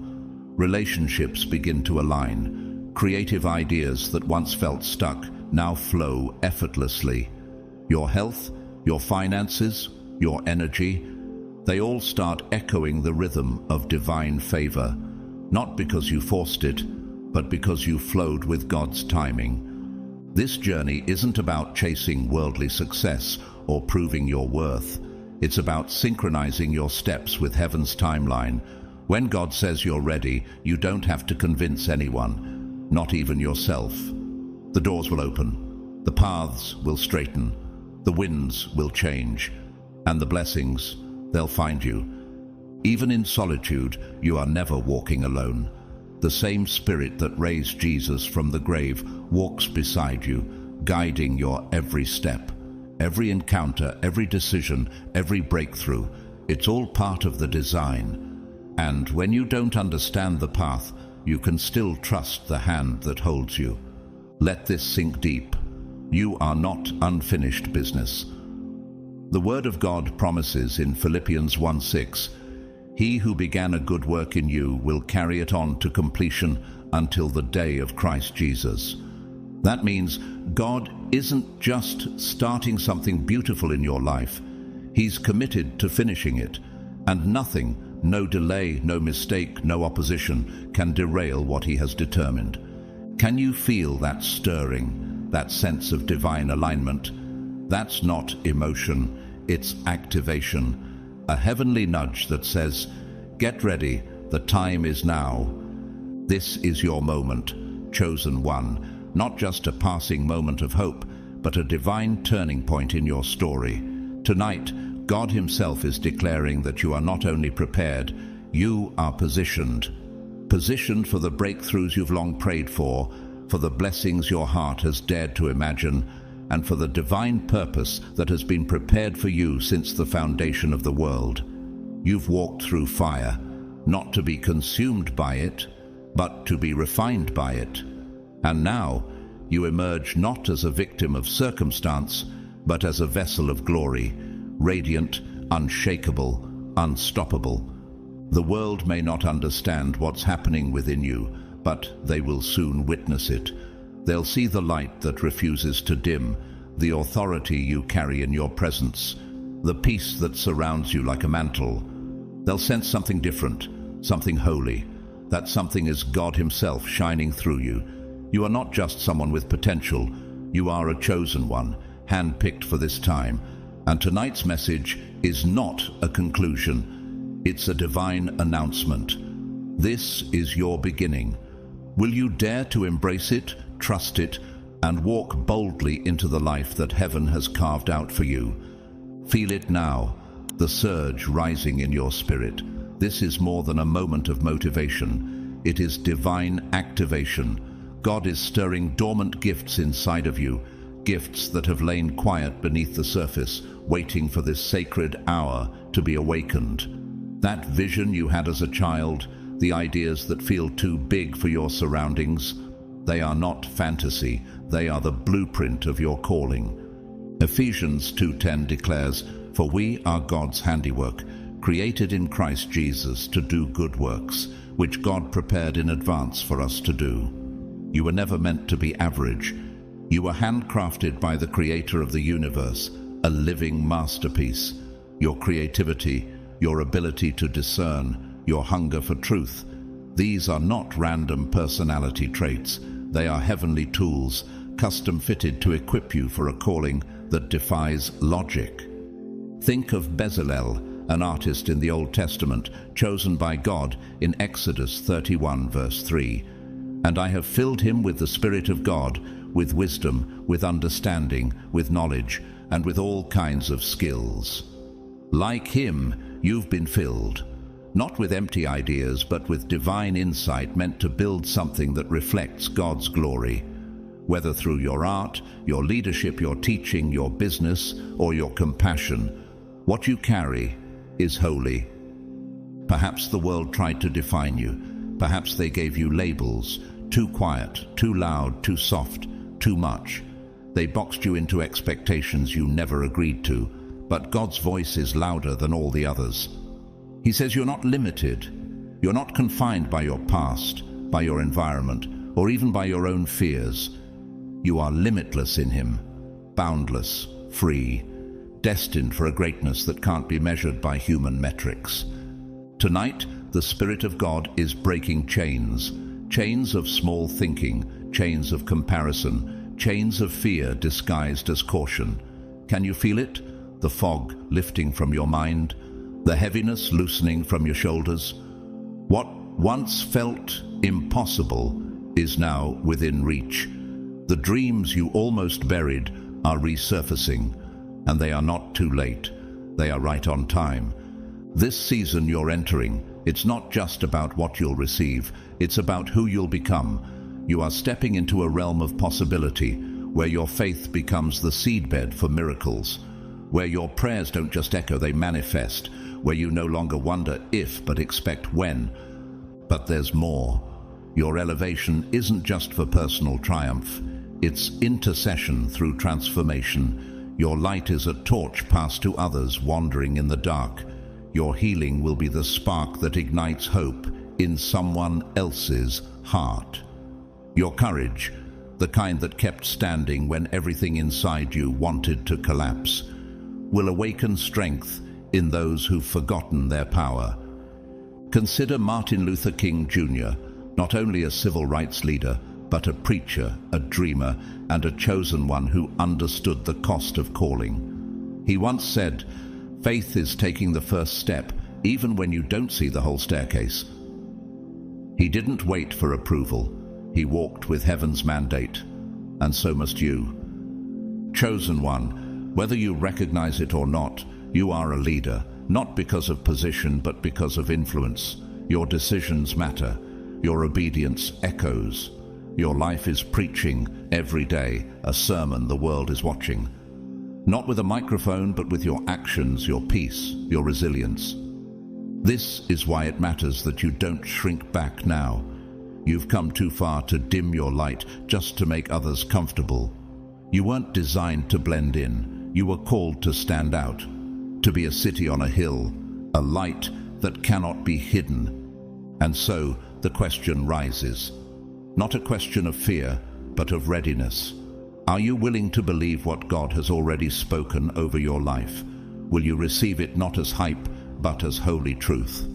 Relationships begin to align. Creative ideas that once felt stuck now flow effortlessly. Your health, your finances, your energy, they all start echoing the rhythm of divine favor, not because you forced it, but because you flowed with God's timing. This journey isn't about chasing worldly success or proving your worth. It's about synchronizing your steps with heaven's timeline. When God says you're ready, you don't have to convince anyone, not even yourself. The doors will open, the paths will straighten, the winds will change, and the blessings, they'll find you. Even in solitude, you are never walking alone. The same Spirit that raised Jesus from the grave walks beside you, guiding your every step, every encounter, every decision, every breakthrough. It's all part of the design. And when you don't understand the path, you can still trust the hand that holds you. Let this sink deep. You are not unfinished business. The Word of God promises in Philippians 1:6, He who began a good work in you will carry it on to completion until the day of Christ Jesus. That means God isn't just starting something beautiful in your life. He's committed to finishing it, and nothing, no delay, no mistake, no opposition can derail what He has determined. Can you feel that stirring, that sense of divine alignment? That's not emotion, it's activation. A heavenly nudge that says, get ready, the time is now. This is your moment, chosen one, not just a passing moment of hope, but a divine turning point in your story. Tonight, God Himself is declaring that you are not only prepared, you are positioned. Positioned for the breakthroughs you've long prayed for the blessings your heart has dared to imagine, and for the divine purpose that has been prepared for you since the foundation of the world. You've walked through fire, not to be consumed by it, but to be refined by it. And now, you emerge not as a victim of circumstance, but as a vessel of glory, radiant, unshakable, unstoppable. The world may not understand what's happening within you, but they will soon witness it. They'll see the light that refuses to dim, the authority you carry in your presence, the peace that surrounds you like a mantle. They'll sense something different, something holy. That something is God Himself shining through you. You are not just someone with potential. You are a chosen one, handpicked for this time. And tonight's message is not a conclusion. It's a divine announcement. This is your beginning. Will you dare to embrace it, trust it, and walk boldly into the life that heaven has carved out for you? Feel it now, the surge rising in your spirit. This is more than a moment of motivation. It is divine activation. God is stirring dormant gifts inside of you, gifts that have lain quiet beneath the surface, waiting for this sacred hour to be awakened. That vision you had as a child, the ideas that feel too big for your surroundings, they are not fantasy, they are the blueprint of your calling. Ephesians 2:10 declares, "For we are God's handiwork, created in Christ Jesus to do good works, which God prepared in advance for us to do." You were never meant to be average. You were handcrafted by the Creator of the universe, a living masterpiece. Your creativity, your ability to discern, your hunger for truth, these are not random personality traits. They are heavenly tools, custom-fitted to equip you for a calling that defies logic. Think of Bezalel, an artist in the Old Testament, chosen by God in Exodus 31 verse 3. "And I have filled him with the Spirit of God, with wisdom, with understanding, with knowledge, and with all kinds of skills." Like him, you've been filled, not with empty ideas, but with divine insight meant to build something that reflects God's glory. Whether through your art, your leadership, your teaching, your business, or your compassion, what you carry is holy. Perhaps the world tried to define you. Perhaps they gave you labels: too quiet, too loud, too soft, too much. They boxed you into expectations you never agreed to, but God's voice is louder than all the others. He says you're not limited. You're not confined by your past, by your environment, or even by your own fears. You are limitless in Him, boundless, free, destined for a greatness that can't be measured by human metrics. Tonight, the Spirit of God is breaking chains, chains of small thinking, chains of comparison, chains of fear disguised as caution. Can you feel it? The fog lifting from your mind, the heaviness loosening from your shoulders. What once felt impossible is now within reach. The dreams you almost buried are resurfacing, and they are not too late. They are right on time. This season you're entering, it's not just about what you'll receive, it's about who you'll become. You are stepping into a realm of possibility, where your faith becomes the seedbed for miracles, where your prayers don't just echo, they manifest, where you no longer wonder if, but expect when. But there's more. Your elevation isn't just for personal triumph, it's intercession through transformation. Your light is a torch passed to others wandering in the dark. Your healing will be the spark that ignites hope in someone else's heart. Your courage, the kind that kept standing when everything inside you wanted to collapse, will awaken strength in those who've forgotten their power. Consider Martin Luther King Jr., not only a civil rights leader, but a preacher, a dreamer, and a chosen one who understood the cost of calling. He once said, "Faith is taking the first step, even when you don't see the whole staircase." He didn't wait for approval. He walked with heaven's mandate, and so must you. Chosen one, whether you recognize it or not, you are a leader, not because of position, but because of influence. Your decisions matter. Your obedience echoes. Your life is preaching every day, a sermon the world is watching. Not with a microphone, but with your actions, your peace, your resilience. This is why it matters that you don't shrink back now. You've come too far to dim your light just to make others comfortable. You weren't designed to blend in. You were called to stand out, to be a city on a hill, a light that cannot be hidden. And so the question rises, not a question of fear, but of readiness. Are you willing to believe what God has already spoken over your life? Will you receive it not as hype, but as holy truth?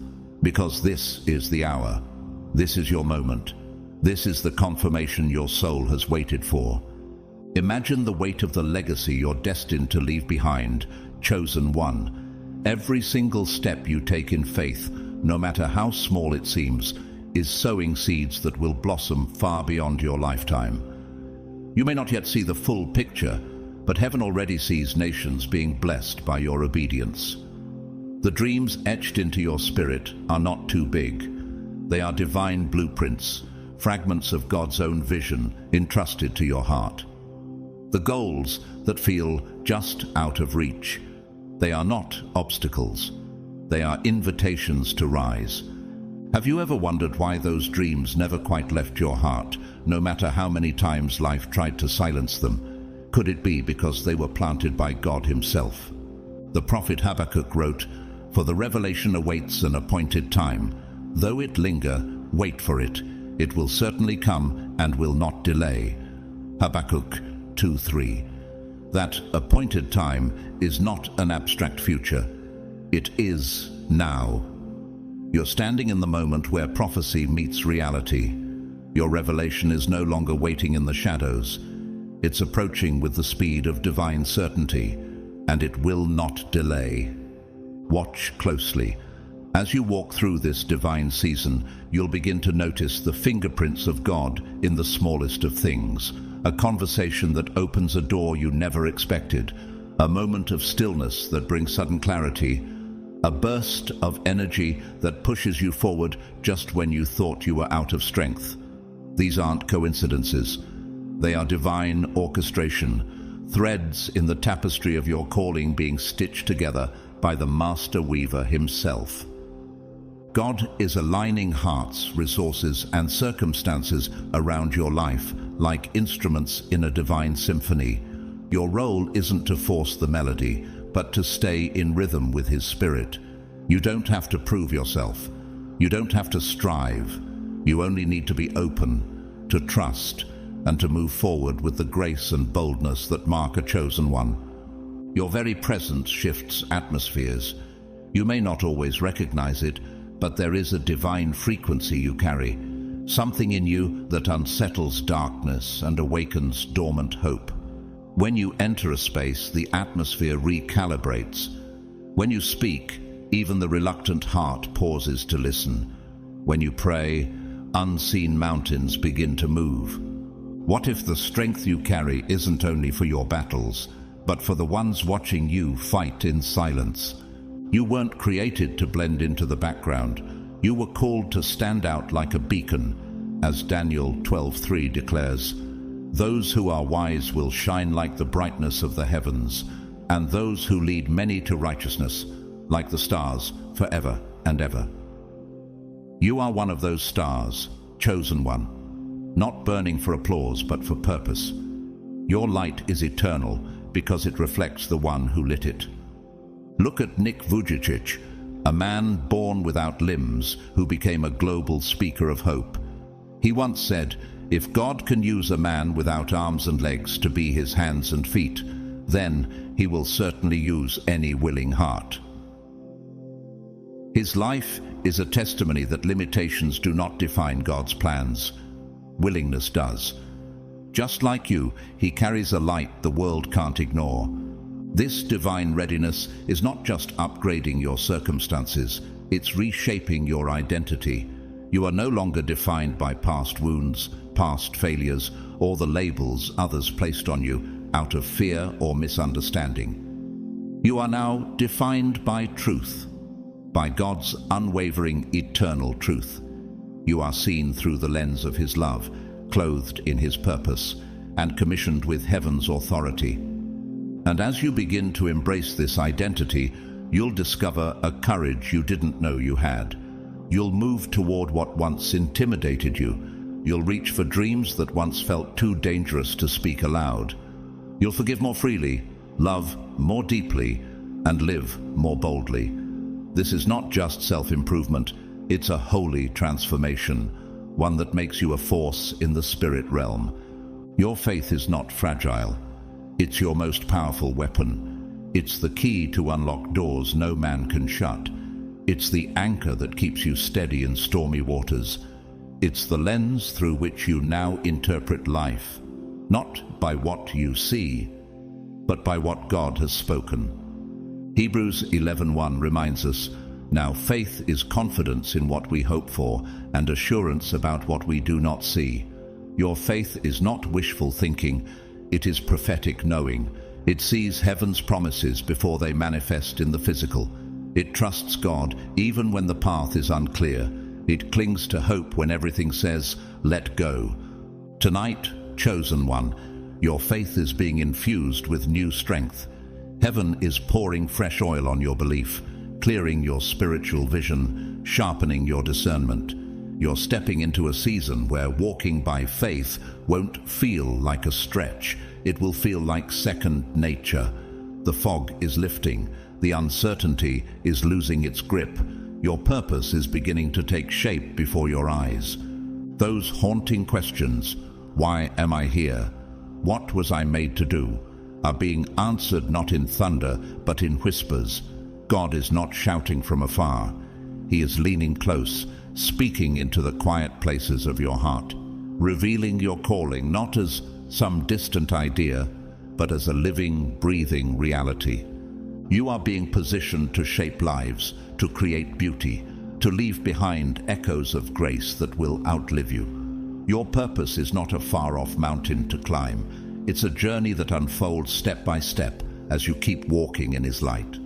Because this is the hour. This is your moment. This is the confirmation your soul has waited for. Imagine the weight of the legacy you're destined to leave behind, chosen one. Every single step you take in faith, no matter how small it seems, is sowing seeds that will blossom far beyond your lifetime. You may not yet see the full picture, but heaven already sees nations being blessed by your obedience. The dreams etched into your spirit are not too big. They are divine blueprints, fragments of God's own vision entrusted to your heart. The goals that feel just out of reach, they are not obstacles. They are invitations to rise. Have you ever wondered why those dreams never quite left your heart, no matter how many times life tried to silence them? Could it be because they were planted by God Himself? The prophet Habakkuk wrote, "For the revelation awaits an appointed time. Though it linger, wait for it. It will certainly come and will not delay." Habakkuk 2:3. That appointed time is not an abstract future. It is now. You're standing in the moment where prophecy meets reality. Your revelation is no longer waiting in the shadows. It's approaching with the speed of divine certainty, and it will not delay. Watch closely. As you walk through this divine season, you'll begin to notice the fingerprints of God in the smallest of things. A conversation that opens a door you never expected. A moment of stillness that brings sudden clarity. A burst of energy that pushes you forward just when you thought you were out of strength. These aren't coincidences. They are divine orchestration, threads in the tapestry of your calling being stitched together by the master weaver himself. God is aligning hearts, resources, and circumstances around your life like instruments in a divine symphony. Your role isn't to force the melody, but to stay in rhythm with His Spirit. You don't have to prove yourself. You don't have to strive. You only need to be open, to trust, and to move forward with the grace and boldness that mark a chosen one. Your very presence shifts atmospheres. You may not always recognize it, but there is a divine frequency you carry, something in you that unsettles darkness and awakens dormant hope. When you enter a space, the atmosphere recalibrates. When you speak, even the reluctant heart pauses to listen. When you pray, unseen mountains begin to move. What if the strength you carry isn't only for your battles, but for the ones watching you fight in silence? You weren't created to blend into the background. You were called to stand out like a beacon, as Daniel 12:3 declares. Those who are wise will shine like the brightness of the heavens, and those who lead many to righteousness, like the stars, forever and ever. You are one of those stars, chosen one, not burning for applause but for purpose. Your light is eternal because it reflects the one who lit it. Look at Nick Vujicic, a man born without limbs who became a global speaker of hope. He once said, "If God can use a man without arms and legs to be His hands and feet, then He will certainly use any willing heart." His life is a testimony that limitations do not define God's plans. Willingness does. Just like you, he carries a light the world can't ignore. This divine readiness is not just upgrading your circumstances, it's reshaping your identity. You are no longer defined by past wounds, past failures, or the labels others placed on you out of fear or misunderstanding. You are now defined by truth, by God's unwavering eternal truth. You are seen through the lens of His love, clothed in His purpose, and commissioned with heaven's authority. And as you begin to embrace this identity, you'll discover a courage you didn't know you had. You'll move toward what once intimidated you. You'll reach for dreams that once felt too dangerous to speak aloud. You'll forgive more freely, love more deeply, and live more boldly. This is not just self-improvement, it's a holy transformation, one that makes you a force in the spirit realm. Your faith is not fragile. It's your most powerful weapon. It's the key to unlock doors no man can shut. It's the anchor that keeps you steady in stormy waters. It's the lens through which you now interpret life, not by what you see, but by what God has spoken. Hebrews 11:1 reminds us, "Now faith is confidence in what we hope for and assurance about what we do not see." Your faith is not wishful thinking, it is prophetic knowing. It sees heaven's promises before they manifest in the physical. It trusts God even when the path is unclear. It clings to hope when everything says, "Let go." Tonight, chosen one, your faith is being infused with new strength. Heaven is pouring fresh oil on your belief, clearing your spiritual vision, sharpening your discernment. You're stepping into a season where walking by faith won't feel like a stretch. It will feel like second nature. The fog is lifting. The uncertainty is losing its grip. Your purpose is beginning to take shape before your eyes. Those haunting questions, "Why am I here? What was I made to do?" are being answered not in thunder, but in whispers. God is not shouting from afar. He is leaning close, speaking into the quiet places of your heart, revealing your calling not as some distant idea, but as a living, breathing reality. You are being positioned to shape lives, to create beauty, to leave behind echoes of grace that will outlive you. Your purpose is not a far-off mountain to climb. It's a journey that unfolds step by step as you keep walking in His light.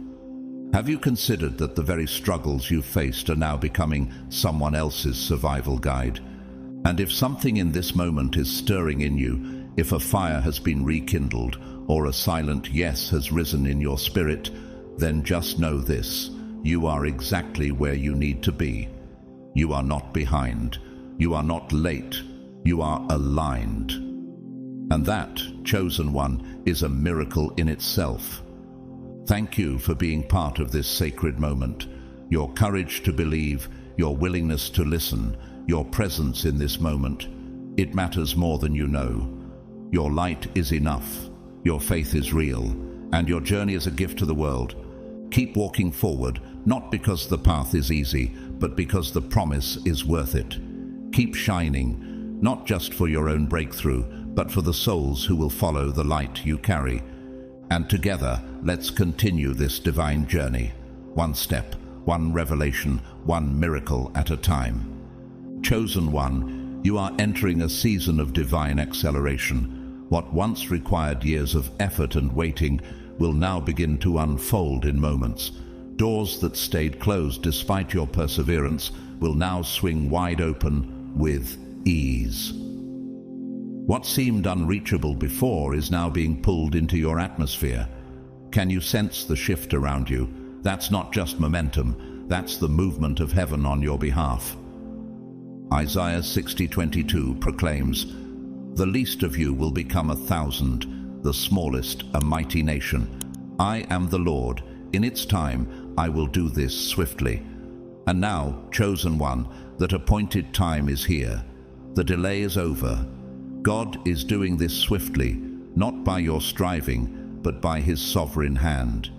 Have you considered that the very struggles you've faced are now becoming someone else's survival guide? And if something in this moment is stirring in you, if a fire has been rekindled or a silent yes has risen in your spirit, then just know this: you are exactly where you need to be. You are not behind. You are not late. You are aligned. And that, chosen one, is a miracle in itself. Thank you for being part of this sacred moment. Your courage to believe, your willingness to listen, your presence in this moment. It matters more than you know. Your light is enough. Your faith is real, and your journey is a gift to the world. Keep walking forward, not because the path is easy, but because the promise is worth it. Keep shining, not just for your own breakthrough, but for the souls who will follow the light you carry. And together, let's continue this divine journey, one step, one revelation, one miracle at a time. Chosen one, you are entering a season of divine acceleration. What once required years of effort and waiting will now begin to unfold in moments. Doors that stayed closed despite your perseverance will now swing wide open with ease. What seemed unreachable before is now being pulled into your atmosphere. Can you sense the shift around you? That's not just momentum, that's the movement of heaven on your behalf. Isaiah 60:22 proclaims, "The least of you will become 1,000, the smallest a mighty nation. I am the Lord. In its time I will do this swiftly." And now, chosen one, that appointed time is here. The delay is over. God is doing this swiftly, not by your striving, but by His sovereign hand.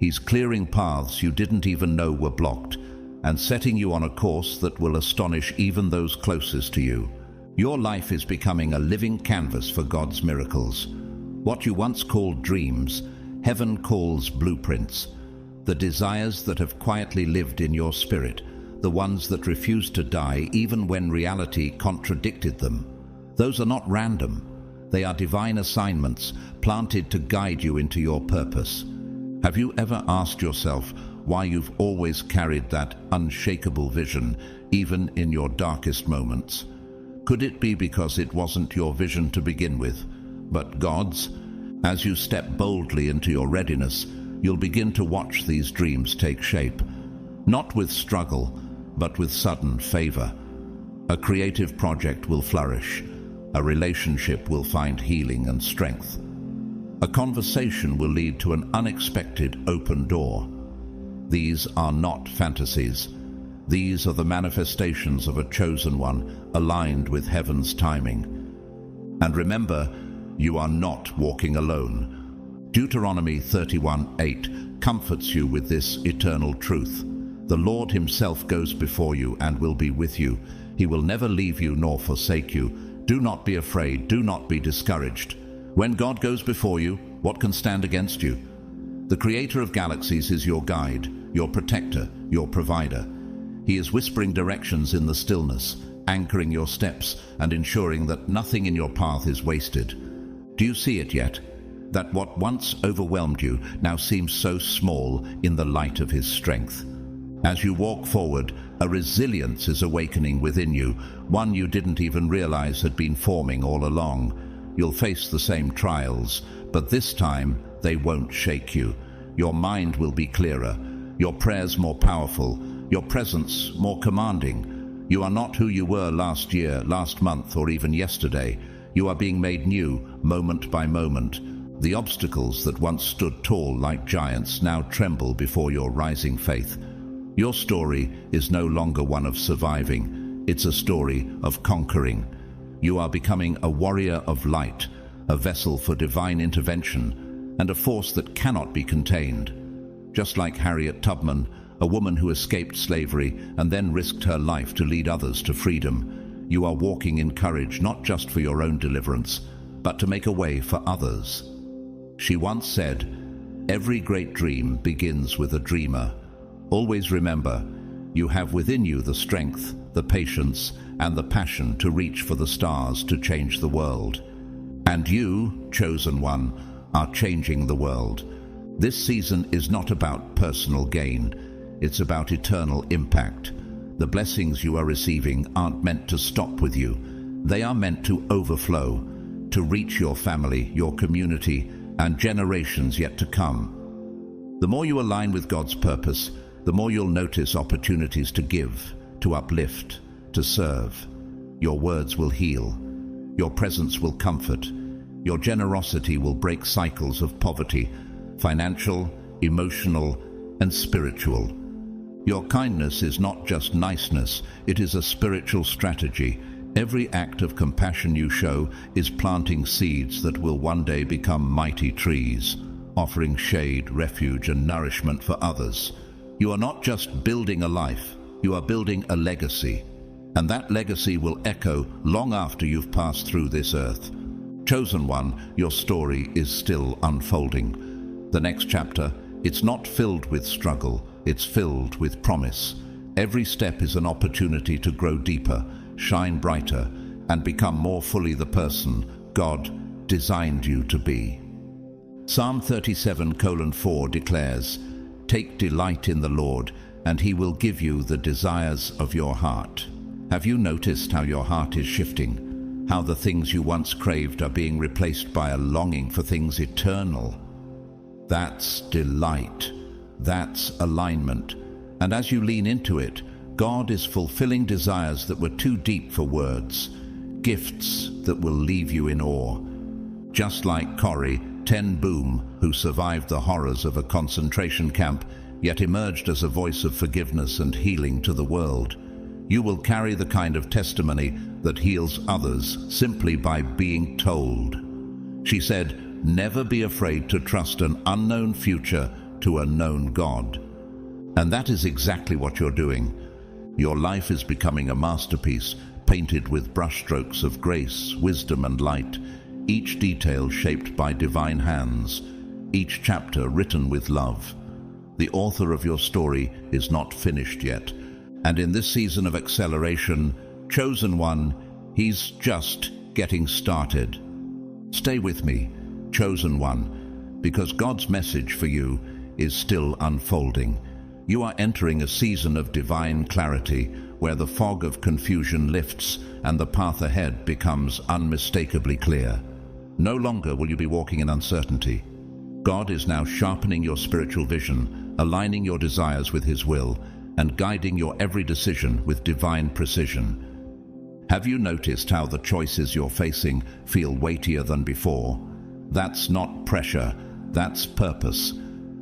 He's clearing paths you didn't even know were blocked, and setting you on a course that will astonish even those closest to you. Your life is becoming a living canvas for God's miracles. What you once called dreams, heaven calls blueprints. The desires that have quietly lived in your spirit, the ones that refused to die even when reality contradicted them. Those are not random. They are divine assignments planted to guide you into your purpose. Have you ever asked yourself why you've always carried that unshakable vision, even in your darkest moments? Could it be because it wasn't your vision to begin with, but God's? As you step boldly into your readiness, you'll begin to watch these dreams take shape, not with struggle, but with sudden favor. A creative project will flourish. A relationship will find healing and strength. A conversation will lead to an unexpected open door. These are not fantasies. These are the manifestations of a chosen one, aligned with heaven's timing. And remember, you are not walking alone. Deuteronomy 31:8 comforts you with this eternal truth. The Lord Himself goes before you and will be with you. He will never leave you nor forsake you. Do not be afraid. Do not be discouraged. When God goes before you, what can stand against you? The Creator of galaxies is your guide, your protector, your provider. He is whispering directions in the stillness, anchoring your steps and ensuring that nothing in your path is wasted. Do you see it yet? That what once overwhelmed you now seems so small in the light of His strength. As you walk forward, a resilience is awakening within you, one you didn't even realize had been forming all along. You'll face the same trials, but this time they won't shake you. Your mind will be clearer, your prayers more powerful, your presence more commanding. You are not who you were last year, last month, or even yesterday. You are being made new, moment by moment. The obstacles that once stood tall like giants now tremble before your rising faith. Your story is no longer one of surviving. It's a story of conquering. You are becoming a warrior of light, a vessel for divine intervention, and a force that cannot be contained. Just like Harriet Tubman, a woman who escaped slavery and then risked her life to lead others to freedom, you are walking in courage not just for your own deliverance, but to make a way for others. She once said, "Every great dream begins with a dreamer." Always remember, you have within you the strength, the patience, and the passion to reach for the stars to change the world. And you, chosen one, are changing the world. This season is not about personal gain. It's about eternal impact. The blessings you are receiving aren't meant to stop with you. They are meant to overflow, to reach your family, your community, and generations yet to come. The more you align with God's purpose, the more you'll notice opportunities to give, to uplift, to serve. Your words will heal. Your presence will comfort. Your generosity will break cycles of poverty, financial, emotional, and spiritual. Your kindness is not just niceness, it is a spiritual strategy. Every act of compassion you show is planting seeds that will one day become mighty trees, offering shade, refuge, and nourishment for others. You are not just building a life, you are building a legacy. And that legacy will echo long after you've passed through this earth. Chosen one, your story is still unfolding. The next chapter, it's not filled with struggle, it's filled with promise. Every step is an opportunity to grow deeper, shine brighter, and become more fully the person God designed you to be. Psalm 37:4 declares, "Take delight in the Lord, and He will give you the desires of your heart." Have you noticed how your heart is shifting? How the things you once craved are being replaced by a longing for things eternal? That's delight. That's alignment. And as you lean into it, God is fulfilling desires that were too deep for words, gifts that will leave you in awe. Just like Corrie ten Boom, who survived the horrors of a concentration camp, yet emerged as a voice of forgiveness and healing to the world. You will carry the kind of testimony that heals others simply by being told. She said, "Never be afraid to trust an unknown future to a known God." And that is exactly what you're doing. Your life is becoming a masterpiece, painted with brushstrokes of grace, wisdom, and light, each detail shaped by divine hands, each chapter written with love. The author of your story is not finished yet, and in this season of acceleration, chosen one, he's just getting started. Stay with me, chosen one, because God's message for you is still unfolding. You are entering a season of divine clarity, where the fog of confusion lifts and the path ahead becomes unmistakably clear. No longer will you be walking in uncertainty. God is now sharpening your spiritual vision, aligning your desires with His will, and guiding your every decision with divine precision. Have you noticed how the choices you're facing feel weightier than before? That's not pressure, that's purpose.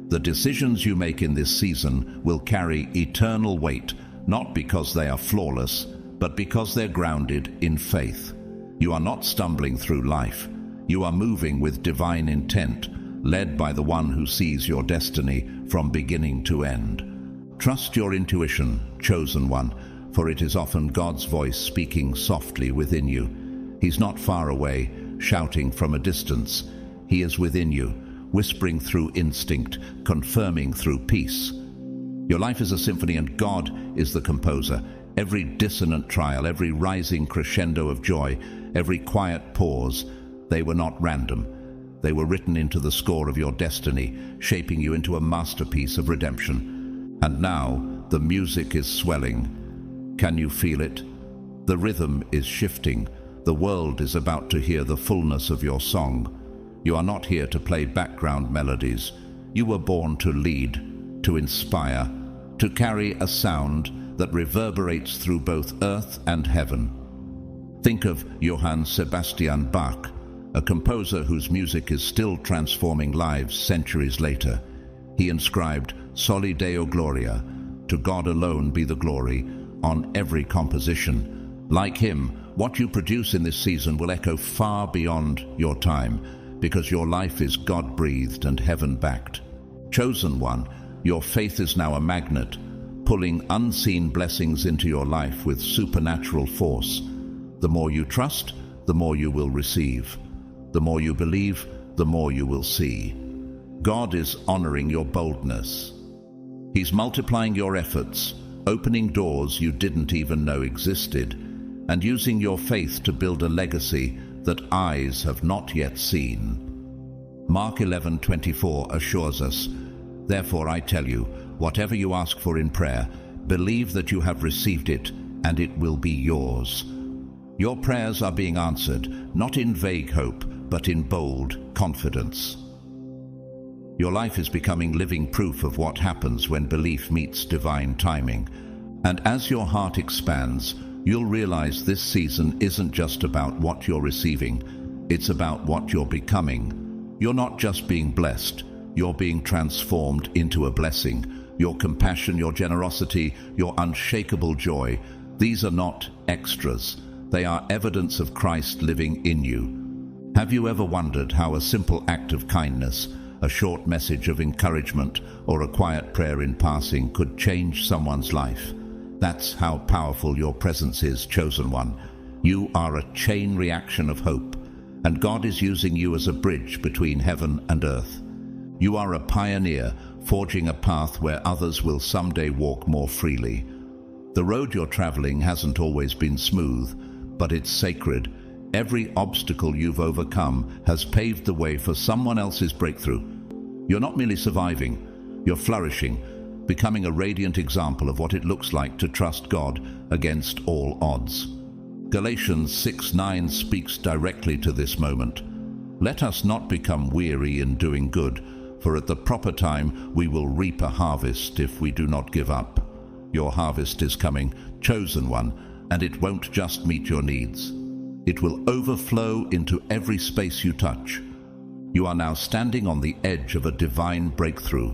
The decisions you make in this season will carry eternal weight, not because they are flawless, but because they're grounded in faith. You are not stumbling through life. You are moving with divine intent, led by the one who sees your destiny from beginning to end. Trust your intuition, chosen one. for it is often God's voice speaking softly within you. He's not far away, shouting from a distance. He is within you, whispering through instinct, confirming through peace. Your life is a symphony and God is the composer. Every dissonant trial, every rising crescendo of joy, every quiet pause, they were not random. They were written into the score of your destiny, shaping you into a masterpiece of redemption. And now the music is swelling. Can you feel it? The rhythm is shifting. The world is about to hear the fullness of your song. You are not here to play background melodies. You were born to lead, to inspire, to carry a sound that reverberates through both earth and heaven. Think of Johann Sebastian Bach, a composer whose music is still transforming lives centuries later. He inscribed Soli Deo Gloria, to God alone be the glory, on every composition. Like him, what you produce in this season will echo far beyond your time, because your life is God-breathed and heaven-backed. Chosen one, your faith is now a magnet, pulling unseen blessings into your life with supernatural force. The more you trust, the more you will receive. The more you believe, the more you will see. God is honoring your boldness. He's multiplying your efforts, opening doors you didn't even know existed, and using your faith to build a legacy that eyes have not yet seen. Mark 11:24 assures us, "Therefore I tell you, whatever you ask for in prayer, believe that you have received it, and it will be yours." Your prayers are being answered, not in vague hope, but in bold confidence. Your life is becoming living proof of what happens when belief meets divine timing. And as your heart expands, you'll realize this season isn't just about what you're receiving, it's about what you're becoming. You're not just being blessed, you're being transformed into a blessing. Your compassion, your generosity, your unshakable joy, these are not extras. They are evidence of Christ living in you. Have you ever wondered how a simple act of kindness, a short message of encouragement, or a quiet prayer in passing could change someone's life? That's how powerful your presence is, chosen one. You are a chain reaction of hope, and God is using you as a bridge between heaven and earth. You are a pioneer, forging a path where others will someday walk more freely. The road you're traveling hasn't always been smooth, but it's sacred. Every obstacle you've overcome has paved the way for someone else's breakthrough. You're not merely surviving, you're flourishing, becoming a radiant example of what it looks like to trust God against all odds. Galatians 6:9 speaks directly to this moment. Let us not become weary in doing good, for at the proper time we will reap a harvest if we do not give up. Your harvest is coming, chosen one, and it won't just meet your needs. It will overflow into every space you touch. You are now standing on the edge of a divine breakthrough,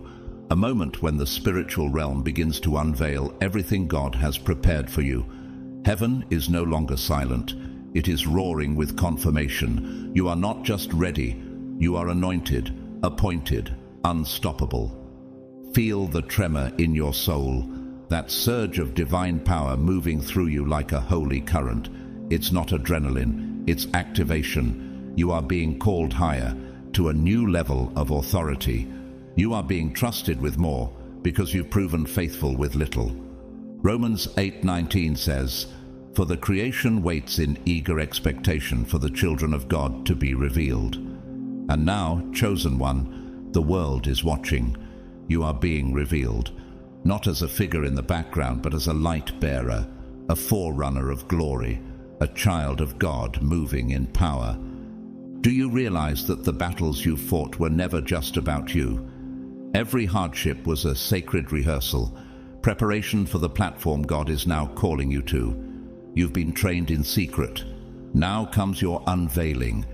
a moment when the spiritual realm begins to unveil everything God has prepared for you. Heaven is no longer silent. It is roaring with confirmation. You are not just ready, you are anointed, appointed, unstoppable. Feel the tremor in your soul, that surge of divine power moving through you like a holy current. It's not adrenaline, it's activation. You are being called higher, to a new level of authority. You are being trusted with more because you've proven faithful with little. Romans 8:19 says, "For the creation waits in eager expectation for the children of God to be revealed." And now, chosen one, the world is watching. You are being revealed, not as a figure in the background, but as a light bearer, a forerunner of glory, a child of God moving in power. Do you realize that the battles you fought were never just about you? Every hardship was a sacred rehearsal, preparation for the platform God is now calling you to. You've been trained in secret. Now comes your unveiling.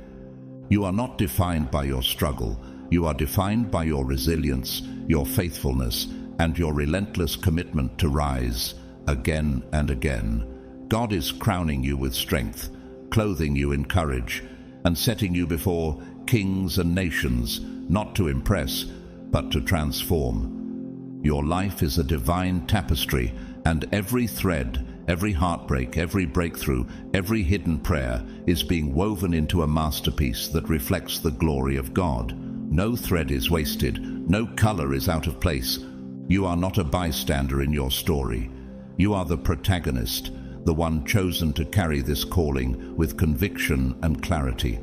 You are not defined by your struggle. You are defined by your resilience, your faithfulness, and your relentless commitment to rise again and again. God is crowning you with strength, clothing you in courage, and setting you before kings and nations, not to impress, but to transform. Your life is a divine tapestry, and every thread, Every heartbreak, every breakthrough, every hidden prayer is being woven into a masterpiece that reflects the glory of God. No thread is wasted, no color is out of place. You are not a bystander in your story. You are the protagonist, the one chosen to carry this calling with conviction and clarity.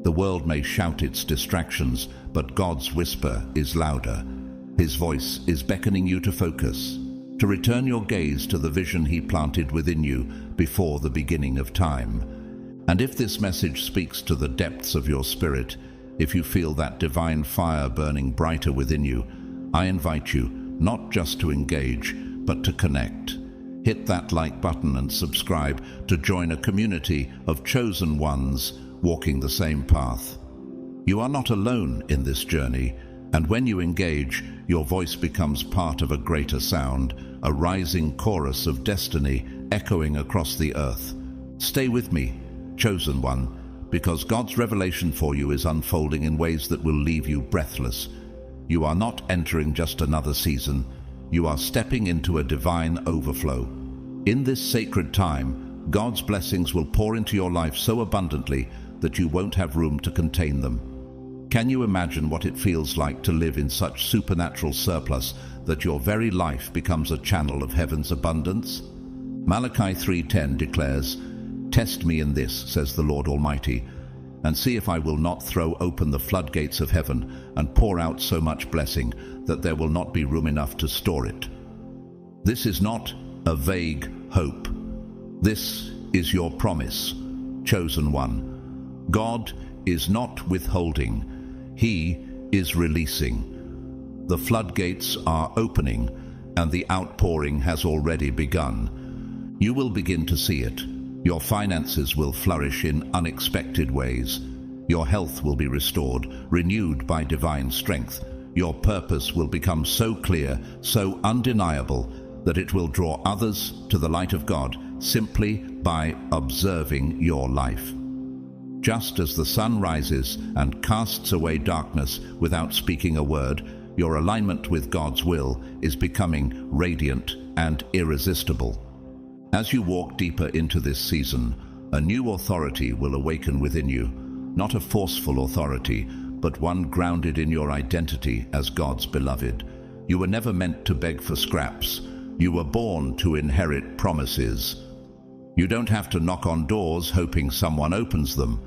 The world may shout its distractions, but God's whisper is louder. His voice is beckoning you to focus, to return your gaze to the vision He planted within you before the beginning of time. And if this message speaks to the depths of your spirit, if you feel that divine fire burning brighter within you, I invite you not just to engage, but to connect. Hit that like button and subscribe to join a community of chosen ones walking the same path. You are not alone in this journey, and when you engage, your voice becomes part of a greater sound, a rising chorus of destiny echoing across the earth. Stay with me, chosen one, because God's revelation for you is unfolding in ways that will leave you breathless. You are not entering just another season. You are stepping into a divine overflow. In this sacred time, God's blessings will pour into your life so abundantly that you won't have room to contain them. Can you imagine what it feels like to live in such supernatural surplus that your very life becomes a channel of heaven's abundance? Malachi 3:10 declares, "Test me in this, says the Lord Almighty, and see if I will not throw open the floodgates of heaven and pour out so much blessing that there will not be room enough to store it." This is not a vague hope. This is your promise, chosen one. God is not withholding. He is releasing. The floodgates are opening, and the outpouring has already begun. You will begin to see it. Your finances will flourish in unexpected ways. Your health will be restored, renewed by divine strength. Your purpose will become so clear, so undeniable, that it will draw others to the light of God simply by observing your life. Just as the sun rises and casts away darkness without speaking a word, your alignment with God's will is becoming radiant and irresistible. As you walk deeper into this season, a new authority will awaken within you, not a forceful authority, but one grounded in your identity as God's beloved. You were never meant to beg for scraps. You were born to inherit promises. You don't have to knock on doors hoping someone opens them.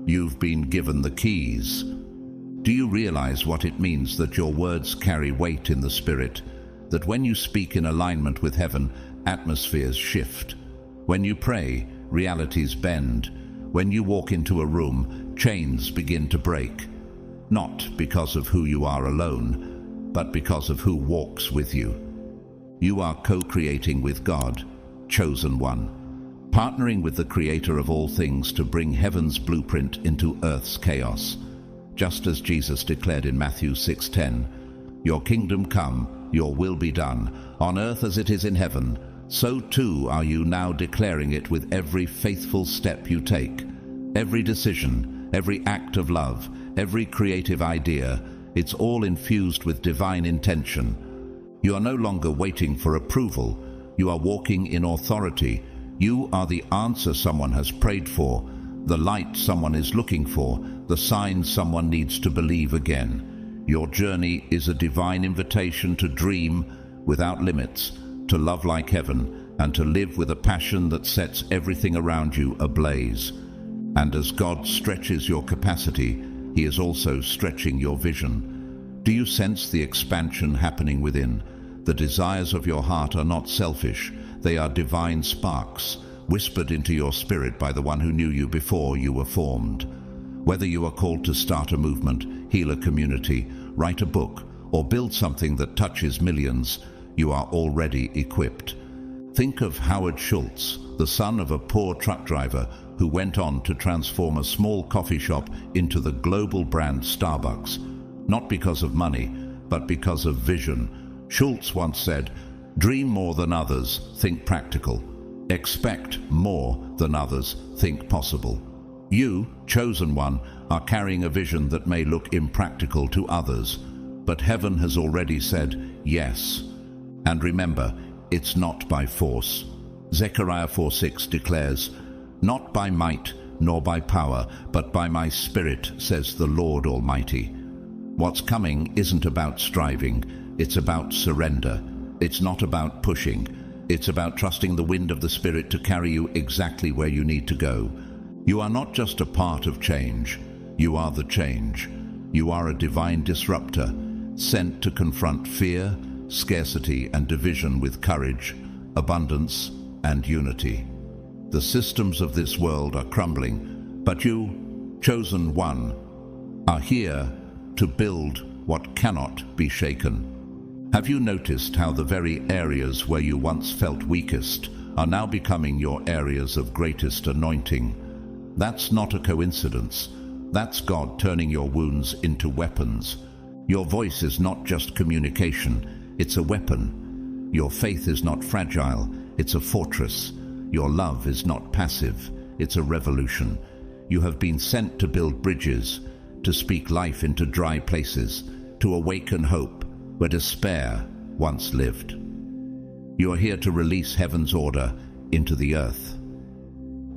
You've been given the keys. Do you realize what it means that your words carry weight in the Spirit? That when you speak in alignment with heaven, atmospheres shift. When you pray, realities bend. When you walk into a room, chains begin to break. Not because of who you are alone, but because of who walks with you. You are co-creating with God, chosen one, partnering with the Creator of all things to bring heaven's blueprint into earth's chaos. Just as Jesus declared in Matthew 6:10, "Your kingdom come, your will be done, on earth as it is in heaven," so too are you now declaring it with every faithful step you take. Every decision, every act of love, every creative idea, it's all infused with divine intention. You are no longer waiting for approval. You are walking in authority. You are the answer someone has prayed for, the light someone is looking for, the sign someone needs to believe again. Your journey is a divine invitation to dream without limits, to love like heaven, and to live with a passion that sets everything around you ablaze. And as God stretches your capacity, He is also stretching your vision. Do you sense the expansion happening within? The desires of your heart are not selfish. They are divine sparks, whispered into your spirit by the one who knew you before you were formed. Whether you are called to start a movement, heal a community, write a book, or build something that touches millions, you are already equipped. Think of Howard Schultz, the son of a poor truck driver who went on to transform a small coffee shop into the global brand Starbucks. Not because of money, but because of vision. Schultz once said, "Dream more than others, think practical. Expect more than others, think possible." You, chosen one, are carrying a vision that may look impractical to others, but heaven has already said yes. And remember, it's not by force. Zechariah 4:6 declares, "Not by might nor by power, but by my Spirit, says the Lord Almighty." What's coming isn't about striving, it's about surrender. It's not about pushing. It's about trusting the wind of the Spirit to carry you exactly where you need to go. You are not just a part of change, you are the change. You are a divine disruptor, sent to confront fear, scarcity, and division with courage, abundance, and unity. The systems of this world are crumbling, but you, chosen one, are here to build what cannot be shaken. Have you noticed how the very areas where you once felt weakest are now becoming your areas of greatest anointing? That's not a coincidence. That's God turning your wounds into weapons. Your voice is not just communication, it's a weapon. Your faith is not fragile, it's a fortress. Your love is not passive, it's a revolution. You have been sent to build bridges, to speak life into dry places, to awaken hope where despair once lived. You are here to release heaven's order into the earth.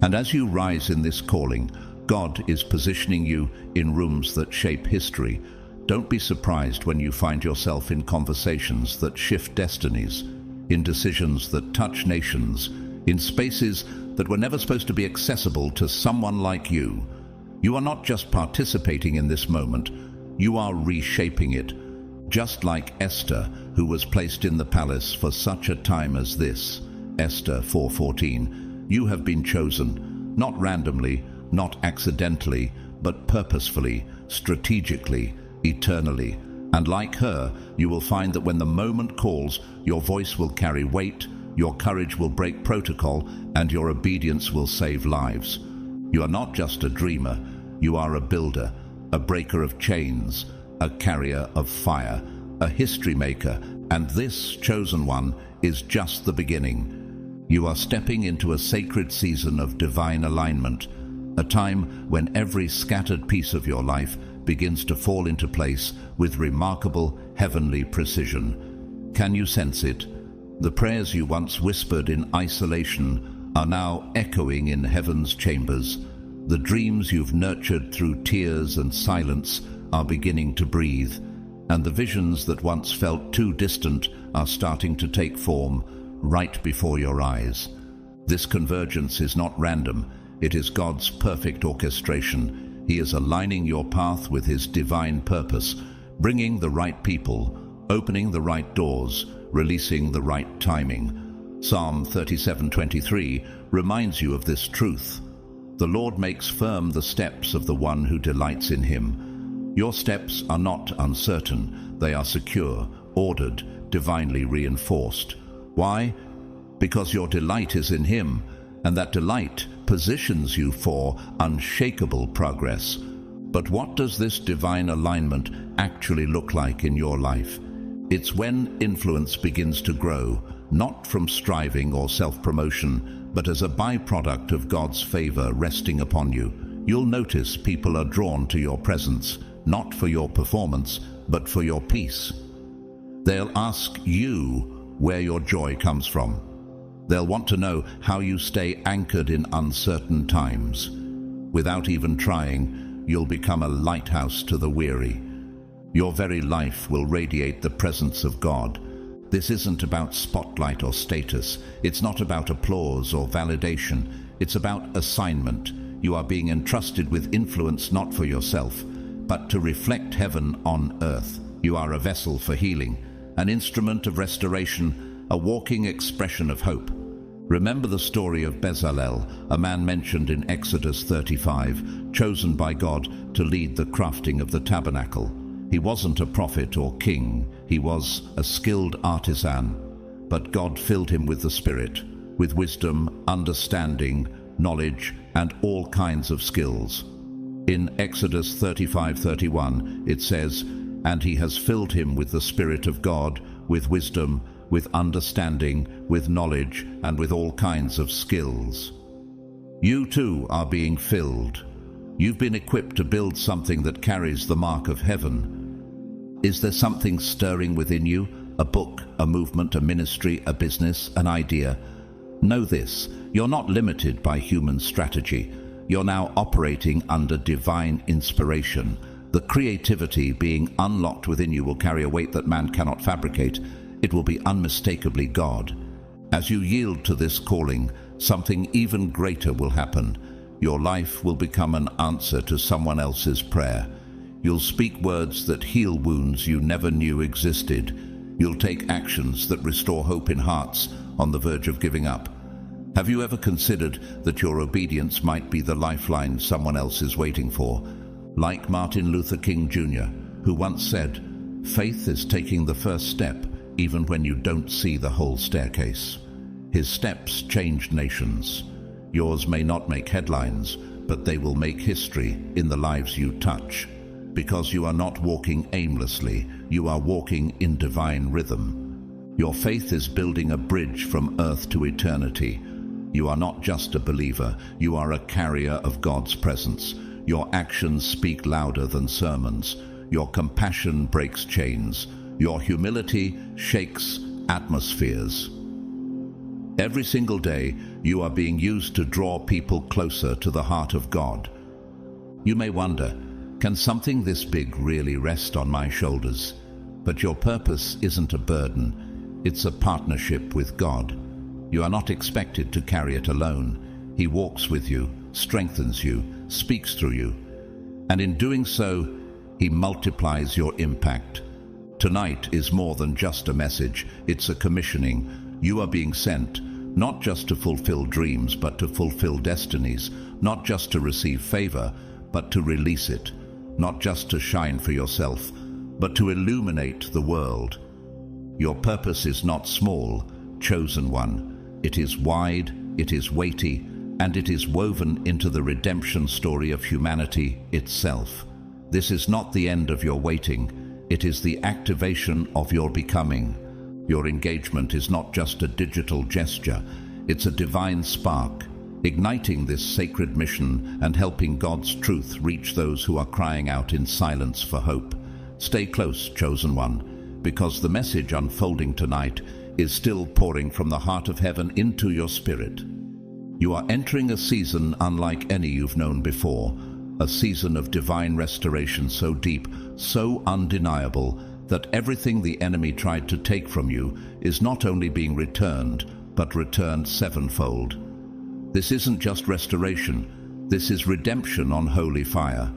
And as you rise in this calling, God is positioning you in rooms that shape history. Don't be surprised when you find yourself in conversations that shift destinies, in decisions that touch nations, in spaces that were never supposed to be accessible to someone like you. You are not just participating in this moment, you are reshaping it. Just like Esther, who was placed in the palace for such a time as this. Esther 4:14. You have been chosen, not randomly, not accidentally, but purposefully, strategically, eternally. And like her, you will find that when the moment calls, your voice will carry weight, your courage will break protocol, and your obedience will save lives. You are not just a dreamer, you are a builder, a breaker of chains, a carrier of fire, a history maker, and this chosen one is just the beginning. You are stepping into a sacred season of divine alignment, a time when every scattered piece of your life begins to fall into place with remarkable heavenly precision. Can you sense it? The prayers you once whispered in isolation are now echoing in heaven's chambers. The dreams you've nurtured through tears and silence are beginning to breathe, and the visions that once felt too distant are starting to take form right before your eyes. This convergence is not random, it is God's perfect orchestration. He is aligning your path with His divine purpose, bringing the right people, opening the right doors, releasing the right timing. Psalm 37:23 reminds you of this truth. The Lord makes firm the steps of the one who delights in Him. Your steps are not uncertain, they are secure, ordered, divinely reinforced. Why? Because your delight is in Him, and that delight positions you for unshakable progress. But what does this divine alignment actually look like in your life? It's when influence begins to grow, not from striving or self-promotion, but as a byproduct of God's favor resting upon you. You'll notice people are drawn to your presence, not for your performance, but for your peace. They'll ask you where your joy comes from. They'll want to know how you stay anchored in uncertain times. Without even trying, you'll become a lighthouse to the weary. Your very life will radiate the presence of God. This isn't about spotlight or status. It's not about applause or validation. It's about assignment. You are being entrusted with influence not for yourself, but to reflect heaven on earth. You are a vessel for healing, an instrument of restoration, a walking expression of hope. Remember the story of Bezalel, a man mentioned in Exodus 35, chosen by God to lead the crafting of the tabernacle. He wasn't a prophet or king, he was a skilled artisan, but God filled him with the Spirit, with wisdom, understanding, knowledge, and all kinds of skills. In Exodus 35:31, it says, "And he has filled him with the Spirit of God, with wisdom, with understanding, with knowledge, and with all kinds of skills." You too are being filled. You've been equipped to build something that carries the mark of heaven. Is there something stirring within you? A book, a movement, a ministry, a business, an idea? Know this, you're not limited by human strategy. You're now operating under divine inspiration. The creativity being unlocked within you will carry a weight that man cannot fabricate. It will be unmistakably God. As you yield to this calling, something even greater will happen. Your life will become an answer to someone else's prayer. You'll speak words that heal wounds you never knew existed. You'll take actions that restore hope in hearts on the verge of giving up. Have you ever considered that your obedience might be the lifeline someone else is waiting for? Like Martin Luther King Jr., who once said, "Faith is taking the first step even when you don't see the whole staircase." His steps changed nations. Yours may not make headlines, but they will make history in the lives you touch. Because you are not walking aimlessly, you are walking in divine rhythm. Your faith is building a bridge from earth to eternity. You are not just a believer, you are a carrier of God's presence. Your actions speak louder than sermons. Your compassion breaks chains. Your humility shakes atmospheres. Every single day, you are being used to draw people closer to the heart of God. You may wonder, can something this big really rest on my shoulders? But your purpose isn't a burden. It's a partnership with God. You are not expected to carry it alone. He walks with you, strengthens you, speaks through you. And in doing so, He multiplies your impact. Tonight is more than just a message. It's a commissioning. You are being sent, not just to fulfill dreams, but to fulfill destinies, not just to receive favor, but to release it, not just to shine for yourself, but to illuminate the world. Your purpose is not small, chosen one. It is wide, it is weighty, and it is woven into the redemption story of humanity itself. This is not the end of your waiting. It is the activation of your becoming. Your engagement is not just a digital gesture, it's a divine spark, igniting this sacred mission and helping God's truth reach those who are crying out in silence for hope. Stay close, chosen one, because the message unfolding tonight is still pouring from the heart of heaven into your spirit. You are entering a season unlike any you've known before, a season of divine restoration so deep, so undeniable, that everything the enemy tried to take from you is not only being returned, but returned sevenfold. This isn't just restoration, this is redemption on holy fire.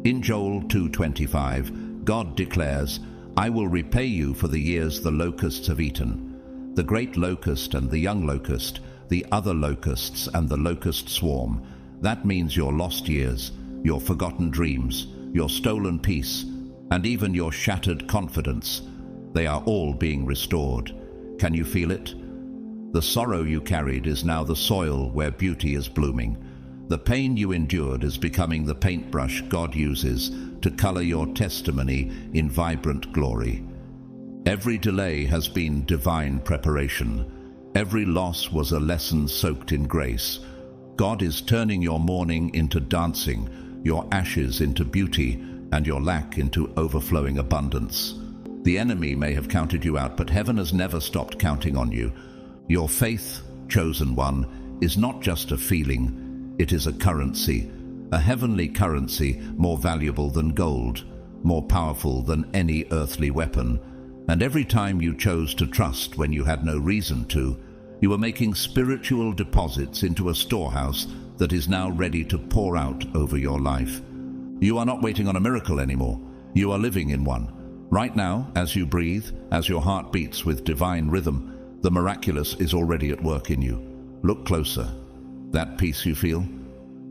In Joel 2:25, God declares, "I will repay you for the years the locusts have eaten." The great locust and the young locust, the other locusts and the locust swarm. That means your lost years, your forgotten dreams, your stolen peace, and even your shattered confidence. They are all being restored. Can you feel it? The sorrow you carried is now the soil where beauty is blooming. The pain you endured is becoming the paintbrush God uses to color your testimony in vibrant glory. Every delay has been divine preparation. Every loss was a lesson soaked in grace. God is turning your mourning into dancing, your ashes into beauty, and your lack into overflowing abundance. The enemy may have counted you out, but heaven has never stopped counting on you. Your faith, chosen one, is not just a feeling, it is a currency, a heavenly currency more valuable than gold, more powerful than any earthly weapon. And every time you chose to trust when you had no reason to, you were making spiritual deposits into a storehouse that is now ready to pour out over your life. You are not waiting on a miracle anymore. You are living in one. Right now, as you breathe, as your heart beats with divine rhythm, the miraculous is already at work in you. Look closer. That peace you feel,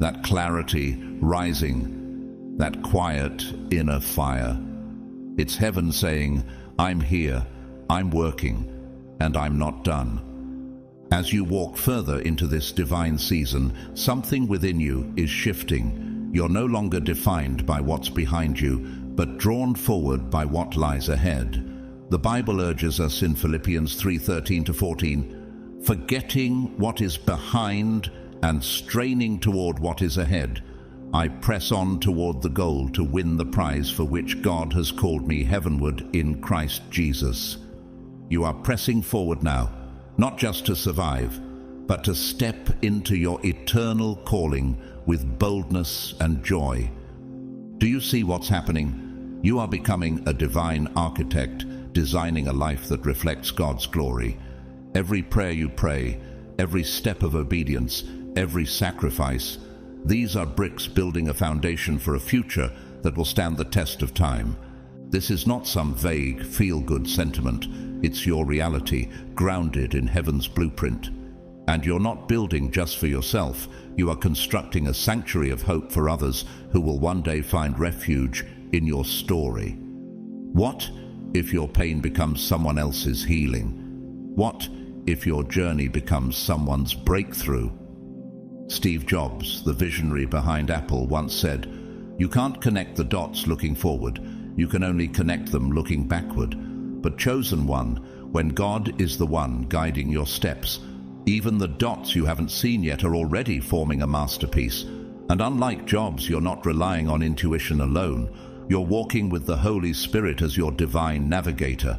that clarity rising, that quiet inner fire. It's heaven saying, "I'm here, I'm working, and I'm not done." As you walk further into this divine season, something within you is shifting. You're no longer defined by what's behind you, but drawn forward by what lies ahead. The Bible urges us in Philippians 3:13-14, "Forgetting what is behind and straining toward what is ahead, I press on toward the goal to win the prize for which God has called me heavenward in Christ Jesus." You are pressing forward now, not just to survive, but to step into your eternal calling with boldness and joy. Do you see what's happening? You are becoming a divine architect, designing a life that reflects God's glory. Every prayer you pray, every step of obedience, every sacrifice, these are bricks building a foundation for a future that will stand the test of time. This is not some vague, feel-good sentiment. It's your reality, grounded in heaven's blueprint. And you're not building just for yourself. You are constructing a sanctuary of hope for others who will one day find refuge in your story. What if your pain becomes someone else's healing? What if your journey becomes someone's breakthrough? Steve Jobs, the visionary behind Apple, once said, "You can't connect the dots looking forward. You can only connect them looking backward. But chosen one, when God is the one guiding your steps, even the dots you haven't seen yet are already forming a masterpiece. And unlike Jobs, you're not relying on intuition alone. You're walking with the Holy Spirit as your divine navigator.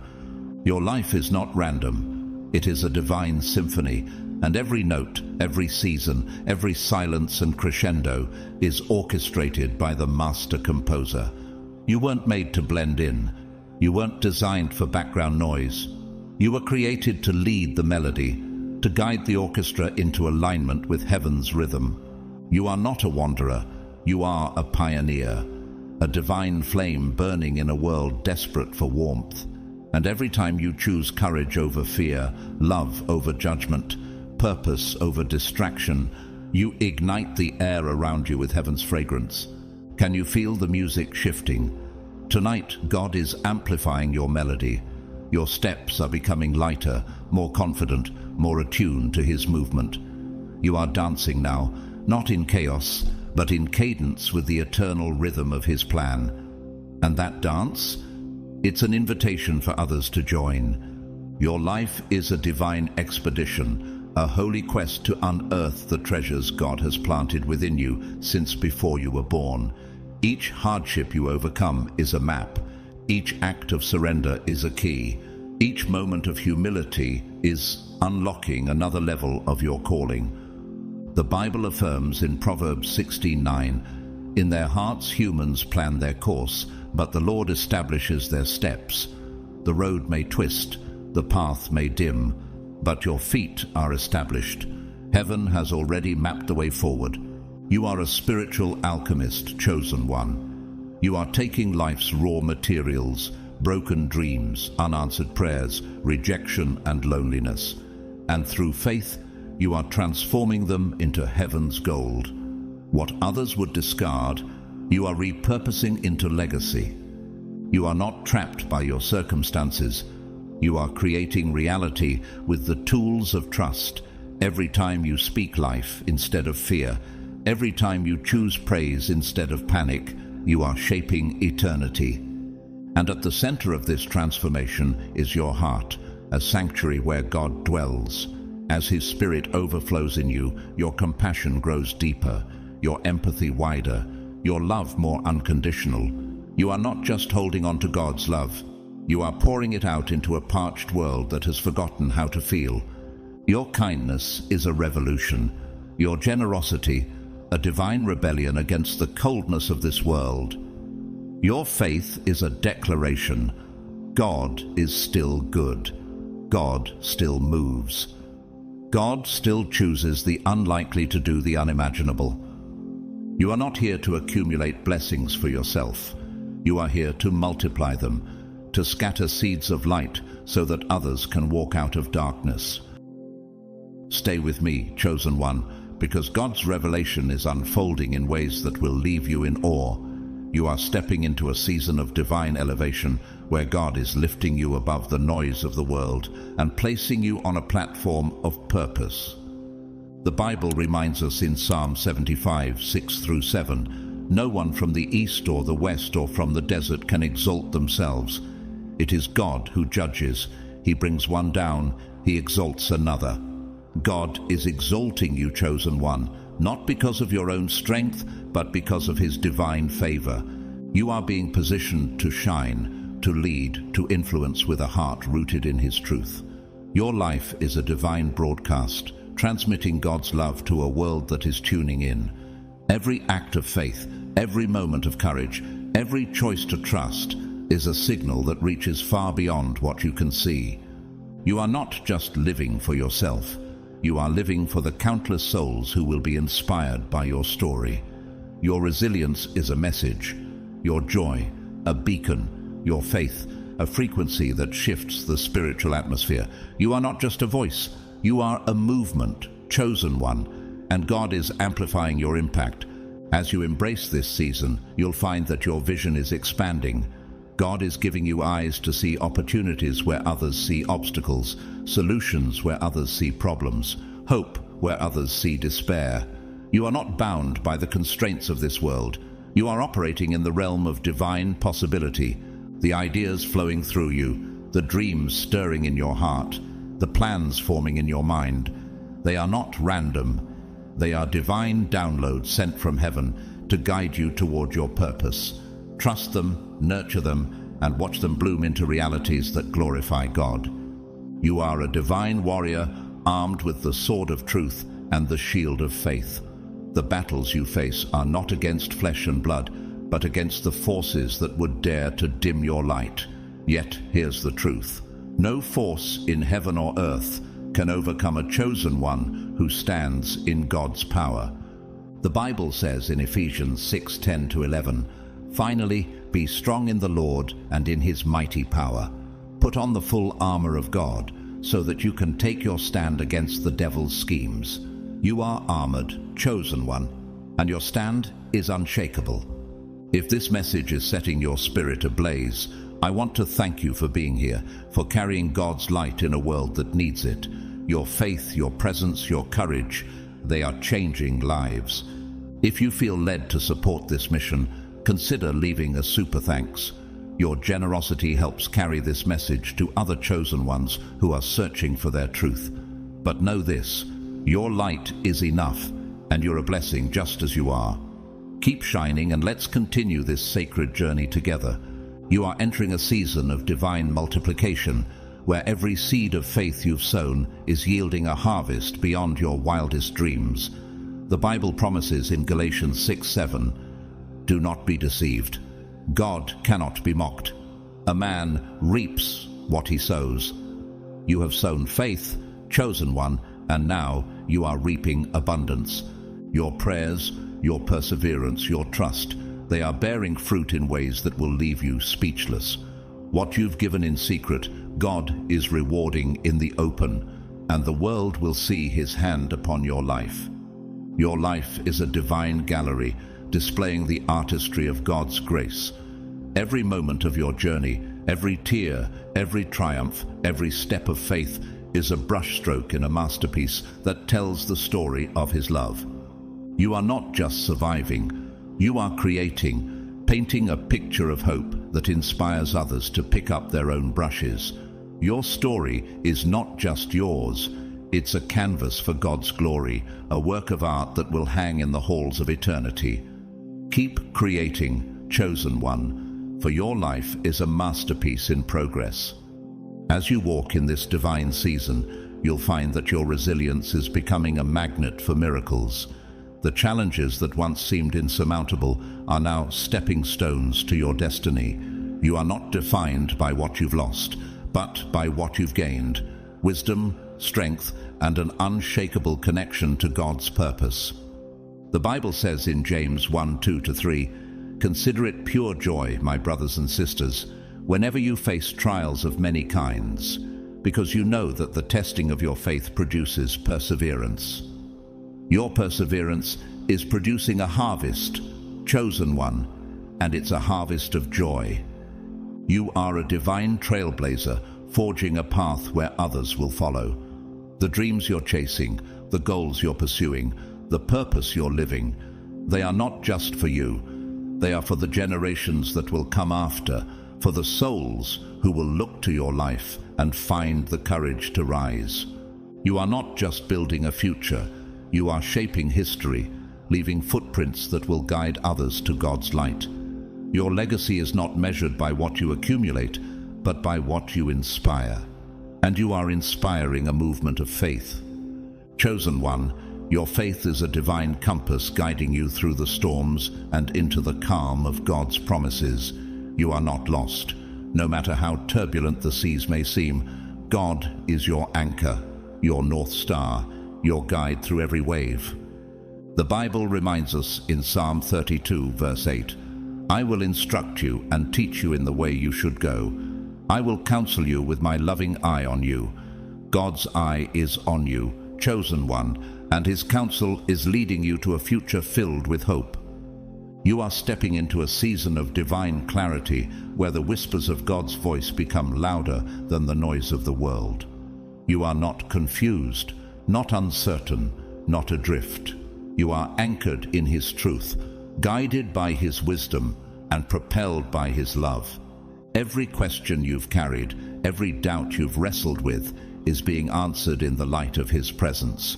Your life is not random. It is a divine symphony, and every note, every season, every silence and crescendo is orchestrated by the master composer. You weren't made to blend in. You weren't designed for background noise. You were created to lead the melody, to guide the orchestra into alignment with heaven's rhythm. You are not a wanderer. You are a pioneer, a divine flame burning in a world desperate for warmth. And every time you choose courage over fear, love over judgment, purpose over distraction, you ignite the air around you with heaven's fragrance. Can you feel the music shifting? Tonight, God is amplifying your melody. Your steps are becoming lighter, more confident, more attuned to His movement. You are dancing now, not in chaos, but in cadence with the eternal rhythm of His plan. And that dance? It's an invitation for others to join. Your life is a divine expedition, a holy quest to unearth the treasures God has planted within you since before you were born. Each hardship you overcome is a map. Each act of surrender is a key. Each moment of humility is unlocking another level of your calling. The Bible affirms in Proverbs 16:9, "In their hearts humans plan their course, but the Lord establishes their steps. The road may twist, the path may dim, but your feet are established." Heaven has already mapped the way forward. You are a spiritual alchemist, chosen one. You are taking life's raw materials, broken dreams, unanswered prayers, rejection and loneliness, and through faith, you are transforming them into heaven's gold. What others would discard, you are repurposing into legacy. You are not trapped by your circumstances. You are creating reality with the tools of trust. Every time you speak life instead of fear, every time you choose praise instead of panic, you are shaping eternity. And at the center of this transformation is your heart, a sanctuary where God dwells. As His Spirit overflows in you, your compassion grows deeper, your empathy wider, your love more unconditional. You are not just holding on to God's love. You are pouring it out into a parched world that has forgotten how to feel. Your kindness is a revolution. Your generosity, a divine rebellion against the coldness of this world. Your faith is a declaration. God is still good. God still moves. God still chooses the unlikely to do the unimaginable. You are not here to accumulate blessings for yourself. You are here to multiply them, to scatter seeds of light so that others can walk out of darkness. Stay with me, chosen one, because God's revelation is unfolding in ways that will leave you in awe. You are stepping into a season of divine elevation where God is lifting you above the noise of the world and placing you on a platform of purpose. The Bible reminds us in Psalm 75, 6-7, "No one from the east or the west or from the desert can exalt themselves. It is God who judges. He brings one down, He exalts another." God is exalting you, chosen one, not because of your own strength, but because of His divine favor. You are being positioned to shine, to lead, to influence with a heart rooted in His truth. Your life is a divine broadcast, transmitting God's love to a world that is tuning in. Every act of faith, every moment of courage, every choice to trust is a signal that reaches far beyond what you can see. You are not just living for yourself. You are living for the countless souls who will be inspired by your story. Your resilience is a message. Your joy, a beacon. Your faith, a frequency that shifts the spiritual atmosphere. You are not just a voice. You are a movement, chosen one, and God is amplifying your impact. As you embrace this season, you'll find that your vision is expanding. God is giving you eyes to see opportunities where others see obstacles, solutions where others see problems, hope where others see despair. You are not bound by the constraints of this world. You are operating in the realm of divine possibility, the ideas flowing through you, the dreams stirring in your heart, the plans forming in your mind. They are not random. They are divine downloads sent from heaven to guide you toward your purpose. Trust them, nurture them, and watch them bloom into realities that glorify God. You are a divine warrior armed with the sword of truth and the shield of faith. The battles you face are not against flesh and blood, but against the forces that would dare to dim your light. Yet here's the truth. No force in heaven or earth can overcome a chosen one who stands in God's power. The Bible says in Ephesians 6:10-11, "Finally, be strong in the Lord and in his mighty power. Put on the full armor of God, so that you can take your stand against the devil's schemes. You are armored, chosen one, and your stand is unshakable." If this message is setting your spirit ablaze, I want to thank you for being here, for carrying God's light in a world that needs it. Your faith, your presence, your courage, they are changing lives. If you feel led to support this mission, consider leaving a super thanks. Your generosity helps carry this message to other chosen ones who are searching for their truth. But know this, your light is enough, and you're a blessing just as you are. Keep shining, and let's continue this sacred journey together. You are entering a season of divine multiplication, where every seed of faith you've sown is yielding a harvest beyond your wildest dreams. The Bible promises in Galatians 6:7, "Do not be deceived. God cannot be mocked. A man reaps what he sows." You have sown faith, chosen one, and now you are reaping abundance. Your prayers, your perseverance, your trust, they are bearing fruit in ways that will leave you speechless. What you've given in secret, God is rewarding in the open, and the world will see his hand upon your life. Your life is a divine gallery, displaying the artistry of God's grace. Every moment of your journey, every tear, every triumph, every step of faith is a brushstroke in a masterpiece that tells the story of his love. You are not just surviving, you are creating, painting a picture of hope that inspires others to pick up their own brushes. Your story is not just yours, it's a canvas for God's glory, a work of art that will hang in the halls of eternity. Keep creating, chosen one, for your life is a masterpiece in progress. As you walk in this divine season, you'll find that your resilience is becoming a magnet for miracles. The challenges that once seemed insurmountable are now stepping stones to your destiny. You are not defined by what you've lost, but by what you've gained: wisdom, strength, and an unshakable connection to God's purpose. The Bible says in James 1:2-3, "Consider it pure joy, my brothers and sisters, whenever you face trials of many kinds, because you know that the testing of your faith produces perseverance. Your perseverance is producing a harvest, chosen one, and it's a harvest of joy. You are a divine trailblazer, forging a path where others will follow. The dreams you're chasing, the goals you're pursuing, the purpose you're living, they are not just for you. They are for the generations that will come after, for the souls who will look to your life and find the courage to rise. You are not just building a future, you are shaping history, leaving footprints that will guide others to God's light. Your legacy is not measured by what you accumulate, but by what you inspire. And you are inspiring a movement of faith. Chosen one, your faith is a divine compass guiding you through the storms and into the calm of God's promises. You are not lost. No matter how turbulent the seas may seem, God is your anchor, your North Star, your guide through every wave. The Bible reminds us in Psalm 32, verse 8, "I will instruct you and teach you in the way you should go. I will counsel you with my loving eye on you." God's eye is on you, chosen one, and his counsel is leading you to a future filled with hope. You are stepping into a season of divine clarity where the whispers of God's voice become louder than the noise of the world. You are not confused, not uncertain, not adrift. You are anchored in his truth, guided by his wisdom, and propelled by his love. Every question you've carried, every doubt you've wrestled with, is being answered in the light of his presence.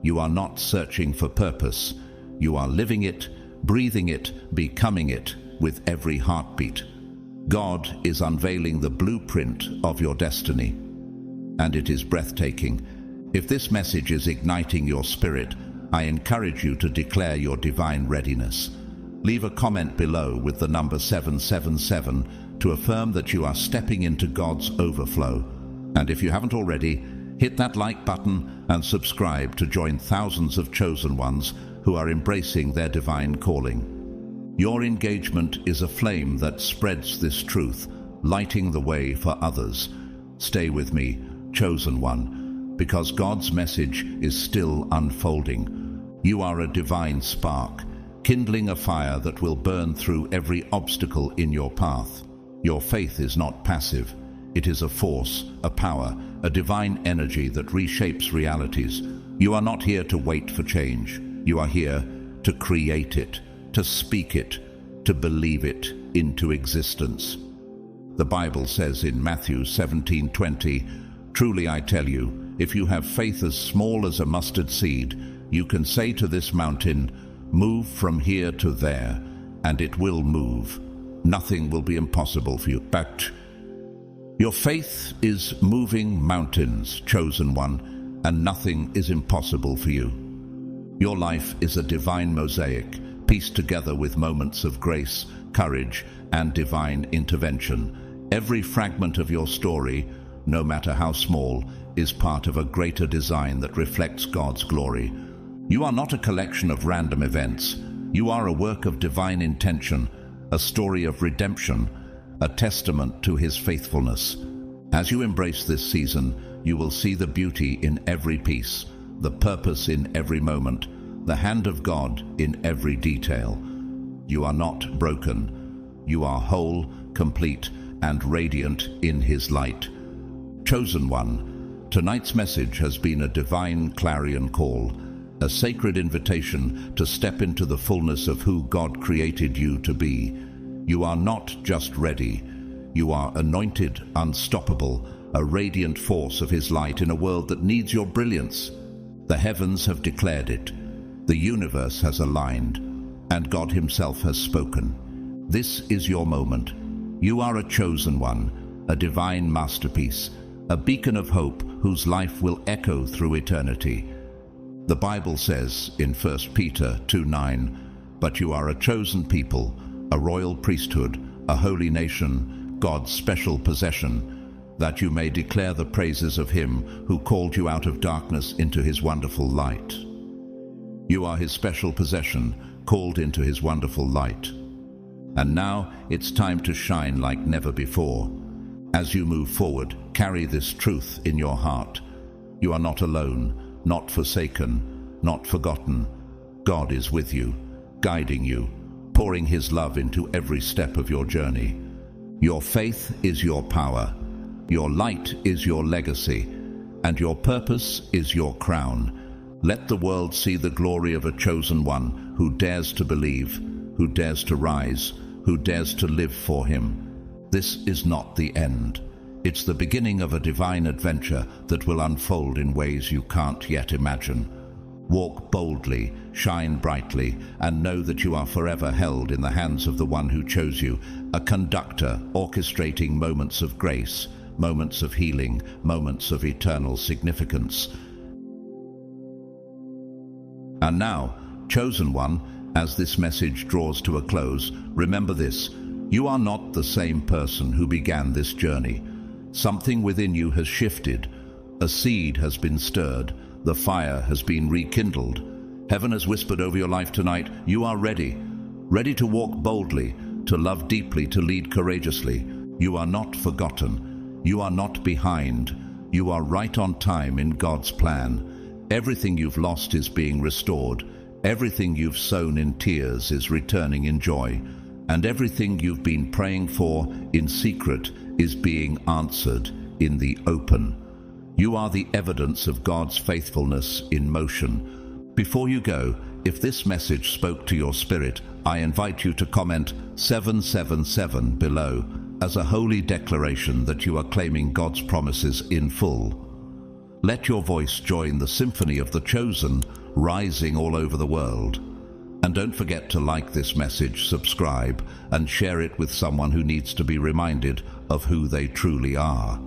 You are not searching for purpose. You are living it, breathing it, becoming it with every heartbeat. God is unveiling the blueprint of your destiny, and it is breathtaking. If this message is igniting your spirit, I encourage you to declare your divine readiness. Leave a comment below with the number 777 to affirm that you are stepping into God's overflow. And if you haven't already, hit that like button and subscribe to join thousands of chosen ones who are embracing their divine calling. Your engagement is a flame that spreads this truth, lighting the way for others. Stay with me, chosen one, because God's message is still unfolding. You are a divine spark, kindling a fire that will burn through every obstacle in your path. Your faith is not passive. It is a force, a power, a divine energy that reshapes realities. You are not here to wait for change. You are here to create it, to speak it, to believe it into existence. The Bible says in Matthew 17:20, "Truly I tell you, if you have faith as small as a mustard seed, you can say to this mountain, 'Move from here to there,' and it will move. Nothing will be impossible for you." But your faith is moving mountains, chosen one, and nothing is impossible for you. Your life is a divine mosaic, pieced together with moments of grace, courage, and divine intervention. Every fragment of your story, no matter how small, is part of a greater design that reflects God's glory. You are not a collection of random events. You are a work of divine intention, a story of redemption, a testament to his faithfulness. As you embrace this season, you will see the beauty in every piece, the purpose in every moment, the hand of God in every detail. You are not broken. You are whole, complete, and radiant in his light. Chosen one, tonight's message has been a divine clarion call, a sacred invitation to step into the fullness of who God created you to be. You are not just ready. You are anointed, unstoppable, a radiant force of his light in a world that needs your brilliance. The heavens have declared it. The universe has aligned, and God himself has spoken. This is your moment. You are a chosen one, a divine masterpiece, a beacon of hope whose life will echo through eternity. The Bible says in 1 Peter 2:9, "But you are a chosen people, a royal priesthood, a holy nation, God's special possession, that you may declare the praises of him who called you out of darkness into his wonderful light." You are his special possession, called into his wonderful light. And now it's time to shine like never before. As you move forward, carry this truth in your heart. You are not alone, not forsaken, not forgotten. God is with you, guiding you, pouring his love into every step of your journey. Your faith is your power, your light is your legacy, and your purpose is your crown. Let the world see the glory of a chosen one who dares to believe, who dares to rise, who dares to live for him. This is not the end. It's the beginning of a divine adventure that will unfold in ways you can't yet imagine. Walk boldly, shine brightly, and know that you are forever held in the hands of the one who chose you, a conductor orchestrating moments of grace, moments of healing, moments of eternal significance. And now, chosen one, as this message draws to a close, remember this: you are not the same person who began this journey. Something within you has shifted. A seed has been stirred. The fire has been rekindled. Heaven has whispered over your life tonight, you are ready. Ready to walk boldly, to love deeply, to lead courageously. You are not forgotten. You are not behind. You are right on time in God's plan. Everything you've lost is being restored. Everything you've sown in tears is returning in joy. And everything you've been praying for in secret is being answered in the open. You are the evidence of God's faithfulness in motion. Before you go, if this message spoke to your spirit, I invite you to comment 777 below as a holy declaration that you are claiming God's promises in full. Let your voice join the symphony of the chosen rising all over the world. And don't forget to like this message, subscribe, and share it with someone who needs to be reminded of who they truly are.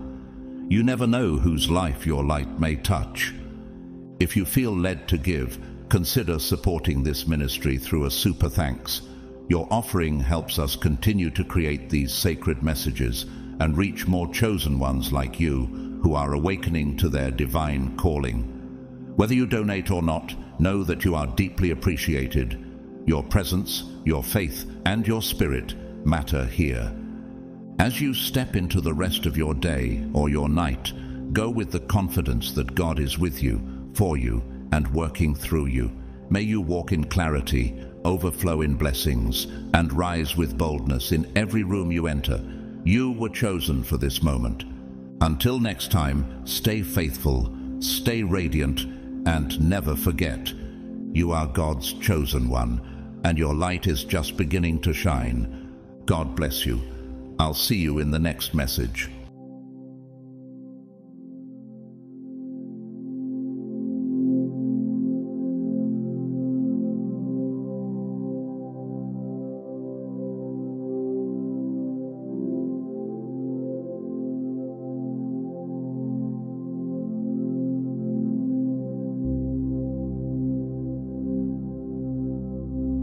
You never know whose life your light may touch. If you feel led to give, consider supporting this ministry through a super thanks. Your offering helps us continue to create these sacred messages and reach more chosen ones like you who are awakening to their divine calling. Whether you donate or not, know that you are deeply appreciated. Your presence, your faith, and your spirit matter here. As you step into the rest of your day or your night, go with the confidence that God is with you, for you, and working through you. May you walk in clarity, overflow in blessings, and rise with boldness in every room you enter. You were chosen for this moment. Until next time, stay faithful, stay radiant, and never forget, you are God's chosen one, and your light is just beginning to shine. God bless you. I'll see you in the next message.